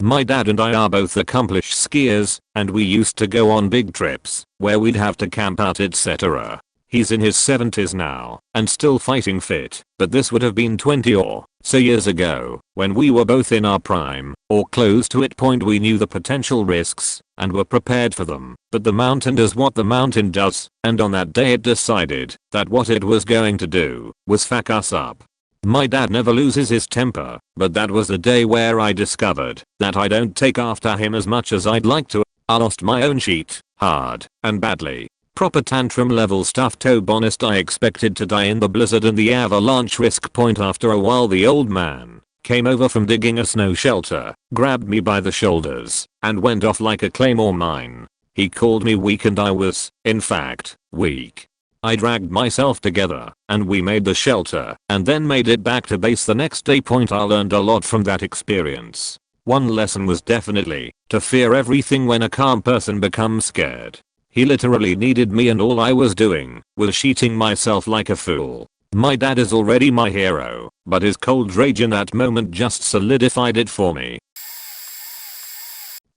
My dad and I are both accomplished skiers, and we used to go on big trips where we'd have to camp out, etc. He's in his 70s now and still fighting fit, but this would have been 20 or so years ago when we were both in our prime or close to it. We knew the potential risks and were prepared for them, but the mountain does what the mountain does, and on that day it decided that what it was going to do was fuck us up. My dad never loses his temper, but that was the day where I discovered that I don't take after him as much as I'd like to. I lost my own sheet, hard, and badly. Proper tantrum level stuff. To be honest, I expected to die in the blizzard and the avalanche risk. After a while the old man came over from digging a snow shelter, grabbed me by the shoulders, and went off like a claymore mine. He called me weak, and I was, in fact, weak. I dragged myself together, and we made the shelter, and then made it back to base the next day. I learned a lot from that experience. One lesson was definitely to fear everything when a calm person becomes scared. He literally needed me, and all I was doing was sheeting myself like a fool. My dad is already my hero, but his cold rage in that moment just solidified it for me.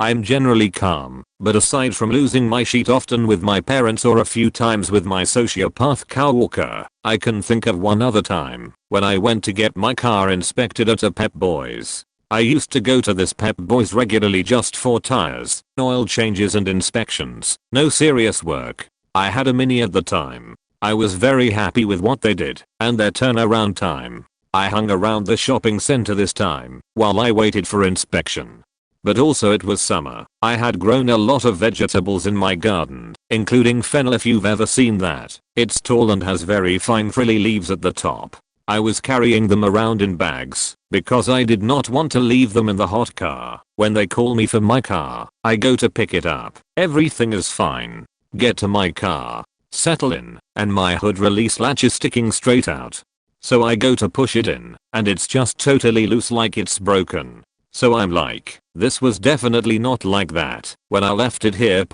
I'm generally calm, but aside from losing my sheet often with my parents or a few times with my sociopath coworker, I can think of one other time when I went to get my car inspected at a Pep Boys. I used to go to this Pep Boys regularly just for tires, oil changes and inspections, no serious work. I had a Mini at the time. I was very happy with what they did and their turnaround time. I hung around the shopping center this time while I waited for inspection. But also it was summer. I had grown a lot of vegetables in my garden, including fennel, if you've ever seen that. It's tall and has very fine frilly leaves at the top. I was carrying them around in bags because I did not want to leave them in the hot car. When they call me for my car, I go to pick it up. Everything is fine. Get to my car, settle in, and my hood release latch is sticking straight out. So I go to push it in, and it's just totally loose, like it's broken. So I'm like, this was definitely not like that when I left it here.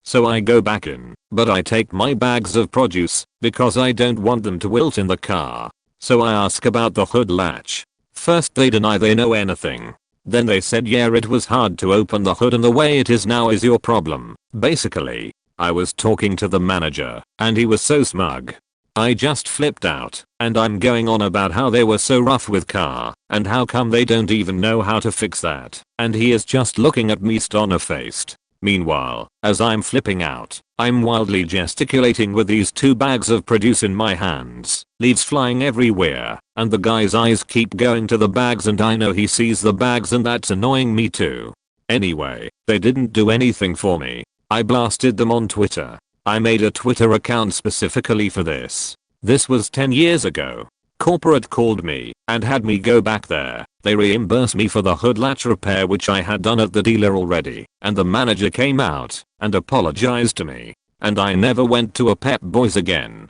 So I go back in, but I take my bags of produce because I don't want them to wilt in the car. So I ask about the hood latch. First they deny they know anything. Then they said, yeah, it was hard to open the hood and the way it is now is your problem. Basically, I was talking to the manager and he was so smug. I just flipped out, and I'm going on about how they were so rough with car and how come they don't even know how to fix that, and he is just looking at me stone-faced. Meanwhile, as I'm flipping out, I'm wildly gesticulating with these 2 bags of produce in my hands, leaves flying everywhere, and the guy's eyes keep going to the bags, and I know he sees the bags, and that's annoying me too. Anyway, they didn't do anything for me. I blasted them on Twitter. I made a Twitter account specifically for this. This was 10 years ago. Corporate called me and had me go back there. They reimbursed me for the hood latch repair, which I had done at the dealer already, and the manager came out and apologized to me, and I never went to a Pep Boys again.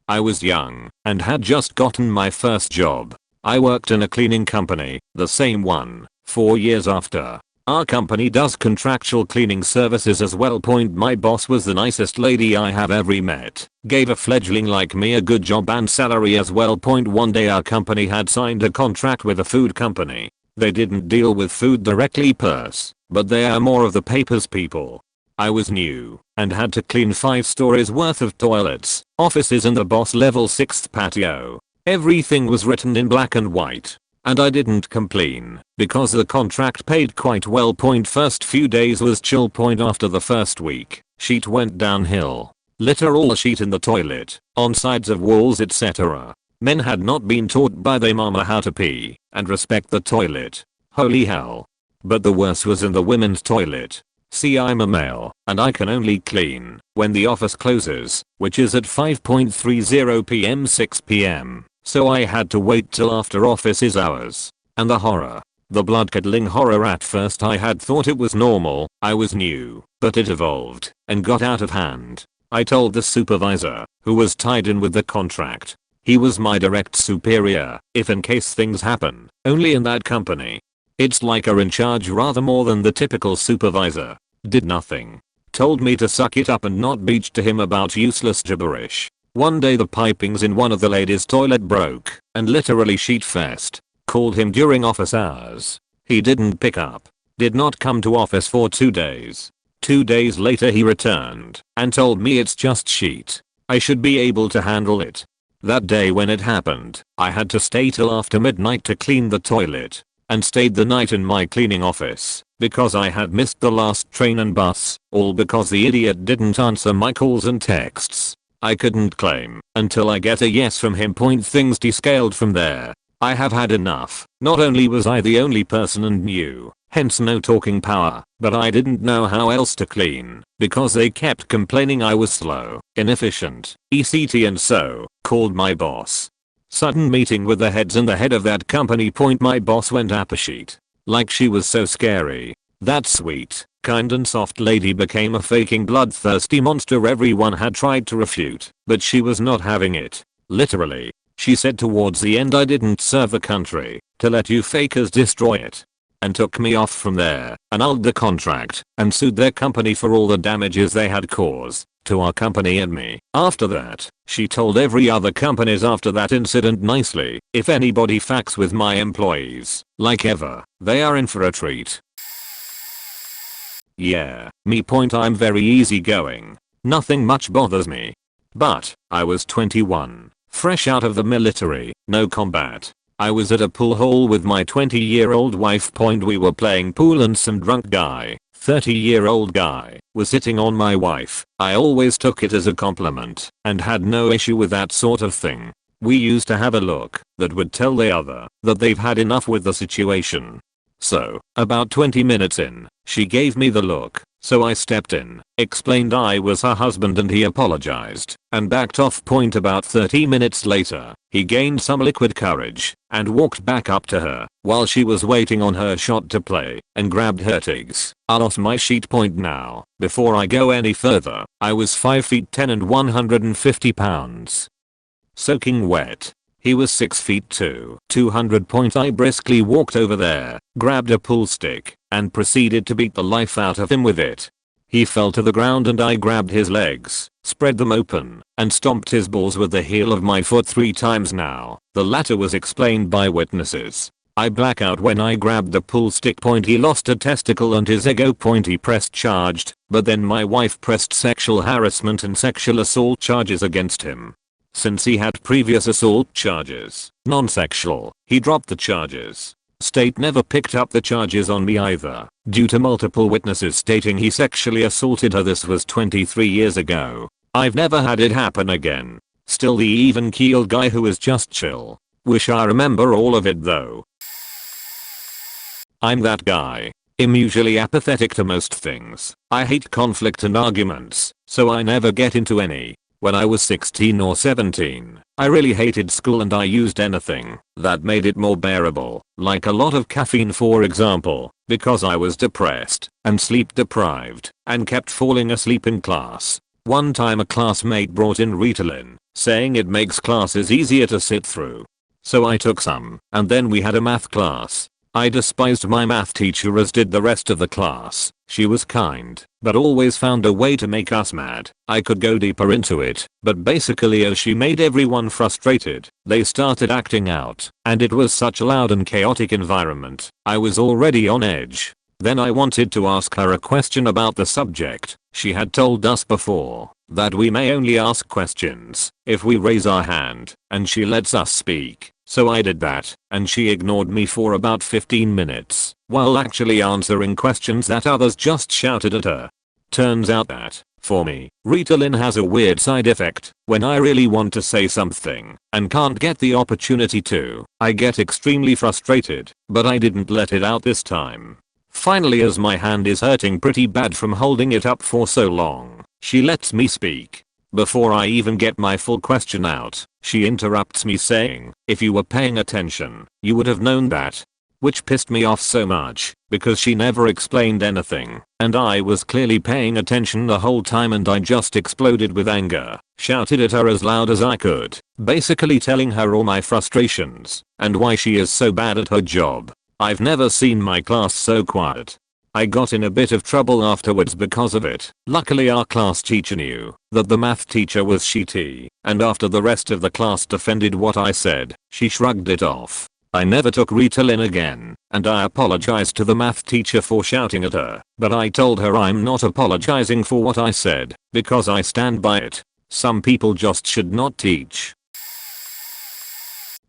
I was young and had just gotten my first job. I worked in a cleaning company, the same one, 4 years after. Our company does contractual cleaning services as well. My boss was the nicest lady I have ever met. Gave a fledgling like me a good job and salary as well. One day our company had signed a contract with a food company. They didn't deal with food directly but they are more of the papers people. I was new and had to clean 5 stories worth of toilets, offices and the boss level 6th patio. Everything was written in black and white. And I didn't complain because the contract paid quite well. First few days was chill. After the first week, shit went downhill. Literal shit in the toilet, on sides of walls etc. Men had not been taught by their mama how to pee and respect the toilet. Holy hell. But the worst was in the women's toilet. See, I'm a male and I can only clean when the office closes, which is at 5:30 p.m. 6 p.m. So I had to wait till after office hours. And the horror. The blood-curdling horror. At first I had thought it was normal, I was new, but it evolved and got out of hand. I told the supervisor, who was tied in with the contract. He was my direct superior, if in case things happen, only in that company. It's like a in charge rather more than the typical supervisor. Did nothing. Told me to suck it up and not bitch to him about useless gibberish. One day the pipings in one of the ladies' toilet broke and literally sheet fest. Called him during office hours. He didn't pick up. Did not come to office for 2 days. 2 days later he returned and told me it's just sheet. I should be able to handle it. That day when it happened, I had to stay till after midnight to clean the toilet. And stayed the night in my cleaning office because I had missed the last train and bus, all because the idiot didn't answer my calls and texts. I couldn't claim until I get a yes from him. Things descaled from there. I have had enough. Not only was I the only person and new, hence no talking power, but I didn't know how else to clean because they kept complaining I was slow, inefficient, etc. and so called my boss. Sudden meeting with the heads and the head of that company. My boss went apeshit. Like she was so scary. That sweet, kind and soft lady became a faking bloodthirsty monster everyone had tried to refute, but she was not having it. Literally. She said towards the end I didn't serve the country to let you fakers destroy it. And took me off from there, annulled the contract, and sued their company for all the damages they had caused to our company and me. After that, she told every other companies after that incident nicely, if anybody fucks with my employees, like ever, they are in for a treat. Yeah, me. I'm very easygoing. Nothing much bothers me. But, I was 21, fresh out of the military, no combat. I was at a pool hall with my 20-year-old wife. We were playing pool and some drunk guy, 30-year-old guy, was hitting on my wife. I always took it as a compliment and had no issue with that sort of thing. We used to have a look that would tell the other that they've had enough with the situation. So, about 20 minutes in, she gave me the look, so I stepped in, explained I was her husband and he apologized, and backed off. About 30 minutes later, he gained some liquid courage, and walked back up to her, while she was waiting on her shot to play, and grabbed her tigs. I lost my sheet. Now, before I go any further, I was 5 feet 10 and 150 pounds. Soaking wet. He was 6 feet 2, 200. I briskly walked over there, grabbed a pool stick, and proceeded to beat the life out of him with it. He fell to the ground and I grabbed his legs, spread them open, and stomped his balls with the heel of my foot 3 times. Now, the latter was explained by witnesses. I black out when I grabbed the pool stick. He lost a testicle and his ego. He pressed charged, but then my wife pressed sexual harassment and sexual assault charges against him. Since he had previous assault charges, non-sexual, he dropped the charges. State never picked up the charges on me either, due to multiple witnesses stating he sexually assaulted her. This was 23 years ago. I've never had it happen again. Still the even-keeled guy who is just chill. Wish I remember all of it though. I'm that guy. I'm usually apathetic to most things. I hate conflict and arguments, so I never get into any. When I was 16 or 17, I really hated school and I used anything that made it more bearable, like a lot of caffeine for example, because I was depressed and sleep deprived and kept falling asleep in class. One time a classmate brought in Ritalin, saying it makes classes easier to sit through. So I took some, and then we had a math class. I despised my math teacher as did the rest of the class. She was kind, but always found a way to make us mad. I could go deeper into it, but basically as she made everyone frustrated, they started acting out, and it was such a loud and chaotic environment. I was already on edge. Then I wanted to ask her a question about the subject. She had told us before that we may only ask questions if we raise our hand and she lets us speak. So I did that, and she ignored me for about 15 minutes while actually answering questions that others just shouted at her. Turns out that, for me, Ritalin has a weird side effect. When I really want to say something and can't get the opportunity to, I get extremely frustrated, but I didn't let it out this time. Finally, as my hand is hurting pretty bad from holding it up for so long, she lets me speak. Before I even get my full question out, she interrupts me saying, "If you were paying attention, you would have known that." Which pissed me off so much, because she never explained anything, and I was clearly paying attention the whole time, and I just exploded with anger, shouted at her as loud as I could, basically telling her all my frustrations, and why she is so bad at her job. I've never seen my class so quiet. I got in a bit of trouble afterwards because of it. Luckily our class teacher knew that the math teacher was shitty, and after the rest of the class defended what I said, she shrugged it off. I never took Ritalin again, and I apologized to the math teacher for shouting at her, but I told her I'm not apologizing for what I said, because I stand by it. Some people just should not teach.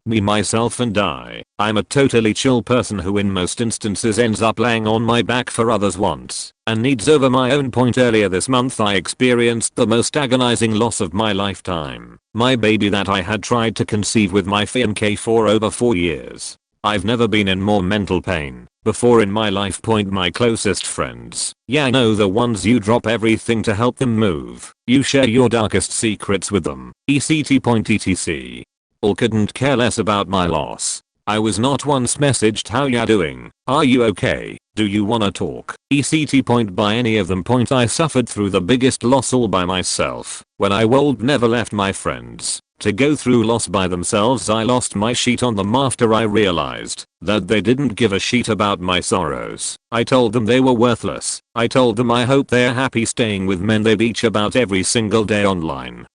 Me, myself and I. I'm a totally chill person who in most instances ends up laying on my back for others' wants and needs over my own point. Earlier this month I experienced the most agonizing loss of my lifetime. My baby that I had tried to conceive with my fiancé for over 4 years. I've never been in more mental pain before in my life. My closest friends. Yeah, I know, the ones you drop everything to help them move. You share your darkest secrets with them. etc. All couldn't care less about my loss. I was not once messaged how ya doing, are you okay, do you wanna talk, etc. by any of them. I suffered through the biggest loss all by myself. When I never left my friends to go through loss by themselves. I lost my shit on them after I realized that they didn't give a shit about my sorrows. I told them they were worthless. I told them I hope they're happy staying with men they bitch about every single day online.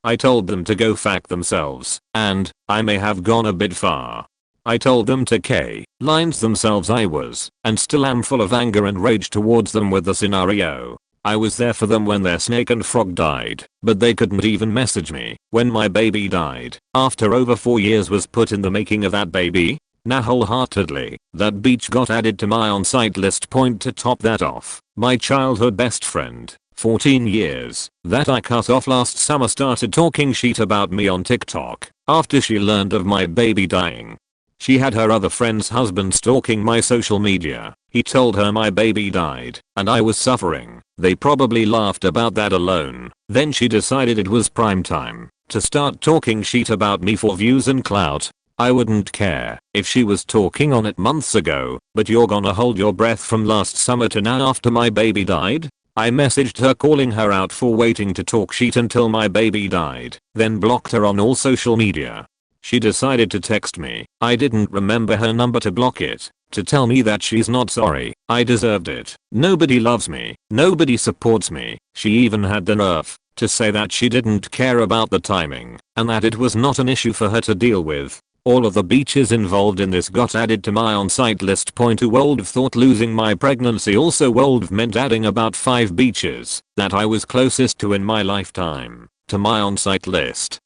I told them to go fuck themselves, and I may have gone a bit far. I told them to lines themselves. I was, and still am, full of anger and rage towards them with the scenario. I was there for them when their snake and frog died, but they couldn't even message me when my baby died. After over 4 years was put in the making of that baby. Now wholeheartedly, that beach got added to my on-site list. To top that off, my childhood best friend, 14 years, that I cut off last summer, started talking shit about me on TikTok after she learned of my baby dying. She had her other friend's husband stalking my social media. He told her my baby died and I was suffering. They probably laughed about that alone. Then she decided it was prime time to start talking shit about me for views and clout. I wouldn't care if she was talking on it months ago, but you're gonna hold your breath from last summer to now after my baby died? I messaged her calling her out for waiting to talk shit until my baby died, then blocked her on all social media. She decided to text me. I didn't remember her number to block it, to tell me that she's not sorry. I deserved it. Nobody loves me. Nobody supports me. She even had the nerve to say that she didn't care about the timing and that it was not an issue for her to deal with. All of the beaches involved in this got added to my on-site list. Who would have thought losing my pregnancy also would have meant adding about 5 beaches that I was closest to in my lifetime to my on-site list.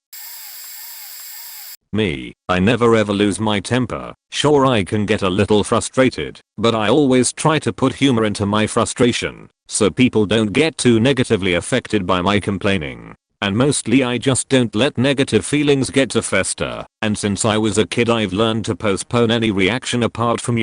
Me, I never ever lose my temper. Sure, I can get a little frustrated, but I always try to put humor into my frustration so people don't get too negatively affected by my complaining. And mostly I just don't let negative feelings get to fester. And since I was a kid I've learned to postpone any reaction apart from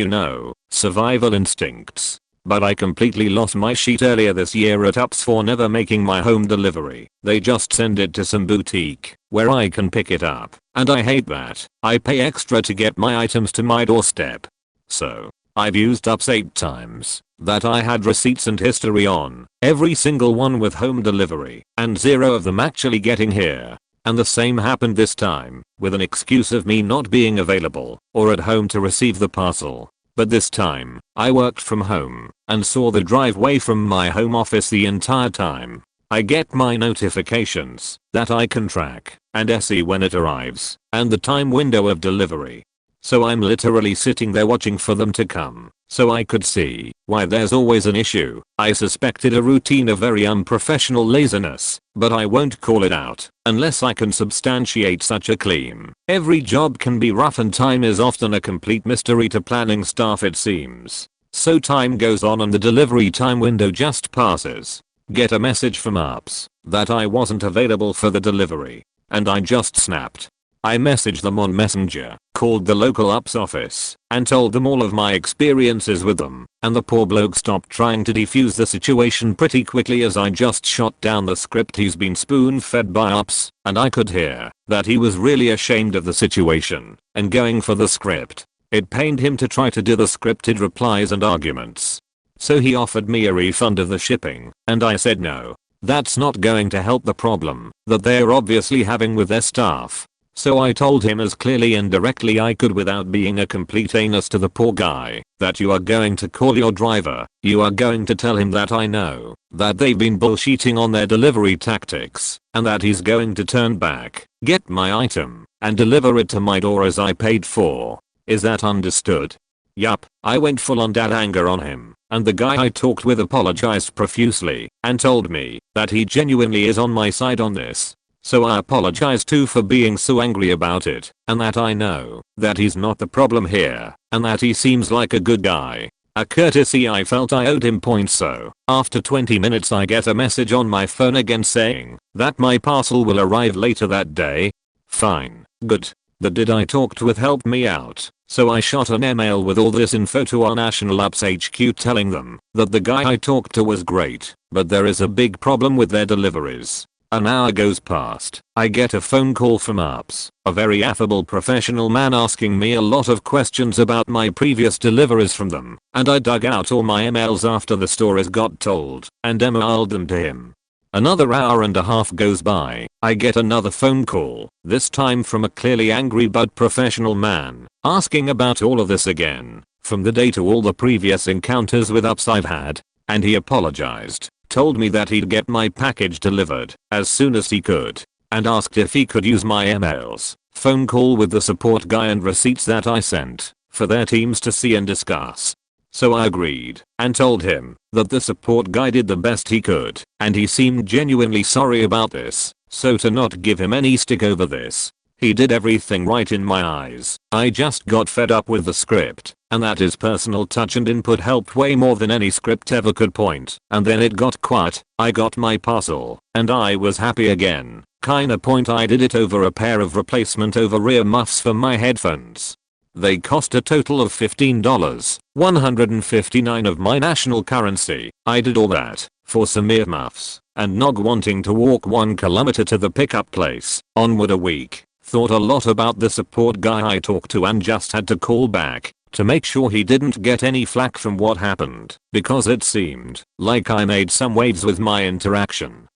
survival instincts. But I completely lost my shit earlier this year at Ups for never making my home delivery. They just send it to some boutique where I can pick it up. And I hate that. I pay extra to get my items to my doorstep. So, I've used Ups 8 times that I had receipts and history on, every single one with home delivery, and 0 of them actually getting here. And the same happened this time, with an excuse of me not being available or at home to receive the parcel. But this time, I worked from home and saw the driveway from my home office the entire time. I get my notifications that I can track and see when it arrives and the time window of delivery. So I'm literally sitting there watching for them to come, so I could see why there's always an issue. I suspected a routine of very unprofessional laziness, but I won't call it out unless I can substantiate such a claim. Every job can be rough and time is often a complete mystery to planning staff, it seems. So time goes on and the delivery time window just passes. Get a message from Ups that I wasn't available for the delivery, and I just snapped. I messaged them on Messenger, called the local Ups office, and told them all of my experiences with them, and the poor bloke stopped trying to defuse the situation pretty quickly as I just shot down the script he's been spoon-fed by Ups, and I could hear that he was really ashamed of the situation and going for the script. It pained him to try to do the scripted replies and arguments. So he offered me a refund of the shipping, and I said no. That's not going to help the problem that they're obviously having with their staff. So I told him as clearly and directly I could without being a complete anus to the poor guy that you are going to call your driver, you are going to tell him that I know that they've been bullshitting on their delivery tactics, and that he's going to turn back, get my item, and deliver it to my door as I paid for. Is that understood? Yup, I went full on dad anger on him, and the guy I talked with apologized profusely and told me that he genuinely is on my side on this. So I apologize too for being so angry about it, and that I know that he's not the problem here, and that he seems like a good guy. A courtesy I felt I owed him points. So after 20 minutes I get a message on my phone again saying that my parcel will arrive later that day. Fine, good. The dude I talked with helped me out, so I shot an email with all this info to our National Ups HQ telling them that the guy I talked to was great, but there is a big problem with their deliveries. An hour goes past. I get a phone call from Ups, a very affable professional man asking me a lot of questions about my previous deliveries from them, and I dug out all my emails after the stories got told and emailed them to him. Another hour and a half goes by. I get another phone call, this time from a clearly angry but professional man, asking about all of this again, from the day to all the previous encounters with Ups I've had, and he apologized. Told me that he'd get my package delivered as soon as he could, and asked if he could use my emails, phone call with the support guy and receipts that I sent for their teams to see and discuss. So I agreed and told him that the support guy did the best he could, and he seemed genuinely sorry about this, so to not give him any stick over this. He did everything right in my eyes. I just got fed up with the script, and that his personal touch and input helped way more than any script ever could point. And then it got quiet, I got my parcel, and I was happy again. Kinda point I did it over a pair of replacement over-ear muffs for my headphones. They cost a total of $15, 159 of my national currency. I did all that for some ear muffs, and not wanting to walk 1 kilometer to the pickup place, onward a week. Thought a lot about the support guy I talked to and just had to call back to make sure he didn't get any flack from what happened, because it seemed like I made some waves with my interaction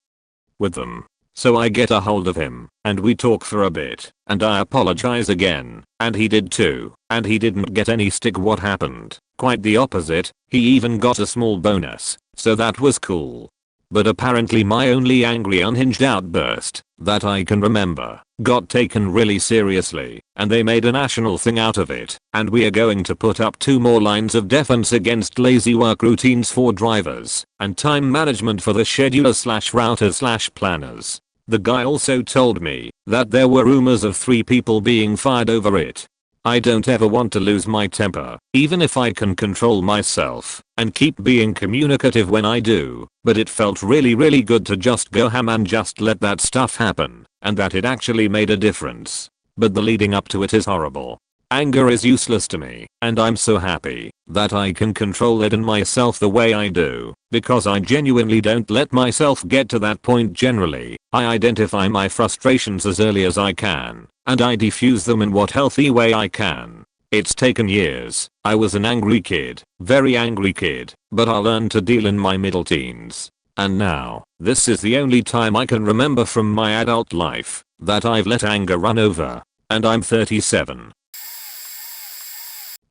with them. So I get a hold of him, and we talk for a bit, and I apologize again, and he did too, and he didn't get any stick. What happened? Quite the opposite, he even got a small bonus, so that was cool. But apparently my only angry unhinged outburst that I can remember got taken really seriously, and they made a national thing out of it, and we are going to put up 2 more lines of defense against lazy work routines for drivers and time management for the schedulers/routers/planners. The guy also told me that there were rumors of 3 people being fired over it. I don't ever want to lose my temper, even if I can control myself and keep being communicative when I do, but it felt really good to just go ham and just let that stuff happen, and that it actually made a difference. But the leading up to it is horrible. Anger is useless to me, and I'm so happy that I can control it and myself the way I do, because I genuinely don't let myself get to that point generally. I identify my frustrations as early as I can, and I diffuse them in what healthy way I can. It's taken years. I was an angry kid, very angry kid, but I learned to deal in my middle teens. And now, this is the only time I can remember from my adult life that I've let anger run over. And I'm 37.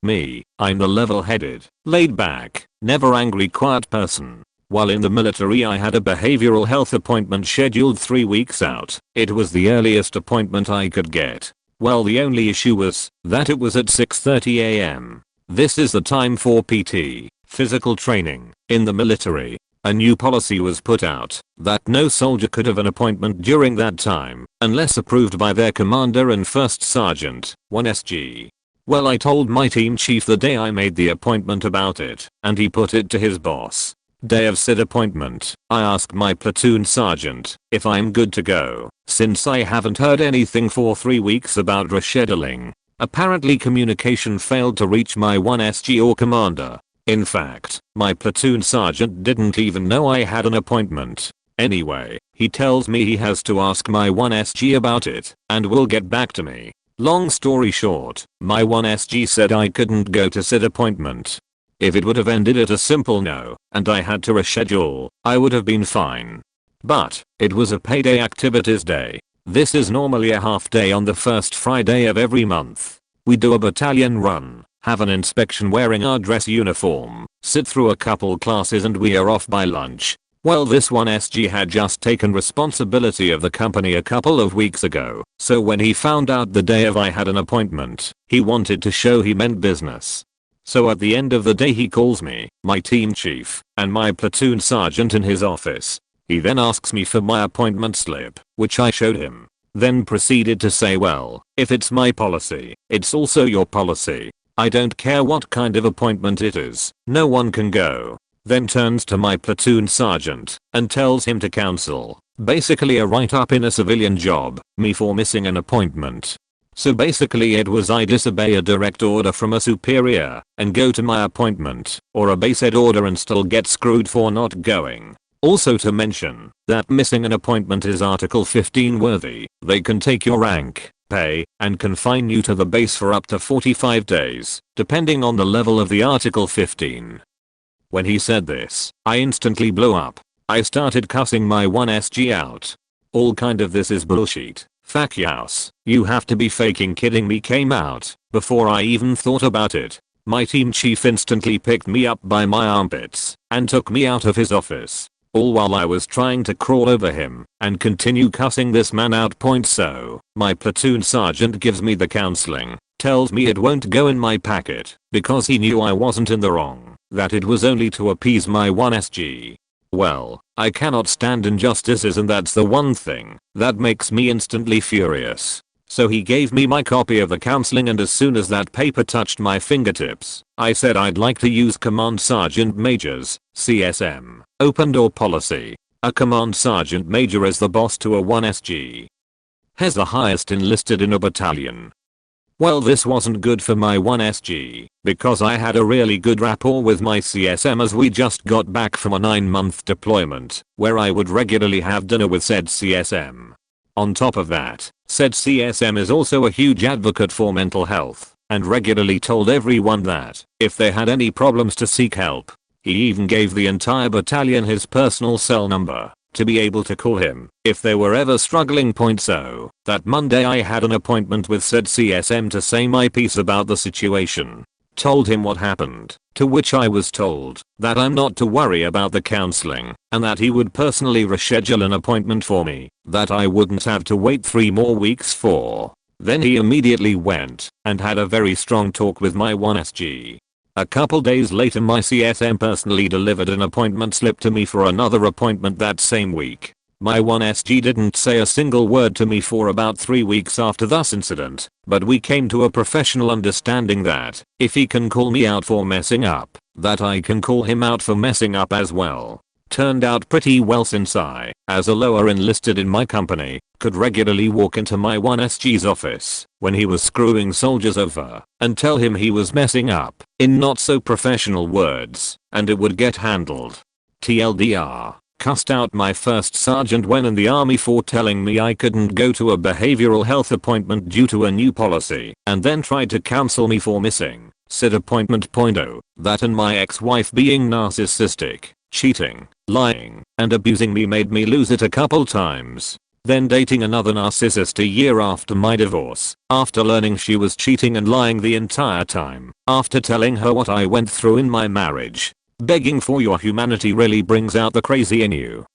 Me, I'm the level-headed, laid-back, never angry quiet person. While in the military I had a behavioral health appointment scheduled 3 weeks out. It was the earliest appointment I could get. Well, the only issue was that it was at 6:30 AM. This is the time for PT, physical training, in the military. A new policy was put out that no soldier could have an appointment during that time unless approved by their commander and first sergeant, 1SG. Well, I told my team chief the day I made the appointment about it, and he put it to his boss. Day of said appointment, I asked my platoon sergeant if I'm good to go, since I haven't heard anything for 3 weeks about rescheduling. Apparently communication failed to reach my 1SG or commander. In fact, my platoon sergeant didn't even know I had an appointment. Anyway, he tells me he has to ask my 1SG about it and will get back to me. Long story short, my 1SG said I couldn't go to said appointment. If it would have ended at a simple no and I had to reschedule, I would have been fine. But it was a payday activities day. This is normally a half day on the first Friday of every month. We do a battalion run, have an inspection wearing our dress uniform, sit through a couple classes, and we are off by lunch. Well, this 1SG had just taken responsibility of the company a couple of weeks ago, so when he found out the day of I had an appointment, he wanted to show he meant business. So at the end of the day he calls me, my team chief, and my platoon sergeant in his office. He then asks me for my appointment slip, which I showed him. Then proceeded to say, well, if it's my policy, it's also your policy. I don't care what kind of appointment it is, no one can go. Then turns to my platoon sergeant and tells him to cancel. Basically a write-up in a civilian job, me for missing an appointment. So basically it was I disobey a direct order from a superior and go to my appointment, or obey said order and still get screwed for not going. Also to mention that missing an appointment is Article 15 worthy. They can take your rank, pay, and confine you to the base for up to 45 days, depending on the level of the Article 15. When he said this, I instantly blew up. I started cussing my 1SG out. All kind of "this is bullshit, fuck youse, you have to be faking kidding me" came out before I even thought about it. My team chief instantly picked me up by my armpits and took me out of his office. All while I was trying to crawl over him and continue cussing this man out. So, my platoon sergeant gives me the counseling, tells me it won't go in my packet because he knew I wasn't in the wrong, that it was only to appease my 1SG. Well, I cannot stand injustices, and that's the one thing that makes me instantly furious. So he gave me my copy of the counseling, and as soon as that paper touched my fingertips, I said I'd like to use Command Sergeant Major's CSM open door policy. A Command Sergeant Major is the boss to a 1SG. Has the highest enlisted in a battalion. Well, this wasn't good for my 1SG because I had a really good rapport with my CSM, as we just got back from a 9-month deployment where I would regularly have dinner with said CSM. On top of that, said CSM is also a huge advocate for mental health and regularly told everyone that if they had any problems to seek help. He even gave the entire battalion his personal cell number to be able to call him if they were ever struggling. So, that Monday I had an appointment with said CSM to say my piece about the situation. Told him what happened, to which I was told that I'm not to worry about the counseling and that he would personally reschedule an appointment for me that I wouldn't have to wait 3 more weeks for. Then he immediately went and had a very strong talk with my 1SG. A couple days later my CSM personally delivered an appointment slip to me for another appointment that same week. My 1SG didn't say a single word to me for about 3 weeks after this incident, but we came to a professional understanding that if he can call me out for messing up, that I can call him out for messing up as well. Turned out pretty well, since I, as a lower enlisted in my company, could regularly walk into my 1SG's office when he was screwing soldiers over and tell him he was messing up in not so professional words, and it would get handled. TLDR, cussed out my first sergeant when in the army for telling me I couldn't go to a behavioral health appointment due to a new policy, and then tried to cancel me for missing said appointment. That and my ex-wife being narcissistic, cheating, lying, and abusing me made me lose it a couple times. Then dating another narcissist a year after my divorce, after learning she was cheating and lying the entire time, after telling her what I went through in my marriage. Begging for your humanity really brings out the crazy in you.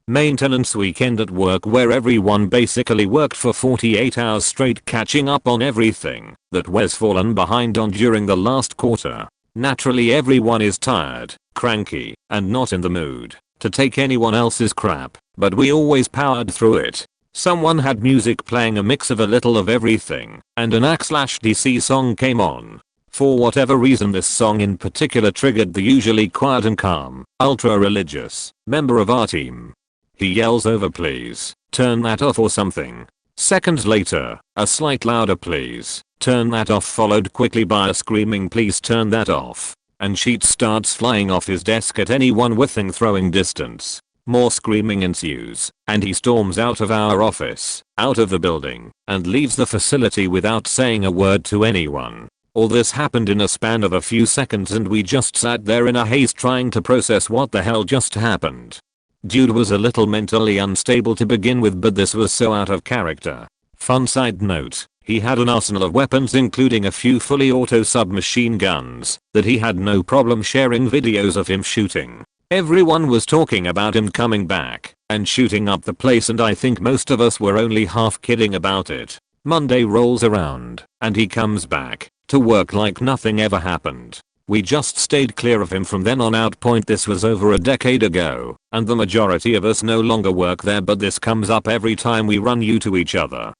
Maintenance weekend at work where everyone basically worked for 48 hours straight catching up on everything that was fallen behind on during the last quarter. Naturally everyone is tired, cranky, and not in the mood to take anyone else's crap, but we always powered through it. Someone had music playing, a mix of a little of everything, and an ACK/DC song came on. For whatever reason this song in particular triggered the usually quiet and calm, ultra-religious member of our team. He yells over, "Please, turn that off," or something. Seconds later, a slight louder "Please, turn that off," followed quickly by a screaming "Please turn that off," and sheet starts flying off his desk at anyone within throwing distance. More screaming ensues, and he storms out of our office, out of the building, and leaves the facility without saying a word to anyone. All this happened in a span of a few seconds and we just sat there in a haze trying to process what the hell just happened. Dude was a little mentally unstable to begin with, but this was so out of character. Fun side note, he had an arsenal of weapons including a few fully auto submachine guns that he had no problem sharing videos of him shooting. Everyone was talking about him coming back and shooting up the place, and I think most of us were only half kidding about it. Monday rolls around and he comes back to work like nothing ever happened. We just stayed clear of him from then on out. This was over a decade ago and the majority of us no longer work there, but this comes up every time we run into each other.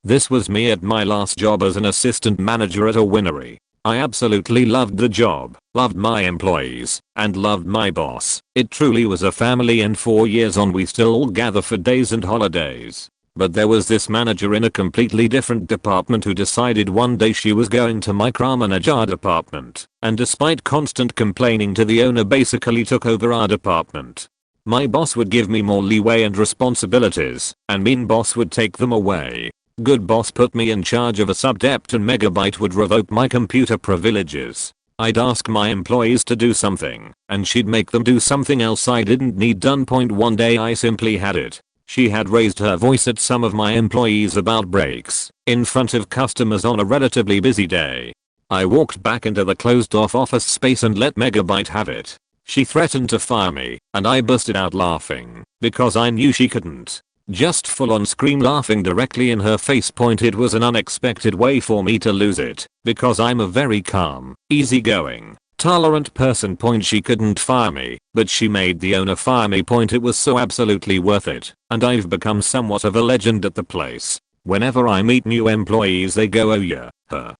This was me at my last job as an assistant manager at a winery. I absolutely loved the job, loved my employees, and loved my boss. It truly was a family, and 4 years on we still all gather for days and holidays. But there was this manager in a completely different department who decided one day she was going to micromanage our department, and despite constant complaining to the owner basically took over our department. My boss would give me more leeway and responsibilities, and mean boss would take them away. Good boss put me in charge of a subdept and Megabyte would revoke my computer privileges. I'd ask my employees to do something, and she'd make them do something else I didn't need done. One day I simply had it. She had raised her voice at some of my employees about breaks in front of customers on a relatively busy day. I walked back into the closed off office space and let Megabyte have it. She threatened to fire me, and I busted out laughing because I knew she couldn't. Just full on scream laughing directly in her face. It was an unexpected way for me to lose it because I'm a very calm, easygoing, tolerant person. She couldn't fire me, but she made the owner fire me. It was so absolutely worth it, and I've become somewhat of a legend at the place. Whenever I meet new employees they go, "Oh yeah, her."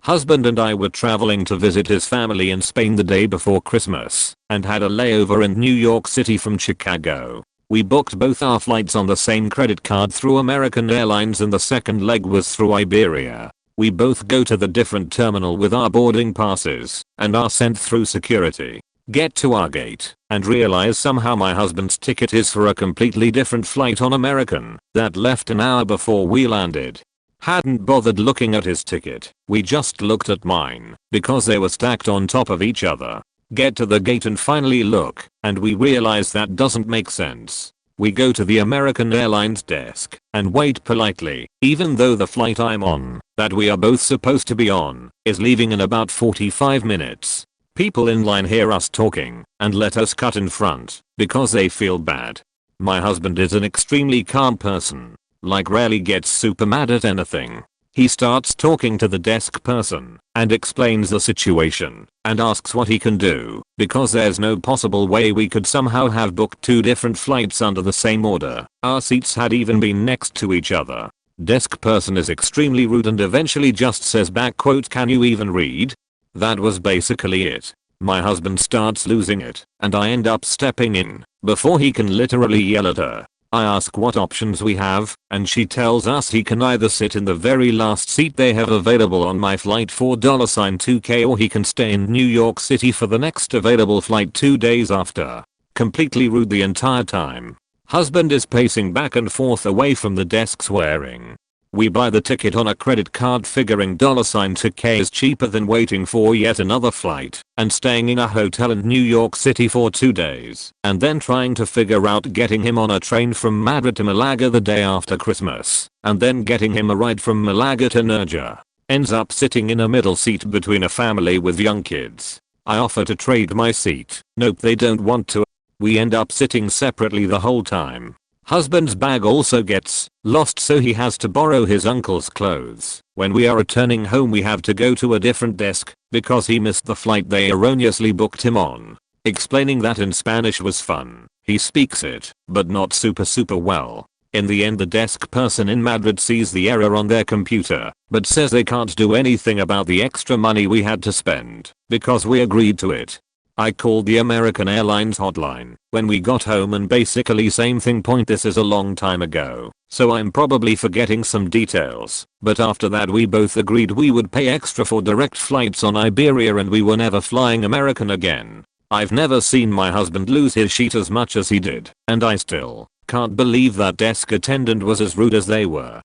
Husband and I were traveling to visit his family in Spain the day before Christmas and had a layover in New York City from Chicago. We booked both our flights on the same credit card through American Airlines, and the second leg was through Iberia. We both go to the different terminal with our boarding passes and are sent through security. Get to our gate and realize somehow my husband's ticket is for a completely different flight on American that left an hour before we landed. Hadn't bothered looking at his ticket, we just looked at mine because they were stacked on top of each other. Get to the gate and finally look, and we realize that doesn't make sense. We go to the American Airlines desk and wait politely, even though the flight I'm on, that we are both supposed to be on, is leaving in about 45 minutes. People in line hear us talking and let us cut in front because they feel bad. My husband is an extremely calm person, like rarely gets super mad at anything. He starts talking to the desk person and explains the situation and asks what he can do because there's no possible way we could somehow have booked 2 different flights under the same order. Our seats had even been next to each other. Desk person is extremely rude and eventually just says back, "Can you even read?" That was basically it. My husband starts losing it and I end up stepping in before he can literally yell at her. I ask what options we have, and she tells us he can either sit in the very last seat they have available on my flight for $2K, or he can stay in New York City for the next available flight 2 days after. Completely rude the entire time. Husband is pacing back and forth away from the desk swearing. We buy the ticket on a credit card figuring $2K is cheaper than waiting for yet another flight and staying in a hotel in New York City for 2 days and then trying to figure out getting him on a train from Madrid to Malaga the day after Christmas and then getting him a ride from Malaga to Nerja. Ends up sitting in a middle seat between a family with young kids. I offer to trade my seat. Nope, they don't want to. We end up sitting separately the whole time. Husband's bag also gets lost, so he has to borrow his uncle's clothes. When we are returning home we have to go to a different desk because he missed the flight they erroneously booked him on. Explaining that in Spanish was fun. He speaks it, but not super well. In the end the desk person in Madrid sees the error on their computer, but says they can't do anything about the extra money we had to spend, because we agreed to it. I called the American Airlines hotline when we got home and basically same thing. This is a long time ago, so I'm probably forgetting some details, but after that we both agreed we would pay extra for direct flights on Iberia and we were never flying American again. I've never seen my husband lose his shit as much as he did, and I still can't believe that desk attendant was as rude as they were.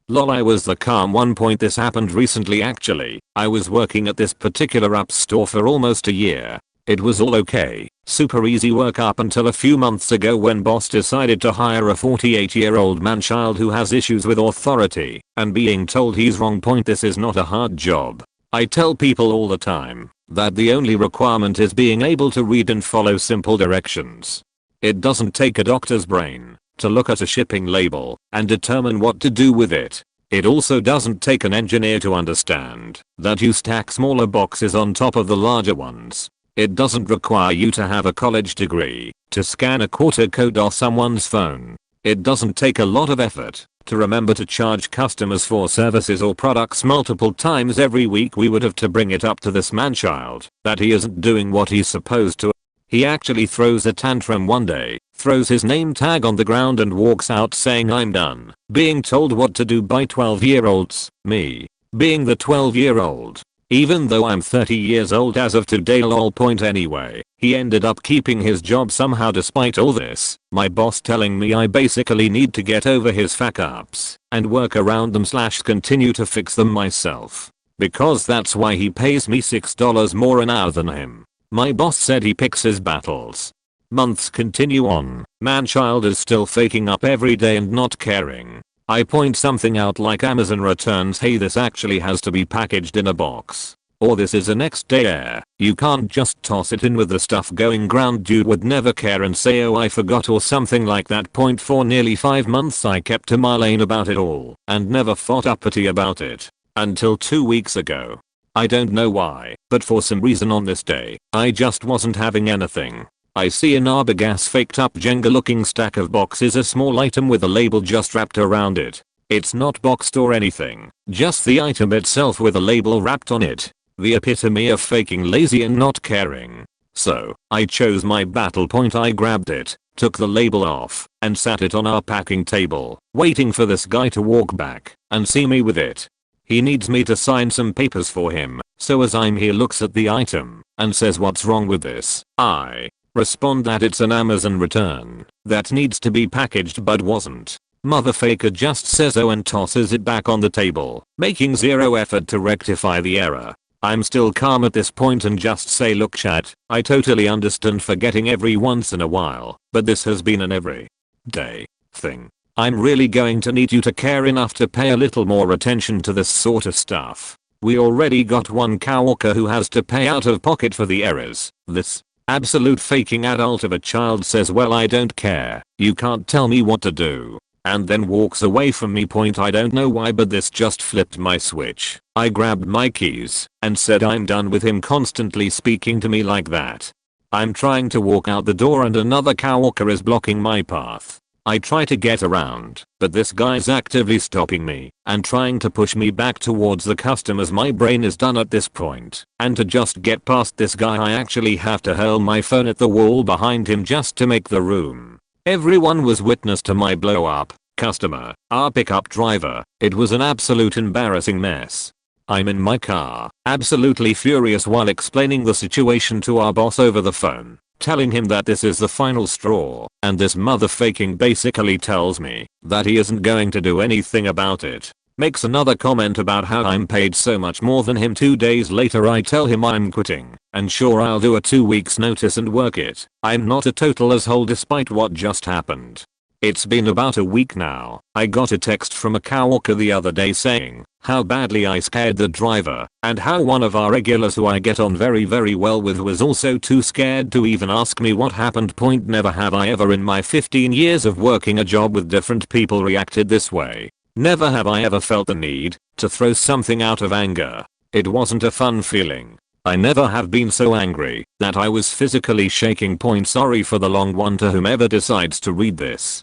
Lol, I was the calm one. This happened recently actually. I was working at this particular app store for almost a year. It was all okay, super easy work up until a few months ago when boss decided to hire a 48-year-old man-child who has issues with authority and being told he's wrong. This is not a hard job. I tell people all the time that the only requirement is being able to read and follow simple directions. It doesn't take a doctor's brain to look at a shipping label and determine what to do with it. It also doesn't take an engineer to understand that you stack smaller boxes on top of the larger ones. It doesn't require you to have a college degree to scan a quarter code off someone's phone. It doesn't take a lot of effort to remember to charge customers for services or products multiple times every week. We would have to bring it up to this man-child that he isn't doing what he's supposed to. He actually throws a tantrum one day, throws his name tag on the ground and walks out saying I'm done being told what to do by 12-year-olds, me being the 12-year-old. Even though I'm 30 years old as of today. Lol. Anyway, he ended up keeping his job somehow despite all this. My boss telling me I basically need to get over his fuck ups and work around them / continue to fix them myself. Because that's why he pays me $6 more an hour than him. My boss said he picks his battles. Months continue on. Man-child is still faking up every day and not caring. I point something out like Amazon returns, hey this actually has to be packaged in a box. Or this is a next day error. You can't just toss it in with the stuff going ground. Dude would never care and say oh I forgot or something like that. For nearly 5 months I kept to my lane about it all and never fought uppity about it. Until 2 weeks ago. I don't know why, but for some reason on this day, I just wasn't having anything. I see an Arbogast faked up Jenga looking stack of boxes, a small item with a label just wrapped around it. It's not boxed or anything, just the item itself with a label wrapped on it. The epitome of faking lazy and not caring. So, I chose my battle point. I grabbed it, took the label off, and sat it on our packing table, waiting for this guy to walk back and see me with it. He needs me to sign some papers for him, so as I'm here looks at the item and says what's wrong with this. I respond that it's an Amazon return that needs to be packaged but wasn't. Motherfaker just says oh and tosses it back on the table, making zero effort to rectify the error. I'm still calm at this point and just say look chat, I totally understand forgetting every once in a while, but this has been an every day thing. I'm really going to need you to care enough to pay a little more attention to this sort of stuff. We already got one coworker who has to pay out of pocket for the errors. This absolute faking adult of a child says well I don't care, you can't tell me what to do, and then walks away from me. I don't know why but this just flipped my switch. I grabbed my keys and said I'm done with him constantly speaking to me like that. I'm trying to walk out the door and another coworker is blocking my path. I try to get around, but this guy's actively stopping me and trying to push me back towards the customers. My brain is done at this point, and to just get past this guy I actually have to hurl my phone at the wall behind him just to make the room. Everyone was witness to my blow up. Customer, our pickup driver. It was an absolute embarrassing mess. I'm in my car, absolutely furious while explaining the situation to our boss over the phone, telling him that this is the final straw, and this motherfaking basically tells me that he isn't going to do anything about it. Makes another comment about how I'm paid so much more than him. 2 days later I tell him I'm quitting, and sure I'll do a 2 weeks notice and work it. I'm not a total asshole despite what just happened. It's been about a week now. I got a text from a coworker the other day saying how badly I scared the driver and how one of our regulars who I get on very well with was also too scared to even ask me what happened. Never have I ever in my 15 years of working a job with different people reacted this way. Never have I ever felt the need to throw something out of anger. It wasn't a fun feeling. I never have been so angry that I was physically shaking. Sorry for the long one to whomever decides to read this.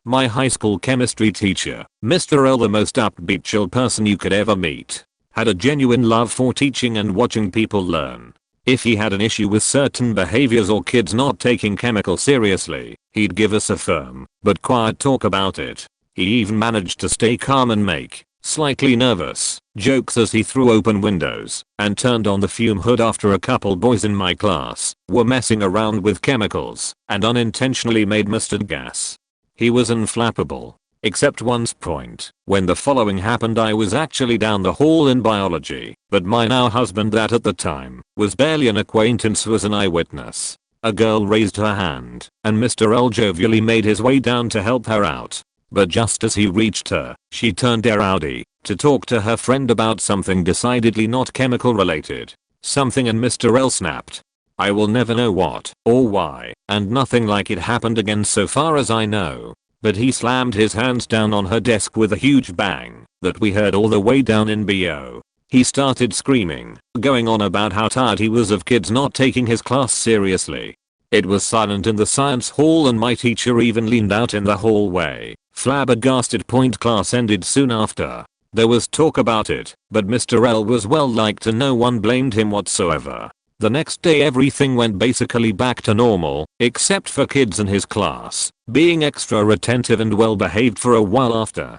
My high school chemistry teacher, Mr. L, the most upbeat chill person you could ever meet, had a genuine love for teaching and watching people learn. If he had an issue with certain behaviors or kids not taking chemicals seriously, he'd give us a firm but quiet talk about it. He even managed to stay calm and make slightly nervous jokes as he threw open windows and turned on the fume hood after a couple boys in my class were messing around with chemicals and unintentionally made mustard gas. He was inflappable. Except once point, when the following happened. I was actually down the hall in biology, but my now husband that at the time was barely an acquaintance was an eyewitness. A girl raised her hand, and Mr. L jovially made his way down to help her out. But just as he reached her, she turned rowdy to talk to her friend about something decidedly not chemical related. Something, and Mr. L snapped. I will never know what or why, and nothing like it happened again so far as I know. But he slammed his hands down on her desk with a huge bang that we heard all the way down in BO. He started screaming, going on about how tired he was of kids not taking his class seriously. It was silent in the science hall and my teacher even leaned out in the hallway, flabbergasted. Class ended soon after. There was talk about it, but Mr. L was well liked and no one blamed him whatsoever. The next day everything went basically back to normal, except for kids in his class being extra retentive and well behaved for a while after.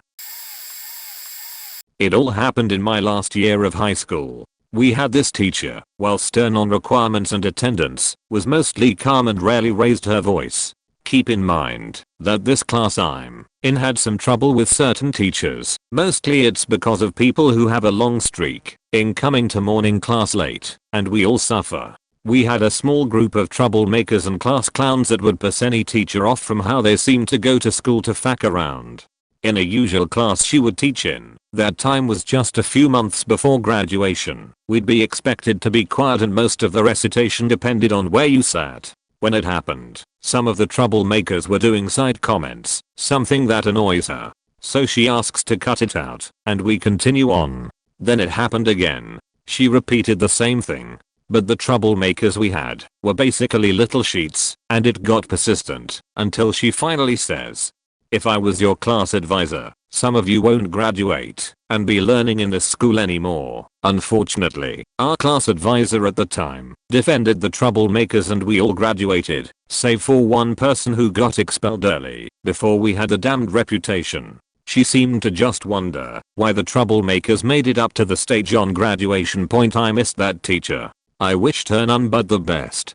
It all happened in my last year of high school. We had this teacher, while stern on requirements and attendance, was mostly calm and rarely raised her voice. Keep in mind that this class I'm in had some trouble with certain teachers. Mostly it's because of people who have a long streak in coming to morning class late, and we all suffer. We had a small group of troublemakers and class clowns that would piss any teacher off from how they seemed to go to school to fuck around. In a usual class she would teach in, that time was just a few months before graduation. We'd be expected to be quiet and most of the recitation depended on where you sat. When it happened, some of the troublemakers were doing side comments, something that annoys her. So she asks to cut it out, and we continue on. Then it happened again. She repeated the same thing. But the troublemakers we had were basically little sheets, and it got persistent until she finally says, "If I was your class advisor, some of you won't graduate and be learning in this school anymore." Unfortunately, our class advisor at the time defended the troublemakers and we all graduated, save for one person who got expelled early before we had a damned reputation. She seemed to just wonder why the troublemakers made it up to the stage on graduation. I missed that teacher. I wished her none but the best.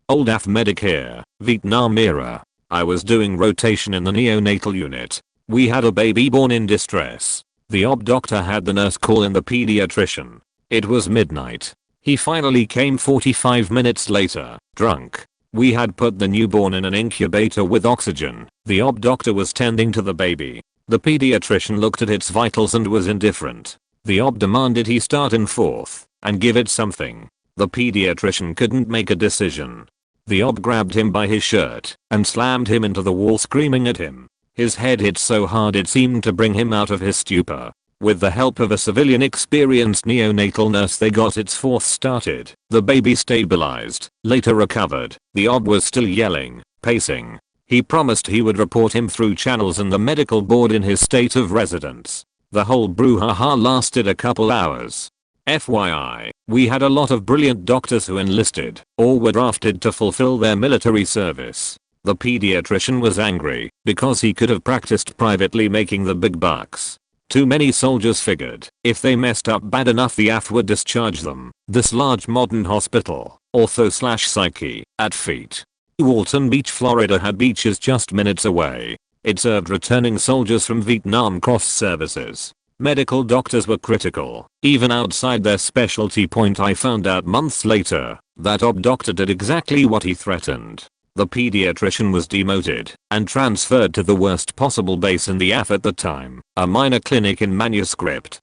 Old AF Medicare, Vietnam era. I was doing rotation in the neonatal unit. We had a baby born in distress. The OB doctor had the nurse call in the pediatrician. It was midnight. He finally came 45 minutes later, drunk. We had put the newborn in an incubator with oxygen. The OB doctor was tending to the baby. The pediatrician looked at its vitals and was indifferent. The OB demanded he start in fourth and give it something. The pediatrician couldn't make a decision. The OB grabbed him by his shirt and slammed him into the wall, screaming at him. His head hit so hard it seemed to bring him out of his stupor. With the help of a civilian experienced neonatal nurse they got its fourth started. The baby stabilized, later recovered. The OB was still yelling, pacing. He promised he would report him through channels and the medical board in his state of residence. The whole brouhaha lasted a couple hours. FYI, we had a lot of brilliant doctors who enlisted or were drafted to fulfill their military service. The pediatrician was angry because he could have practiced privately making the big bucks. Too many soldiers figured if they messed up bad enough the AF would discharge them. This large modern hospital, ortho/psyche, at Feet. Walton Beach, Florida had beaches just minutes away. It served returning soldiers from Vietnam cross services. Medical doctors were critical, even outside their specialty. I found out months later that OB doctor did exactly what he threatened. The pediatrician was demoted and transferred to the worst possible base in the AF at the time, a minor clinic in Manuscript.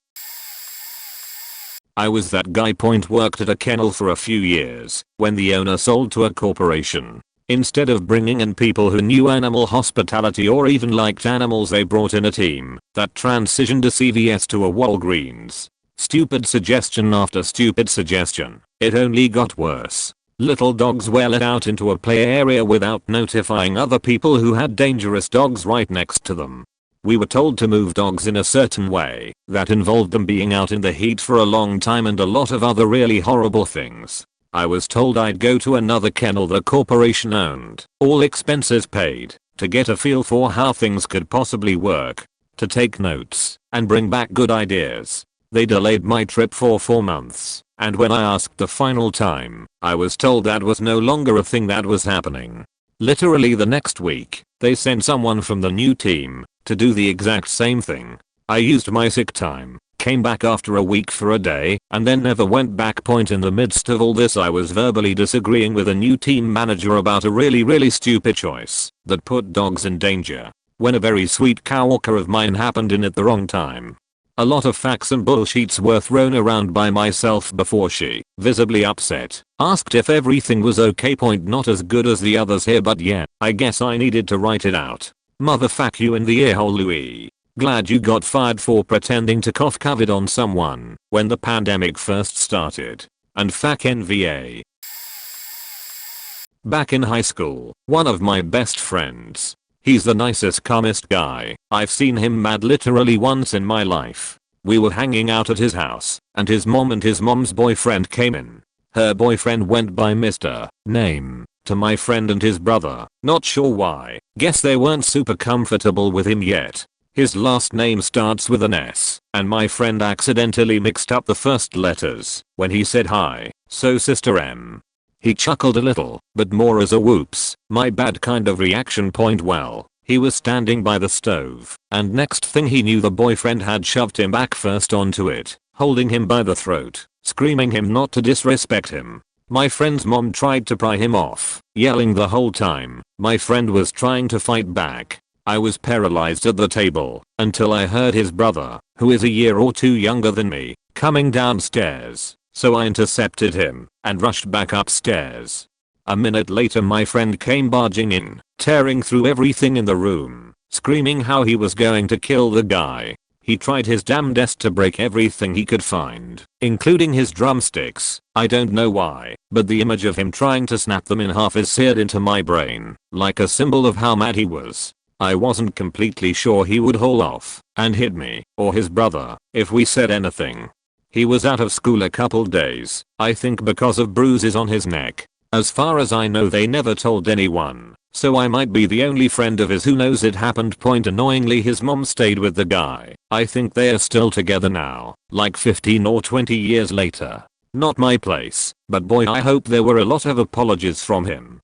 I was that guy. Worked at a kennel for a few years when the owner sold to a corporation. Instead of bringing in people who knew animal hospitality or even liked animals, they brought in a team that transitioned to CVS to a Walgreens. Stupid suggestion after stupid suggestion. It only got worse. Little dogs were let out into a play area without notifying other people who had dangerous dogs right next to them. We were told to move dogs in a certain way that involved them being out in the heat for a long time and a lot of other really horrible things. I was told I'd go to another kennel the corporation owned, all expenses paid, to get a feel for how things could possibly work, to take notes and bring back good ideas. They delayed my trip for 4 months, and when I asked the final time, I was told that was no longer a thing that was happening. Literally the next week, they sent someone from the new team to do the exact same thing. I used my sick time, came back after a week for a day, and then never went back. In the midst of all this, I was verbally disagreeing with a new team manager about a really stupid choice that put dogs in danger, when a very sweet coworker of mine happened in at the wrong time. A lot of facts and bullshits were thrown around by myself before she, visibly upset, asked if everything was okay. Not as good as the others here, but yeah, I guess I needed to write it out. Motherfuck you in the earhole, Louis. Glad you got fired for pretending to cough COVID on someone when the pandemic first started. And fuck NVA. Back in high school, one of my best friends. He's the nicest, calmest guy. I've seen him mad literally once in my life. We were hanging out at his house, and his mom and his mom's boyfriend came in. Her boyfriend went by Mr. Name to my friend and his brother. Not sure why. Guess they weren't super comfortable with him yet. His last name starts with an S, and my friend accidentally mixed up the first letters when he said hi, so Sister M. He chuckled a little, but more as a whoops, my bad kind of reaction. Well, he was standing by the stove, and next thing he knew the boyfriend had shoved him back first onto it, holding him by the throat, screaming him not to disrespect him. My friend's mom tried to pry him off, yelling the whole time. My friend was trying to fight back. I was paralyzed at the table until I heard his brother, who is a year or two younger than me, coming downstairs. So I intercepted him and rushed back upstairs. A minute later my friend came barging in, tearing through everything in the room, screaming how he was going to kill the guy. He tried his damnedest to break everything he could find, including his drumsticks. I don't know why, but the image of him trying to snap them in half is seared into my brain, like a symbol of how mad he was. I wasn't completely sure he would haul off and hit me or his brother if we said anything. He was out of school a couple days, I think because of bruises on his neck. As far as I know they never told anyone, so I might be the only friend of his who knows it happened. Annoyingly his mom stayed with the guy. I think they are still together now, like 15 or 20 years later. Not my place, but boy I hope there were a lot of apologies from him.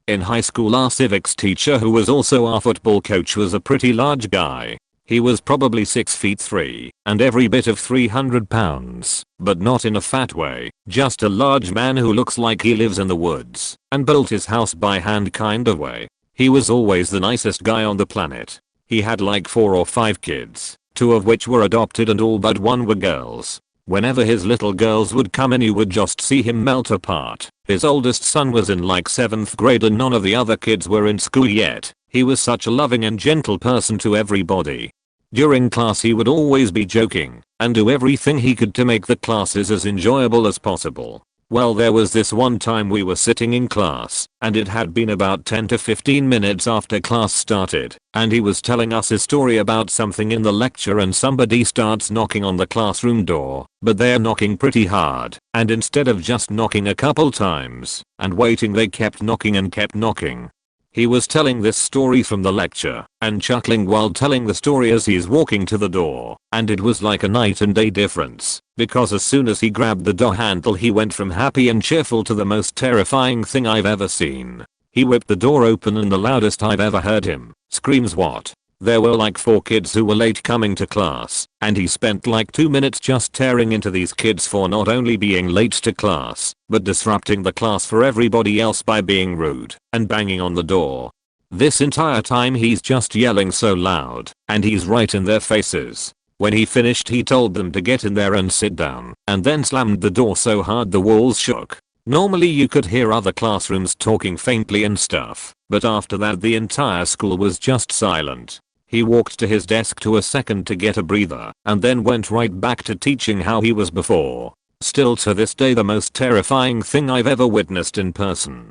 In high school our civics teacher, who was also our football coach, was a pretty large guy. He was probably 6'3" and every bit of 300 pounds, but not in a fat way, just a large man who looks like he lives in the woods and built his house by hand kind of way. He was always the nicest guy on the planet. He had like 4 or 5 kids, 2 of which were adopted and all but 1 were girls. Whenever his little girls would come in you would just see him melt apart. His oldest son was in like 7th grade and none of the other kids were in school yet. He was such a loving and gentle person to everybody. During class he would always be joking and do everything he could to make the classes as enjoyable as possible. Well, there was this one time we were sitting in class and it had been about 10 to 15 minutes after class started and he was telling us a story about something in the lecture and somebody starts knocking on the classroom door, but they're knocking pretty hard, and instead of just knocking a couple times and waiting they kept knocking and kept knocking. He was telling this story from the lecture and chuckling while telling the story as he's walking to the door, and it was like a night and day difference, because as soon as he grabbed the door handle he went from happy and cheerful to the most terrifying thing I've ever seen. He whipped the door open and the loudest I've ever heard him screams what There were like 4 kids who were late coming to class, and he spent like 2 minutes just tearing into these kids for not only being late to class, but disrupting the class for everybody else by being rude and banging on the door. This entire time he's just yelling so loud, and he's right in their faces. When he finished he told them to get in there and sit down, and then slammed the door so hard the walls shook. Normally you could hear other classrooms talking faintly and stuff, but after that the entire school was just silent. He walked to his desk to a second to get a breather, and then went right back to teaching how he was before. Still to this day the most terrifying thing I've ever witnessed in person.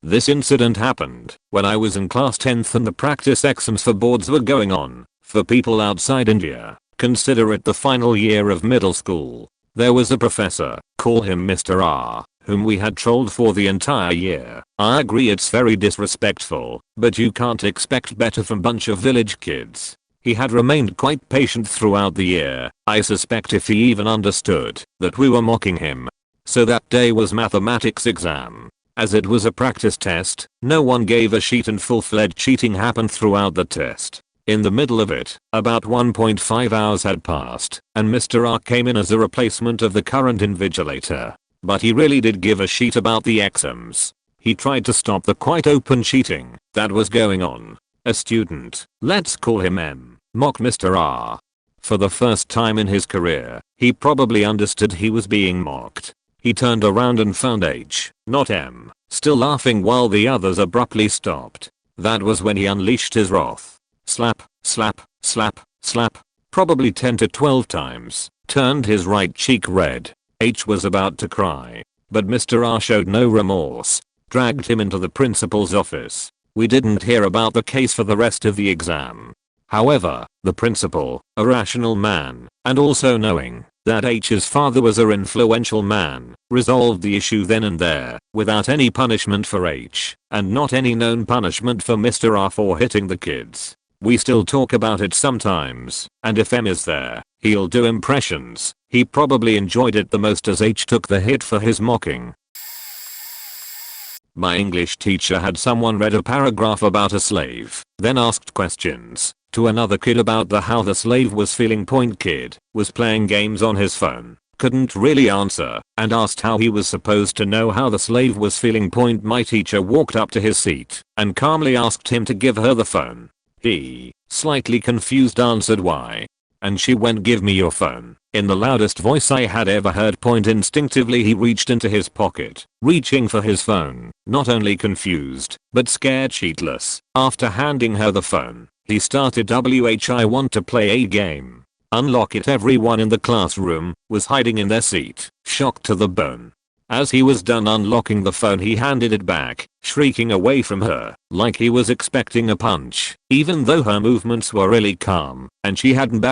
This incident happened when I was in class 10th and the practice exams for boards were going on. For people outside India, consider it the final year of middle school. There was a professor, call him Mr. R, whom we had trolled for the entire year. I agree it's very disrespectful, but you can't expect better from bunch of village kids. He had remained quite patient throughout the year. I suspect if he even understood that we were mocking him. So that day was mathematics exam. As it was a practice test, no one gave a sheet and full-fledged cheating happened throughout the test. In the middle of it, about 1.5 hours had passed, and Mr. R came in as a replacement of the current invigilator. But he really did give a sheet about the exams. He tried to stop the quite open cheating that was going on. A student, let's call him M, mocked Mr. R. For the first time in his career, he probably understood he was being mocked. He turned around and found H, not M, still laughing while the others abruptly stopped. That was when he unleashed his wrath. Slap, slap, slap, slap, probably 10 to 12 times, turned his right cheek red. H was about to cry, but Mr. R showed no remorse, dragged him into the principal's office. We didn't hear about the case for the rest of the exam. However, the principal, a rational man, and also knowing that H's father was an influential man, resolved the issue then and there, without any punishment for H, and not any known punishment for Mr. R for hitting the kids. We still talk about it sometimes, and if M is there, he'll do impressions. He probably enjoyed it the most as H took the hit for his mocking. My English teacher had someone read a paragraph about a slave, then asked questions to another kid about how the slave was feeling. Kid was playing games on his phone, couldn't really answer, and asked how he was supposed to know how the slave was feeling. My teacher walked up to his seat and calmly asked him to give her the phone. He, slightly confused, answered why. And she went, give me your phone, in the loudest voice I had ever heard. Instinctively he reached into his pocket, reaching for his phone, not only confused, but scared shitless. After handing her the phone, he started I want to play a game. Unlock it. Everyone in the classroom was hiding in their seat, shocked to the bone. As he was done unlocking the phone he handed it back, shrieking away from her, like he was expecting a punch, even though her movements were really calm, and she hadn't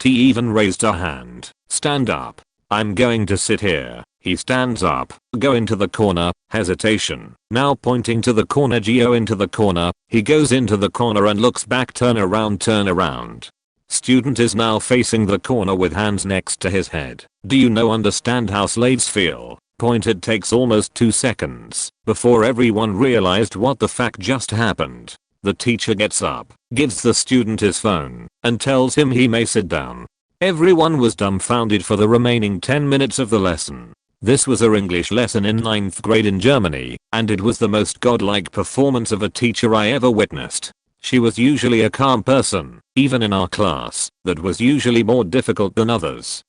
even raised her hand. Stand up. I'm going to sit here. He stands up, go into the corner, hesitation, now pointing to the corner. Go into the corner. He goes into the corner and looks back. Turn around, turn around. Student is now facing the corner with hands next to his head. Do you understand how slaves feel? It takes almost 2 seconds before everyone realized what the fuck just happened. The teacher gets up, gives the student his phone, and tells him he may sit down. Everyone was dumbfounded for the remaining 10 minutes of the lesson. This was our English lesson in 9th grade in Germany, and it was the most godlike performance of a teacher I ever witnessed. She was usually a calm person, even in our class, that was usually more difficult than others.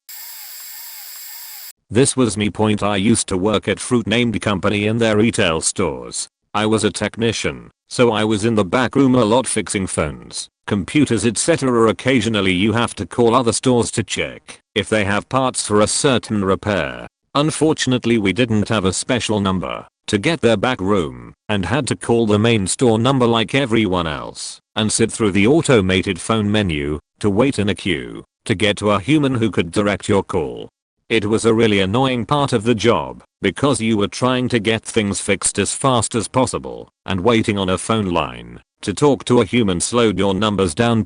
This was me. I used to work at Fruit named company in their retail stores. I was a technician, so I was in the back room a lot fixing phones, computers, etc. Occasionally you have to call other stores to check if they have parts for a certain repair. Unfortunately we didn't have a special number to get their back room and had to call the main store number like everyone else and sit through the automated phone menu to wait in a queue to get to a human who could direct your call. It was a really annoying part of the job because you were trying to get things fixed as fast as possible and waiting on a phone line to talk to a human slowed your numbers down.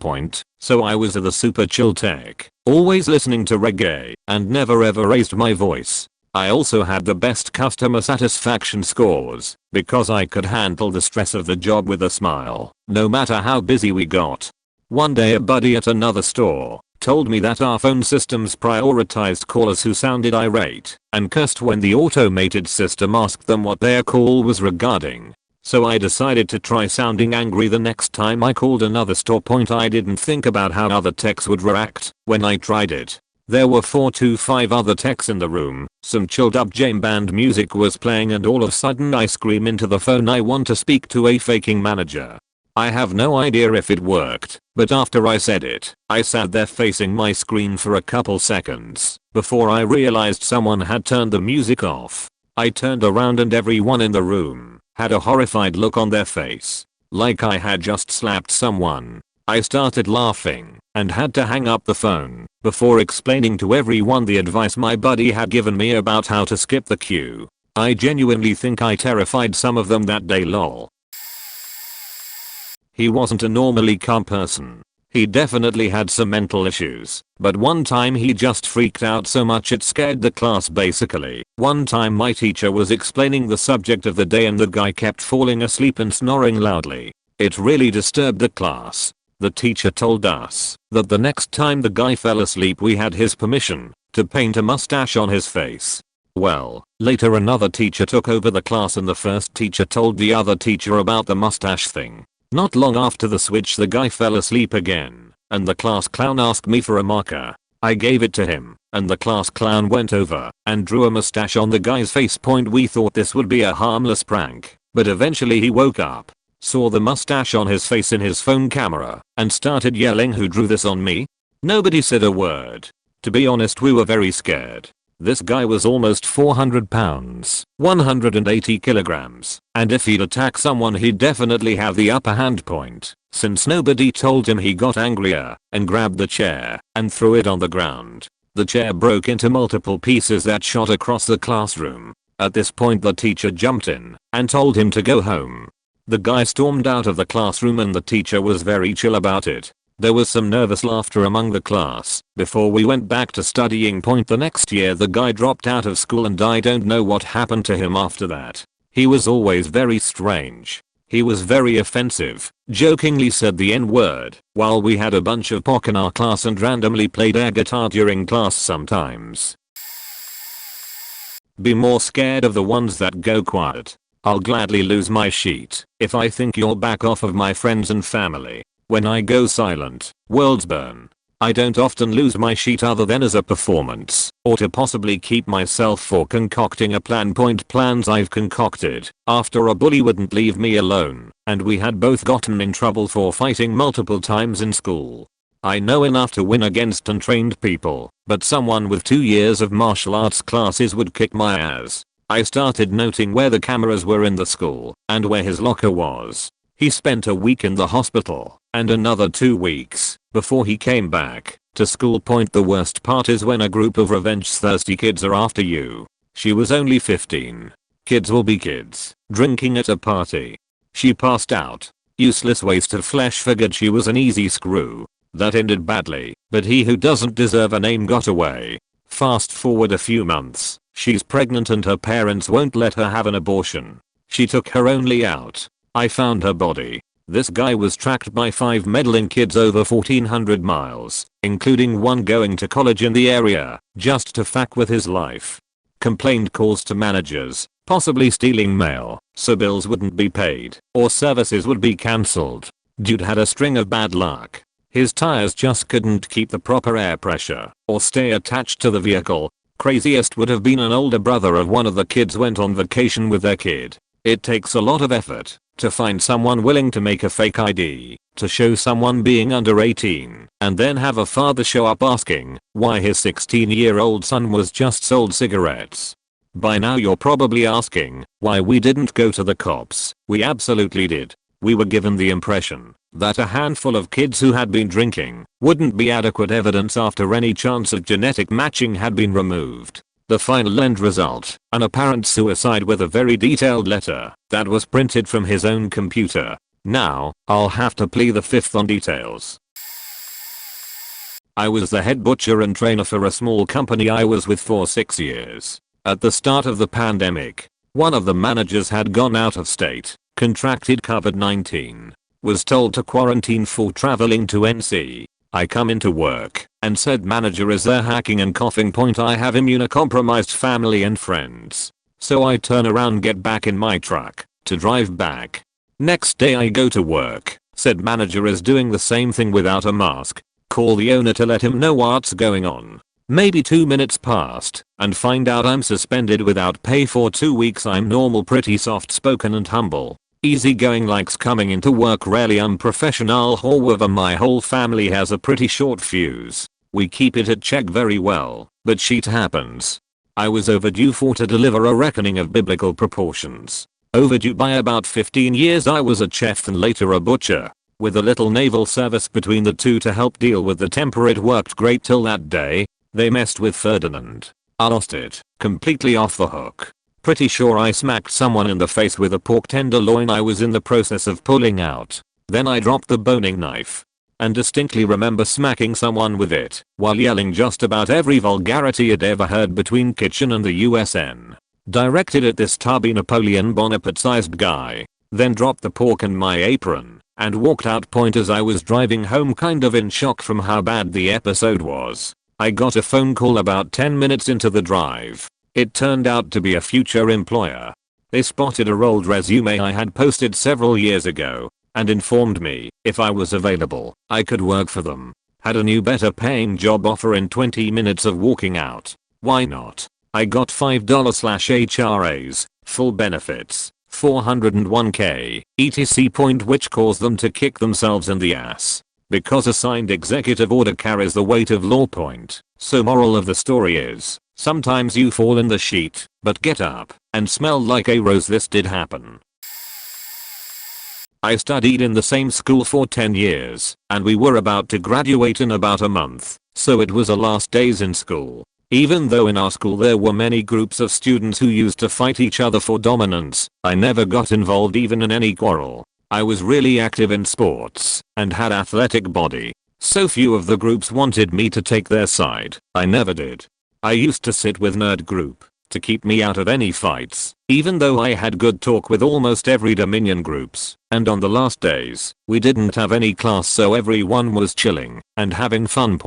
So I was the super chill tech, always listening to reggae and never ever raised my voice. I also had the best customer satisfaction scores because I could handle the stress of the job with a smile, no matter how busy we got. One day a buddy at another store told me that our phone systems prioritized callers who sounded irate and cursed when the automated system asked them what their call was regarding. So I decided to try sounding angry the next time I called another store. I didn't think about how other techs would react when I tried it. There were 4 to 5 other techs in the room, some chilled up jam band music was playing, and all of a sudden I scream into the phone, I want to speak to a faking manager. I have no idea if it worked, but after I said it, I sat there facing my screen for a couple seconds before I realized someone had turned the music off. I turned around and everyone in the room had a horrified look on their face, like I had just slapped someone. I started laughing and had to hang up the phone before explaining to everyone the advice my buddy had given me about how to skip the queue. I genuinely think I terrified some of them that day, lol. He wasn't a normally calm person. He definitely had some mental issues, but one time he just freaked out so much it scared the class basically. One time my teacher was explaining the subject of the day and the guy kept falling asleep and snoring loudly. It really disturbed the class. The teacher told us that the next time the guy fell asleep we had his permission to paint a mustache on his face. Well, later another teacher took over the class and the first teacher told the other teacher about the mustache thing. Not long after the switch the guy fell asleep again, and the class clown asked me for a marker. I gave it to him, and the class clown went over and drew a mustache on the guy's face. We thought this would be a harmless prank, but eventually he woke up, saw the mustache on his face in his phone camera, and started yelling, "Who drew this on me?" Nobody said a word. To be honest, we were very scared. This guy was almost 400 pounds, 180 kilograms, and if he'd attack someone he'd definitely have the upper hand. Since nobody told him, he got angrier and grabbed the chair and threw it on the ground. The chair broke into multiple pieces that shot across the classroom. At this point the teacher jumped in and told him to go home. The guy stormed out of the classroom and the teacher was very chill about it. There was some nervous laughter among the class before we went back to studying. The next year the guy dropped out of school and I don't know what happened to him after that. He was always very strange. He was very offensive, jokingly said the N-word while we had a bunch of POC in our class and randomly played air guitar during class sometimes. Be more scared of the ones that go quiet. I'll gladly lose my sheet if I think you'll back off of my friends and family. When I go silent, worlds burn. I don't often lose my sheet other than as a performance or to possibly keep myself for concocting a plan. Plans I've concocted after a bully wouldn't leave me alone and we had both gotten in trouble for fighting multiple times in school. I know enough to win against untrained people, but someone with 2 years of martial arts classes would kick my ass. I started noting where the cameras were in the school and where his locker was. He spent a week in the hospital and another 2 weeks before he came back to school. The worst part is when a group of revenge-thirsty kids are after you. She was only 15. Kids will be kids, drinking at a party. She passed out. Useless waste of flesh. Figured she was an easy screw. That ended badly, but he who doesn't deserve a name got away. Fast forward a few months. She's pregnant and her parents won't let her have an abortion. She took her only out. I found her body. This guy was tracked by 5 meddling kids over 1400 miles, including one going to college in the area, just to fuck with his life. Complained calls to managers, possibly stealing mail, so bills wouldn't be paid, or services would be cancelled. Dude had a string of bad luck. His tires just couldn't keep the proper air pressure, or stay attached to the vehicle. Craziest would have been an older brother of one of the kids went on vacation with their kid. It takes a lot of effort to find someone willing to make a fake ID, to show someone being under 18, and then have a father show up asking why his 16-year-old son was just sold cigarettes. By now you're probably asking why we didn't go to the cops. We absolutely did. We were given the impression that a handful of kids who had been drinking wouldn't be adequate evidence after any chance of genetic matching had been removed. The final end result, an apparent suicide with a very detailed letter that was printed from his own computer. Now, I'll have to plead the fifth on details. I was the head butcher and trainer for a small company I was with for 6 years. At the start of the pandemic, one of the managers had gone out of state, contracted COVID-19, was told to quarantine for traveling to NC. I come into work, and said manager is there hacking and coughing. I have immunocompromised family and friends. So I turn around, get back in my truck, to drive back. Next day I go to work, said manager is doing the same thing without a mask. Call the owner to let him know what's going on. Maybe 2 minutes passed, and find out I'm suspended without pay for 2 weeks. I'm normal, pretty soft spoken and humble. Easygoing, likes coming into work, rarely unprofessional. However, my whole family has a pretty short fuse. We keep it at check very well, but shit happens. I was overdue for to deliver a reckoning of biblical proportions. Overdue by about 15 years. I was a chef and later a butcher, with a little naval service between the two to help deal with the temper. It worked great till that day. They messed with Ferdinand. I lost it, completely off the hook. Pretty sure I smacked someone in the face with a pork tenderloin I was in the process of pulling out. Then I dropped the boning knife. And distinctly remember smacking someone with it, while yelling just about every vulgarity I'd ever heard between kitchen and the USN. Directed at this tubby Napoleon Bonaparte sized guy. Then dropped the pork and my apron, and walked out. As I was driving home, kind of in shock from how bad the episode was, I got a phone call about 10 minutes into the drive. It turned out to be a future employer. They spotted a old resume I had posted several years ago, and informed me, if I was available, I could work for them. Had a new better paying job offer in 20 minutes of walking out. Why not? I got $5/HRAs, full benefits, 401k, etc. Which caused them to kick themselves in the ass. Because a signed executive order carries the weight of law. So moral of the story is, sometimes you fall in the sheet, but get up and smell like a rose. This did happen. I studied in the same school for 10 years, and we were about to graduate in about a month, so it was our last days in school. Even though in our school there were many groups of students who used to fight each other for dominance, I never got involved even in any quarrel. I was really active in sports, and had athletic body. So few of the groups wanted me to take their side, I never did. I used to sit with nerd group, to keep me out of any fights, even though I had good talk with almost every Dominion groups, and on the last days, we didn't have any class so everyone was chilling, and having fun.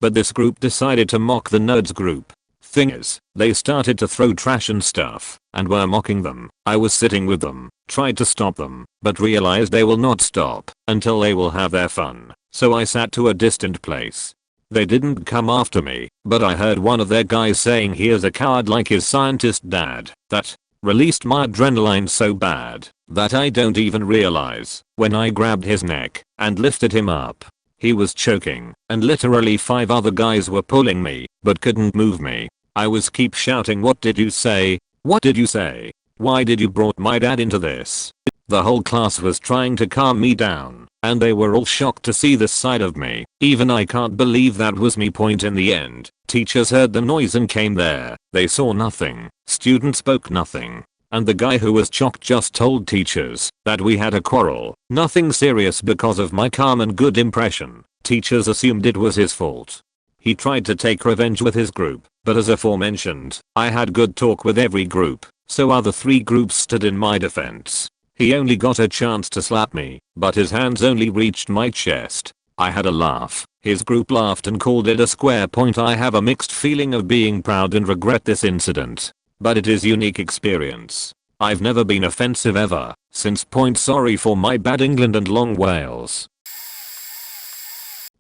But this group decided to mock the nerds group. Thing is, they started to throw trash and stuff, and were mocking them. I was sitting with them, tried to stop them, but realized they will not stop, until they will have their fun, so I sat to a distant place. They didn't come after me, but I heard one of their guys saying here's a coward like his scientist dad. That released my adrenaline so bad, that I don't even realize, when I grabbed his neck, and lifted him up. He was choking, and literally 5 other guys were pulling me, but couldn't move me. I was keep shouting, what did you say? What did you say? Why did you brought my dad into this? The whole class was trying to calm me down, and they were all shocked to see this side of me. Even I can't believe that was me. In the end, teachers heard the noise and came there. They saw nothing. Students spoke nothing. And the guy who was shocked just told teachers that we had a quarrel. Nothing serious because of my calm and good impression. Teachers assumed it was his fault. He tried to take revenge with his group, but as aforementioned, I had good talk with every group, so other 3 groups stood in my defense. He only got a chance to slap me, but his hands only reached my chest. I had a laugh. His group laughed and called it a square. I have a mixed feeling of being proud and regret this incident. But it is unique experience. I've never been offensive ever, since. Sorry for my bad England and long Wales.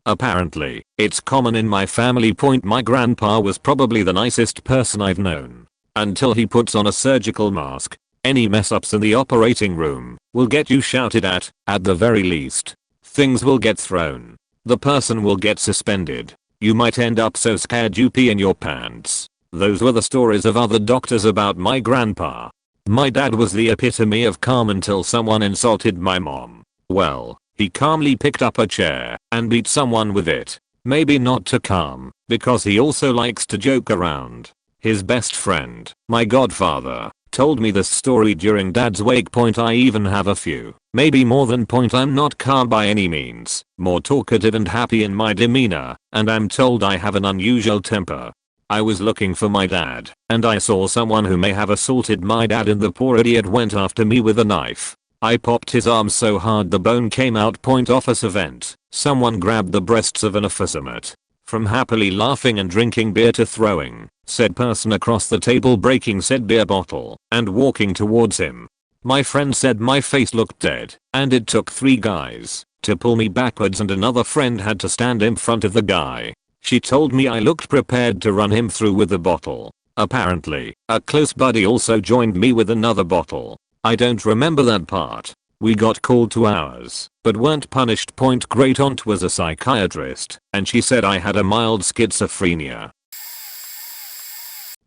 Apparently, it's common in my family. My grandpa was probably the nicest person I've known. Until he puts on a surgical mask. Any mess ups in the operating room will get you shouted at the very least. Things will get thrown. The person will get suspended. You might end up so scared you pee in your pants. Those were the stories of other doctors about my grandpa. My dad was the epitome of calm until someone insulted my mom. Well, he calmly picked up a chair and beat someone with it. Maybe not too calm, because he also likes to joke around. His best friend, my godfather, told me this story during dad's wake. I even have a few, maybe more than. I'm not calm by any means, more talkative and happy in my demeanor, and I'm told I have an unusual temper. I was looking for my dad, and I saw someone who may have assaulted my dad and the poor idiot went after me with a knife. I popped his arm so hard the bone came out. Point officer vent. Someone grabbed the breasts of an officer mate. From happily laughing and drinking beer to throwing said person across the table, breaking said beer bottle, and walking towards him. My friend said my face looked dead, and it took 3 guys to pull me backwards and another friend had to stand in front of the guy. She told me I looked prepared to run him through with the bottle. Apparently, a close buddy also joined me with another bottle. I don't remember that part. We got called to ours, but weren't punished. Point great aunt was a psychiatrist, and she said I had a mild schizophrenia.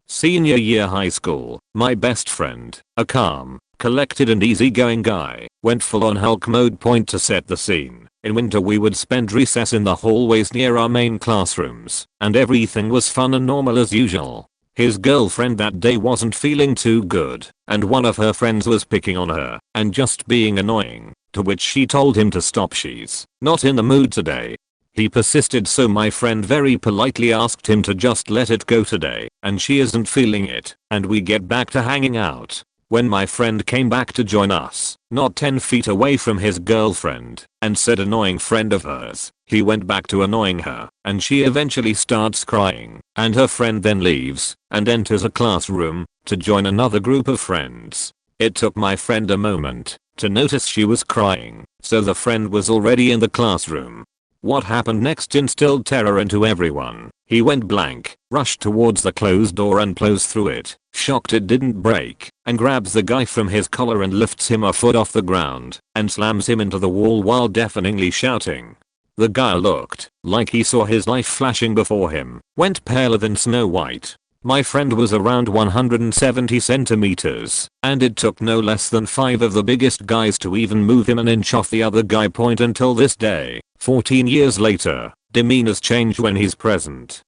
Senior year high school, my best friend, a calm, collected and easygoing guy, went full on Hulk mode. Point to set the scene. In winter we would spend recess in the hallways near our main classrooms, and everything was fun and normal as usual. His girlfriend that day wasn't feeling too good, and one of her friends was picking on her and just being annoying, to which she told him to stop, she's not in the mood today. He persisted, so my friend very politely asked him to just let it go today, and she isn't feeling it, and we get back to hanging out. When my friend came back to join us, not 10 feet away from his girlfriend, and said annoying friend of hers, he went back to annoying her, and she eventually starts crying, and her friend then leaves, and enters a classroom, to join another group of friends. It took my friend a moment to notice she was crying, so the friend was already in the classroom. What happened next instilled terror into everyone. He went blank, rushed towards the closed door and blows through it, shocked it didn't break, and grabs the guy from his collar and lifts him a foot off the ground, and slams him into the wall while deafeningly shouting. The guy looked like he saw his life flashing before him, went paler than Snow White. My friend was around 170 centimeters, and it took no less than 5 of the biggest guys to even move him an inch off the other guy. Point until this day, 14 years later, demeanors change when he's present.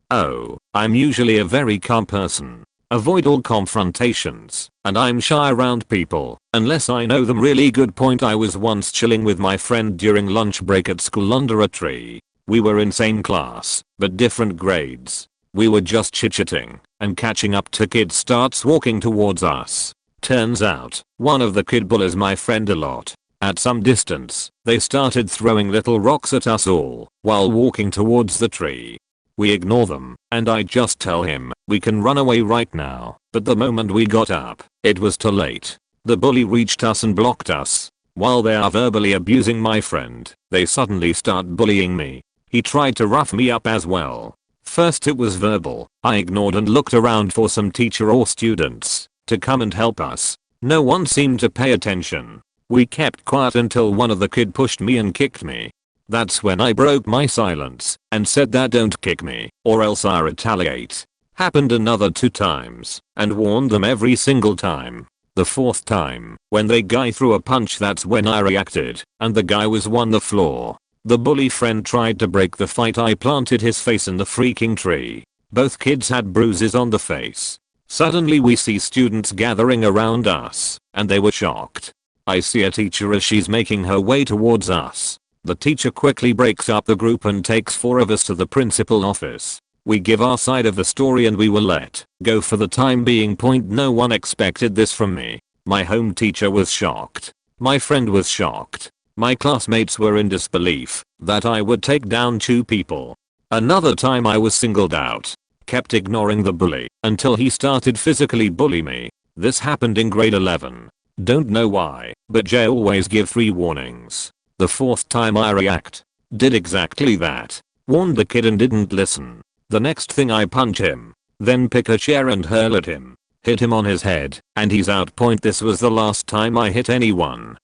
Oh, I'm usually a very calm person. Avoid all confrontations, and I'm shy around people, unless I know them really good. Point I was once chilling with my friend during lunch break at school under a tree. We were in same class, but different grades. We were just chit-chatting and catching up till kid starts walking towards us. Turns out, one of the kid bullies my friend a lot. At some distance, they started throwing little rocks at us all while walking towards the tree. We ignore them, and I just tell him we can run away right now, but the moment we got up, it was too late. The bully reached us and blocked us. While they are verbally abusing my friend, they suddenly start bullying me. He tried to rough me up as well. First it was verbal. I ignored and looked around for some teacher or students to come and help us. No one seemed to pay attention. We kept quiet until one of the kid pushed me and kicked me. That's when I broke my silence and said that don't kick me or else I retaliate. Happened another 2 times and warned them every single time. The 4th time, when the guy threw a punch, that's when I reacted and the guy was on the floor. The bully friend tried to break the fight. I planted his face in the freaking tree. Both kids had bruises on the face. Suddenly we see students gathering around us, and they were shocked. I see a teacher as she's making her way towards us. The teacher quickly breaks up the group and takes 4 of us to the principal office. We give our side of the story and we were let go for the time being. Point no one expected this from me. My home teacher was shocked. My friend was shocked. My classmates were in disbelief that I would take down 2 people. Another time I was singled out. Kept ignoring the bully until he started physically bully me. This happened in grade 11. Don't know why, but Jay always give 3 warnings. The 4th time I react. Did exactly that. Warned the kid and didn't listen. The next thing I punch him. Then pick a chair and hurl at him. Hit him on his head, and he's out. Point this was the last time I hit anyone.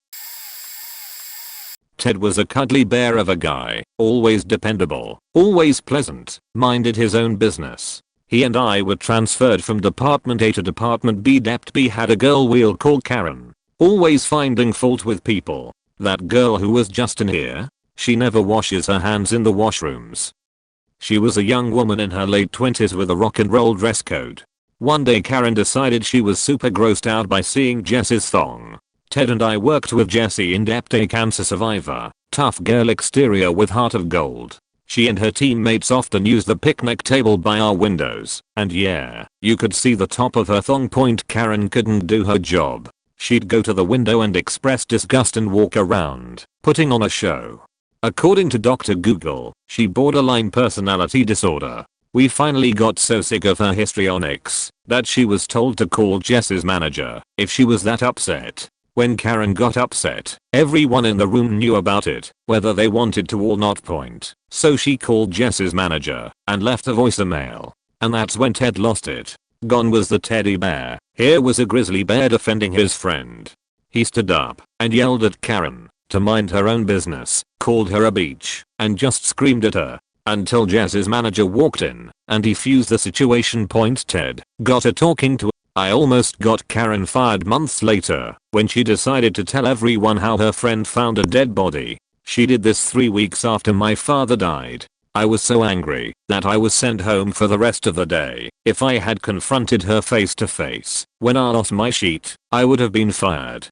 Ted was a cuddly bear of a guy, always dependable, always pleasant, minded his own business. He and I were transferred from Department A to Department B. Dept B had a girl we'll call Karen, always finding fault with people. That girl who was just in here, she never washes her hands in the washrooms. She was a young woman in her late 20s with a rock and roll dress code. One day Karen decided she was super grossed out by seeing Jess's thong. Ted and I worked with Jessie in Dept A, cancer survivor, tough girl exterior with heart of gold. She and her teammates often used the picnic table by our windows, and yeah, you could see the top of her thong point. Karen couldn't do her job. She'd go to the window and express disgust and walk around, putting on a show. According to Dr. Google, she borderline personality disorder. We finally got so sick of her histrionics that she was told to call Jess's manager if she was that upset. When Karen got upset, everyone in the room knew about it, whether they wanted to or not. So she called Jess's manager and left a voicemail. And that's when Ted lost it. Gone was the teddy bear. Here was a grizzly bear defending his friend. He stood up and yelled at Karen to mind her own business, called her a bitch, and just screamed at her until Jess's manager walked in and defused the situation. Ted got her talking to her. I almost got Karen fired months later when she decided to tell everyone how her friend found a dead body. She did this 3 weeks after my father died. I was so angry that I was sent home for the rest of the day. If I had confronted her face to face when I lost my sheet, I would have been fired.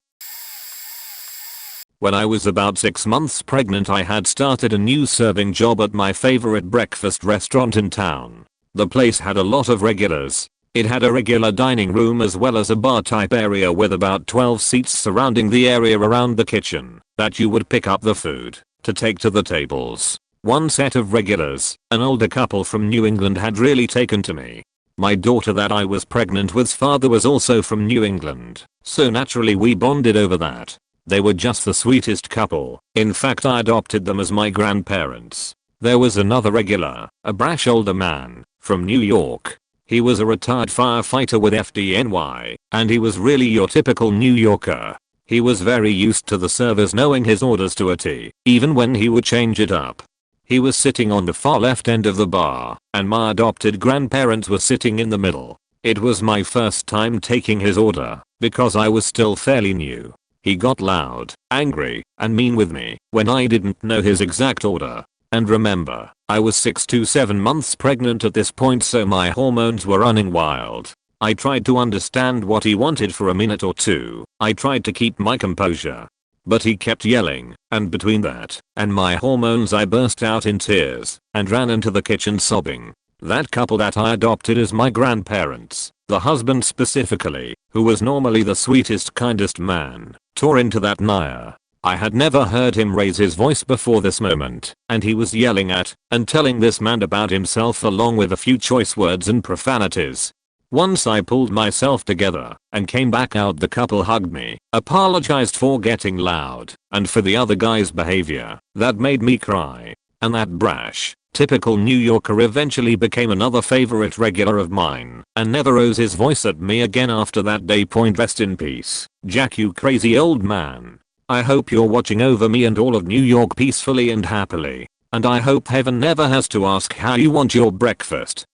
When I was about 6 months pregnant, I had started a new serving job at my favorite breakfast restaurant in town. The place had a lot of regulars. It had a regular dining room as well as a bar type area with about 12 seats surrounding the area around the kitchen that you would pick up the food to take to the tables. One set of regulars, an older couple from New England, had really taken to me. My daughter that I was pregnant with's father was also from New England, so naturally we bonded over that. They were just the sweetest couple. In fact, I adopted them as my grandparents. There was another regular, a brash older man from New York. He was a retired firefighter with FDNY, and he was really your typical New Yorker. He was very used to the servers knowing his orders to a T, even when he would change it up. He was sitting on the far left end of the bar, and my adopted grandparents were sitting in the middle. It was my first time taking his order, because I was still fairly new. He got loud, angry, and mean with me when I didn't know his exact order. And remember, I was 6 to 7 months pregnant at this point, so my hormones were running wild. I tried to understand what he wanted for a minute or two. I tried to keep my composure. But he kept yelling, and between that and my hormones I burst out in tears and ran into the kitchen sobbing. That couple that I adopted as my grandparents, the husband specifically, who was normally the sweetest, kindest man, tore into that mire. I had never heard him raise his voice before this moment, and he was yelling at and telling this man about himself along with a few choice words and profanities. Once I pulled myself together and came back out, the couple hugged me, apologized for getting loud, and for the other guy's behavior. That made me cry. And that brash, typical New Yorker eventually became another favorite regular of mine and never rose his voice at me again after that day. Rest in peace, Jack, you crazy old man. I hope you're watching over me and all of New York peacefully and happily. And I hope heaven never has to ask how you want your breakfast.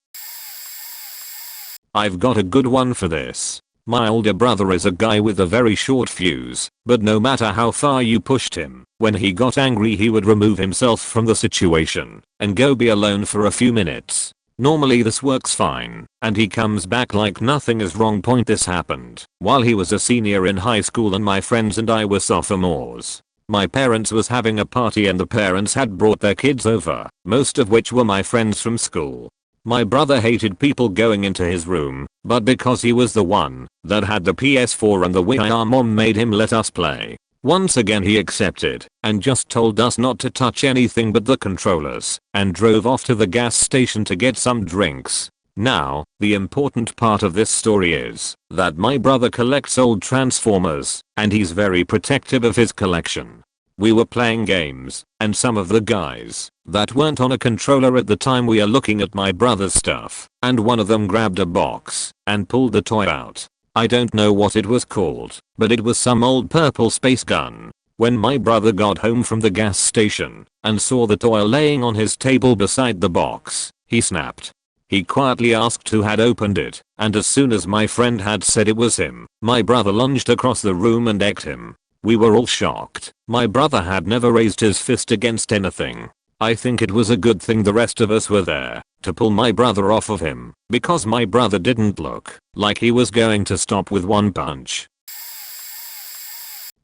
I've got a good one for this. My older brother is a guy with a very short fuse, but no matter how far you pushed him, when he got angry he would remove himself from the situation and go be alone for a few minutes. Normally this works fine, and he comes back like nothing is wrong. This happened while he was a senior in high school and my friends and I were sophomores. My parents was having a party and the parents had brought their kids over, most of which were my friends from school. My brother hated people going into his room, but because he was the one that had the PS4 and the Wii, our mom made him let us play. Once again he accepted and just told us not to touch anything but the controllers and drove off to the gas station to get some drinks. Now, the important part of this story is that my brother collects old Transformers and he's very protective of his collection. We were playing games, and some of the guys that weren't on a controller at the time we are looking at my brother's stuff, and one of them grabbed a box and pulled the toy out. I don't know what it was called, but it was some old purple space gun. When my brother got home from the gas station and saw the toy laying on his table beside the box, he snapped. He quietly asked who had opened it, and as soon as my friend had said it was him, my brother lunged across the room and egged him. We were all shocked. My brother had never raised his fist against anything. I think it was a good thing the rest of us were there to pull my brother off of him, because my brother didn't look like he was going to stop with one punch.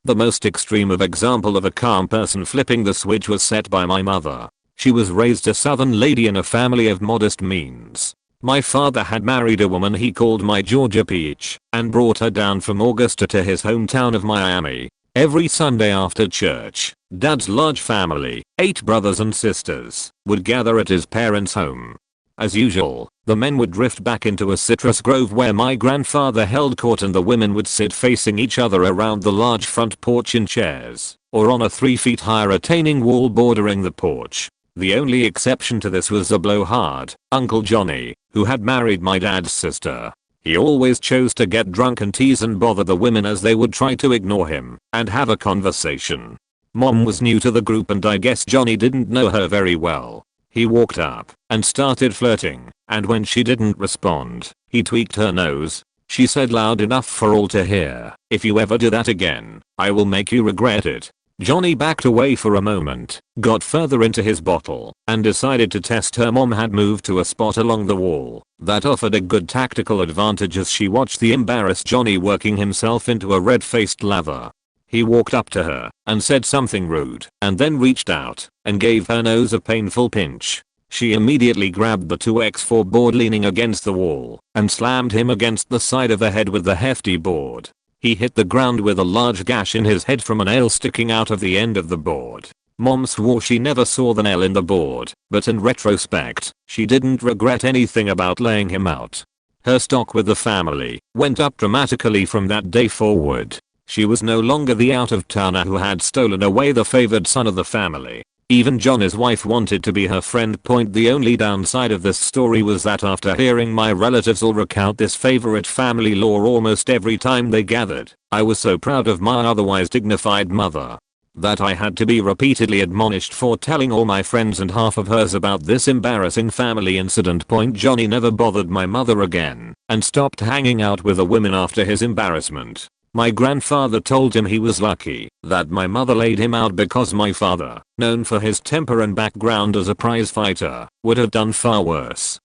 The most extreme of example of a calm person flipping the switch was set by my mother. She was raised a southern lady in a family of modest means. My father had married a woman he called my Georgia Peach and brought her down from Augusta to his hometown of Miami. Every Sunday after church, Dad's large family, 8 brothers and sisters, would gather at his parents' home. As usual, the men would drift back into a citrus grove where my grandfather held court and the women would sit facing each other around the large front porch in chairs, or on a 3 feet high retaining wall bordering the porch. The only exception to this was the blowhard, Uncle Johnny, who had married my dad's sister. He always chose to get drunk and tease and bother the women as they would try to ignore him and have a conversation. Mom was new to the group and I guess Johnny didn't know her very well. He walked up and started flirting, and when she didn't respond, he tweaked her nose. She said loud enough for all to hear, "If you ever do that again, I will make you regret it." Johnny backed away for a moment, got further into his bottle, and decided to test her. Mom had moved to a spot along the wall that offered a good tactical advantage as she watched the embarrassed Johnny working himself into a red-faced lather. He walked up to her and said something rude and then reached out and gave her nose a painful pinch. She immediately grabbed the 2x4 board leaning against the wall and slammed him against the side of the head with the hefty board. He hit the ground with a large gash in his head from a nail sticking out of the end of the board. Mom swore she never saw the nail in the board, but in retrospect, she didn't regret anything about laying him out. Her stock with the family went up dramatically from that day forward. She was no longer the out-of-towner who had stolen away the favored son of the family. Even Johnny's wife wanted to be her friend. The only downside of this story was that after hearing my relatives all recount this favorite family lore almost every time they gathered, I was so proud of my otherwise dignified mother that I had to be repeatedly admonished for telling all my friends and half of hers about this embarrassing family incident. Johnny never bothered my mother again and stopped hanging out with the women after his embarrassment. My grandfather told him he was lucky that my mother laid him out because my father, known for his temper and background as a prize fighter, would have done far worse.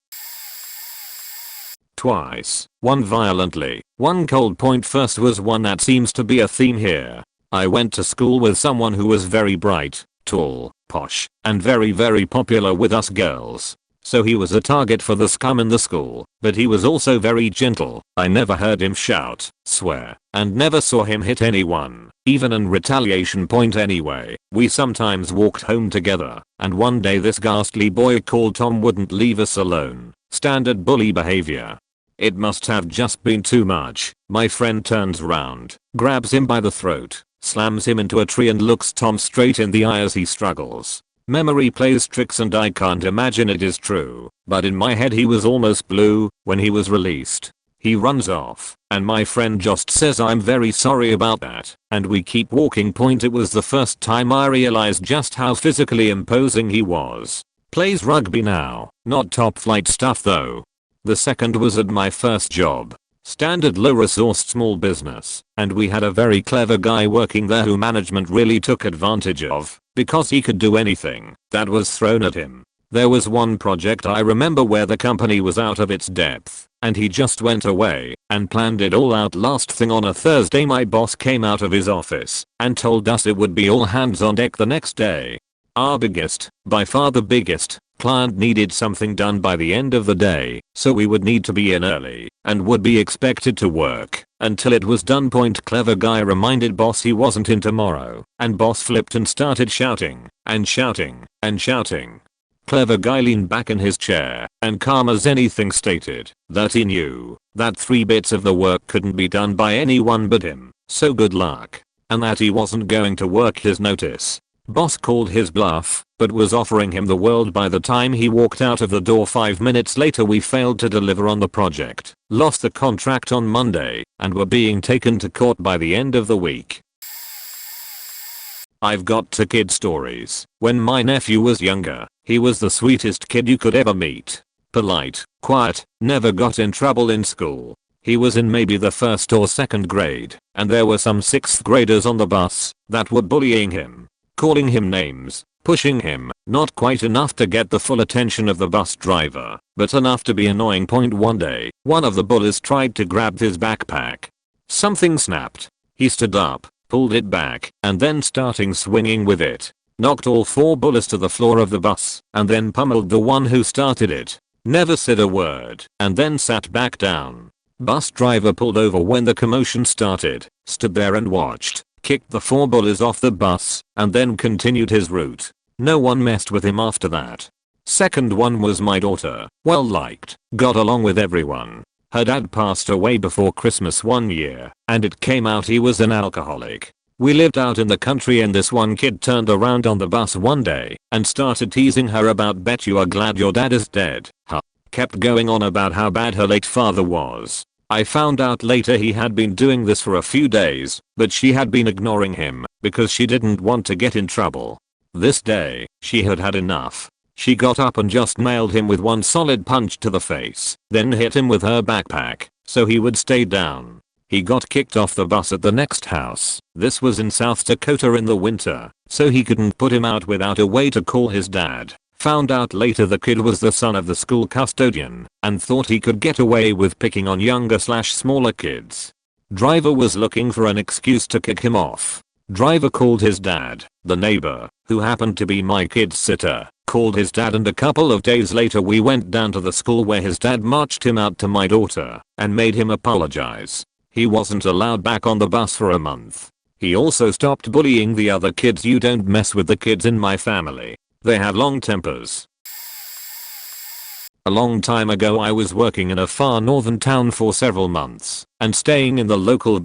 Twice, one violently, one cold. First was one that seems to be a theme here. I went to school with someone who was very bright, tall, posh, and very popular with us girls. So he was a target for the scum in the school, but he was also very gentle. I never heard him shout, swear, and never saw him hit anyone, even in retaliation. Anyway, we sometimes walked home together, and one day this ghastly boy called Tom wouldn't leave us alone. Standard bully behavior. It must have just been too much. My friend turns around, grabs him by the throat, slams him into a tree and looks Tom straight in the eye as he struggles. Memory plays tricks and I can't imagine it is true, but in my head he was almost blue when he was released. He runs off, and my friend just says I'm very sorry about that, and we keep walking. It was the first time I realized just how physically imposing he was. Plays rugby now, not top flight stuff though. The second was at my first job. Standard low resourced small business, and we had a very clever guy working there who management really took advantage of because he could do anything that was thrown at him. There was one project I remember where the company was out of its depth and he just went away and planned it all out. Last thing on a Thursday my boss came out of his office and told us it would be all hands on deck the next day. Our biggest, by far the biggest, client needed something done by the end of the day, so we would need to be in early and would be expected to work until it was done. Clever guy reminded boss he wasn't in tomorrow, and boss flipped and started shouting and shouting and shouting. Clever guy leaned back in his chair and calm as anything stated that he knew that 3 bits of the work couldn't be done by anyone but him, so good luck, and that he wasn't going to work his notice. Boss called his bluff, but was offering him the world by the time he walked out of the door. 5 minutes later we failed to deliver on the project, lost the contract on Monday, and were being taken to court by the end of the week. I've got 2 kid stories. When my nephew was younger, he was the sweetest kid you could ever meet. Polite, quiet, never got in trouble in school. He was in maybe the 1st or 2nd grade, and there were some 6th graders on the bus that were bullying him, calling him names, pushing him, not quite enough to get the full attention of the bus driver, but enough to be annoying. One day, one of the bullies tried to grab his backpack. Something snapped. He stood up, pulled it back, and then starting swinging with it. knocked all 4 bullets to the floor of the bus, and then pummeled the one who started it. Never said a word, and then sat back down. Bus driver pulled over when the commotion started, stood there and watched, kicked the 4 bullies off the bus, and then continued his route. No one messed with him after that. Second one was my daughter. Well liked, got along with everyone. Her dad passed away before Christmas one year, and it came out he was an alcoholic. We lived out in the country and this one kid turned around on the bus one day and started teasing her about bet you are glad your dad is dead. Kept going on about how bad her late father was. I found out later he had been doing this for a few days, but she had been ignoring him because she didn't want to get in trouble. This day, she had had enough. She got up and just nailed him with one solid punch to the face, then hit him with her backpack so he would stay down. He got kicked off the bus at the next house. This was in South Dakota in the winter, so he couldn't put him out without a way to call his dad. Found out later the kid was the son of the school custodian and thought he could get away with picking on younger/smaller kids. Driver was looking for an excuse to kick him off. Driver called his dad. The neighbor, who happened to be my kid's sitter, called his dad, and a couple of days later we went down to the school where his dad marched him out to my daughter and made him apologize. He wasn't allowed back on the bus for a month. He also stopped bullying the other kids. You don't mess with the kids in my family. They have long tempers. A long time ago I was working in a far northern town for several months and staying in the local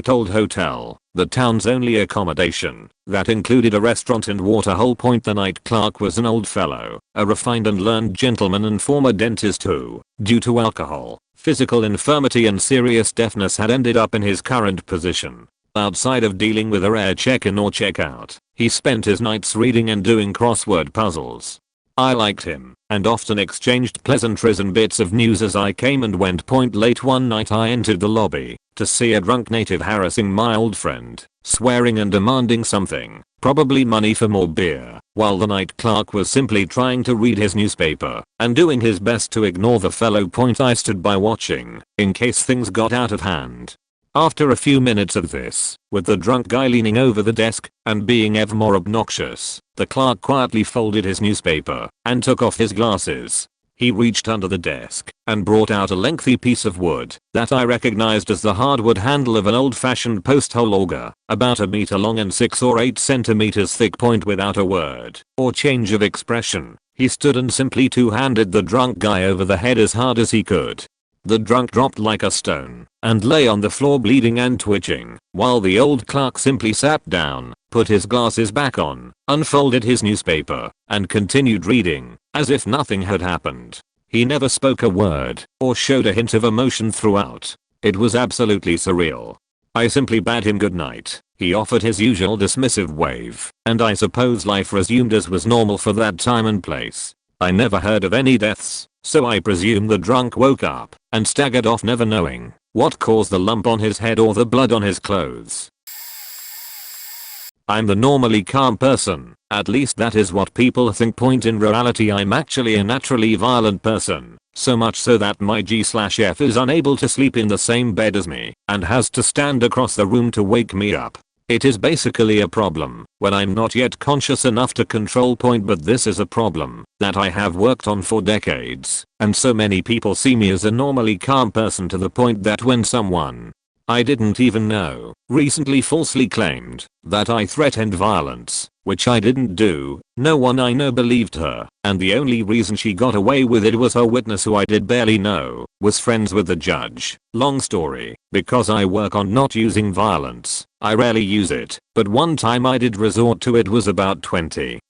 "old hotel," the town's only accommodation. That included a restaurant and waterhole point. The night clerk was an old fellow, a refined and learned gentleman and former dentist who, due to alcohol, physical infirmity and serious deafness, had ended up in his current position. Outside of dealing with a rare check-in or check-out, he spent his nights reading and doing crossword puzzles. I liked him and often exchanged pleasantries and bits of news as I came and went. Late one night I entered the lobby to see a drunk native harassing my old friend, swearing and demanding something, probably money for more beer, while the night clerk was simply trying to read his newspaper and doing his best to ignore the fellow. I stood by watching in case things got out of hand. After a few minutes of this, with the drunk guy leaning over the desk and being ever more obnoxious, the clerk quietly folded his newspaper and took off his glasses. He reached under the desk and brought out a lengthy piece of wood that I recognized as the hardwood handle of an old-fashioned post-hole auger, about a meter long and 6 or 8 centimeters thick. Without a word or change of expression, he stood and simply two-handed the drunk guy over the head as hard as he could. The drunk dropped like a stone and lay on the floor bleeding and twitching, while the old clerk simply sat down, put his glasses back on, unfolded his newspaper, and continued reading, as if nothing had happened. He never spoke a word, or showed a hint of emotion throughout. It was absolutely surreal. I simply bade him good night. He offered his usual dismissive wave, and I suppose life resumed as was normal for that time and place. I never heard of any deaths, so I presume the drunk woke up and staggered off, never knowing what caused the lump on his head or the blood on his clothes. I'm the normally calm person, at least that is what people think. In reality I'm actually a naturally violent person, so much so that my G/F is unable to sleep in the same bed as me and has to stand across the room to wake me up. It is basically a problem when I'm not yet conscious enough to control. But this is a problem that I have worked on for decades, and so many people see me as a normally calm person to the point that when someone I didn't even know recently falsely claimed that I threatened violence, which I didn't do, no one I know believed her, and the only reason she got away with it was her witness, who I did barely know, was friends with the judge. Long story, because I work on not using violence, I rarely use it, but one time I did resort to it. Was about 20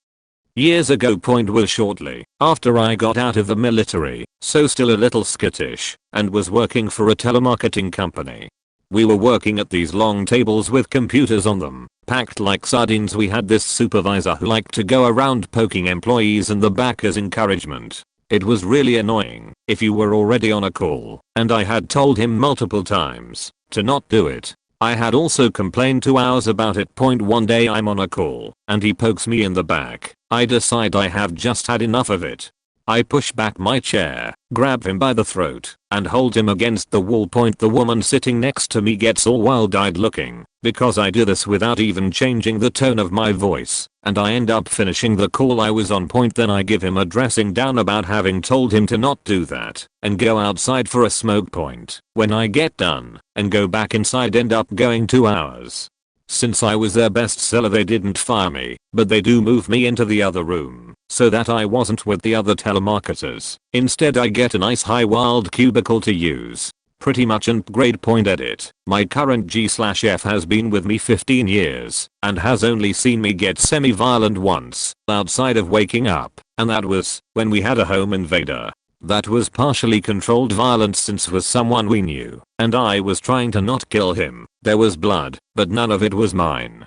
years ago. Was shortly after I got out of the military, so still a little skittish, and was working for a telemarketing company. We were working at these long tables with computers on them, packed like sardines. We had this supervisor who liked to go around poking employees in the back as encouragement. It was really annoying if you were already on a call, and I had told him multiple times to not do it. I had also complained to ours about it. One day I'm on a call and he pokes me in the back. I decide I have just had enough of it. I push back my chair, grab him by the throat, and hold him against the wall. Point. The woman sitting next to me gets all wild-eyed looking, because I do this without even changing the tone of my voice, and I end up finishing the call. I was on point. Then I give him a dressing down about having told him to not do that, and go outside for a smoke. Point. When I get done, and go back inside, end up going 2 hours. Since I was their bestseller, they didn't fire me, but they do move me into the other room, so that I wasn't with the other telemarketers. Instead I get a nice high wild cubicle to use. Pretty much an upgrade. Point. Edit. My current G/F has been with me 15 years, and has only seen me get semi-violent once, outside of waking up, and that was when we had a home invader. That was partially controlled violence since was someone we knew, and I was trying to not kill him. There was blood, but none of it was mine.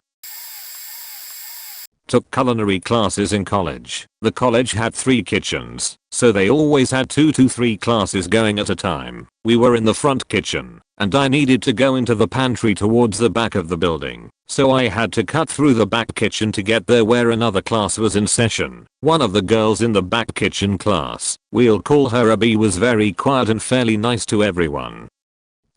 Took culinary classes in college. The college had 3 kitchens, so they always had 2 to 3 classes going at a time. We were in the front kitchen, and I needed to go into the pantry towards the back of the building, so I had to cut through the back kitchen to get there where another class was in session. One of the girls in the back kitchen class, we'll call her Abby, was very quiet and fairly nice to everyone.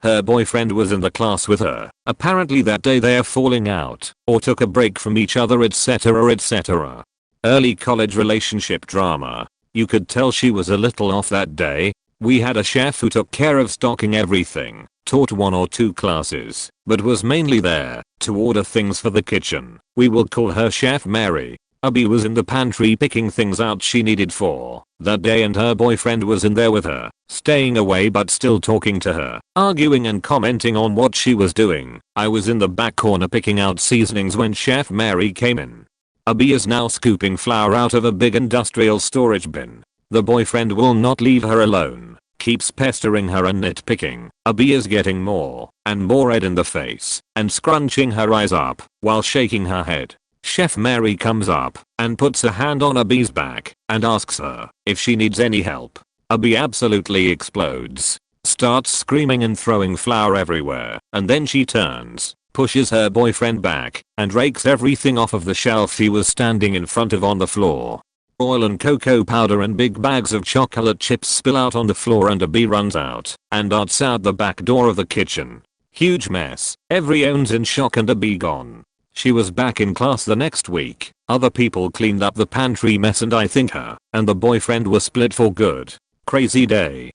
Her boyfriend was in the class with her. Apparently that day they're falling out, or took a break from each other, etc. etc. Early college relationship drama. You could tell she was a little off that day. We had a chef who took care of stocking everything, taught 1 or 2 classes, but was mainly there to order things for the kitchen. We will call her Chef Mary. Abby was in the pantry picking things out she needed for that day, and her boyfriend was in there with her, staying away but still talking to her, arguing and commenting on what she was doing. I was in the back corner picking out seasonings when Chef Mary came in. Abby is now scooping flour out of a big industrial storage bin. The boyfriend will not leave her alone, keeps pestering her and nitpicking. Abby is getting more and more red in the face and scrunching her eyes up while shaking her head. Chef Mary comes up and puts a hand on Abby's back and asks her if she needs any help. Abby absolutely explodes, starts screaming and throwing flour everywhere, and then she turns, pushes her boyfriend back, and rakes everything off of the shelf he was standing in front of on the floor. Oil and cocoa powder and big bags of chocolate chips spill out on the floor, and Abby runs out and darts out the back door of the kitchen. Huge mess. Everyone's in shock and Abby gone. She was back in class the next week. Other people cleaned up the pantry mess, and I think her and the boyfriend were split for good. Crazy day.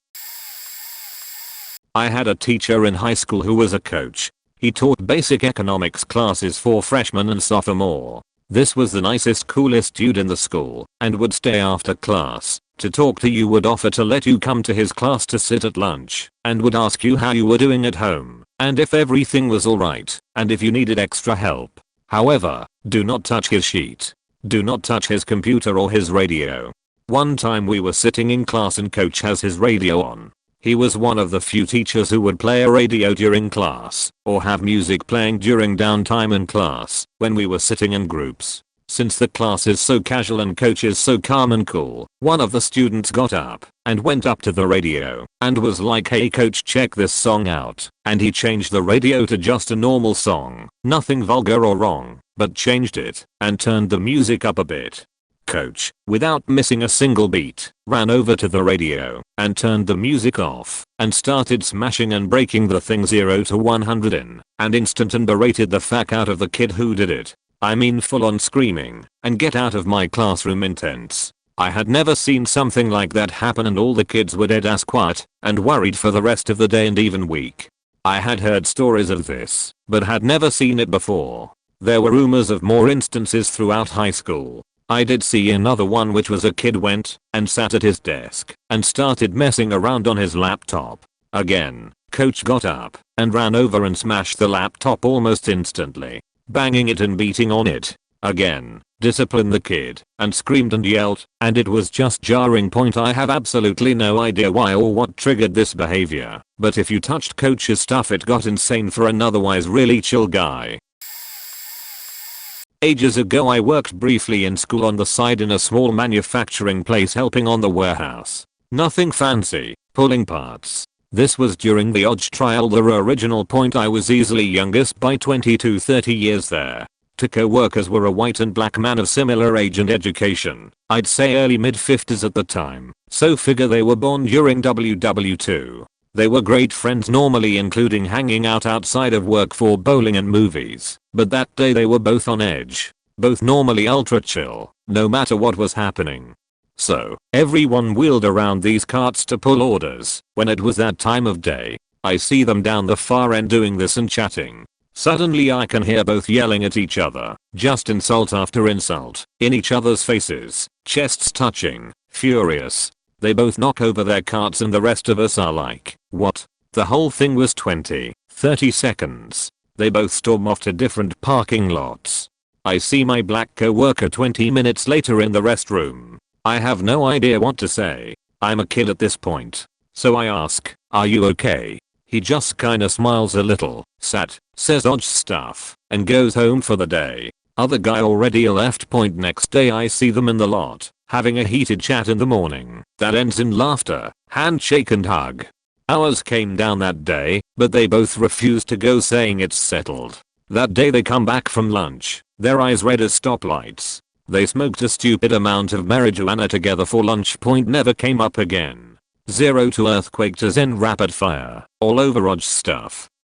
I had a teacher in high school who was a coach. He taught basic economics classes for freshmen and sophomore. This was the nicest, coolest dude in the school, and would stay after class to talk to you, would offer to let you come to his class to sit at lunch, and would ask you how you were doing at home, and if everything was alright, and if you needed extra help. However, do not touch his sheet. Do not touch his computer or his radio. One time we were sitting in class and coach has his radio on. He was one of the few teachers who would play a radio during class, or have music playing during downtime in class, when we were sitting in groups. Since the class is so casual and coach is so calm and cool, one of the students got up and went up to the radio and was like, "Hey coach, check this song out." And he changed the radio to just a normal song, nothing vulgar or wrong, but changed it and turned the music up a bit. Coach, without missing a single beat, ran over to the radio and turned the music off and started smashing and breaking the thing 0 to 100 in an instant, and berated the fuck out of the kid who did it. I mean, full on screaming and "get out of my classroom" intense. I had never seen something like that happen, and all the kids were dead ass quiet and worried for the rest of the day and even week. I had heard stories of this, but had never seen it before. There were rumors of more instances throughout high school. I did see another one, which was a kid went and sat at his desk and started messing around on his laptop. Again, coach got up and ran over and smashed the laptop almost instantly, banging it and beating on it. Again, disciplined the kid and screamed and yelled, and it was just jarring. I have absolutely no idea why or what triggered this behavior, but if you touched coach's stuff it got insane for an otherwise really chill guy. Ages ago I worked briefly in school on the side in a small manufacturing place, helping on the warehouse. Nothing fancy, pulling parts. This was during the Odge trial, the original. I was easily youngest by 20 to 30 years there. Two co-workers were a white and black man of similar age and education. I'd say early mid-50s at the time, so figure they were born during WW2. They were great friends normally, including hanging out outside of work for bowling and movies, but that day they were both on edge. Both normally ultra chill, no matter what was happening. So, everyone wheeled around these carts to pull orders. When it was that time of day, I see them down the far end doing this and chatting. Suddenly I can hear both yelling at each other, just insult after insult, in each other's faces, chests touching, furious. They both knock over their carts and the rest of us are like, what? The whole thing was 20-30 seconds. They both storm off to different parking lots. I see my black co-worker 20 minutes later in the restroom. I have no idea what to say. I'm a kid at this point. So I ask, are you okay? He just kinda smiles a little, says odd stuff, and goes home for the day. Other guy already left. Point next day I see them in the lot, having a heated chat in the morning that ends in laughter, handshake and hug. Ours came down that day, but they both refused to go, saying it's settled. That day they come back from lunch, their eyes red as stoplights. They smoked a stupid amount of marijuana together for lunch. Point never came up again. Zero to earthquake to zen rapid fire, all over odd stuff.